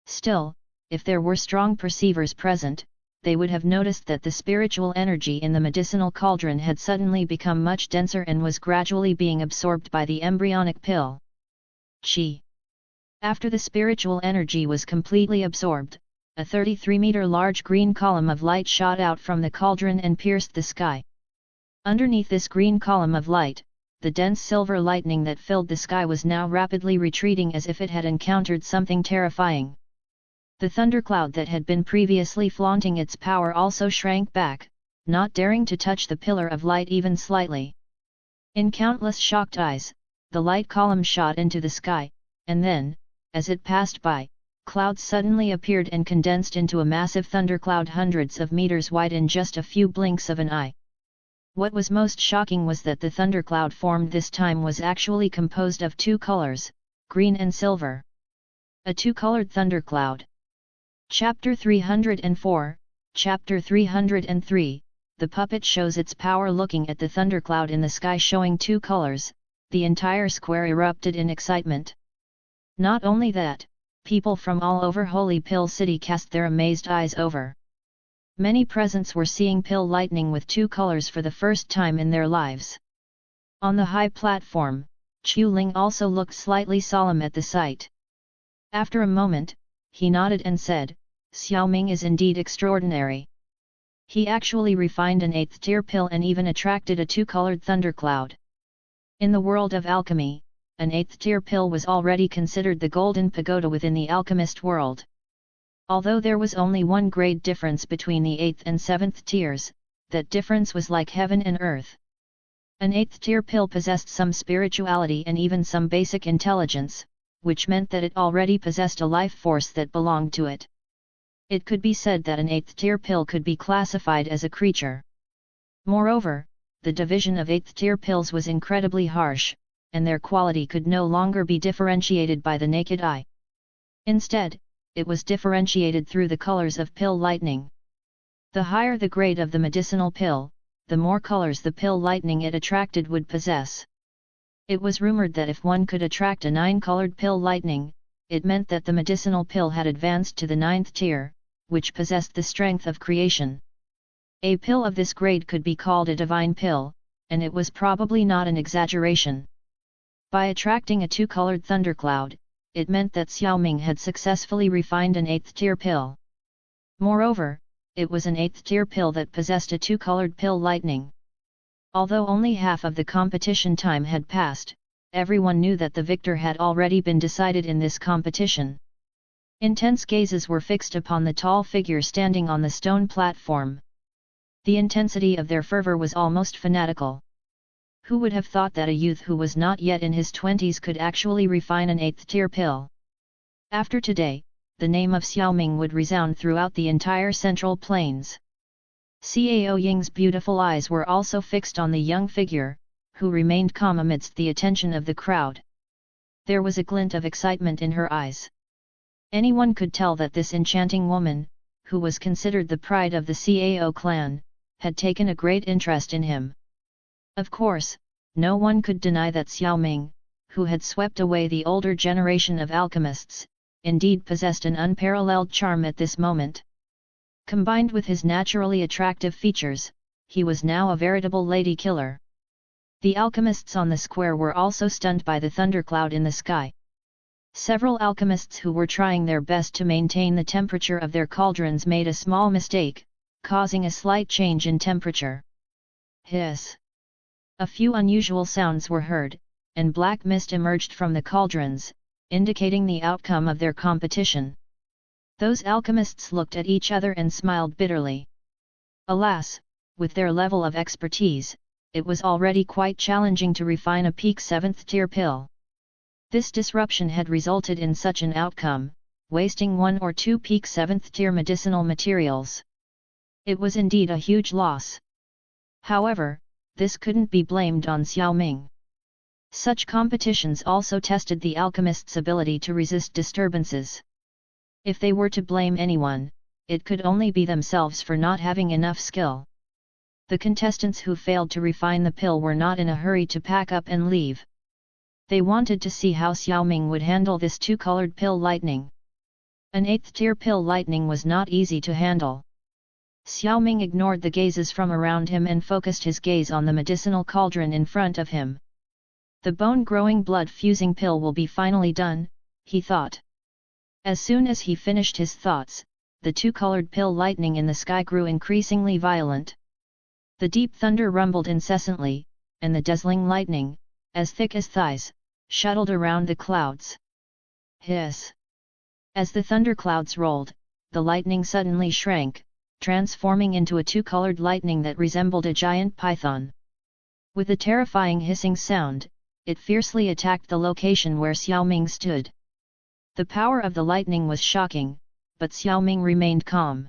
Still, if there were strong perceivers present, they would have noticed that the spiritual energy in the medicinal cauldron had suddenly become much denser and was gradually being absorbed by the embryonic pill. Qi. After the spiritual energy was completely absorbed, a 33-meter large green column of light shot out from the cauldron and pierced the sky. Underneath this green column of light, the dense silver lightning that filled the sky was now rapidly retreating as if it had encountered something terrifying. The thundercloud that had been previously flaunting its power also shrank back, not daring to touch the pillar of light even slightly. In countless shocked eyes, the light column shot into the sky, and then, as it passed by, clouds suddenly appeared and condensed into a massive thundercloud hundreds of meters wide in just a few blinks of an eye. What was most shocking was that the thundercloud formed this time was actually composed of 2 colors, green and silver. A 2-colored thundercloud. Chapter 304, Chapter 303, the puppet shows its power. Looking at the thundercloud in the sky showing 2 colors, the entire square erupted in excitement. Not only that, people from all over Holy Pill City cast their amazed eyes over. Many presents were seeing pill lightning with 2 colors for the first time in their lives. On the high platform, Qiuling also looked slightly solemn at the sight. After a moment, he nodded and said, "Xiao Ming is indeed extraordinary. He actually refined an 8th tier pill and even attracted a 2-colored thundercloud." In the world of alchemy, an 8th tier pill was already considered the golden pagoda within the alchemist world. Although there was only 1 grade difference between the 8th and 7th tiers, that difference was like heaven and earth. An 8th tier pill possessed some spirituality and even some basic intelligence, which meant that it already possessed a life force that belonged to it. It could be said that an 8th tier pill could be classified as a creature. Moreover, the division of 8th tier pills was incredibly harsh, and their quality could no longer be differentiated by the naked eye. Instead, it was differentiated through the colors of pill lightning. The higher the grade of the medicinal pill, the more colors the pill lightning it attracted would possess. It was rumored that if one could attract a 9-colored pill lightning, it meant that the medicinal pill had advanced to the 9th tier, which possessed the strength of creation. A pill of this grade could be called a divine pill, and it was probably not an exaggeration. By attracting a 2-colored thundercloud, it meant that Xiao Ming had successfully refined an 8th tier pill. Moreover, it was an 8th tier pill that possessed a 2-colored pill lightning. Although only half of the competition time had passed, everyone knew that the victor had already been decided in this competition. Intense gazes were fixed upon the tall figure standing on the stone platform. The intensity of their fervor was almost fanatical. Who would have thought that a youth who was not yet in his 20s could actually refine an 8th tier pill? After today, the name of Xiao Ming would resound throughout the entire Central Plains. Xiao Ying's beautiful eyes were also fixed on the young figure, who remained calm amidst the attention of the crowd. There was a glint of excitement in her eyes. Anyone could tell that this enchanting woman, who was considered the pride of the Xiao clan, had taken a great interest in him. Of course, no one could deny that Xiao Ming, who had swept away the older generation of alchemists, indeed possessed an unparalleled charm at this moment. Combined with his naturally attractive features, he was now a veritable lady killer. The alchemists on the square were also stunned by the thundercloud in the sky. Several alchemists who were trying their best to maintain the temperature of their cauldrons made a small mistake, causing a slight change in temperature. Hiss! A few unusual sounds were heard, and black mist emerged from the cauldrons, indicating the outcome of their competition. Those alchemists looked at each other and smiled bitterly. Alas, with their level of expertise, it was already quite challenging to refine a peak 7th tier pill. This disruption had resulted in such an outcome, wasting 1 or 2 peak 7th tier medicinal materials. It was indeed a huge loss. However, this couldn't be blamed on Xiao Ming. Such competitions also tested the alchemists' ability to resist disturbances. If they were to blame anyone, it could only be themselves for not having enough skill. The contestants who failed to refine the pill were not in a hurry to pack up and leave. They wanted to see how Xiao Ming would handle this 2-colored pill lightning. An 8th tier pill lightning was not easy to handle. Xiao Ming ignored the gazes from around him and focused his gaze on the medicinal cauldron in front of him. The bone-growing blood-fusing pill will be finally done, he thought. As soon as he finished his thoughts, the 2-colored pill lightning in the sky grew increasingly violent. The deep thunder rumbled incessantly, and the dazzling lightning, as thick as thighs, shuttled around the clouds. Hiss! As the thunderclouds rolled, the lightning suddenly shrank, transforming into a 2-colored lightning that resembled a giant python. With a terrifying hissing sound, it fiercely attacked the location where Xiao Ming stood. The power of the lightning was shocking, but Xiao Ming remained calm.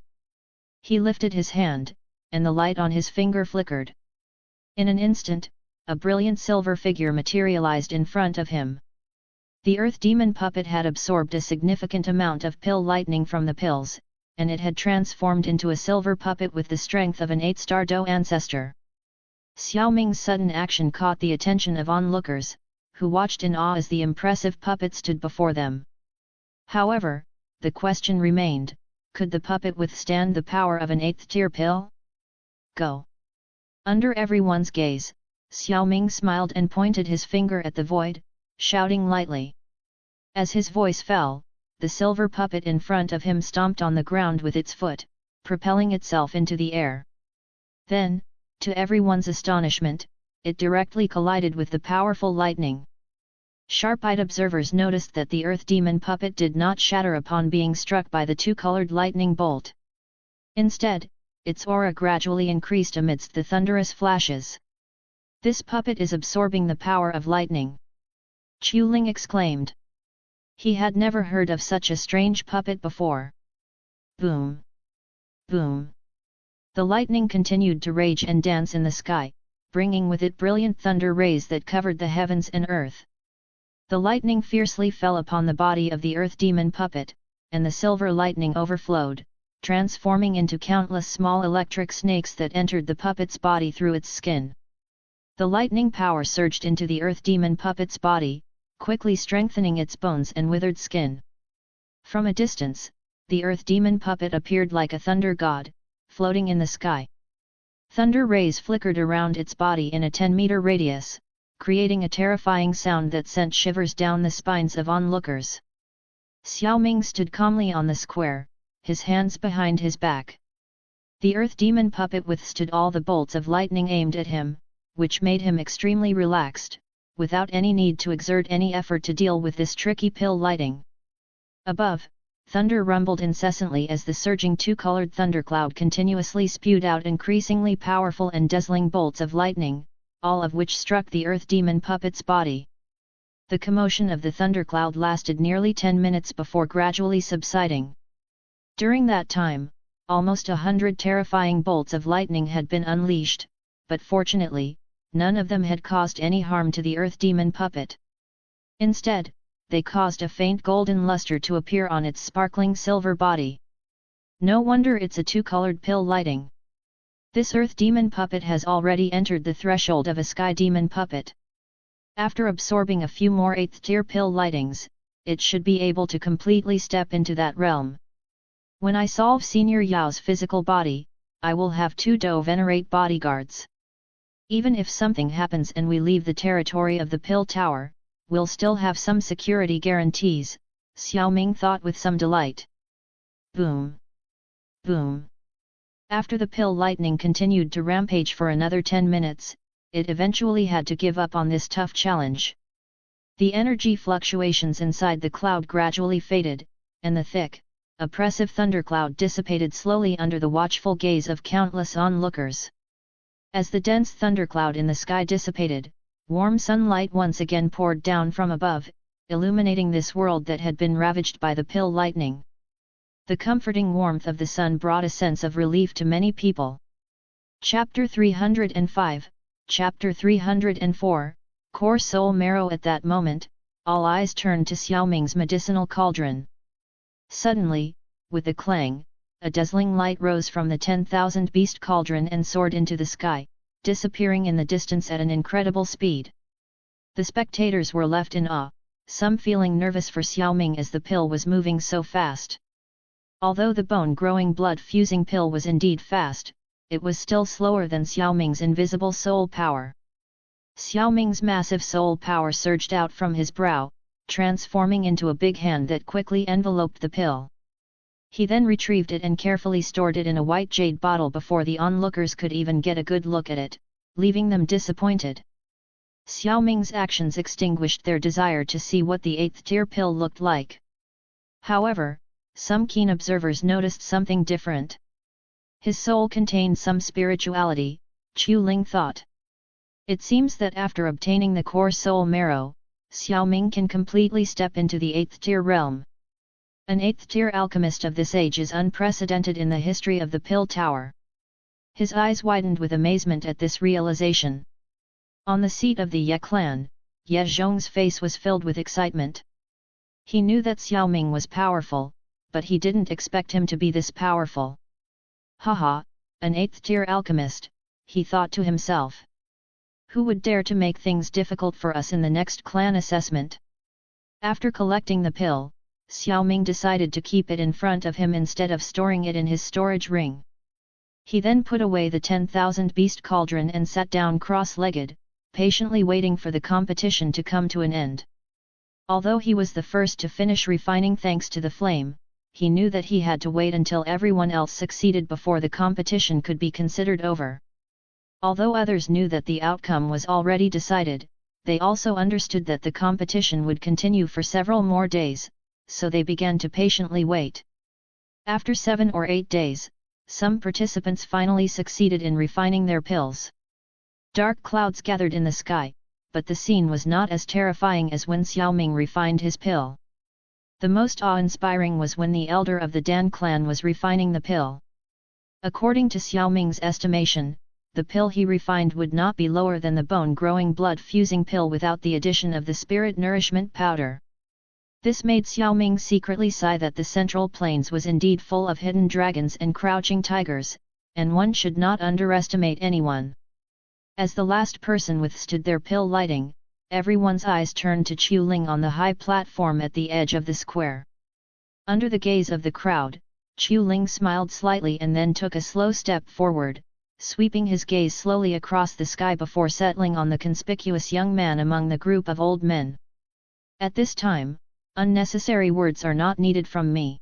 He lifted his hand, and the light on his finger flickered. In an instant, a brilliant silver figure materialized in front of him. The Earth Demon puppet had absorbed a significant amount of pill lightning from the pills, and it had transformed into a silver puppet with the strength of an 8-star Do ancestor. Xiao Ming's sudden action caught the attention of onlookers, who watched in awe as the impressive puppet stood before them. However, the question remained, could the puppet withstand the power of an 8th tier pill? Go! Under everyone's gaze, Xiao Ming smiled and pointed his finger at the void, shouting lightly. As his voice fell, the silver puppet in front of him stomped on the ground with its foot, propelling itself into the air. Then, to everyone's astonishment, it directly collided with the powerful lightning. Sharp-eyed observers noticed that the Earth Demon puppet did not shatter upon being struck by the 2-colored lightning bolt. Instead, its aura gradually increased amidst the thunderous flashes. This puppet is absorbing the power of lightning. Qiuling exclaimed. He had never heard of such a strange puppet before. Boom! Boom! The lightning continued to rage and dance in the sky, bringing with it brilliant thunder rays that covered the heavens and earth. The lightning fiercely fell upon the body of the earth demon puppet, and the silver lightning overflowed, transforming into countless small electric snakes that entered the puppet's body through its skin. The lightning power surged into the earth demon puppet's body, quickly strengthening its bones and withered skin. From a distance, the earth demon puppet appeared like a thunder god, floating in the sky. Thunder rays flickered around its body in a 10-meter radius, creating a terrifying sound that sent shivers down the spines of onlookers. Xiao Ming stood calmly on the square, his hands behind his back. The earth demon puppet withstood all the bolts of lightning aimed at him, which made him extremely relaxed, without any need to exert any effort to deal with this tricky pill lighting. Above, thunder rumbled incessantly as the surging two-colored thundercloud continuously spewed out increasingly powerful and dazzling bolts of lightning, all of which struck the earth demon puppet's body. The commotion of the thundercloud lasted nearly 10 minutes before gradually subsiding. During that time, almost 100 terrifying bolts of lightning had been unleashed, but fortunately, none of them had caused any harm to the earth demon puppet. Instead, they caused a faint golden luster to appear on its sparkling silver body. No wonder it's a two-colored pill lighting. This earth demon puppet has already entered the threshold of a sky demon puppet. After absorbing a few more 8th-tier pill lightings, it should be able to completely step into that realm. When I solve Senior Yao's physical body, I will have 2 venerate bodyguards. Even if something happens and we leave the territory of the pill tower, we'll still have some security guarantees, Xiao Ming thought with some delight. Boom! Boom! After the pill lightning continued to rampage for another 10 minutes, it eventually had to give up on this tough challenge. The energy fluctuations inside the cloud gradually faded, and the thick, oppressive thundercloud dissipated slowly under the watchful gaze of countless onlookers. As the dense thundercloud in the sky dissipated, warm sunlight once again poured down from above, illuminating this world that had been ravaged by the pill lightning. The comforting warmth of the sun brought a sense of relief to many people. Chapter 305, Chapter 304, Core Soul Marrow. At that moment, all eyes turned to Xiao Ming's medicinal cauldron. Suddenly, with a clang, a dazzling light rose from the 10,000 beast cauldron and soared into the sky, disappearing in the distance at an incredible speed. The spectators were left in awe, some feeling nervous for Xiao Ming as the pill was moving so fast. Although the bone-growing blood-fusing pill was indeed fast, it was still slower than Xiao Ming's invisible soul power. Xiao Ming's massive soul power surged out from his brow, transforming into a big hand that quickly enveloped the pill. He then retrieved it and carefully stored it in a white jade bottle before the onlookers could even get a good look at it, leaving them disappointed. Xiao Ming's actions extinguished their desire to see what the 8th-tier pill looked like. However, some keen observers noticed something different. His soul contained some spirituality, Qiuling thought. It seems that after obtaining the core soul marrow, Xiao Ming can completely step into the 8th-tier realm. An 8th-tier alchemist of this age is unprecedented in the history of the Pill Tower. His eyes widened with amazement at this realization. On the seat of the Ye clan, Ye Zhong's face was filled with excitement. He knew that Xiao Ming was powerful, but he didn't expect him to be this powerful. Haha, an 8th-tier alchemist, he thought to himself. Who would dare to make things difficult for us in the next clan assessment? After collecting the pill, Xiao Ming decided to keep it in front of him instead of storing it in his storage ring. He then put away the 10,000 beast cauldron and sat down cross-legged, patiently waiting for the competition to come to an end. Although he was the first to finish refining thanks to the flame, he knew that he had to wait until everyone else succeeded before the competition could be considered over. Although others knew that the outcome was already decided, they also understood that the competition would continue for several more days, so they began to patiently wait. After 7 or 8 days, some participants finally succeeded in refining their pills. Dark clouds gathered in the sky, but the scene was not as terrifying as when Xiao Ming refined his pill. The most awe-inspiring was when the elder of the Dan clan was refining the pill. According to Xiao Ming's estimation, the pill he refined would not be lower than the bone-growing blood-fusing pill without the addition of the spirit nourishment powder. This made Xiao Ming secretly sigh that the Central Plains was indeed full of hidden dragons and crouching tigers, and one should not underestimate anyone. As the last person withstood their pill lighting, everyone's eyes turned to Chu Ling on the high platform at the edge of the square. Under the gaze of the crowd, Chu Ling smiled slightly and then took a slow step forward, sweeping his gaze slowly across the sky before settling on the conspicuous young man among the group of old men. At this time, unnecessary words are not needed from me.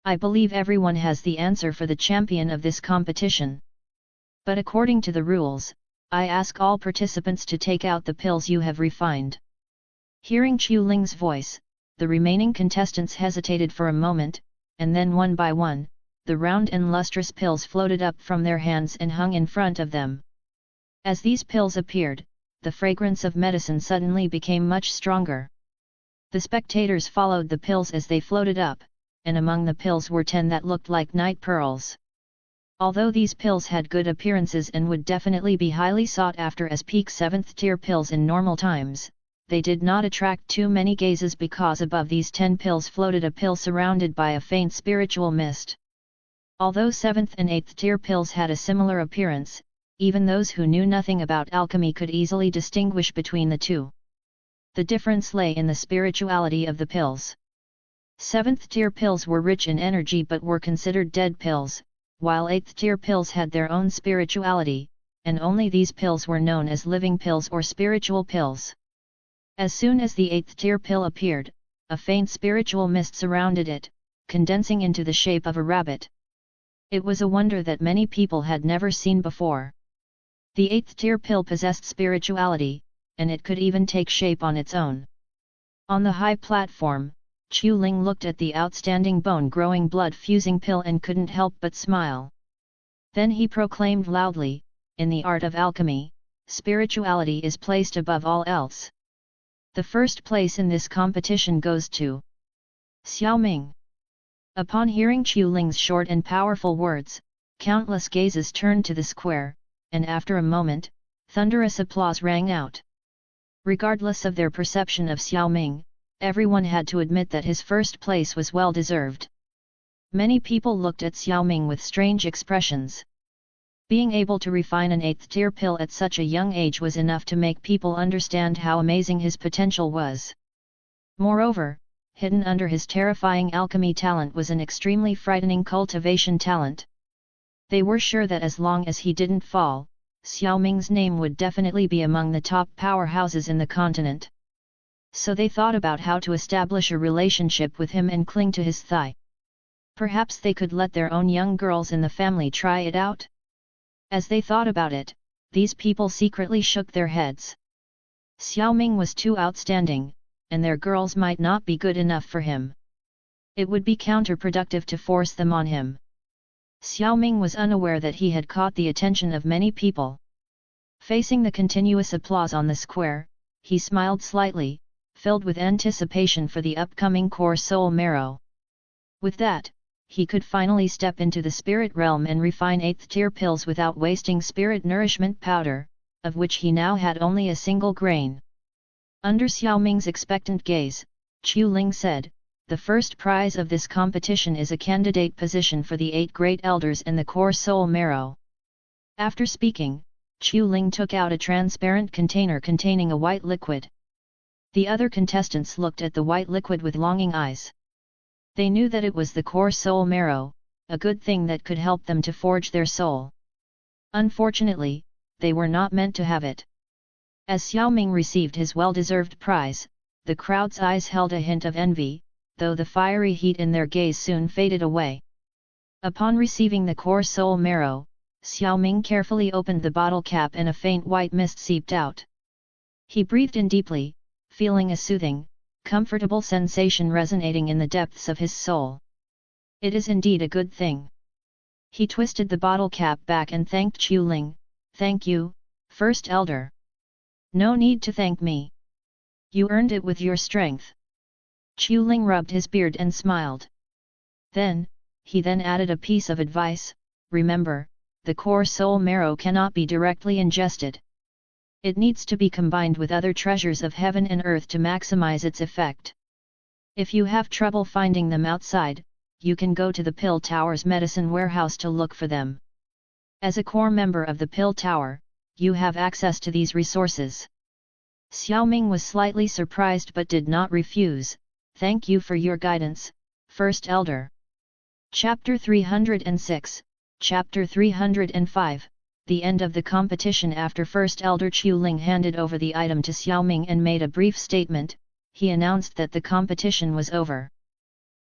I believe everyone has the answer for the champion of this competition. But according to the rules, I ask all participants to take out the pills you have refined. Hearing Chu Ling's voice, the remaining contestants hesitated for a moment, and then one by one, the round and lustrous pills floated up from their hands and hung in front of them. As these pills appeared, the fragrance of medicine suddenly became much stronger. The spectators followed the pills as they floated up, and among the pills were 10 that looked like night pearls. Although these pills had good appearances and would definitely be highly sought after as peak 7th tier pills in normal times, they did not attract too many gazes because above these 10 pills floated a pill surrounded by a faint spiritual mist. Although 7th and 8th tier pills had a similar appearance, even those who knew nothing about alchemy could easily distinguish between the two. The difference lay in the spirituality of the pills. 7th tier pills were rich in energy but were considered dead pills, while 8th tier pills had their own spirituality, and only these pills were known as living pills or spiritual pills. As soon as the 8th tier pill appeared, a faint spiritual mist surrounded it, condensing into the shape of a rabbit. It was a wonder that many people had never seen before. The 8th tier pill possessed spirituality, and it could even take shape on its own. On the high platform, Chu Ling looked at the outstanding bone-growing blood-fusing pill and couldn't help but smile. Then he proclaimed loudly, "In the art of alchemy, spirituality is placed above all else. The first place in this competition goes to Xiao Ming." Upon hearing Chu Ling's short and powerful words, countless gazes turned to the square, and after a moment, thunderous applause rang out. Regardless of their perception of Xiao Ming, everyone had to admit that his first place was well deserved. Many people looked at Xiao Ming with strange expressions. Being able to refine an 8th tier pill at such a young age was enough to make people understand how amazing his potential was. Moreover, hidden under his terrifying alchemy talent was an extremely frightening cultivation talent. They were sure that as long as he didn't fall, Xiao Ming's name would definitely be among the top powerhouses in the continent. So they thought about how to establish a relationship with him and cling to his thigh. Perhaps they could let their own young girls in the family try it out? As they thought about it, these people secretly shook their heads. Xiao Ming was too outstanding, and their girls might not be good enough for him. It would be counterproductive to force them on him. Xiao Ming was unaware that he had caught the attention of many people. Facing the continuous applause on the square, he smiled slightly, filled with anticipation for the upcoming core soul marrow. With that, he could finally step into the spirit realm and refine 8th tier pills without wasting spirit nourishment powder, of which he now had only a single grain. Under Xiao Ming's expectant gaze, Chu Ling said, "The first prize of this competition is a candidate position for the 8 great elders and the core soul marrow." After speaking, Chu Ling took out a transparent container containing a white liquid. The other contestants looked at the white liquid with longing eyes. They knew that it was the core soul marrow, a good thing that could help them to forge their soul. Unfortunately, they were not meant to have it. As Xiao Ming received his well-deserved prize, the crowd's eyes held a hint of envy, though the fiery heat in their gaze soon faded away. Upon receiving the core soul marrow, Xiao Ming carefully opened the bottle cap and a faint white mist seeped out. He breathed in deeply, feeling a soothing, comfortable sensation resonating in the depths of his soul. It is indeed a good thing. He twisted the bottle cap back and thanked Chu Ling, "Thank you, First Elder. No need to thank me. You earned it with your strength. Qiuling rubbed his beard and smiled. He then added a piece of advice: remember, the core soul marrow cannot be directly ingested. It needs to be combined with other treasures of heaven and earth to maximize its effect. If you have trouble finding them outside, you can go to the Pill Tower's medicine warehouse to look for them. As a core member of the Pill Tower, you have access to these resources. Xiao Ming was slightly surprised but did not refuse. Thank you for your guidance, First Elder. Chapter 306, Chapter 305, the end of the competition. After First Elder Qiuling handed over the item to Xiao Ming and made a brief statement, he announced that the competition was over.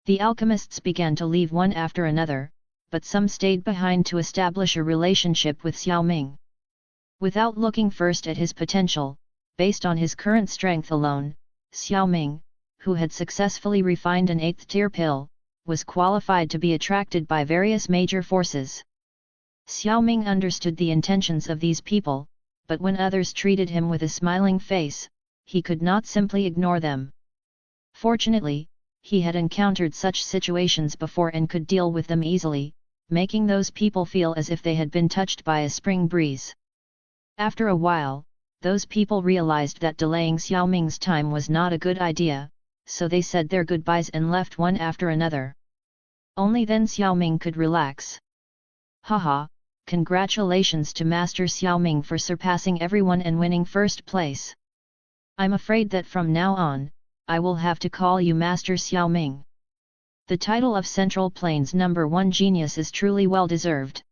The alchemists began to leave one after another, but some stayed behind to establish a relationship with Xiao Ming. Without looking first at his potential, based on his current strength alone, Xiao Ming, who had successfully refined an 8th tier pill, was qualified to be attracted by various major forces. Xiao Ming understood the intentions of these people, but when others treated him with a smiling face, he could not simply ignore them. Fortunately, he had encountered such situations before and could deal with them easily, making those people feel as if they had been touched by a spring breeze. After a while, those people realized that delaying Xiao Ming's time was not a good idea, so they said their goodbyes and left one after another. Only then Xiao Ming could relax. Haha, congratulations to Master Xiao Ming for surpassing everyone and winning first place. I'm afraid that from now on, I will have to call you Master Xiao Ming. The title of Central Plains #1 Genius is truly well deserved.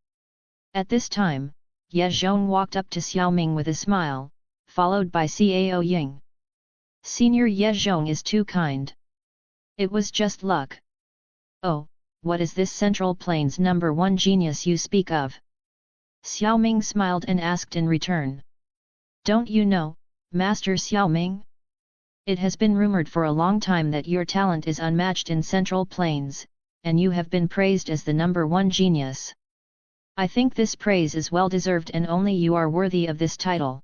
At this time, Ye Zhong walked up to Xiao Ming with a smile, followed by Cao Ying. Senior Ye Zhong is too kind. It was just luck. Oh, what is this Central Plains #1 genius you speak of? Xiao Ming smiled and asked in return. Don't you know, Master Xiao Ming? It has been rumored for a long time that your talent is unmatched in Central Plains, and you have been praised as the #1 genius. I think this praise is well deserved and only you are worthy of this title.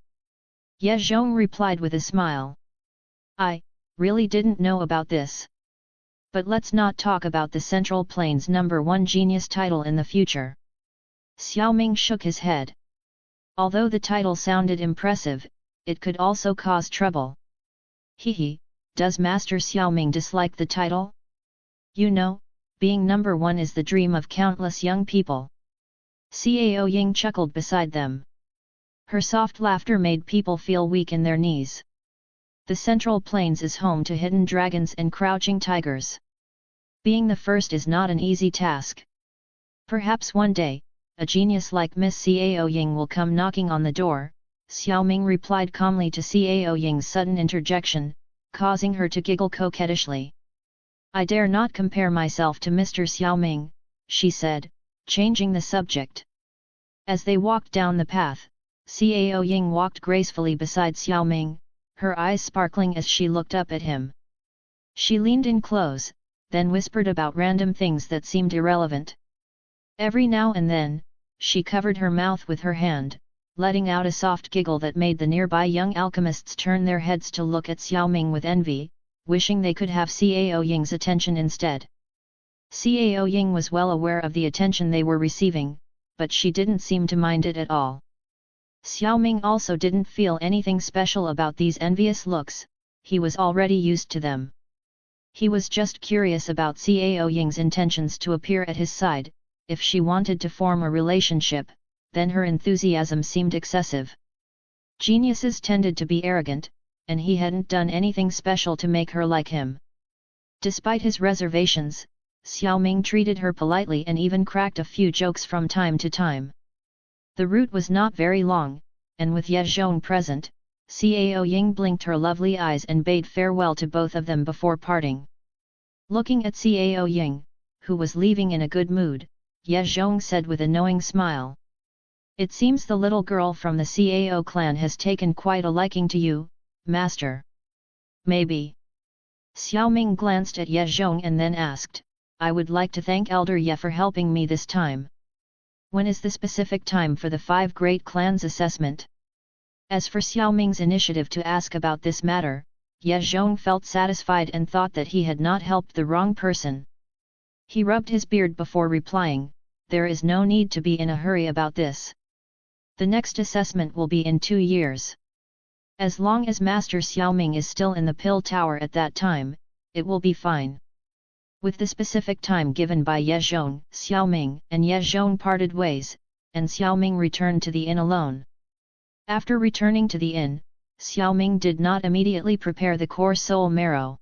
Ye Zhong replied with a smile. I really didn't know about this. But let's not talk about the Central Plains #1 genius title in the future. Xiao Ming shook his head. Although the title sounded impressive, it could also cause trouble. Hehe, does Master Xiao Ming dislike the title? You know, being #1 is the dream of countless young people. Cao Ying chuckled beside them. Her soft laughter made people feel weak in their knees. The Central Plains is home to hidden dragons and crouching tigers. Being the first is not an easy task. Perhaps one day, a genius like Miss Cao Ying will come knocking on the door, Xiao Ming replied calmly to Cao Ying's sudden interjection, causing her to giggle coquettishly. I dare not compare myself to Mr. Xiao Ming, she said, changing the subject. As they walked down the path, Cao Ying walked gracefully beside Xiao Ming, her eyes sparkling as she looked up at him. She leaned in close, then whispered about random things that seemed irrelevant. Every now and then, she covered her mouth with her hand, letting out a soft giggle that made the nearby young alchemists turn their heads to look at Xiao Ming with envy, wishing they could have Cao Ying's attention instead. Cao Ying was well aware of the attention they were receiving, but she didn't seem to mind it at all. Xiao Ming also didn't feel anything special about these envious looks, he was already used to them. He was just curious about Cao Ying's intentions to appear at his side. If she wanted to form a relationship, then her enthusiasm seemed excessive. Geniuses tended to be arrogant, and he hadn't done anything special to make her like him. Despite his reservations, Xiao Ming treated her politely and even cracked a few jokes from time to time. The route was not very long, and with Ye Zhong present, Cao Ying blinked her lovely eyes and bade farewell to both of them before parting. Looking at Cao Ying, who was leaving in a good mood, Ye Zhong said with a knowing smile. It seems the little girl from the Cao clan has taken quite a liking to you, master. Maybe. Xiao Ming glanced at Ye Zhong and then asked, I would like to thank Elder Ye for helping me this time. When is the specific time for the 5 great clans assessment? As for Xiao Ming's initiative to ask about this matter, Ye Zhong felt satisfied and thought that he had not helped the wrong person. He rubbed his beard before replying, "There is no need to be in a hurry about this. The next assessment will be in 2 years. As long as Master Xiao Ming is still in the pill tower at that time, it will be fine." With the specific time given by Ye Zhong, Xiao Ming and Ye Zhong parted ways, and Xiao Ming returned to the inn alone. After returning to the inn, Xiao Ming did not immediately prepare the core soul marrow.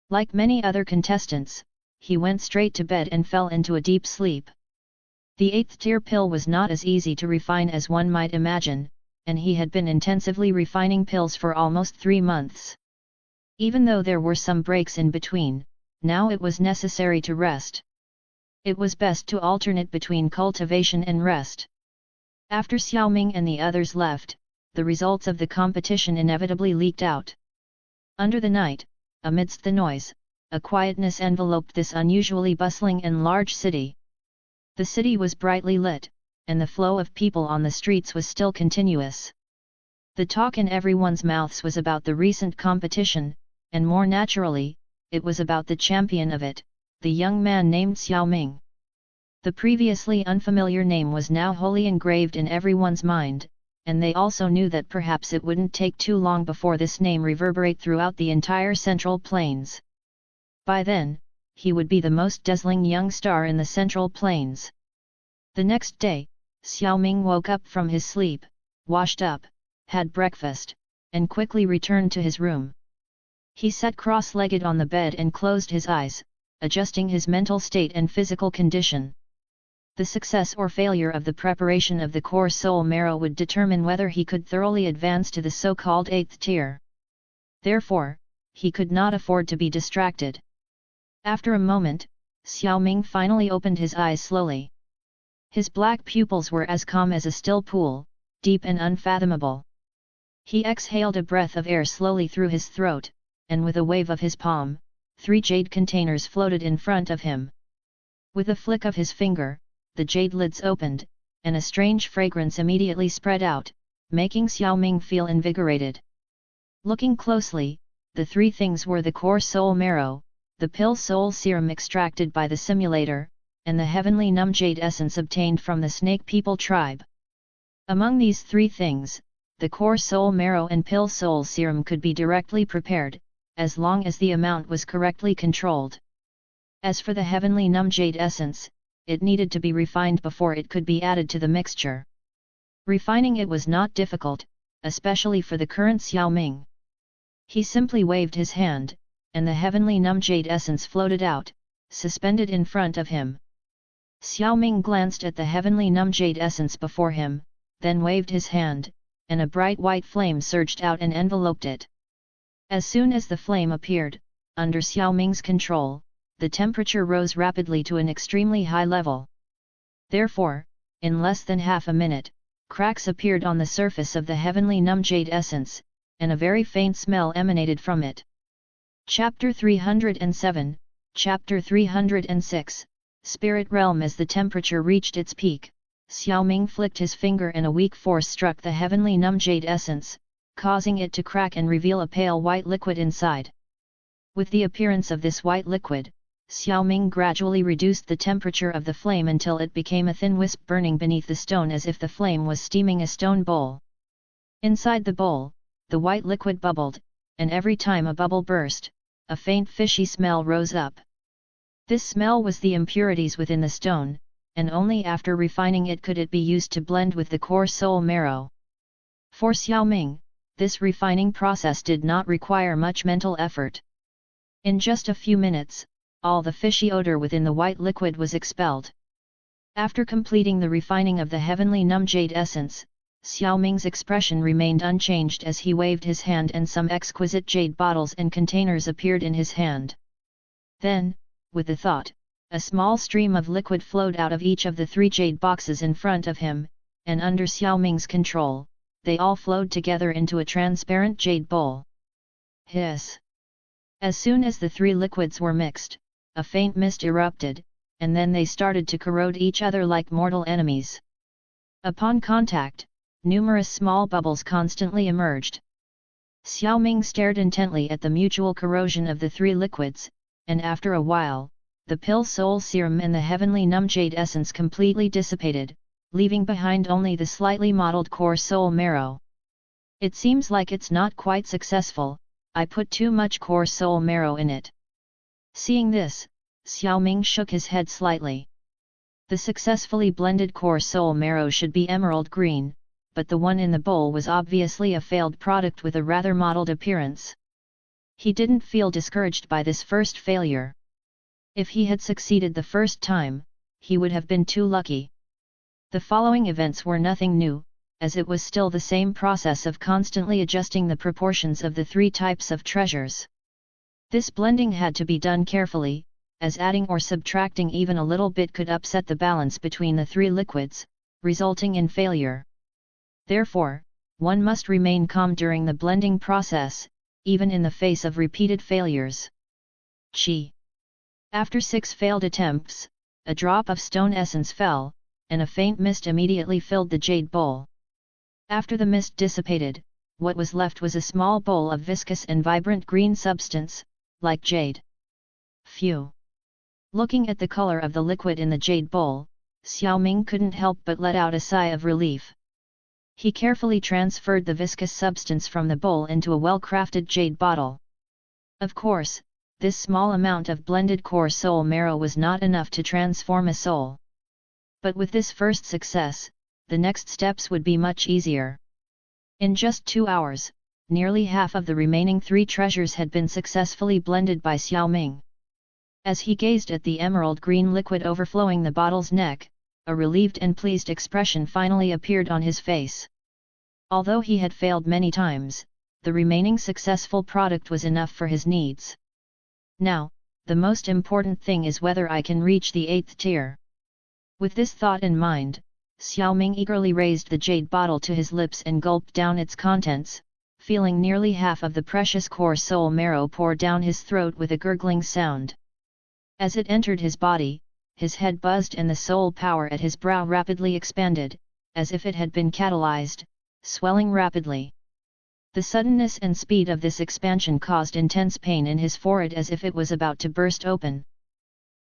Like many other contestants, he went straight to bed and fell into a deep sleep. The 8th tier pill was not as easy to refine as one might imagine, and he had been intensively refining pills for almost 3 months. Even though there were some breaks in between, now it was necessary to rest. It was best to alternate between cultivation and rest. After Xiao Ming and the others left, the results of the competition inevitably leaked out. Under the night, amidst the noise, a quietness enveloped this unusually bustling and large city. The city was brightly lit, and the flow of people on the streets was still continuous. The talk in everyone's mouths was about the recent competition, and more naturally, it was about the champion of it, the young man named Xiao Ming. The previously unfamiliar name was now wholly engraved in everyone's mind, and they also knew that perhaps it wouldn't take too long before this name reverberate throughout the entire Central Plains. By then, he would be the most dazzling young star in the Central Plains. The next day, Xiao Ming woke up from his sleep, washed up, had breakfast, and quickly returned to his room. He sat cross-legged on the bed and closed his eyes, adjusting his mental state and physical condition. The success or failure of the preparation of the core soul marrow would determine whether he could thoroughly advance to the so-called 8th tier. Therefore, he could not afford to be distracted. After a moment, Xiao Ming finally opened his eyes slowly. His black pupils were as calm as a still pool, deep and unfathomable. He exhaled a breath of air slowly through his throat, and with a wave of his palm, 3 jade containers floated in front of him. With a flick of his finger, the jade lids opened, and a strange fragrance immediately spread out, making Xiao Ming feel invigorated. Looking closely, the 3 things were the core soul marrow, the pill soul serum extracted by the simulator, and the heavenly numb jade essence obtained from the snake people tribe. Among these 3 things, the core soul marrow and pill soul serum could be directly prepared, as long as the amount was correctly controlled. As for the heavenly numb jade essence, it needed to be refined before it could be added to the mixture. Refining it was not difficult, especially for the current Xiao Ming. He simply waved his hand, and the heavenly numb jade essence floated out, suspended in front of him. Xiao Ming glanced at the heavenly numb jade essence before him, then waved his hand, and a bright white flame surged out and enveloped it. As soon as the flame appeared, under Xiao Ming's control, the temperature rose rapidly to an extremely high level. Therefore, in less than half a minute, cracks appeared on the surface of the heavenly numb jade essence, and a very faint smell emanated from it. Chapter 307, Chapter 306, Spirit Realm. As the temperature reached its peak, Xiao Ming flicked his finger and a weak force struck the heavenly numb jade essence, causing it to crack and reveal a pale white liquid inside. With the appearance of this white liquid, Xiao Ming gradually reduced the temperature of the flame until it became a thin wisp burning beneath the stone as if the flame was steaming a stone bowl. Inside the bowl, the white liquid bubbled, and every time a bubble burst, a faint fishy smell rose up. This smell was the impurities within the stone, and only after refining it could it be used to blend with the core soul marrow. For Xiao Ming, this refining process did not require much mental effort. In just a few minutes, all the fishy odor within the white liquid was expelled. After completing the refining of the heavenly numb jade essence, Xiao Ming's expression remained unchanged as he waved his hand and some exquisite jade bottles and containers appeared in his hand. Then, with the thought, a small stream of liquid flowed out of each of the 3 jade boxes in front of him, and under Xiao Ming's control, they all flowed together into a transparent jade bowl. Hiss! As soon as the 3 liquids were mixed, a faint mist erupted, and then they started to corrode each other like mortal enemies. Upon contact, numerous small bubbles constantly emerged. Xiao Ming stared intently at the mutual corrosion of the three liquids, and after a while, the pill soul serum and the heavenly numb jade essence completely dissipated, leaving behind only the slightly mottled core soul marrow. It seems like it's not quite successful, I put too much core soul marrow in it. Seeing this, Xiao Ming shook his head slightly. The successfully blended core soul marrow should be emerald green, but the one in the bowl was obviously a failed product with a rather mottled appearance. He didn't feel discouraged by this first failure. If he had succeeded the first time, he would have been too lucky. The following events were nothing new, as it was still the same process of constantly adjusting the proportions of the three types of treasures. This blending had to be done carefully, as adding or subtracting even a little bit could upset the balance between the three liquids, resulting in failure. Therefore, one must remain calm during the blending process, even in the face of repeated failures. Chi. After 6 failed attempts, a drop of stone essence fell, and a faint mist immediately filled the jade bowl. After the mist dissipated, what was left was a small bowl of viscous and vibrant green substance, like jade. Phew! Looking at the color of the liquid in the jade bowl, Xiao Ming couldn't help but let out a sigh of relief. He carefully transferred the viscous substance from the bowl into a well-crafted jade bottle. Of course, this small amount of blended core soul marrow was not enough to transform a soul. But with this first success, the next steps would be much easier. In just 2 hours, nearly half of the remaining 3 treasures had been successfully blended by Xiao Ming. As he gazed at the emerald green liquid overflowing the bottle's neck, a relieved and pleased expression finally appeared on his face. Although he had failed many times, the remaining successful product was enough for his needs. Now, the most important thing is whether I can reach the 8th tier. With this thought in mind, Xiao Ming eagerly raised the jade bottle to his lips and gulped down its contents, feeling nearly half of the precious core soul marrow pour down his throat with a gurgling sound. As it entered his body, his head buzzed and the soul power at his brow rapidly expanded, as if it had been catalyzed, swelling rapidly. The suddenness and speed of this expansion caused intense pain in his forehead as if it was about to burst open.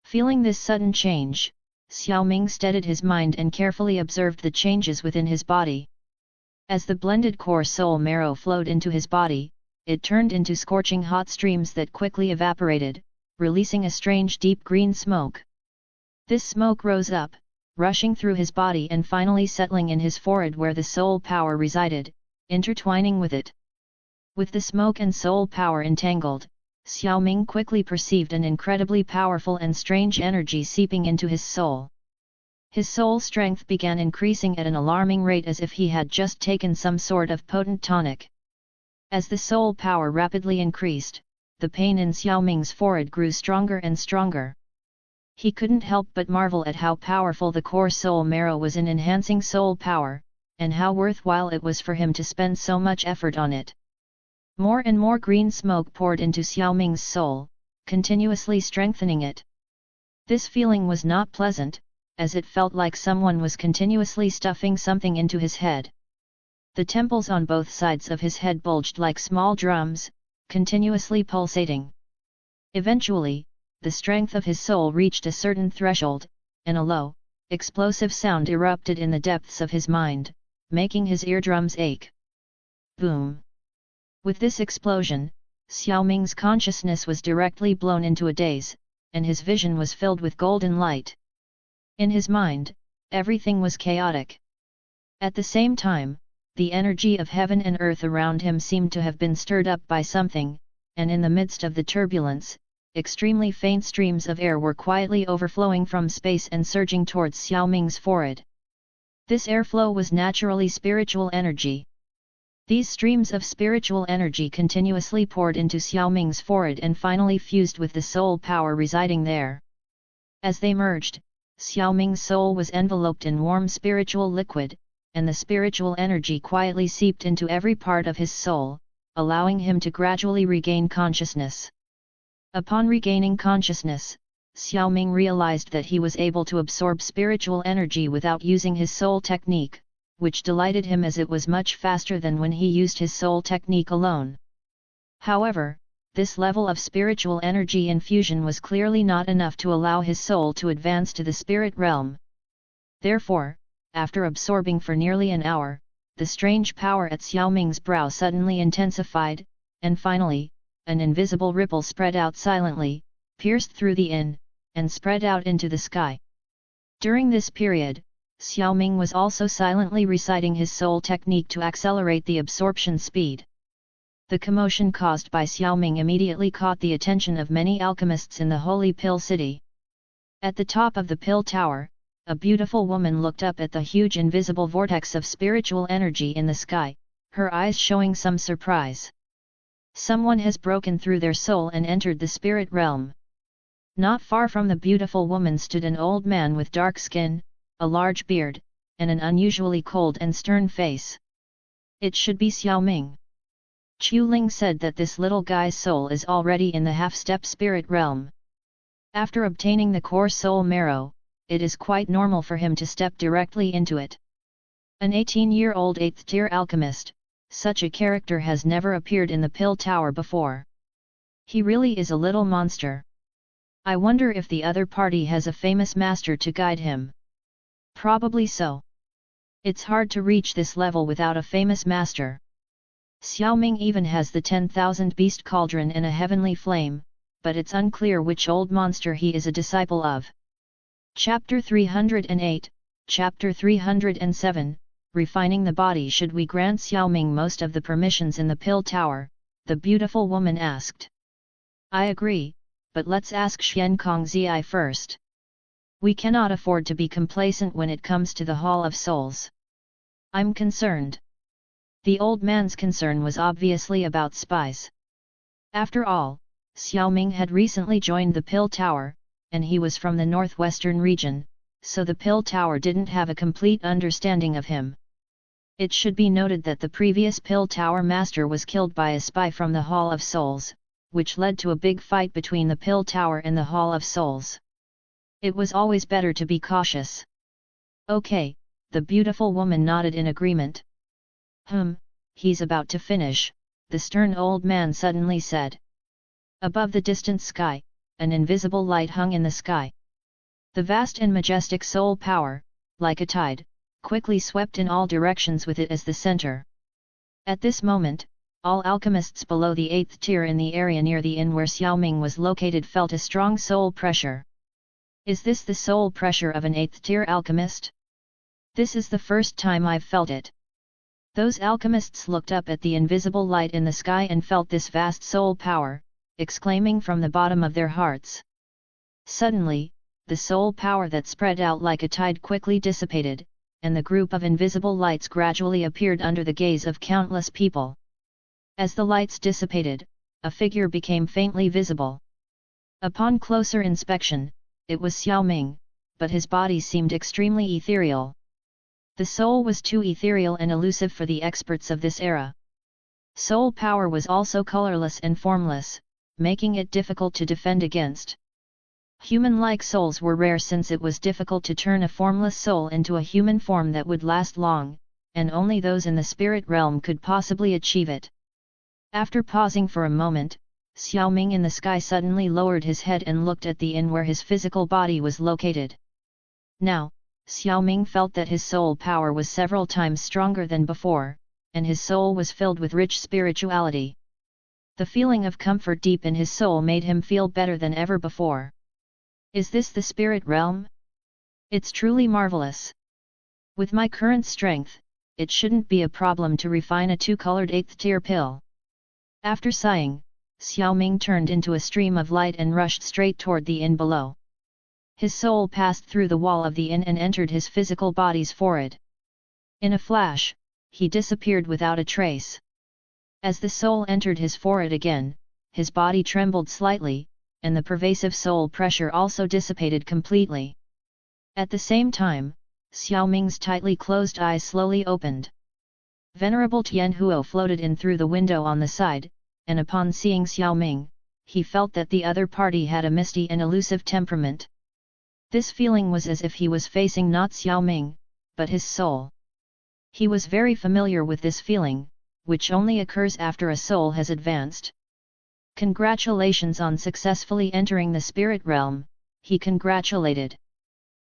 Feeling this sudden change, Xiao Ming steadied his mind and carefully observed the changes within his body. As the blended core soul marrow flowed into his body, it turned into scorching hot streams that quickly evaporated, releasing a strange deep green smoke. This smoke rose up, rushing through his body and finally settling in his forehead where the soul power resided, intertwining with it. With the smoke and soul power entangled, Xiao Ming quickly perceived an incredibly powerful and strange energy seeping into his soul. His soul strength began increasing at an alarming rate as if he had just taken some sort of potent tonic. As the soul power rapidly increased, the pain in Xiao Ming's forehead grew stronger and stronger. He couldn't help but marvel at how powerful the core soul marrow was in enhancing soul power, and how worthwhile it was for him to spend so much effort on it. More and more green smoke poured into Xiao Ming's soul, continuously strengthening it. This feeling was not pleasant, as it felt like someone was continuously stuffing something into his head. The temples on both sides of his head bulged like small drums, continuously pulsating. Eventually, the strength of his soul reached a certain threshold, and a low, explosive sound erupted in the depths of his mind, making his eardrums ache. Boom! With this explosion, Xiao Ming's consciousness was directly blown into a daze, and his vision was filled with golden light. In his mind, everything was chaotic. At the same time, the energy of heaven and earth around him seemed to have been stirred up by something, and in the midst of the turbulence, extremely faint streams of air were quietly overflowing from space and surging towards Xiao Ming's forehead. This airflow was naturally spiritual energy. These streams of spiritual energy continuously poured into Xiao Ming's forehead and finally fused with the soul power residing there. As they merged, Xiao Ming's soul was enveloped in warm spiritual liquid, and the spiritual energy quietly seeped into every part of his soul, allowing him to gradually regain consciousness. Upon regaining consciousness, Xiao Ming realized that he was able to absorb spiritual energy without using his soul technique, which delighted him as it was much faster than when he used his soul technique alone. However, this level of spiritual energy infusion was clearly not enough to allow his soul to advance to the spirit realm. Therefore, after absorbing for nearly an hour, the strange power at Xiao Ming's brow suddenly intensified, and finally, an invisible ripple spread out silently, pierced through the yin, and spread out into the sky. During this period, Xiao Ming was also silently reciting his soul technique to accelerate the absorption speed. The commotion caused by Xiao Ming immediately caught the attention of many alchemists in the Holy Pill City. At the top of the pill tower, a beautiful woman looked up at the huge invisible vortex of spiritual energy in the sky, her eyes showing some surprise. Someone has broken through their soul and entered the spirit realm. Not far from the beautiful woman stood an old man with dark skin, a large beard, and an unusually cold and stern face. It should be Xiao Ming. Chu Ling said that this little guy's soul is already in the half-step spirit realm. After obtaining the core soul marrow, it is quite normal for him to step directly into it. An 18-year-old 8th-tier alchemist, such a character has never appeared in the pill tower before. He really is a little monster. I wonder if the other party has a famous master to guide him. Probably so. It's hard to reach this level without a famous master. Xiao Ming even has the 10,000 beast cauldron and a heavenly flame, but it's unclear which old monster he is a disciple of. Chapter 308, Chapter 307, Refining the Body. Should we grant Xiao Ming most of the permissions in the pill tower? The beautiful woman asked. I agree, but let's ask Xian Kongzi first. We cannot afford to be complacent when it comes to the Hall of Souls. I'm concerned. The old man's concern was obviously about spies. After all, Xiao Ming had recently joined the pill tower, and he was from the northwestern region, so the pill tower didn't have a complete understanding of him. It should be noted that the previous pill tower master was killed by a spy from the Hall of Souls, which led to a big fight between the pill tower and the Hall of Souls. It was always better to be cautious. Okay, the beautiful woman nodded in agreement. He's about to finish, the stern old man suddenly said. Above the distant sky, an invisible light hung in the sky. The vast and majestic soul power, like a tide, quickly swept in all directions with it as the center. At this moment, all alchemists below the 8th tier in the area near the inn where Xiao Ming was located felt a strong soul pressure. Is this the soul pressure of an 8th tier alchemist? This is the first time I've felt it. Those alchemists looked up at the invisible light in the sky and felt this vast soul power, exclaiming from the bottom of their hearts. Suddenly, the soul power that spread out like a tide quickly dissipated, and the group of invisible lights gradually appeared under the gaze of countless people. As the lights dissipated, a figure became faintly visible. Upon closer inspection, it was Xiao Ming, but his body seemed extremely ethereal. The soul was too ethereal and elusive for the experts of this era. Soul power was also colorless and formless, making it difficult to defend against. Human-like souls were rare since it was difficult to turn a formless soul into a human form that would last long, and only those in the spirit realm could possibly achieve it. After pausing for a moment, Xiao Ming in the sky suddenly lowered his head and looked at the inn where his physical body was located. Now, Xiao Ming felt that his soul power was several times stronger than before, and his soul was filled with rich spirituality. The feeling of comfort deep in his soul made him feel better than ever before. Is this the spirit realm? It's truly marvelous. With my current strength, it shouldn't be a problem to refine a two-colored 8th tier pill. After sighing, Xiao Ming turned into a stream of light and rushed straight toward the inn below. His soul passed through the wall of the inn and entered his physical body's forehead. In a flash, he disappeared without a trace. As the soul entered his forehead again, his body trembled slightly, and the pervasive soul pressure also dissipated completely. At the same time, Xiao Ming's tightly closed eyes slowly opened. Venerable Tian Huo floated in through the window on the side, and upon seeing Xiao Ming, he felt that the other party had a misty and elusive temperament. This feeling was as if he was facing not Xiao Ming, but his soul. He was very familiar with this feeling, which only occurs after a soul has advanced. Congratulations on successfully entering the spirit realm, he congratulated.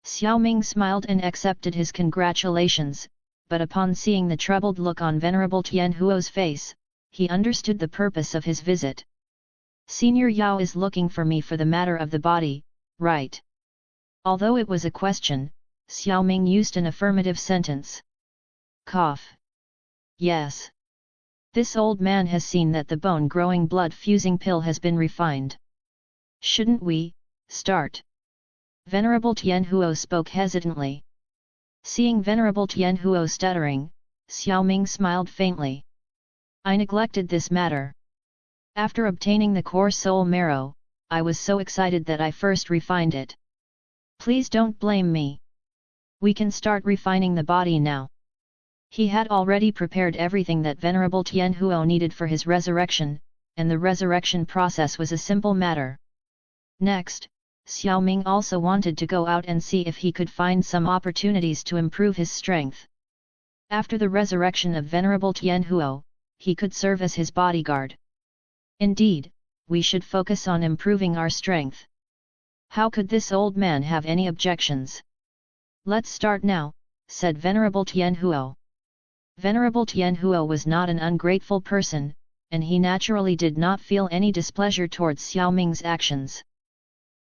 Xiao Ming smiled and accepted his congratulations, but upon seeing the troubled look on Venerable Tianhuo's face, he understood the purpose of his visit. Senior Yao is looking for me for the matter of the body, right? Although it was a question, Xiao Ming used an affirmative sentence. Cough. Yes. This old man has seen that the bone-growing blood-fusing pill has been refined. Shouldn't we start? Venerable Tianhuo spoke hesitantly. Seeing Venerable Tianhuo stuttering, Xiao Ming smiled faintly. I neglected this matter. After obtaining the core soul marrow, I was so excited that I first refined it. Please don't blame me. We can start refining the body now. He had already prepared everything that Venerable Tianhuo needed for his resurrection, and the resurrection process was a simple matter. Next, Xiao Ming also wanted to go out and see if he could find some opportunities to improve his strength. After the resurrection of Venerable Tianhuo, he could serve as his bodyguard. Indeed, we should focus on improving our strength. How could this old man have any objections? Let's start now, said Venerable Tianhuo. Venerable Tianhuo was not an ungrateful person, and he naturally did not feel any displeasure towards Xiao Ming's actions.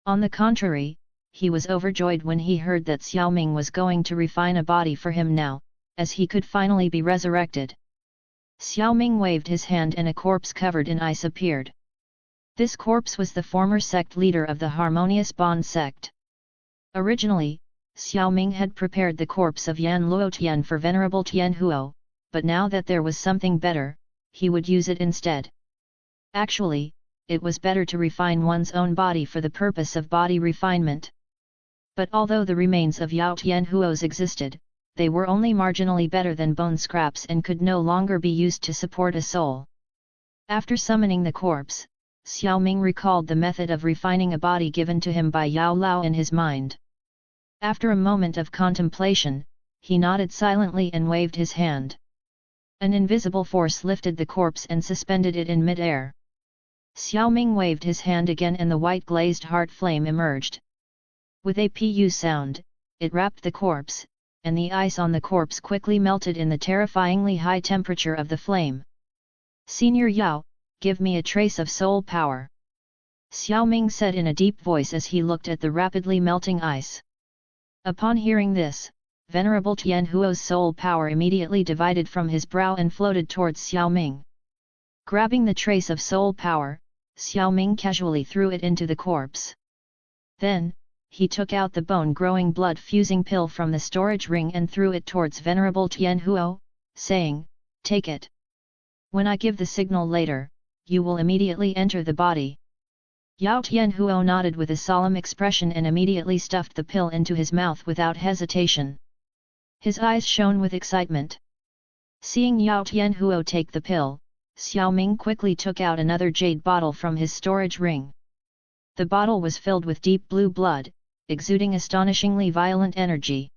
On the contrary, he was overjoyed when he heard that Xiao Ming was going to refine a body for him now, as he could finally be resurrected. Xiao Ming waved his hand and a corpse covered in ice appeared. This corpse was the former sect leader of the Harmonious Bond sect. Originally, Xiao Ming had prepared the corpse of Yan Luotian for Venerable Tianhuo, but now that there was something better, he would use it instead. Actually, it was better to refine one's own body for the purpose of body refinement. But although the remains of Yao Tianhuo's existed, they were only marginally better than bone scraps and could no longer be used to support a soul. After summoning the corpse, Xiao Ming recalled the method of refining a body given to him by Yao Lao in his mind. After a moment of contemplation, he nodded silently and waved his hand. An invisible force lifted the corpse and suspended it in mid-air. Xiao Ming waved his hand again and the white glazed heart flame emerged. With a pu sound, it wrapped the corpse, and the ice on the corpse quickly melted in the terrifyingly high temperature of the flame. Senior Yao, give me a trace of soul power. Xiao Ming said in a deep voice as he looked at the rapidly melting ice. Upon hearing this, Venerable Tianhuo's soul power immediately divided from his brow and floated towards Xiao Ming. Grabbing the trace of soul power, Xiao Ming casually threw it into the corpse. Then, he took out the bone-growing blood-fusing pill from the storage ring and threw it towards Venerable Tianhuo, saying, "Take it. When I give the signal later, you will immediately enter the body." Yao Tianhuo nodded with a solemn expression and immediately stuffed the pill into his mouth without hesitation. His eyes shone with excitement. Seeing Yao Tianhuo take the pill, Xiao Ming quickly took out another jade bottle from his storage ring. The bottle was filled with deep blue blood, exuding astonishingly violent energy.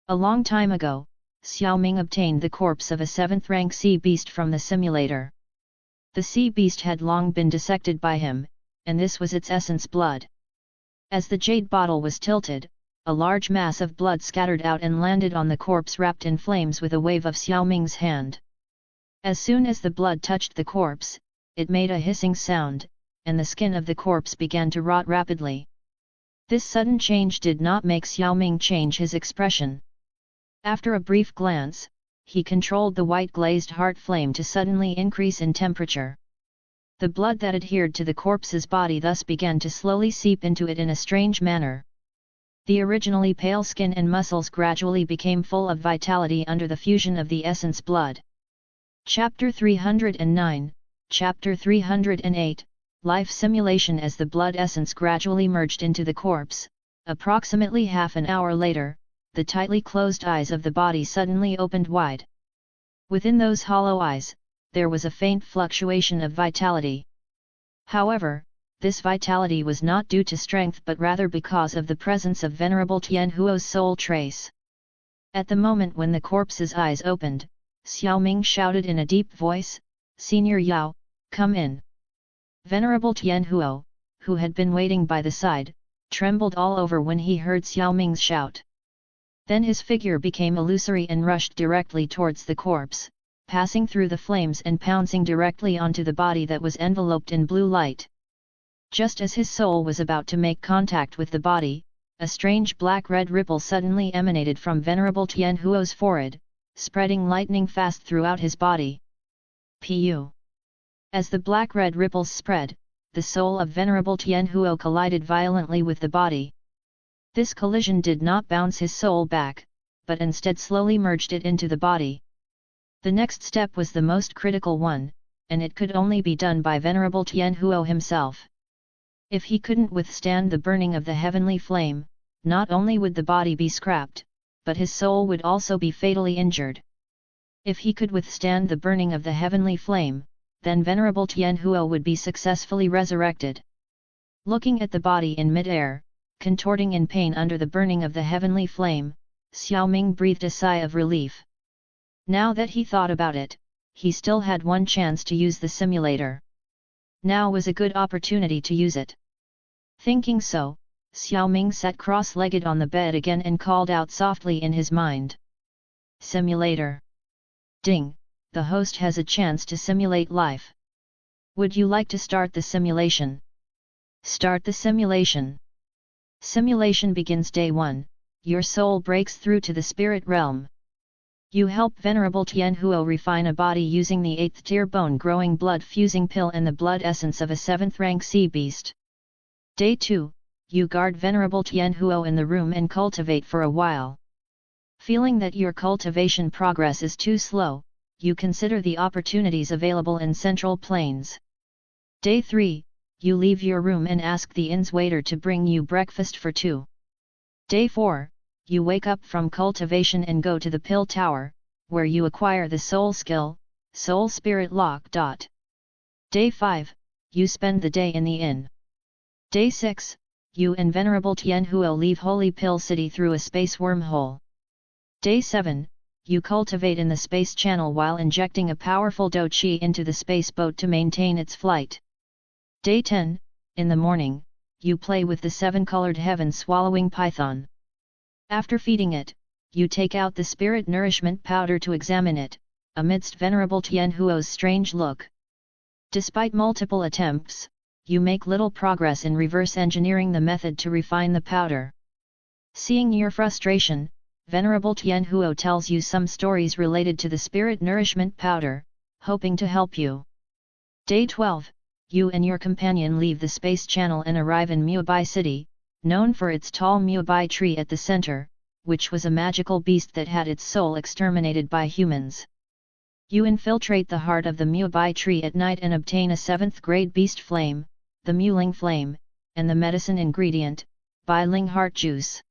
A long time ago, Xiao Ming obtained the corpse of a 7th-rank sea beast from the simulator. The sea beast had long been dissected by him, and this was its essence blood. As the jade bottle was tilted, a large mass of blood scattered out and landed on the corpse wrapped in flames with a wave of Xiao Ming's hand. As soon as the blood touched the corpse, it made a hissing sound, and the skin of the corpse began to rot rapidly. This sudden change did not make Xiao Ming change his expression. After a brief glance, he controlled the white glazed heart flame to suddenly increase in temperature. The blood that adhered to the corpse's body thus began to slowly seep into it in a strange manner. The originally pale skin and muscles gradually became full of vitality under the fusion of the essence blood. Chapter 309, Chapter 308, Life Simulation. As the blood essence gradually merged into the corpse, approximately half an hour later, the tightly closed eyes of the body suddenly opened wide. Within those hollow eyes, there was a faint fluctuation of vitality. However, this vitality was not due to strength but rather because of the presence of Venerable Tianhuo's soul trace. At the moment when the corpse's eyes opened, Xiao Ming shouted in a deep voice, "Senior Yao, come in." Venerable Tianhuo, who had been waiting by the side, trembled all over when he heard Xiao Ming's shout. Then his figure became illusory and rushed directly towards the corpse, passing through the flames and pouncing directly onto the body that was enveloped in blue light. Just as his soul was about to make contact with the body, a strange black-red ripple suddenly emanated from Venerable Tianhuo's forehead, spreading lightning fast throughout his body. Pu. As the black-red ripples spread, the soul of Venerable Tianhuo collided violently with the body. This collision did not bounce his soul back, but instead slowly merged it into the body. The next step was the most critical one, and it could only be done by Venerable Tianhuo himself. If he couldn't withstand the burning of the heavenly flame, not only would the body be scrapped, but his soul would also be fatally injured. If he could withstand the burning of the heavenly flame, then Venerable Tianhuo would be successfully resurrected. Looking at the body in mid-air, contorting in pain under the burning of the heavenly flame, Xiao Ming breathed a sigh of relief. Now that he thought about it, he still had one chance to use the simulator. Now was a good opportunity to use it. Thinking so, Xiao Ming sat cross-legged on the bed again and called out softly in his mind. Simulator. Ding, the host has a chance to simulate life. Would you like to start the simulation? Start the simulation. Simulation begins day 1, your soul breaks through to the spirit realm. You help Venerable Tianhuo refine a body using the 8th tier bone-growing blood-fusing pill and the blood essence of a 7th rank sea beast. Day 2, you guard Venerable Tianhuo in the room and cultivate for a while. Feeling that your cultivation progress is too slow, you consider the opportunities available in Central Plains. Day 3, you leave your room and ask the inn's waiter to bring you breakfast for 2. Day 4, you wake up from cultivation and go to the pill tower, where you acquire the soul skill, Soul Spirit Lock. Day 5, you spend the day in the inn. Day 6, you and Venerable Tianhuo leave Holy Pill City through a space wormhole. Day 7, you cultivate in the space channel while injecting a powerful Do Chi into the space boat to maintain its flight. Day 10, in the morning, you play with the 7-colored heaven-swallowing python. After feeding it, you take out the spirit nourishment powder to examine it, amidst Venerable Tianhuo's strange look. Despite multiple attempts, you make little progress in reverse engineering the method to refine the powder. Seeing your frustration, Venerable Tianhuo tells you some stories related to the spirit nourishment powder, hoping to help you. Day 12, you and your companion leave the space channel and arrive in Mubai City, known for its tall Mubai tree at the center, which was a magical beast that had its soul exterminated by humans. You infiltrate the heart of the Mubai tree at night and obtain a 7th grade beast flame, the Muling flame, and the medicine ingredient, Biling heart juice.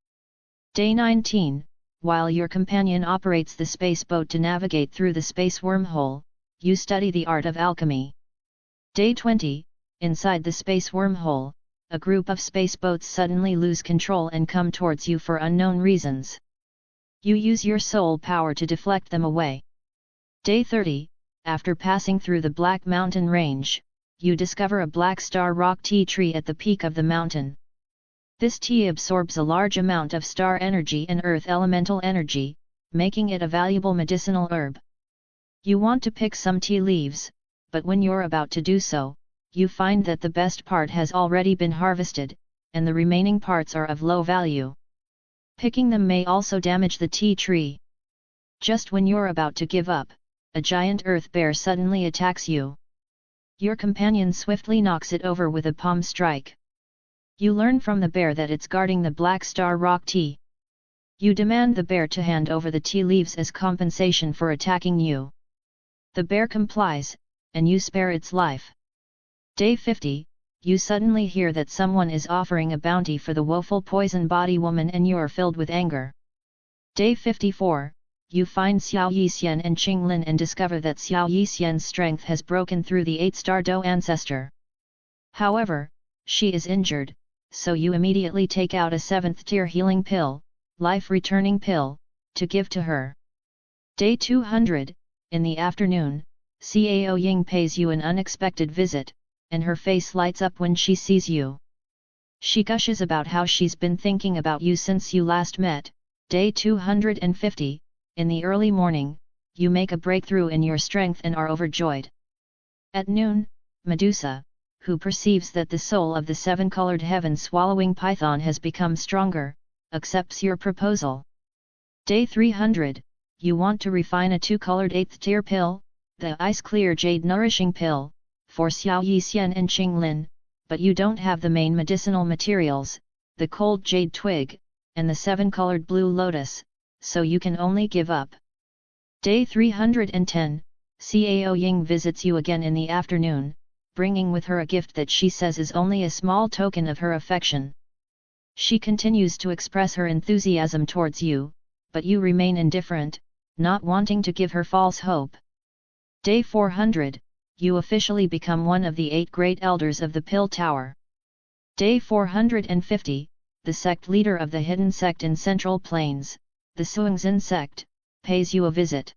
Day 19, while your companion operates the space boat to navigate through the space wormhole, you study the art of alchemy. Day 20, inside the space wormhole, a group of space boats suddenly lose control and come towards you for unknown reasons. You use your soul power to deflect them away. Day 30, after passing through the Black Mountain Range, you discover a black star rock tea tree at the peak of the mountain. This tea absorbs a large amount of star energy and earth elemental energy, making it a valuable medicinal herb. You want to pick some tea leaves, but when you're about to do so, you find that the best part has already been harvested, and the remaining parts are of low value. Picking them may also damage the tea tree. Just when you're about to give up, a giant earth bear suddenly attacks you. Your companion swiftly knocks it over with a palm strike. You learn from the bear that it's guarding the Black Star Rock tea. You demand the bear to hand over the tea leaves as compensation for attacking you. The bear complies, and you spare its life. Day 50, you suddenly hear that someone is offering a bounty for the woeful poison body woman and you're filled with anger. Day 54, you find Xiao Yixian and Qing Lin and discover that Xiao Yixian's strength has broken through the 8-star Do ancestor. However, she is injured, so you immediately take out a 7th tier healing pill, life returning pill, to give to her. Day 200, in the afternoon, Xiao Ying pays you an unexpected visit, and her face lights up when she sees you. She gushes about how she's been thinking about you since you last met. Day 250, in the early morning, you make a breakthrough in your strength and are overjoyed. At noon, Medusa, who perceives that the soul of the seven-colored heaven-swallowing python has become stronger, accepts your proposal. Day 300, you want to refine a two-colored 8th-tier pill, the ice-clear jade nourishing pill, for Xiao Yixian and Qing Lin, but you don't have the main medicinal materials, the cold jade twig, and the seven-colored blue lotus, so you can only give up. Day 310, Xiao Ying visits you again in the afternoon, bringing with her a gift that she says is only a small token of her affection. She continues to express her enthusiasm towards you, but you remain indifferent, not wanting to give her false hope. Day 400, you officially become one of the 8 great elders of the Pill Tower. Day 450, the sect leader of the hidden sect in Central Plains, the Suingzin sect, pays you a visit.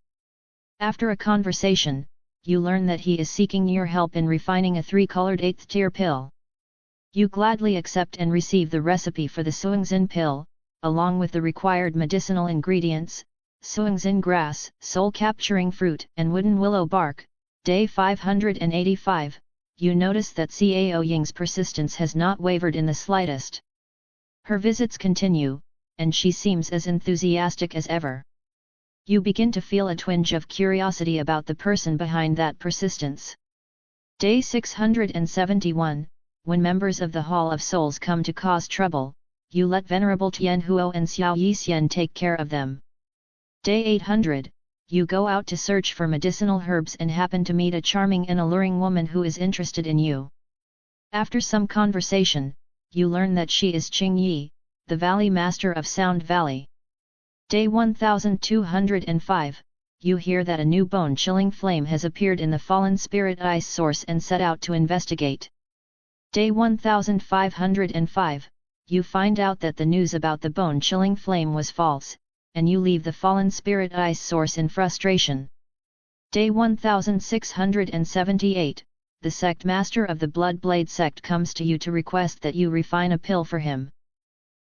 After a conversation, you learn that he is seeking your help in refining a 3-colored 8th-tier pill. You gladly accept and receive the recipe for the Suingzin pill, along with the required medicinal ingredients, Suingzin grass, soul-capturing fruit and wooden willow bark. Day 585, you notice that Xiao Ying's persistence has not wavered in the slightest. Her visits continue, and she seems as enthusiastic as ever. You begin to feel a twinge of curiosity about the person behind that persistence. Day 671, when members of the Hall of Souls come to cause trouble, you let Venerable Tianhuo and Xiao Yixian take care of them. Day 800, you go out to search for medicinal herbs and happen to meet a charming and alluring woman who is interested in you. After some conversation, you learn that she is Qing Yi, the Valley Master of Sound Valley. Day 1205, you hear that a new bone-chilling flame has appeared in the fallen spirit ice source and set out to investigate. Day 1505, you find out that the news about the bone-chilling flame was false, and you leave the fallen spirit ice source in frustration. Day 1678, the sect master of the Blood Blade sect comes to you to request that you refine a pill for him.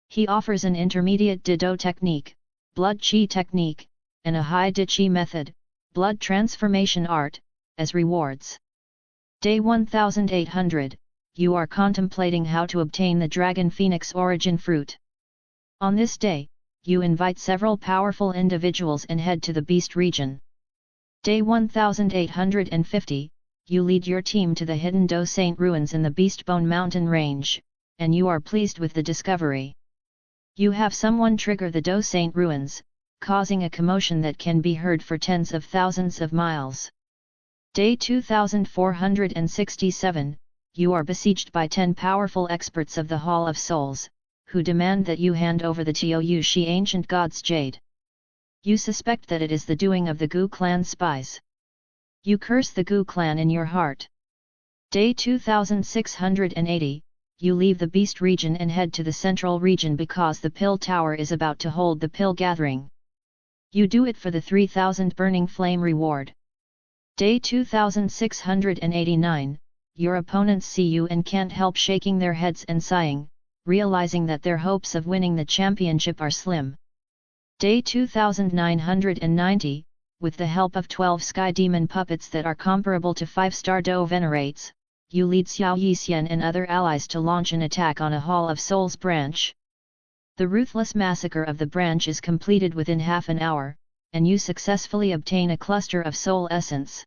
He offers an intermediate Dido technique, blood qi technique, and a high Di qi method, blood transformation art, as rewards. Day 1800, you are contemplating how to obtain the Dragon Phoenix origin fruit. On this day, you invite several powerful individuals and head to the Beast region. Day 1850, you lead your team to the hidden Do Saint ruins in the Beastbone mountain range, and you are pleased with the discovery. You have someone trigger the Do Saint ruins, causing a commotion that can be heard for tens of thousands of miles. Day 2467, you are besieged by 10 powerful experts of the Hall of Souls, who demand that you hand over the Tou Shi ancient god's jade. You suspect that it is the doing of the Gu clan spies. You curse the Gu clan in your heart. Day 2680, you leave the Beast region and head to the Central region because the Pill Tower is about to hold the Pill Gathering. You do it for the 3000 Burning Flame reward. Day 2689, your opponents see you and can't help shaking their heads and sighing, realizing that their hopes of winning the championship are slim. Day 2990, with the help of 12 sky demon puppets that are comparable to 5-star Do venerates, you lead Xiao Yixian and other allies to launch an attack on a Hall of Souls branch. The ruthless massacre of the branch is completed within half an hour, and you successfully obtain a cluster of soul essence.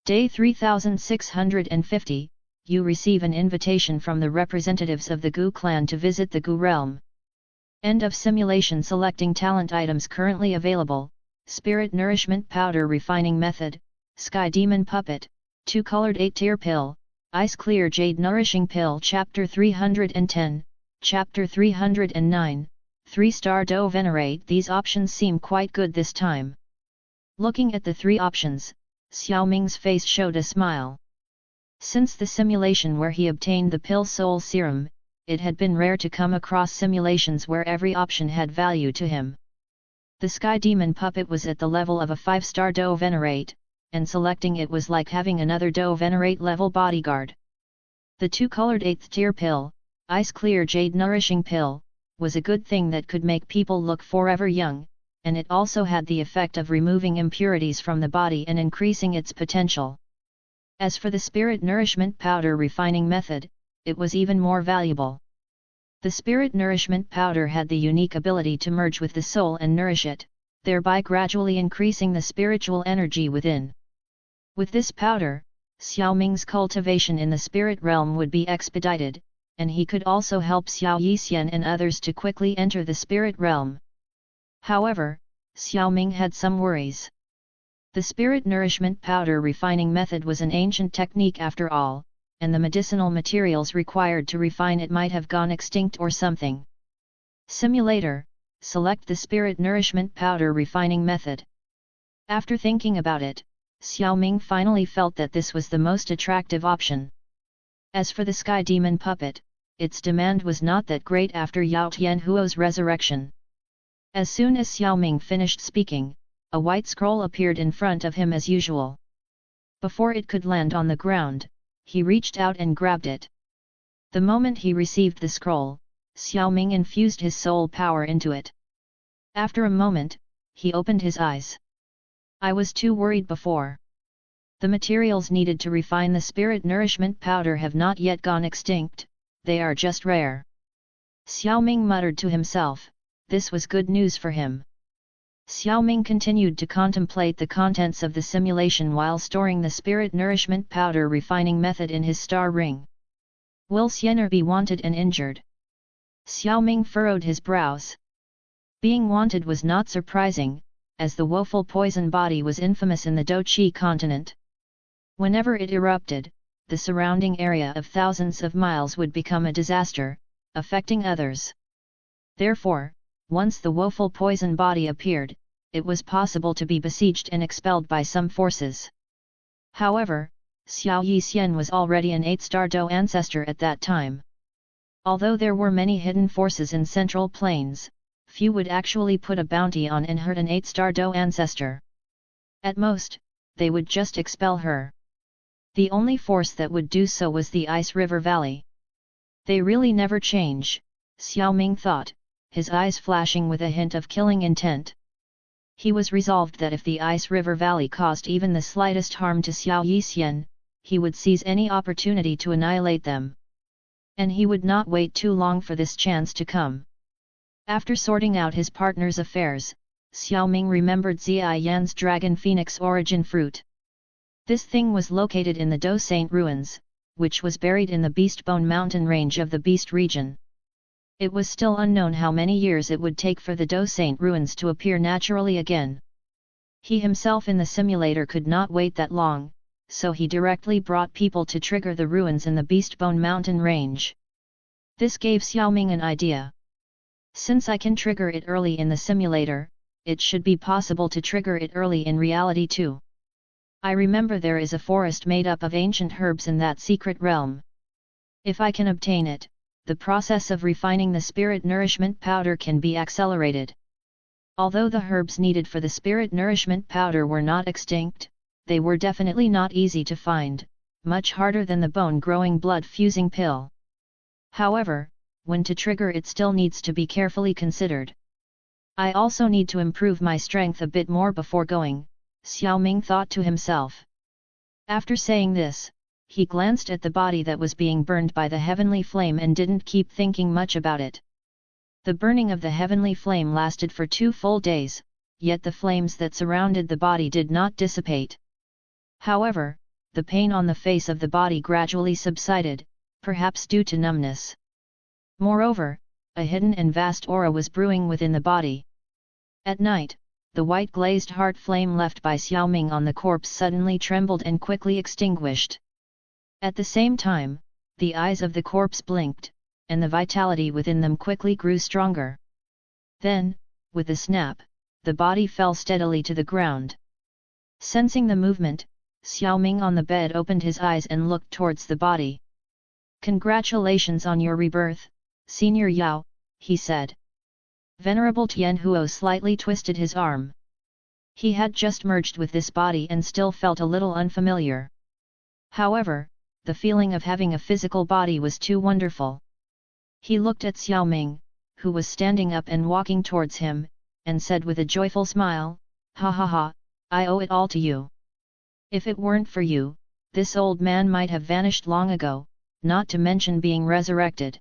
Day 3650, you receive an invitation from the representatives of the Gu clan to visit the Gu realm. End of simulation. Selecting talent items currently available: Spirit Nourishment Powder Refining Method, Sky Demon Puppet, 2-colored 8-tier pill, Ice Clear Jade Nourishing Pill. Chapter 310, Chapter 309, 3-star Do Venerate. These options seem quite good this time. Looking at the 3 options, Xiao Ming's face showed a smile. Since the simulation where he obtained the Pill Soul Serum, it had been rare to come across simulations where every option had value to him. The sky demon puppet was at the level of a 5-star Do Venerate, and selecting it was like having another Do Venerate level bodyguard. The 2-colored 8th tier pill, Ice Clear Jade Nourishing Pill, was a good thing that could make people look forever young, and it also had the effect of removing impurities from the body and increasing its potential. As for the Spirit Nourishment Powder refining method, it was even more valuable. The Spirit Nourishment Powder had the unique ability to merge with the soul and nourish it, thereby gradually increasing the spiritual energy within. With this powder, Xiao Ming's cultivation in the spirit realm would be expedited, and he could also help Xiao Yixian and others to quickly enter the spirit realm. However, Xiao Ming had some worries. The Spirit Nourishment Powder refining method was an ancient technique after all, and the medicinal materials required to refine it might have gone extinct or something. Simulator, select the Spirit Nourishment Powder refining method. After thinking about it, Xiao Ming finally felt that this was the most attractive option. As for the Sky Demon puppet, its demand was not that great after Yao Tianhuo's resurrection. As soon as Xiao Ming finished speaking, a white scroll appeared in front of him as usual. Before it could land on the ground, he reached out and grabbed it. The moment he received the scroll, Xiao Ming infused his soul power into it. After a moment, he opened his eyes. I was too worried before. The materials needed to refine the Spirit Nourishment Powder have not yet gone extinct, they are just rare. Xiao Ming muttered to himself, this was good news for him. Xiao Ming continued to contemplate the contents of the simulation while storing the Spirit Nourishment Powder refining method in his star ring. Will Xiener be wanted and injured? Xiao Ming furrowed his brows. Being wanted was not surprising, as the woeful poison body was infamous in the Doqi continent. Whenever it erupted, the surrounding area of thousands of miles would become a disaster, affecting others. Therefore, once the woeful poison body appeared, it was possible to be besieged and expelled by some forces. However, Xiao Yixian was already an 8-star Do ancestor at that time. Although there were many hidden forces in Central Plains, few would actually put a bounty on and hurt an 8-star Do ancestor. At most, they would just expel her. The only force that would do so was the Ice River Valley. They really never change, Xiao Ming thought, his eyes flashing with a hint of killing intent. He was resolved that if the Ice River Valley caused even the slightest harm to Xiao Yixian, he would seize any opportunity to annihilate them. And he would not wait too long for this chance to come. After sorting out his partner's affairs, Xiao Ming remembered Zia Yan's Dragon Phoenix origin fruit. This thing was located in the Do Saint Ruins, which was buried in the Beastbone mountain range of the Beast region. It was still unknown how many years it would take for the Do Saint Ruins to appear naturally again. He himself in the simulator could not wait that long, so he directly brought people to trigger the ruins in the Beastbone mountain range. This gave Xiao Ming an idea. Since I can trigger it early in the simulator, it should be possible to trigger it early in reality too. I remember there is a forest made up of ancient herbs in that secret realm. If I can obtain it, the process of refining the Spirit Nourishment Powder can be accelerated. Although the herbs needed for the Spirit Nourishment Powder were not extinct, they were definitely not easy to find, much harder than the bone-growing blood-fusing pill. However, when to trigger it still needs to be carefully considered. I also need to improve my strength a bit more before going, Xiao Ming thought to himself. After saying this, he glanced at the body that was being burned by the heavenly flame and didn't keep thinking much about it. The burning of the heavenly flame lasted for 2 full days, yet the flames that surrounded the body did not dissipate. However, the pain on the face of the body gradually subsided, perhaps due to numbness. Moreover, a hidden and vast aura was brewing within the body. At night, the white glazed heart flame left by Xiao Ming on the corpse suddenly trembled and quickly extinguished. At the same time, the eyes of the corpse blinked, and the vitality within them quickly grew stronger. Then, with a snap, the body fell steadily to the ground. Sensing the movement, Xiao Ming on the bed opened his eyes and looked towards the body. "Congratulations on your rebirth, Senior Yao," he said. Venerable Tianhuo slightly twisted his arm. He had just merged with this body and still felt a little unfamiliar. However, the feeling of having a physical body was too wonderful. He looked at Xiao Ming, who was standing up and walking towards him, and said with a joyful smile, "Ha ha ha, I owe it all to you. If it weren't for you, this old man might have vanished long ago, not to mention being resurrected."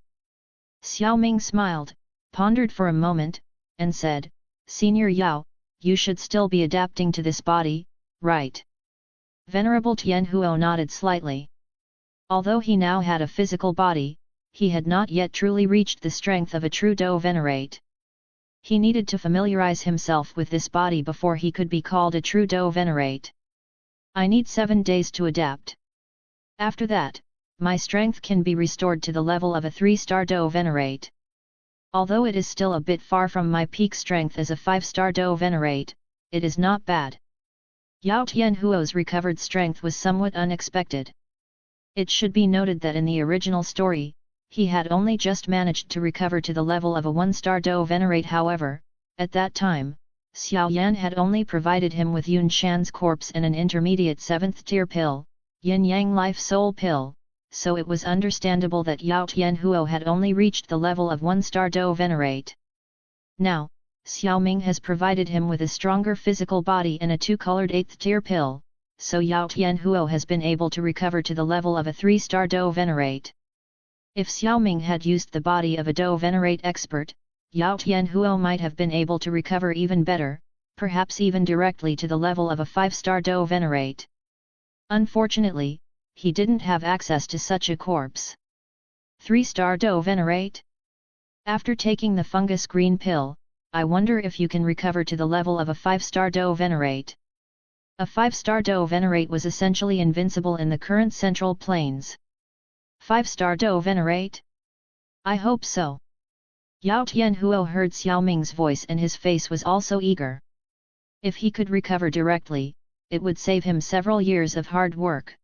Xiao Ming smiled, pondered for a moment, and said, "Senior Yao, you should still be adapting to this body, right?" Venerable Tianhuo nodded slightly. Although he now had a physical body, he had not yet truly reached the strength of a true Do Venerate. He needed to familiarize himself with this body before he could be called a true Do Venerate. "I need 7 days to adapt. After that, my strength can be restored to the level of a 3-star Do Venerate. Although it is still a bit far from my peak strength as a 5-star Do Venerate, it is not bad." Yao Tianhuo's recovered strength was somewhat unexpected. It should be noted that in the original story, he had only just managed to recover to the level of a 1-star Do Venerate. However, at that time, Xiao Yan had only provided him with Yun Shan's corpse and an intermediate 7th tier pill, Yin Yang Life Soul Pill, so it was understandable that Yao Tianhuo had only reached the level of 1-star Do Venerate. Now, Xiao Ming has provided him with a stronger physical body and a 2-colored 8th tier pill, so Yao Tianhuo has been able to recover to the level of a 3-star Do Venerate. If Xiao Ming had used the body of a Do Venerate expert, Yao Tianhuo might have been able to recover even better, perhaps even directly to the level of a 5-star Do Venerate. Unfortunately, he didn't have access to such a corpse. 3-star Do Venerate? After taking the fungus green pill, I wonder if you can recover to the level of a 5-star Do Venerate. A 5-star Do Venerate was essentially invincible in the current Central Plains. 5-star Do Venerate? I hope so. Yao Tianhuo heard Xiao Ming's voice and his face was also eager. If he could recover directly, it would save him several years of hard work.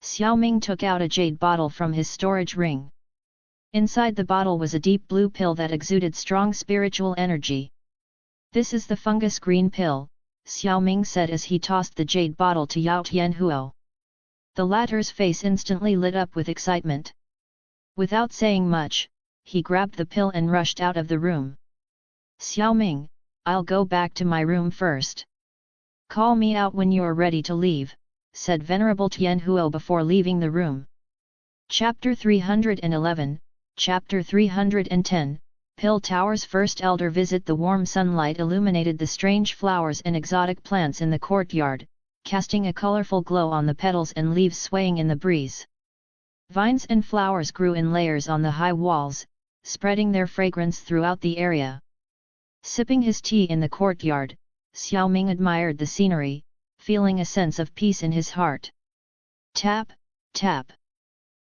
Xiao Ming took out a jade bottle from his storage ring. Inside the bottle was a deep blue pill that exuded strong spiritual energy. "This is the fungus green pill," Xiao Ming said as he tossed the jade bottle to Yao Tianhuo. The latter's face instantly lit up with excitement. Without saying much, he grabbed the pill and rushed out of the room. "Xiao Ming, I'll go back to my room first. Call me out when you're ready to leave," said Venerable Tianhuo before leaving the room. Chapter 311, Chapter 310, Pill Tower's first elder visit. The warm sunlight illuminated the strange flowers and exotic plants in the courtyard, casting a colorful glow on the petals and leaves swaying in the breeze. Vines and flowers grew in layers on the high walls, spreading their fragrance throughout the area. Sipping his tea in the courtyard, Xiao Ming admired the scenery, feeling a sense of peace in his heart. Tap, tap.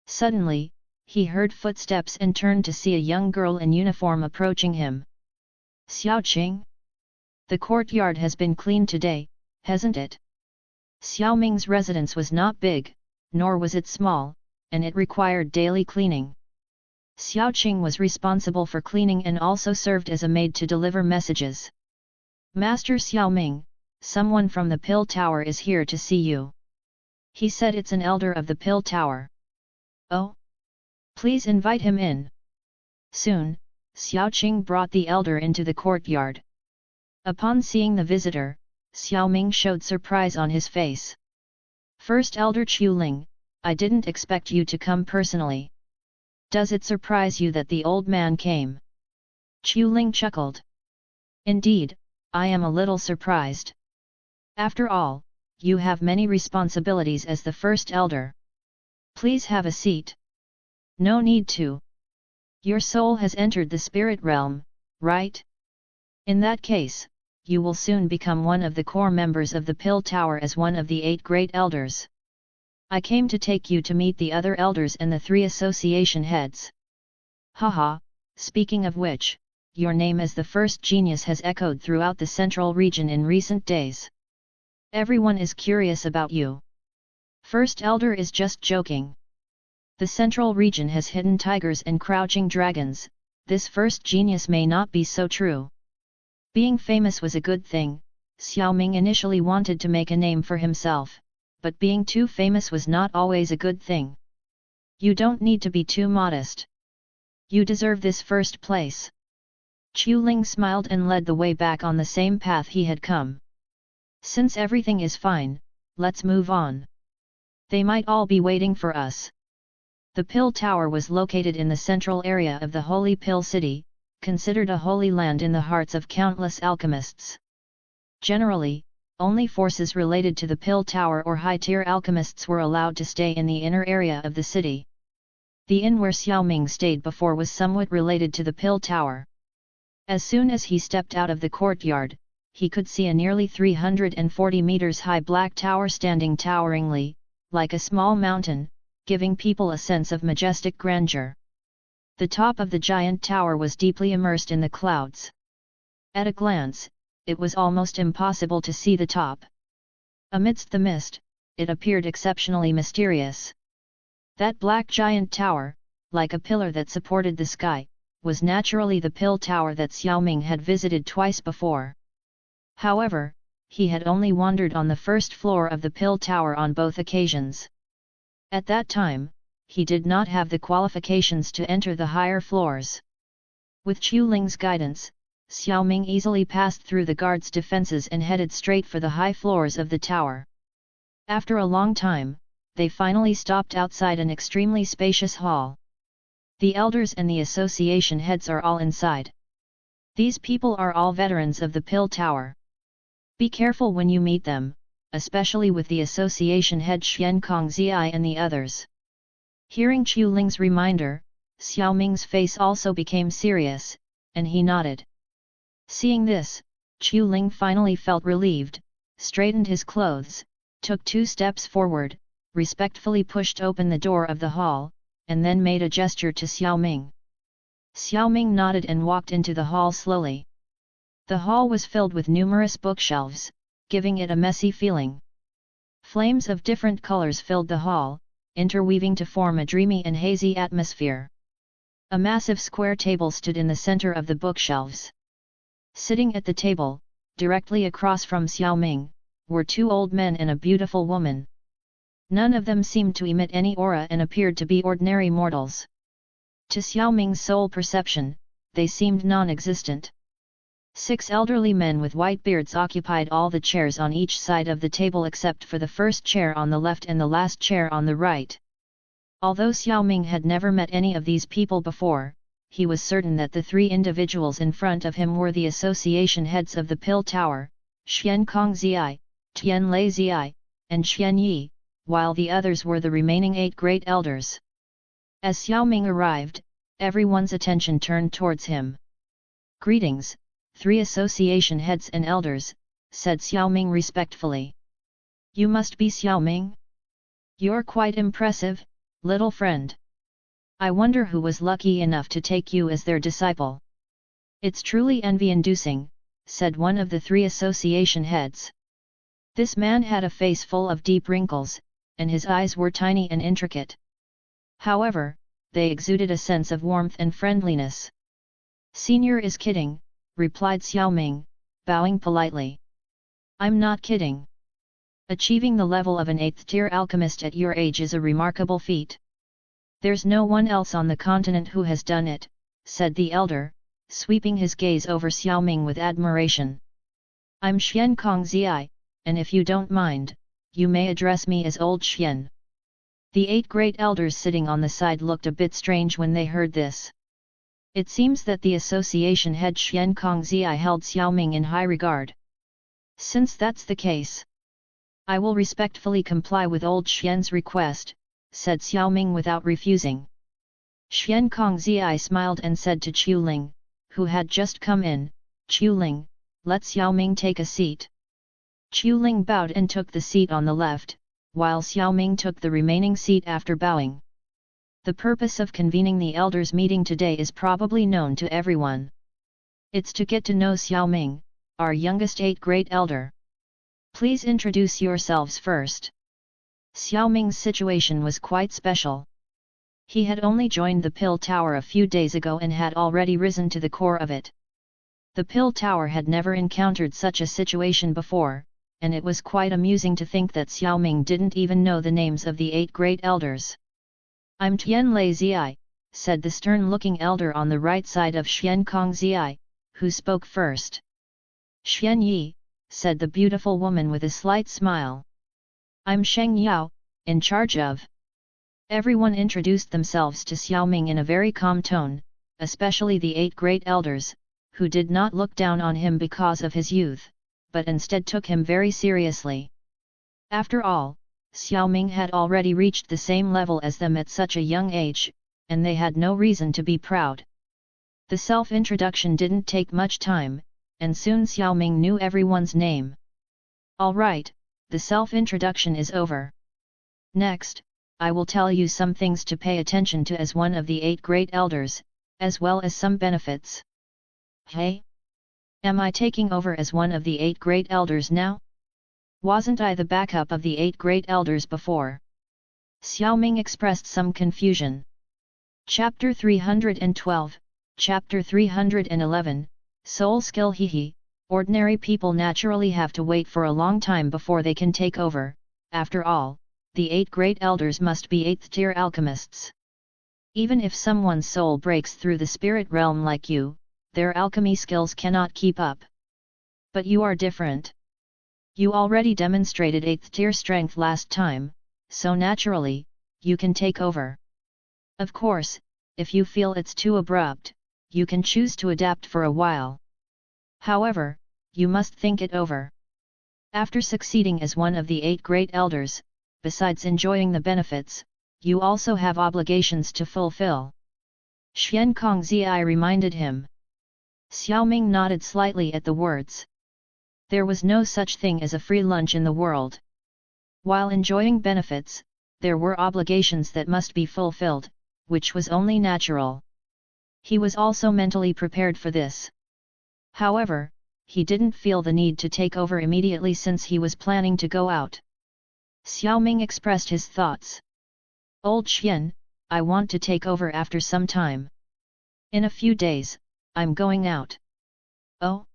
Suddenly, he heard footsteps and turned to see a young girl in uniform approaching him. "Xiao Qing? The courtyard has been cleaned today, hasn't it?" Xiao Ming's residence was not big, nor was it small, and it required daily cleaning. Xiao Qing was responsible for cleaning and also served as a maid to deliver messages. "Master Xiao Ming, someone from the Pill Tower is here to see you." He said. "It's an elder of the Pill Tower." "Oh? Please invite him in." Soon, Xiao Qing brought the elder into the courtyard. Upon seeing the visitor, Xiao Ming showed surprise on his face. "First Elder Qiuling, I didn't expect you to come personally. Does it surprise you that the old man came?" Qiuling chuckled. "Indeed, I am a little surprised. After all, you have many responsibilities as the first elder. Please have a seat." "No need to. Your soul has entered the spirit realm, right? In that case, you will soon become one of the core members of the Pill Tower as one of the 8 great elders. I came to take you to meet the other elders and the 3 association heads." "Haha, speaking of which, your name as the first genius has echoed throughout the central region in recent days. Everyone is curious about you." "First elder is just joking. The central region has hidden tigers and crouching dragons, this first genius may not be so true. Being famous was a good thing. Xiao Ming initially wanted to make a name for himself, but being too famous was not always a good thing. You don't need to be too modest. You deserve this first place. Qiu Ling smiled and led the way back on the same path he had come. Since everything is fine, let's move on. They might all be waiting for us. The Pill Tower was located in the central area of the Holy Pill City, considered a holy land in the hearts of countless alchemists. Generally, only forces related to the Pill Tower or high-tier alchemists were allowed to stay in the inner area of the city. The inn where Xiao Ming stayed before was somewhat related to the Pill Tower. As soon as he stepped out of the courtyard, he could see a nearly 340 meters high black tower standing toweringly, like a small mountain, giving people a sense of majestic grandeur. The top of the giant tower was deeply immersed in the clouds. At a glance, it was almost impossible to see the top. Amidst the mist, it appeared exceptionally mysterious. That black giant tower, like a pillar that supported the sky, was naturally the Pill Tower that Xiao Ming had visited twice before. However, he had only wandered on the first floor of the Pill Tower on both occasions. At that time, he did not have the qualifications to enter the higher floors. With Qiu Ling's guidance, Xiao Ming easily passed through the guards' defenses and headed straight for the high floors of the tower. After a long time, they finally stopped outside an extremely spacious hall. The elders and the association heads are all inside. These people are all veterans of the Pill Tower. Be careful when you meet them, especially with the association head Xian Kongzi and the others. Hearing Qiu Ling's reminder, Xiao Ming's face also became serious, and he nodded. Seeing this, Qiu Ling finally felt relieved, straightened his clothes, took 2 steps forward, respectfully pushed open the door of the hall, and then made a gesture to Xiao Ming. Xiao Ming nodded and walked into the hall slowly. The hall was filled with numerous bookshelves, giving it a messy feeling. Flames of different colors filled the hall, interweaving to form a dreamy and hazy atmosphere. A massive square table stood in the center of the bookshelves. Sitting at the table, directly across from Xiao Ming, were 2 old men and a beautiful woman. None of them seemed to emit any aura and appeared to be ordinary mortals. To Xiao Ming's sole perception, they seemed non-existent. 6 elderly men with white beards occupied all the chairs on each side of the table except for the first chair on the left and the last chair on the right. Although Xiao Ming had never met any of these people before, he was certain that the 3 individuals in front of him were the association heads of the Pill Tower, Xian Kongzi, Tian Lei, and Xian Yi, while the others were the remaining 8 great elders. As Xiao Ming arrived, everyone's attention turned towards him. "Greetings, 3 association heads and elders," said Xiao Ming respectfully. "You must be Xiao Ming? You're quite impressive, little friend. I wonder who was lucky enough to take you as their disciple." "It's truly envy-inducing," said one of the 3 association heads. This man had a face full of deep wrinkles, and his eyes were tiny and intricate. However, they exuded a sense of warmth and friendliness. "Senior is kidding," replied Xiao Ming, bowing politely. "I'm not kidding. Achieving the level of an 8th-tier alchemist at your age is a remarkable feat. There's no one else on the continent who has done it," said the elder, sweeping his gaze over Xiao Ming with admiration. "I'm Xian Kongzi, and if you don't mind, you may address me as Old Xian." The 8 great elders sitting on the side looked a bit strange when they heard this. It seems that the association head Xian Kongzi held Xiao Ming in high regard. "Since that's the case, I will respectfully comply with Old Xian's request," said Xiao Ming without refusing. Xian Kongzi smiled and said to Qiu Ling, who had just come in, "Qiu Ling, let Xiao Ming take a seat." Qiu Ling bowed and took the seat on the left, while Xiao Ming took the remaining seat after bowing. The purpose of convening the elders' meeting today is probably known to everyone. It's to get to know Xiao Ming, our youngest 8 great elder. Please introduce yourselves first. Xiao Ming's situation was quite special. He had only joined the Pill Tower a few days ago and had already risen to the core of it. The Pill Tower had never encountered such a situation before, and it was quite amusing to think that Xiao Ming didn't even know the names of the 8 great elders. "I'm Tian Lei Zi," said the stern-looking elder on the right side of Xian Kong Zi, who spoke first. "Xian Yi," said the beautiful woman with a slight smile. "I'm Sheng Yao, in charge of." Everyone introduced themselves to Xiao Ming in a very calm tone, especially the 8 great elders, who did not look down on him because of his youth, but instead took him very seriously. After all, Xiao Ming had already reached the same level as them at such a young age, and they had no reason to be proud. The self-introduction didn't take much time, and soon Xiao Ming knew everyone's name. "All right, the self-introduction is over. Next, I will tell you some things to pay attention to as one of the 8 great elders, as well as some benefits." "Hey? Am I taking over as one of the 8 great elders now? Wasn't I the backup of the 8 great elders before?" Xiao Ming expressed some confusion. Chapter 312, Chapter 311, Soul Skill. Hehe, ordinary people naturally have to wait for a long time before they can take over. After all, the 8 great elders must be 8th tier alchemists. Even if someone's soul breaks through the spirit realm like you, their alchemy skills cannot keep up. But you are different. You already demonstrated 8th tier strength last time, so naturally, you can take over. Of course, if you feel it's too abrupt, you can choose to adapt for a while. However, you must think it over. After succeeding as one of the 8 great elders, besides enjoying the benefits, you also have obligations to fulfill." Xian Kong Zi reminded him. Xiao Ming nodded slightly at the words. There was no such thing as a free lunch in the world. While enjoying benefits, there were obligations that must be fulfilled, which was only natural. He was also mentally prepared for this. However, he didn't feel the need to take over immediately since he was planning to go out. Xiao Ming expressed his thoughts. "Old Xian, I want to take over after some time. In a few days, I'm going out." "Oh?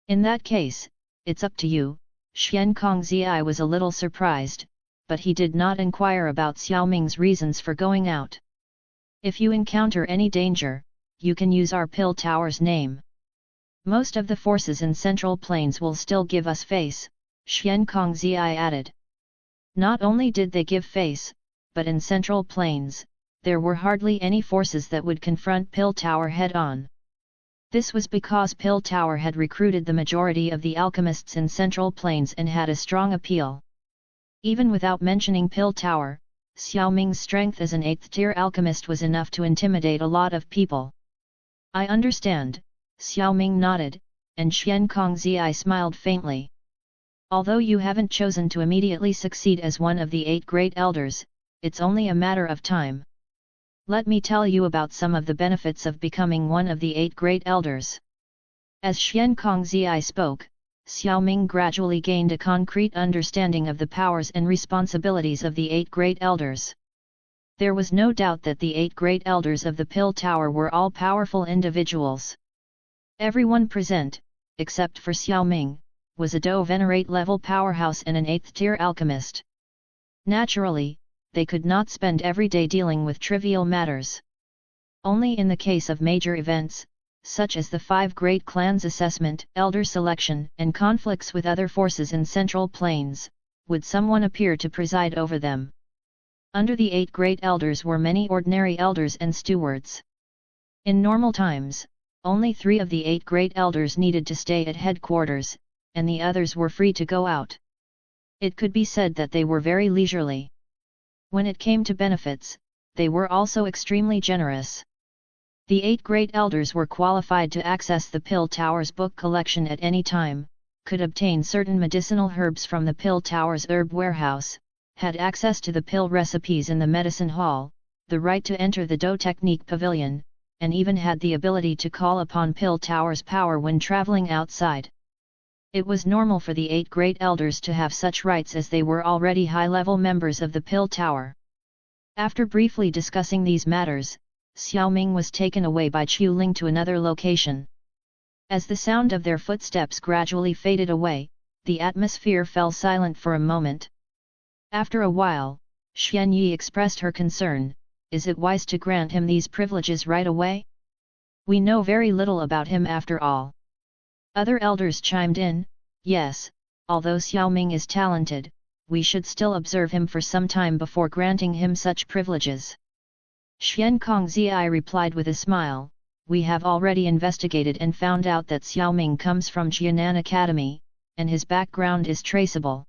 In that case, it's up to you." Xian Kong Zi was a little surprised, but he did not inquire about Xiao Ming's reasons for going out. "If you encounter any danger, you can use our Pill Tower's name. Most of the forces in Central Plains will still give us face," Xian Kong Zi added. Not only did they give face, but in Central Plains, there were hardly any forces that would confront Pill Tower head-on. This was because Pill Tower had recruited the majority of the alchemists in Central Plains and had a strong appeal. Even without mentioning Pill Tower, Xiao Ming's strength as an 8th tier alchemist was enough to intimidate a lot of people. "I understand," Xiao Ming nodded, and Xian Kong Zi smiled faintly. "Although you haven't chosen to immediately succeed as one of the 8 great elders, it's only a matter of time. Let me tell you about some of the benefits of becoming one of the 8 great elders." As Xian Kong Zi spoke, Xiao Ming gradually gained a concrete understanding of the powers and responsibilities of the 8 great elders. There was no doubt that the 8 great elders of the Pill Tower were all powerful individuals. Everyone present, except for Xiao Ming, was a Do Venerate level powerhouse and an 8th tier alchemist. Naturally, they could not spend every day dealing with trivial matters. Only in the case of major events, such as the 5 great clans assessment, elder selection, and conflicts with other forces in Central Plains, would someone appear to preside over them. Under the 8 great elders were many ordinary elders and stewards. In normal times, only 3 of the 8 great elders needed to stay at headquarters, and the others were free to go out. It could be said that they were very leisurely. When it came to benefits, they were also extremely generous. The 8 great elders were qualified to access the Pill Tower's book collection at any time, could obtain certain medicinal herbs from the Pill Tower's herb warehouse, had access to the pill recipes in the medicine hall, the right to enter the Do Technique Pavilion, and even had the ability to call upon Pill Tower's power when traveling outside. It was normal for the 8 great elders to have such rights as they were already high-level members of the Pill Tower. After briefly discussing these matters, Xiao Ming was taken away by Qiu Ling to another location. As the sound of their footsteps gradually faded away, the atmosphere fell silent for a moment. After a while, Xian Yi expressed her concern. Is it wise to grant him these privileges right away? We know very little about him after all. Other elders chimed in, yes, although Xiao Ming is talented, we should still observe him for some time before granting him such privileges. Xian Kongzi replied with a smile, we have already investigated and found out that Xiao Ming comes from Jianan Academy, and his background is traceable.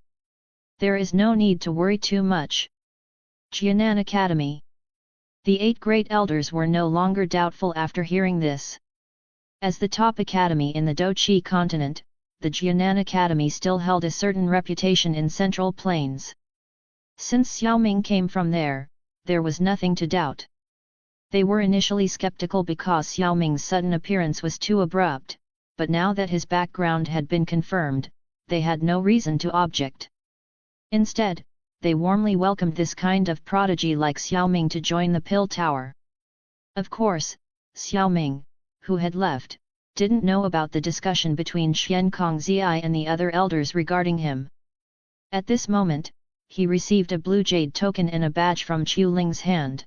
There is no need to worry too much. Jianan Academy. The 8 great elders were no longer doubtful after hearing this. As the top academy in the Doqi continent, the Jianan Academy still held a certain reputation in Central Plains. Since Xiao Ming came from there, there was nothing to doubt. They were initially skeptical because Xiao Ming's sudden appearance was too abrupt, but now that his background had been confirmed, they had no reason to object. Instead, they warmly welcomed this kind of prodigy like Xiao Ming to join the Pill Tower. Of course, Xiao Ming, who had left, didn't know about the discussion between Xian Kongzi and the other elders regarding him. At this moment, he received a blue jade token and a badge from Qiu Ling's hand.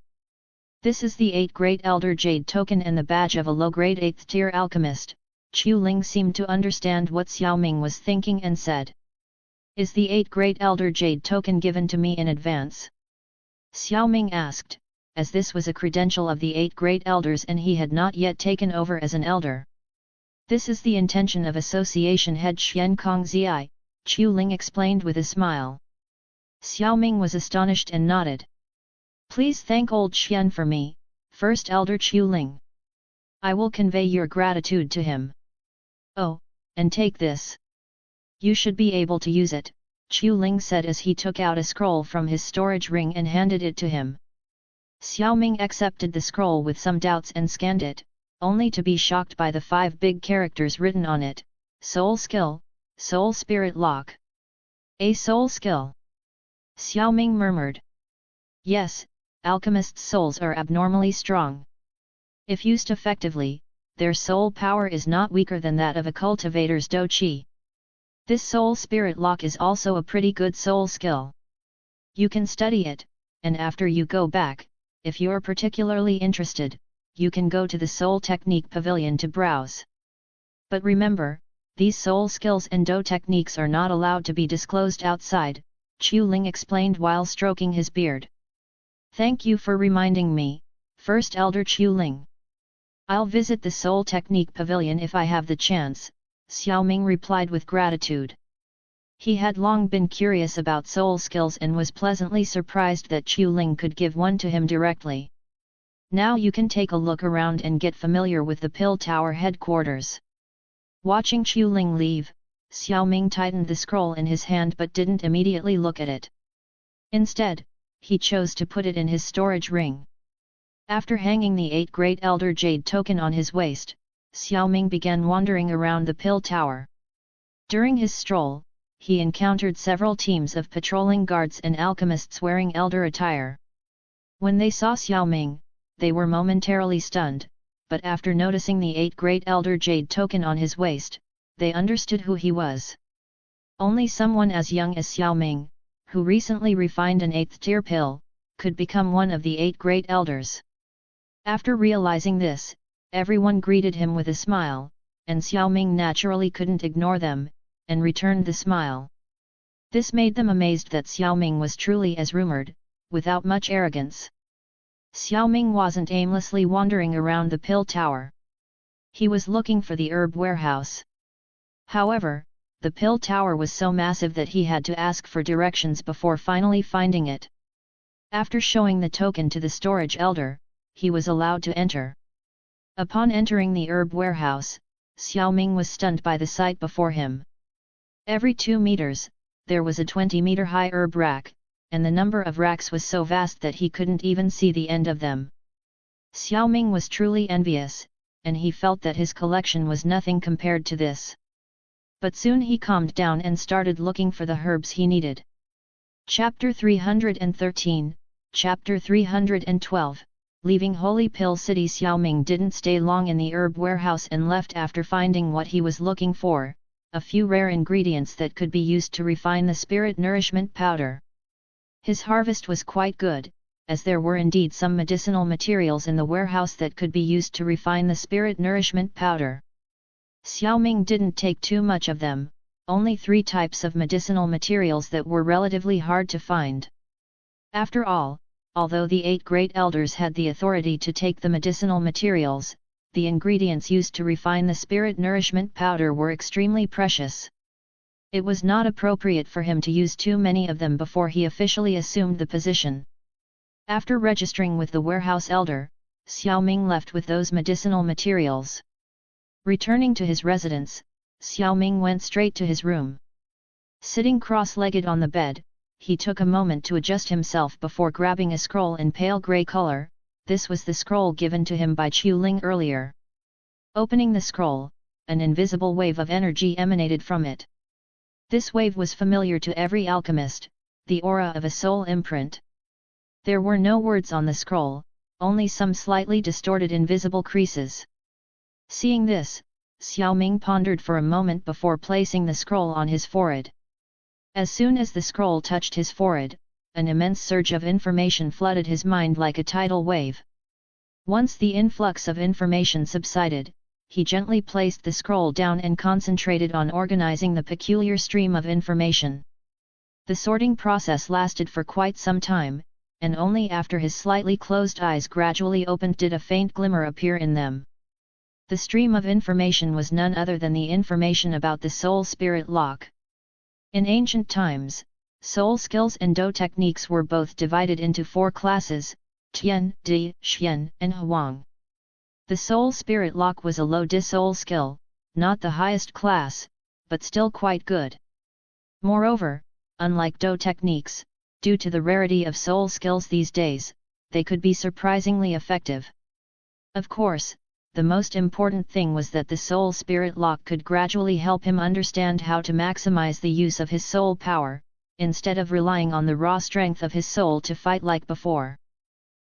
This is the 8 Great Elder Jade token and the badge of a low-grade 8th tier alchemist. Qiu Ling seemed to understand what Xiao Ming was thinking and said. Is the 8 Great Elder Jade token given to me in advance? Xiao Ming asked, as this was a credential of the 8 Great Elders and he had not yet taken over as an elder. This is the intention of Association Head Xian Kongzi, Qiu Ling explained with a smile. Xiao Ming was astonished and nodded. Please thank old Xian for me, First Elder Qiu Ling. I will convey your gratitude to him. Oh, and take this. You should be able to use it, Qiu Ling said as he took out a scroll from his storage ring and handed it to him. Xiao Ming accepted the scroll with some doubts and scanned it, only to be shocked by the 5 big characters written on it: Soul Skill, Soul Spirit Lock. A soul skill. Xiao Ming murmured. Yes, alchemists' souls are abnormally strong. If used effectively, their soul power is not weaker than that of a cultivator's doqi. This soul spirit lock is also a pretty good soul skill. You can study it, and after you go back, if you're particularly interested, you can go to the Soul Technique Pavilion to browse. But remember, these soul skills and do techniques are not allowed to be disclosed outside, Qiu Ling explained while stroking his beard. Thank you for reminding me, First Elder Qiu Ling. I'll visit the Soul Technique Pavilion if I have the chance, Xiao Ming replied with gratitude. He had long been curious about soul skills and was pleasantly surprised that Qiu Ling could give one to him directly. Now you can take a look around and get familiar with the Pill Tower headquarters. Watching Qiu Ling leave, Xiao Ming tightened the scroll in his hand but didn't immediately look at it. Instead, he chose to put it in his storage ring. After hanging the 8 Great Elder Jade token on his waist, Xiao Ming began wandering around the Pill Tower. During his stroll, he encountered several teams of patrolling guards and alchemists wearing elder attire. When they saw Xiao Ming, they were momentarily stunned, but after noticing the 8 Great Elder Jade token on his waist, they understood who he was. Only someone as young as Xiao Ming, who recently refined an 8th tier pill, could become one of the 8 Great Elders. After realizing this, everyone greeted him with a smile, and Xiao Ming naturally couldn't ignore them, and returned the smile. This made them amazed that Xiao Ming was truly as rumored, without much arrogance. Xiao Ming wasn't aimlessly wandering around the Pill Tower. He was looking for the herb warehouse. However, the Pill Tower was so massive that he had to ask for directions before finally finding it. After showing the token to the storage elder, he was allowed to enter. Upon entering the herb warehouse, Xiao Ming was stunned by the sight before him. Every 2 meters, there was a 20-meter-high herb rack, and the number of racks was so vast that he couldn't even see the end of them. Xiao Ming was truly envious, and he felt that his collection was nothing compared to this. But soon he calmed down and started looking for the herbs he needed. Chapter 313, Chapter 312. Leaving Holy Pill City, Xiao Ming didn't stay long in the herb warehouse and left after finding what he was looking for, a few rare ingredients that could be used to refine the spirit nourishment powder. His harvest was quite good, as there were indeed some medicinal materials in the warehouse that could be used to refine the spirit nourishment powder. Xiao Ming didn't take too much of them, only 3 types of medicinal materials that were relatively hard to find. After all, although the 8 great elders had the authority to take the medicinal materials, the ingredients used to refine the spirit nourishment powder were extremely precious. It was not appropriate for him to use too many of them before he officially assumed the position. After registering with the warehouse elder, Xiao Ming left with those medicinal materials. Returning to his residence, Xiao Ming went straight to his room. Sitting cross-legged on the bed, he took a moment to adjust himself before grabbing a scroll in pale grey color. This was the scroll given to him by Qiu Ling earlier. Opening the scroll, an invisible wave of energy emanated from it. This wave was familiar to every alchemist, the aura of a soul imprint. There were no words on the scroll, only some slightly distorted invisible creases. Seeing this, Xiao Ming pondered for a moment before placing the scroll on his forehead. As soon as the scroll touched his forehead, an immense surge of information flooded his mind like a tidal wave. Once the influx of information subsided, he gently placed the scroll down and concentrated on organizing the peculiar stream of information. The sorting process lasted for quite some time, and only after his slightly closed eyes gradually opened did a faint glimmer appear in them. The stream of information was none other than the information about the soul spirit lock. In ancient times, soul skills and Do techniques were both divided into 4 classes: Tian, Di, Xian, and Huang. The soul spirit lock was a low Di soul skill, not the highest class, but still quite good. Moreover, unlike Do techniques, due to the rarity of soul skills these days, they could be surprisingly effective. Of course, the most important thing was that the soul spirit lock could gradually help him understand how to maximize the use of his soul power, instead of relying on the raw strength of his soul to fight like before.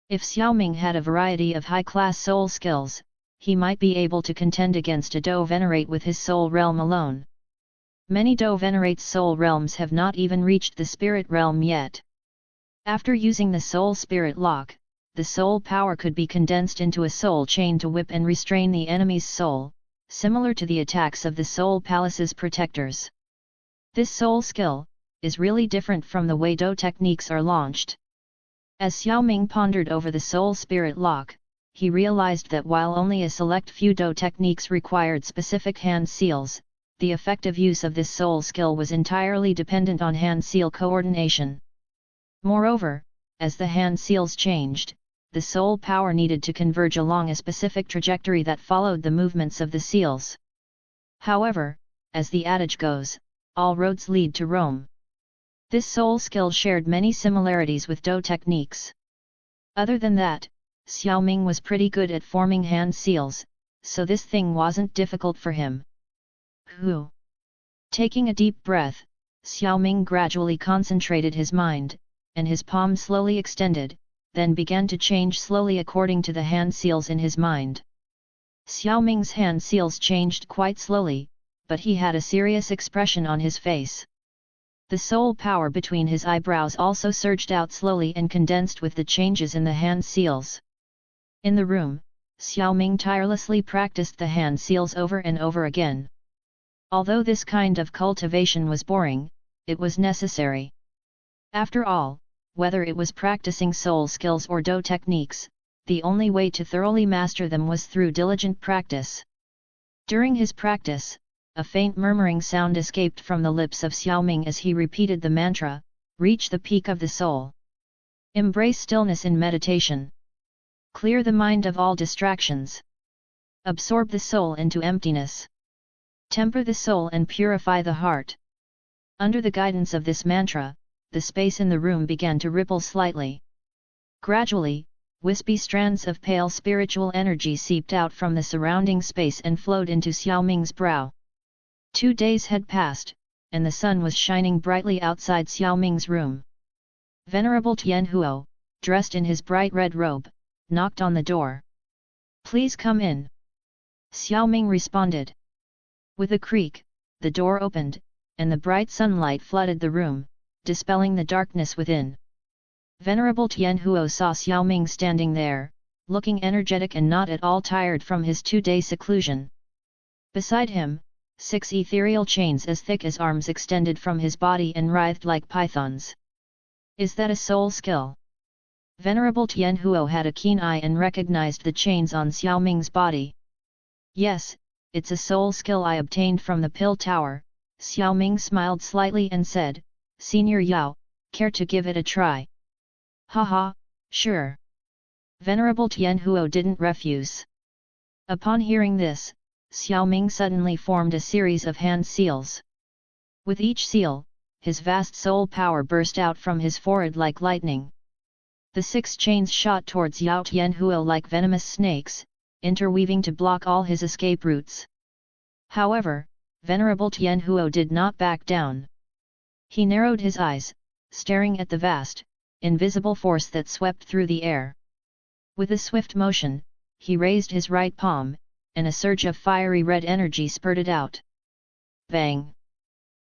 If Xiao Ming had a variety of high-class soul skills, he might be able to contend against a Do Venerate with his soul realm alone. Many Do Venerate's soul realms have not even reached the spirit realm yet. After using the soul spirit lock, the soul power could be condensed into a soul chain to whip and restrain the enemy's soul, similar to the attacks of the Soul Palace's protectors. This soul skill is really different from the way Do techniques are launched. As Xiao Ming pondered over the soul spirit lock, he realized that while only a select few Do techniques required specific hand seals, the effective use of this soul skill was entirely dependent on hand seal coordination. Moreover, as the hand seals changed, the soul power needed to converge along a specific trajectory that followed the movements of the seals. However, as the adage goes, all roads lead to Rome. This soul skill shared many similarities with Do techniques. Other than that, Xiao Ming was pretty good at forming hand seals, so this thing wasn't difficult for him. Taking a deep breath, Xiao Ming gradually concentrated his mind, and his palm slowly extended, then began to change slowly according to the hand seals in his mind. Xiao Ming's hand seals changed quite slowly, but he had a serious expression on his face. The soul power between his eyebrows also surged out slowly and condensed with the changes in the hand seals. In the room, Xiao Ming tirelessly practiced the hand seals over and over again. Although this kind of cultivation was boring, it was necessary. After all, whether it was practicing soul skills or Do techniques, the only way to thoroughly master them was through diligent practice. During his practice, a faint murmuring sound escaped from the lips of Xiao Ming as he repeated the mantra, "Reach the peak of the soul. Embrace stillness in meditation. Clear the mind of all distractions. Absorb the soul into emptiness. Temper the soul and purify the heart." Under the guidance of this mantra, the space in the room began to ripple slightly. Gradually, wispy strands of pale spiritual energy seeped out from the surrounding space and flowed into Xiao Ming's brow. 2 days had passed, and the sun was shining brightly outside Xiao Ming's room. "Venerable Tianhuo, dressed in his bright red robe, knocked on the door. "Please come in." Xiao Ming responded. With a creak, the door opened, and the bright sunlight flooded the room, dispelling the darkness within. Venerable Tianhuo saw Xiao Ming standing there, looking energetic and not at all tired from his 2-day seclusion. Beside him, 6 ethereal chains as thick as arms extended from his body and writhed like pythons. "Is that a soul skill?" Venerable Tianhuo had a keen eye and recognized the chains on Xiao Ming's body. "Yes, it's a soul skill I obtained from the Pill Tower." Xiao Ming smiled slightly and said, "Senior Yao, care to give it a try?" "Haha, sure." Venerable Tianhuo didn't refuse. Upon hearing this, Xiao Ming suddenly formed a series of hand seals. With each seal, his vast soul power burst out from his forehead like lightning. The 6 chains shot towards Yao Tianhuo like venomous snakes, interweaving to block all his escape routes. However, Venerable Tianhuo did not back down. He narrowed his eyes, staring at the vast, invisible force that swept through the air. With a swift motion, he raised his right palm, and a surge of fiery red energy spurted out. Bang!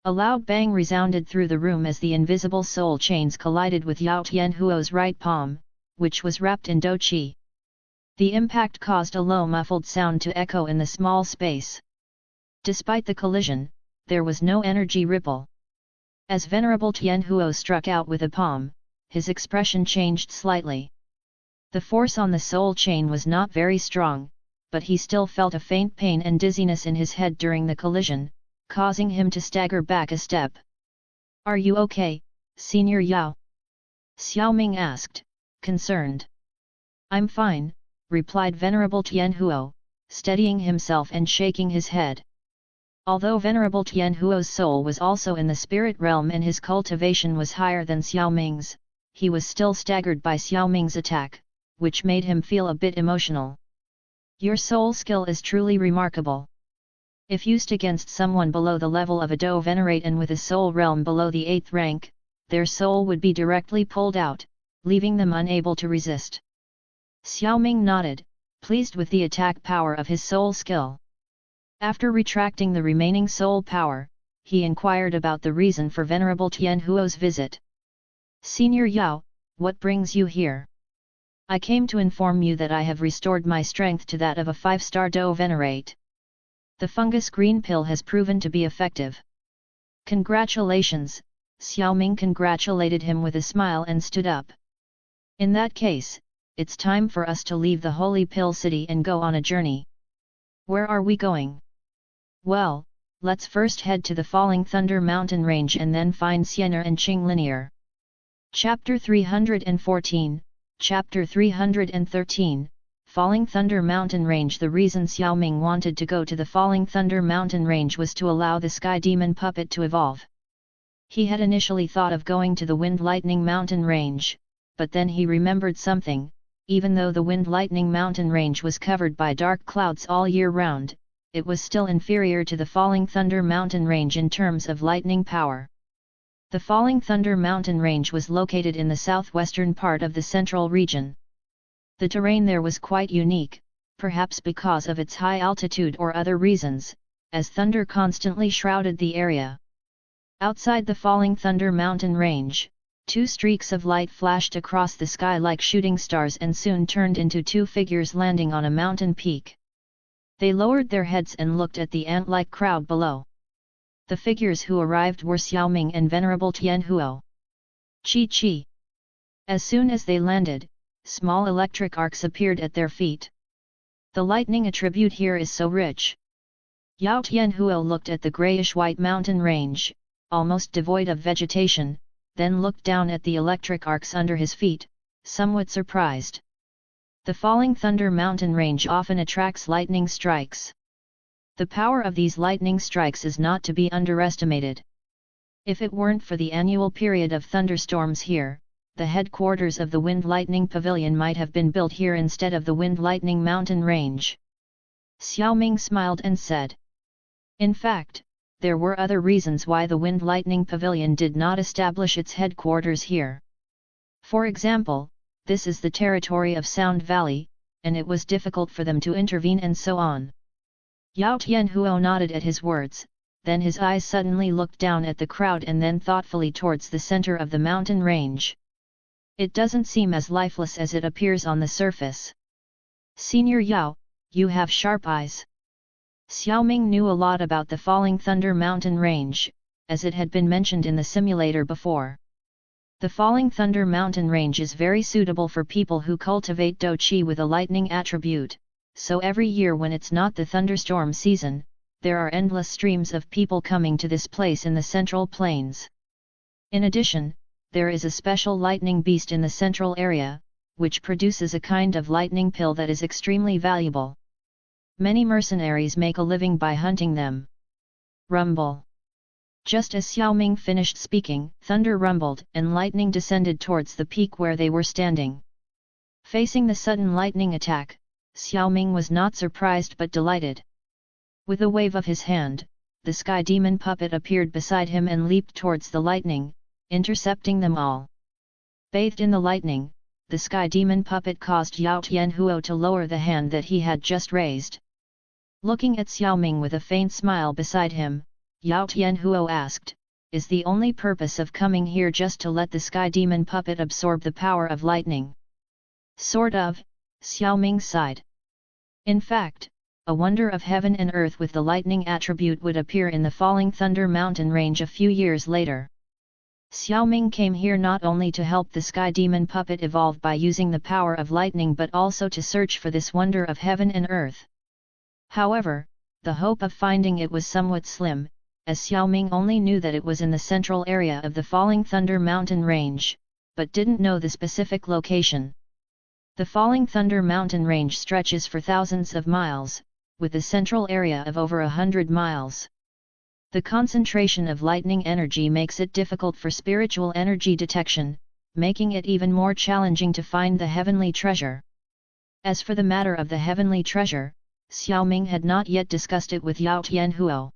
A loud bang resounded through the room as the invisible soul chains collided with Yao Tianhuo's right palm, which was wrapped in dou qi. The impact caused a low muffled sound to echo in the small space. Despite the collision, there was no energy ripple. As Venerable Tianhuo struck out with a palm, his expression changed slightly. The force on the soul chain was not very strong, but he still felt a faint pain and dizziness in his head during the collision, causing him to stagger back a step. "Are you okay, Senior Yao?" Xiao Ming asked, concerned. "I'm fine," replied Venerable Tianhuo, steadying himself and shaking his head. Although Venerable Tianhuo's soul was also in the spirit realm and his cultivation was higher than Xiao Ming's, he was still staggered by Xiao Ming's attack, which made him feel a bit emotional. "Your soul skill is truly remarkable. If used against someone below the level of a Dou Venerate and with a soul realm below the 8th rank, their soul would be directly pulled out, leaving them unable to resist." Xiao Ming nodded, pleased with the attack power of his soul skill. After retracting the remaining soul power, he inquired about the reason for Venerable Tianhuo's visit. "Senior Yao, what brings you here?" "I came to inform you that I have restored my strength to that of a 5-star Dou Venerate. The fungus green pill has proven to be effective." "Congratulations," Xiao Ming congratulated him with a smile and stood up. "In that case, it's time for us to leave the Holy Pill City and go on a journey." "Where are we going?" "Well, let's first head to the Falling Thunder Mountain Range and then find Sienna and Qing Linear." Chapter 314, Chapter 313, Falling Thunder Mountain Range. The reason Xiao Ming wanted to go to the Falling Thunder Mountain Range was to allow the Sky Demon puppet to evolve. He had initially thought of going to the Wind Lightning Mountain Range, but then he remembered something. Even though the Wind Lightning Mountain Range was covered by dark clouds all year round, it was still inferior to the Falling Thunder Mountain Range in terms of lightning power. The Falling Thunder Mountain Range was located in the southwestern part of the central region. The terrain there was quite unique, perhaps because of its high altitude or other reasons, as thunder constantly shrouded the area. Outside the Falling Thunder Mountain Range, 2 streaks of light flashed across the sky like shooting stars and soon turned into 2 figures landing on a mountain peak. They lowered their heads and looked at the ant-like crowd below. The figures who arrived were Xiao Ming and Venerable Tianhuo. Chi chi! As soon as they landed, small electric arcs appeared at their feet. The lightning attribute here is so rich. Yao Tianhuo looked at the grayish-white mountain range, almost devoid of vegetation, then looked down at the electric arcs under his feet, somewhat surprised. The Falling Thunder Mountain Range often attracts lightning strikes. The power of these lightning strikes is not to be underestimated. If it weren't for the annual period of thunderstorms here, the headquarters of the Wind Lightning Pavilion might have been built here instead of the Wind Lightning Mountain Range. Xiao Ming smiled and said. In fact, there were other reasons why the Wind Lightning Pavilion did not establish its headquarters here. For example, this is the territory of Sound Valley, and it was difficult for them to intervene and so on. Yao Tianhuo nodded at his words, then his eyes suddenly looked down at the crowd and then thoughtfully towards the center of the mountain range. It doesn't seem as lifeless as it appears on the surface. Senior Yao, you have sharp eyes. Xiao Ming knew a lot about the Falling Thunder mountain range, as it had been mentioned in the simulator before. The Falling Thunder mountain range is very suitable for people who cultivate Do Qi with a lightning attribute, so every year when it's not the thunderstorm season, there are endless streams of people coming to this place in the central plains. In addition, there is a special lightning beast in the central area, which produces a kind of lightning pill that is extremely valuable. Many mercenaries make a living by hunting them. Rumble. Just as Xiao Ming finished speaking, thunder rumbled and lightning descended towards the peak where they were standing. Facing the sudden lightning attack, Xiao Ming was not surprised but delighted. With a wave of his hand, the sky demon puppet appeared beside him and leaped towards the lightning, intercepting them all. Bathed in the lightning, the sky demon puppet caused Yao Tianhuo to lower the hand that he had just raised. Looking at Xiao Ming with a faint smile beside him, Yao Tianhuo asked, "Is the only purpose of coming here just to let the sky demon puppet absorb the power of lightning?" "Sort of," Xiao Ming sighed. In fact, a wonder of heaven and earth with the lightning attribute would appear in the Falling Thunder mountain range a few years later. Xiao Ming came here not only to help the sky demon puppet evolve by using the power of lightning but also to search for this wonder of heaven and earth. However, the hope of finding it was somewhat slim, as Xiao Ming only knew that it was in the central area of the Falling Thunder mountain range, but didn't know the specific location. The Falling Thunder mountain range stretches for thousands of miles, with a central area of over 100 miles. The concentration of lightning energy makes it difficult for spiritual energy detection, making it even more challenging to find the heavenly treasure. As for the matter of the heavenly treasure, Xiao Ming had not yet discussed it with Yao Tianhuo.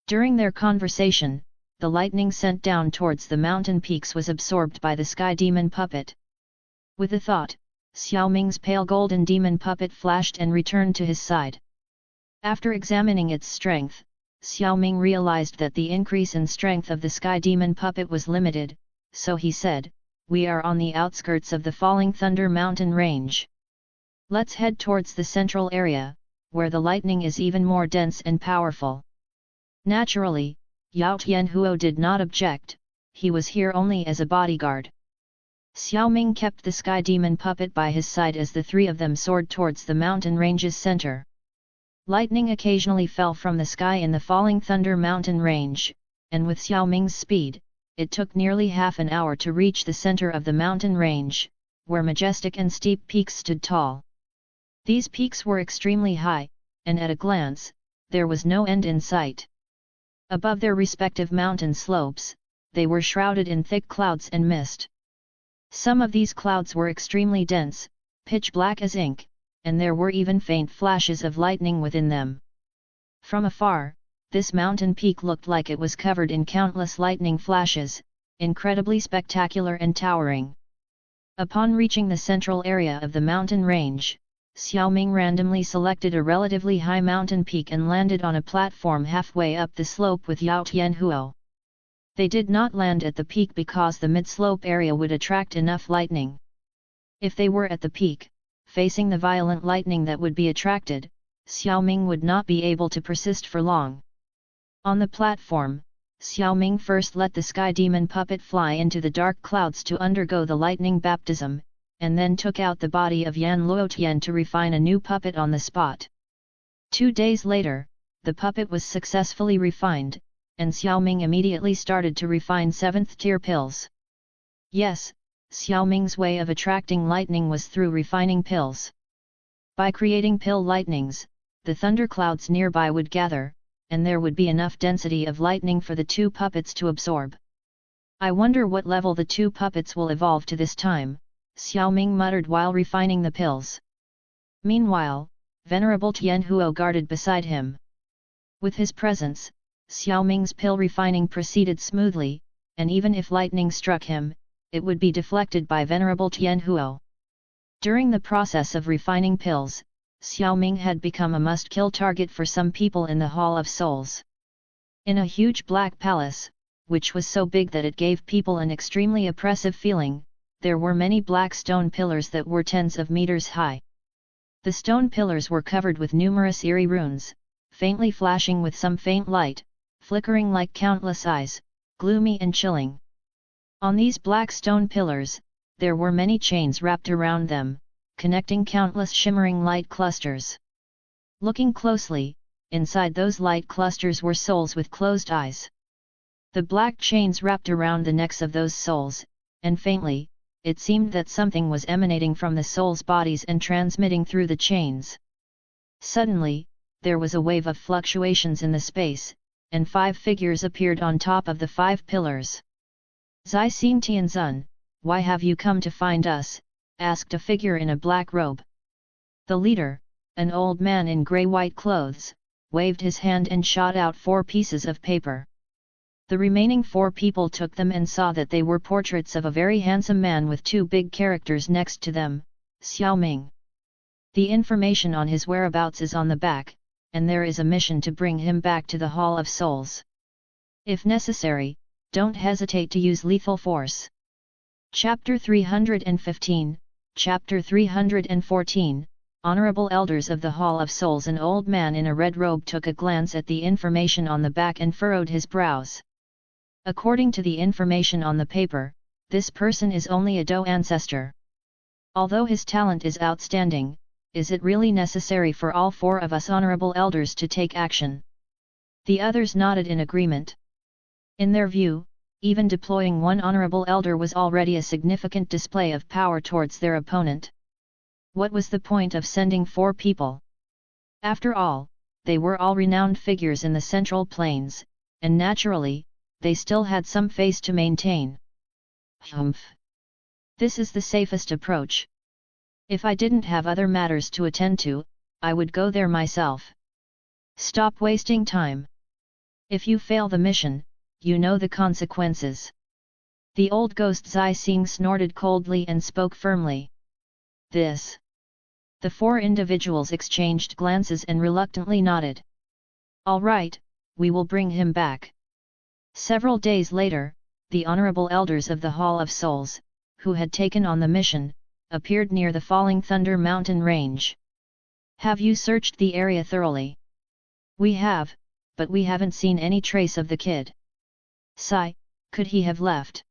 During their conversation, the lightning sent down towards the mountain peaks was absorbed by the sky demon puppet. With a thought, Xiao Ming's pale golden demon puppet flashed and returned to his side. After examining its strength, Xiao Ming realized that the increase in strength of the sky demon puppet was limited, so he said, "We are on the outskirts of the Falling Thunder mountain range. Let's head towards the central area, where the lightning is even more dense and powerful." Naturally, Yao Tianhuo did not object, he was here only as a bodyguard. Xiao Ming kept the sky demon puppet by his side as the three of them soared towards the mountain range's center. Lightning occasionally fell from the sky in the Falling Thunder mountain range, and with Xiao Ming's speed, it took nearly half an hour to reach the center of the mountain range, where majestic and steep peaks stood tall. These peaks were extremely high, and at a glance, there was no end in sight. Above their respective mountain slopes, they were shrouded in thick clouds and mist. Some of these clouds were extremely dense, pitch black as ink, and there were even faint flashes of lightning within them. From afar, this mountain peak looked like it was covered in countless lightning flashes, incredibly spectacular and towering. Upon reaching the central area of the mountain range, Xiao Ming randomly selected a relatively high mountain peak and landed on a platform halfway up the slope with Yao Tianhuo. They did not land at the peak because the mid-slope area would attract enough lightning. If they were at the peak, facing the violent lightning that would be attracted, Xiao Ming would not be able to persist for long. On the platform, Xiao Ming first let the sky demon puppet fly into the dark clouds to undergo the lightning baptism, and then took out the body of Yan Luotian to refine a new puppet on the spot. 2 days later, the puppet was successfully refined, and Xiao Ming immediately started to refine 7th-tier pills. Yes, Xiao Ming's way of attracting lightning was through refining pills. By creating pill lightnings, the thunderclouds nearby would gather, and there would be enough density of lightning for the 2 puppets to absorb. "I wonder what level the 2 puppets will evolve to this time," Xiao Ming muttered while refining the pills. Meanwhile, Venerable Tianhuo guarded beside him. With his presence, Xiao Ming's pill refining proceeded smoothly, and even if lightning struck him, it would be deflected by Venerable Tianhuo. During the process of refining pills, Xiao Ming had become a must-kill target for some people in the Hall of Souls. In a huge black palace, which was so big that it gave people an extremely oppressive feeling, there were many black stone pillars that were tens of meters high. The stone pillars were covered with numerous eerie runes, faintly flashing with some faint light, flickering like countless eyes, gloomy and chilling. On these black stone pillars, there were many chains wrapped around them, connecting countless shimmering light clusters. Looking closely, inside those light clusters were souls with closed eyes. The black chains wrapped around the necks of those souls, and faintly, it seemed that something was emanating from the souls' bodies and transmitting through the chains. Suddenly, there was a wave of fluctuations in the space, and 5 figures appeared on top of the 5 pillars. "Zai Xing Tianzun, why have you come to find us?" asked a figure in a black robe. The leader, an old man in grey-white clothes, waved his hand and shot out 4 pieces of paper. The remaining 4 people took them and saw that they were portraits of a very handsome man with 2 big characters next to them, Xiao Ming. The information on his whereabouts is on the back, and there is a mission to bring him back to the Hall of Souls. If necessary, don't hesitate to use lethal force. Chapter 315, Chapter 314, Honorable Elders of the Hall of Souls. An old man in a red robe took a glance at the information on the back and furrowed his brows. According to the information on the paper, this person is only a Dou ancestor. Although his talent is outstanding, is it really necessary for all 4 of us honorable elders to take action? The others nodded in agreement. In their view, even deploying 1 honorable elder was already a significant display of power towards their opponent. What was the point of sending 4 people? After all, they were all renowned figures in the Central Plains, and naturally, they still had some face to maintain. Humph! This is the safest approach. If I didn't have other matters to attend to, I would go there myself. Stop wasting time. If you fail the mission, you know the consequences. The old ghost Zai Xing snorted coldly and spoke firmly. This. The 4 individuals exchanged glances and reluctantly nodded. All right, we will bring him back. Several days later, the honorable elders of the Hall of Souls, who had taken on the mission, appeared near the Falling Thunder mountain range. Have you searched the area thoroughly? We have, but we haven't seen any trace of the kid. Sigh, could he have left?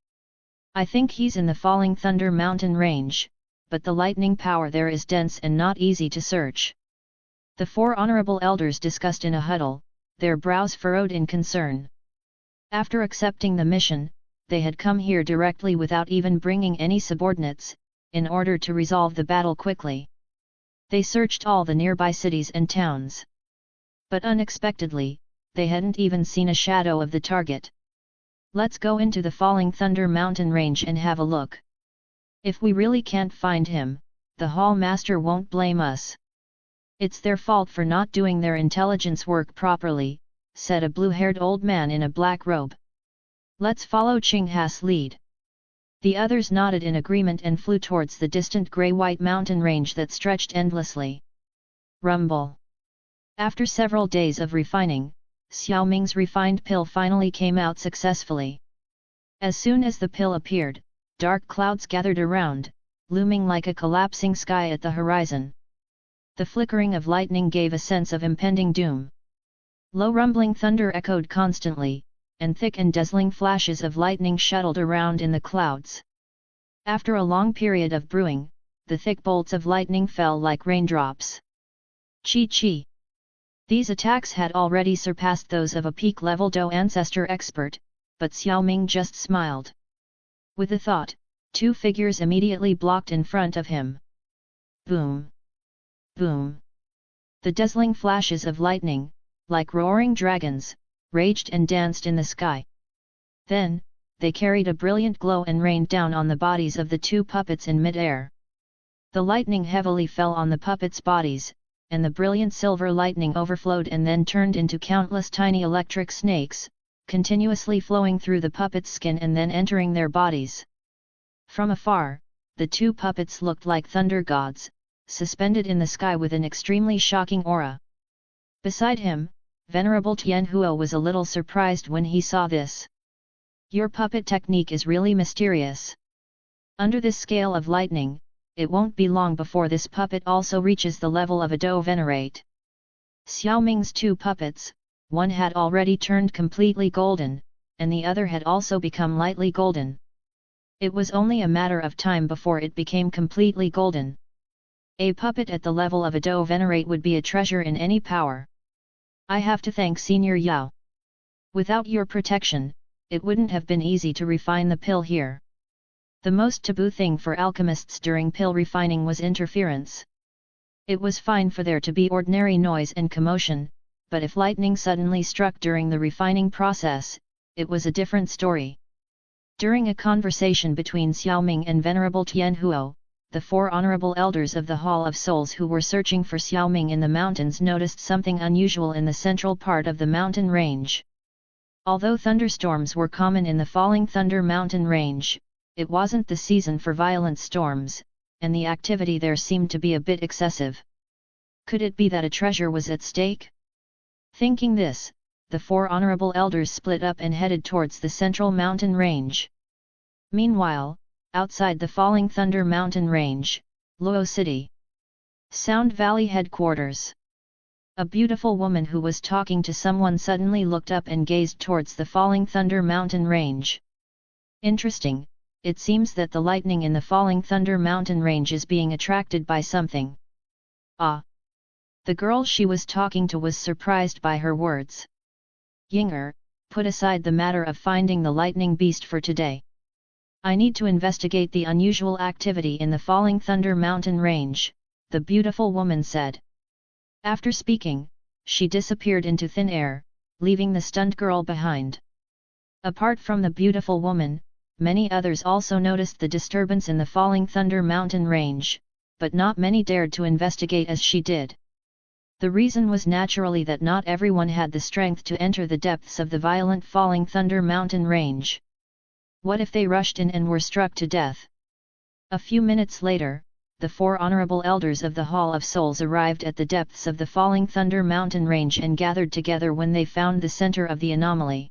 I think he's in the Falling Thunder mountain range, but the lightning power there is dense and not easy to search. The 4 honorable elders discussed in a huddle, their brows furrowed in concern. After accepting the mission, they had come here directly without even bringing any subordinates, in order to resolve the battle quickly. They searched all the nearby cities and towns. But unexpectedly, they hadn't even seen a shadow of the target. Let's go into the Falling Thunder mountain range and have a look. If we really can't find him, the Hall Master won't blame us. It's their fault for not doing their intelligence work properly, said a blue-haired old man in a black robe. Let's follow Qingha's lead. The others nodded in agreement and flew towards the distant grey-white mountain range that stretched endlessly. Rumble. After several days of refining, Xiao Ming's refined pill finally came out successfully. As soon as the pill appeared, dark clouds gathered around, looming like a collapsing sky at the horizon. The flickering of lightning gave a sense of impending doom. Low rumbling thunder echoed constantly, and thick and dazzling flashes of lightning shuttled around in the clouds. After a long period of brewing, the thick bolts of lightning fell like raindrops. Chi. These attacks had already surpassed those of a peak-level Dou ancestor expert, but Xiao Ming just smiled. With a thought, 2 figures immediately blocked in front of him. Boom! Boom! The dazzling flashes of lightning, like roaring dragons, raged and danced in the sky. Then, they carried a brilliant glow and rained down on the bodies of the 2 puppets in mid-air. The lightning heavily fell on the puppets' bodies, and the brilliant silver lightning overflowed and then turned into countless tiny electric snakes, continuously flowing through the puppets' skin and then entering their bodies. From afar, the two puppets looked like thunder gods, suspended in the sky with an extremely shocking aura. Beside him, Venerable Tianhuo was a little surprised when he saw this. Your puppet technique is really mysterious. Under this scale of lightning, it won't be long before this puppet also reaches the level of a Do Venerate. Xiao Ming's two puppets, one had already turned completely golden, and the other had also become lightly golden. It was only a matter of time before it became completely golden. A puppet at the level of a Do Venerate would be a treasure in any power. I have to thank Senior Yao. Without your protection, it wouldn't have been easy to refine the pill here. The most taboo thing for alchemists during pill refining was interference. It was fine for there to be ordinary noise and commotion, but if lightning suddenly struck during the refining process, it was a different story. During a conversation between Xiao Ming and Venerable Tianhuo, the four honorable elders of the Hall of Souls who were searching for Xiao Ming in the mountains noticed something unusual in the central part of the mountain range. Although thunderstorms were common in the Falling Thunder mountain range, it wasn't the season for violent storms, and the activity there seemed to be a bit excessive. Could it be that a treasure was at stake? Thinking this, the four honorable elders split up and headed towards the central mountain range. Meanwhile, outside the Falling Thunder mountain range, Luo City, Sound Valley headquarters. A beautiful woman who was talking to someone suddenly looked up and gazed towards the Falling Thunder mountain range. Interesting, it seems that the lightning in the Falling Thunder mountain range is being attracted by something. Ah! The girl she was talking to was surprised by her words. Yinger, put aside the matter of finding the lightning beast for today. I need to investigate the unusual activity in the Falling Thunder mountain range, the beautiful woman said. After speaking, she disappeared into thin air, leaving the stunned girl behind. Apart from the beautiful woman, many others also noticed the disturbance in the Falling Thunder mountain range, but not many dared to investigate as she did. The reason was naturally that not everyone had the strength to enter the depths of the violent Falling Thunder mountain range. What if they rushed in and were struck to death? A few minutes later, the four honorable elders of the Hall of Souls arrived at the depths of the Falling Thunder mountain range and gathered together when they found the center of the anomaly.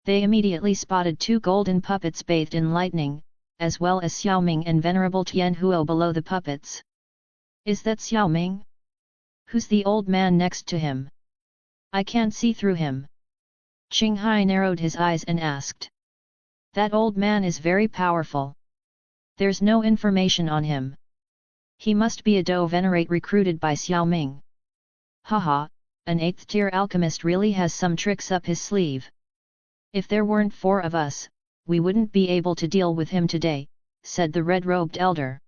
They immediately spotted two golden puppets bathed in lightning, as well as Xiao Ming and Venerable Tianhuo below the puppets. Is that Xiao Ming? Who's the old man next to him? I can't see through him. Qinghai narrowed his eyes and asked. That old man is very powerful. There's no information on him. He must be a Do Venerate recruited by Xiao Ming. Haha, an 8th tier alchemist really has some tricks up his sleeve. If there weren't four of us, we wouldn't be able to deal with him today, said the red-robed elder.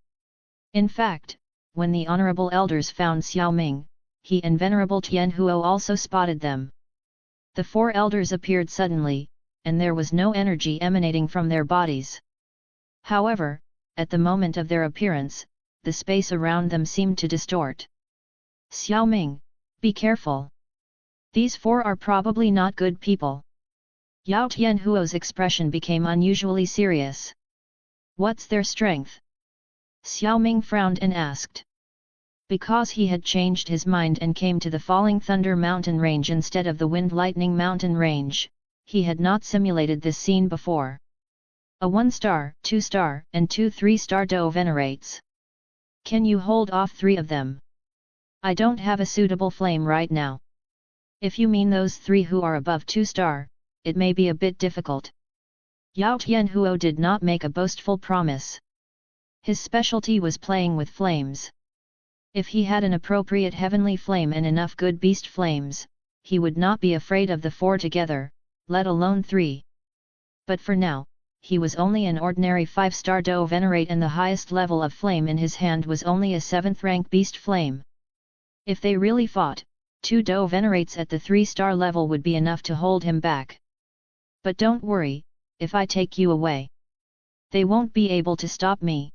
In fact, when the honorable elders found Xiao Ming, he and Venerable Tianhuo also spotted them. The four elders appeared suddenly, and there was no energy emanating from their bodies. However, at the moment of their appearance, the space around them seemed to distort. Xiao Ming, be careful. These four are probably not good people. Yao Tianhuo's expression became unusually serious. What's their strength? Xiao Ming frowned and asked. Because he had changed his mind and came to the Falling Thunder mountain range instead of the Wind Lightning mountain range, he had not simulated this scene before. A 1-star, 2-star, and 2 3-star Do Venerates. Can you hold off 3 of them? I don't have a suitable flame right now. If you mean those 3 who are above 2-star, it may be a bit difficult. Yao Tianhuo did not make a boastful promise. His specialty was playing with flames. If he had an appropriate heavenly flame and enough good beast flames, he would not be afraid of the 4 together, let alone 3. But for now, he was only an ordinary 5-star Do Venerate and the highest level of flame in his hand was only a 7th rank beast flame. If they really fought, 2 Do Venerates at the 3-star level would be enough to hold him back. But don't worry, if I take you away, they won't be able to stop me.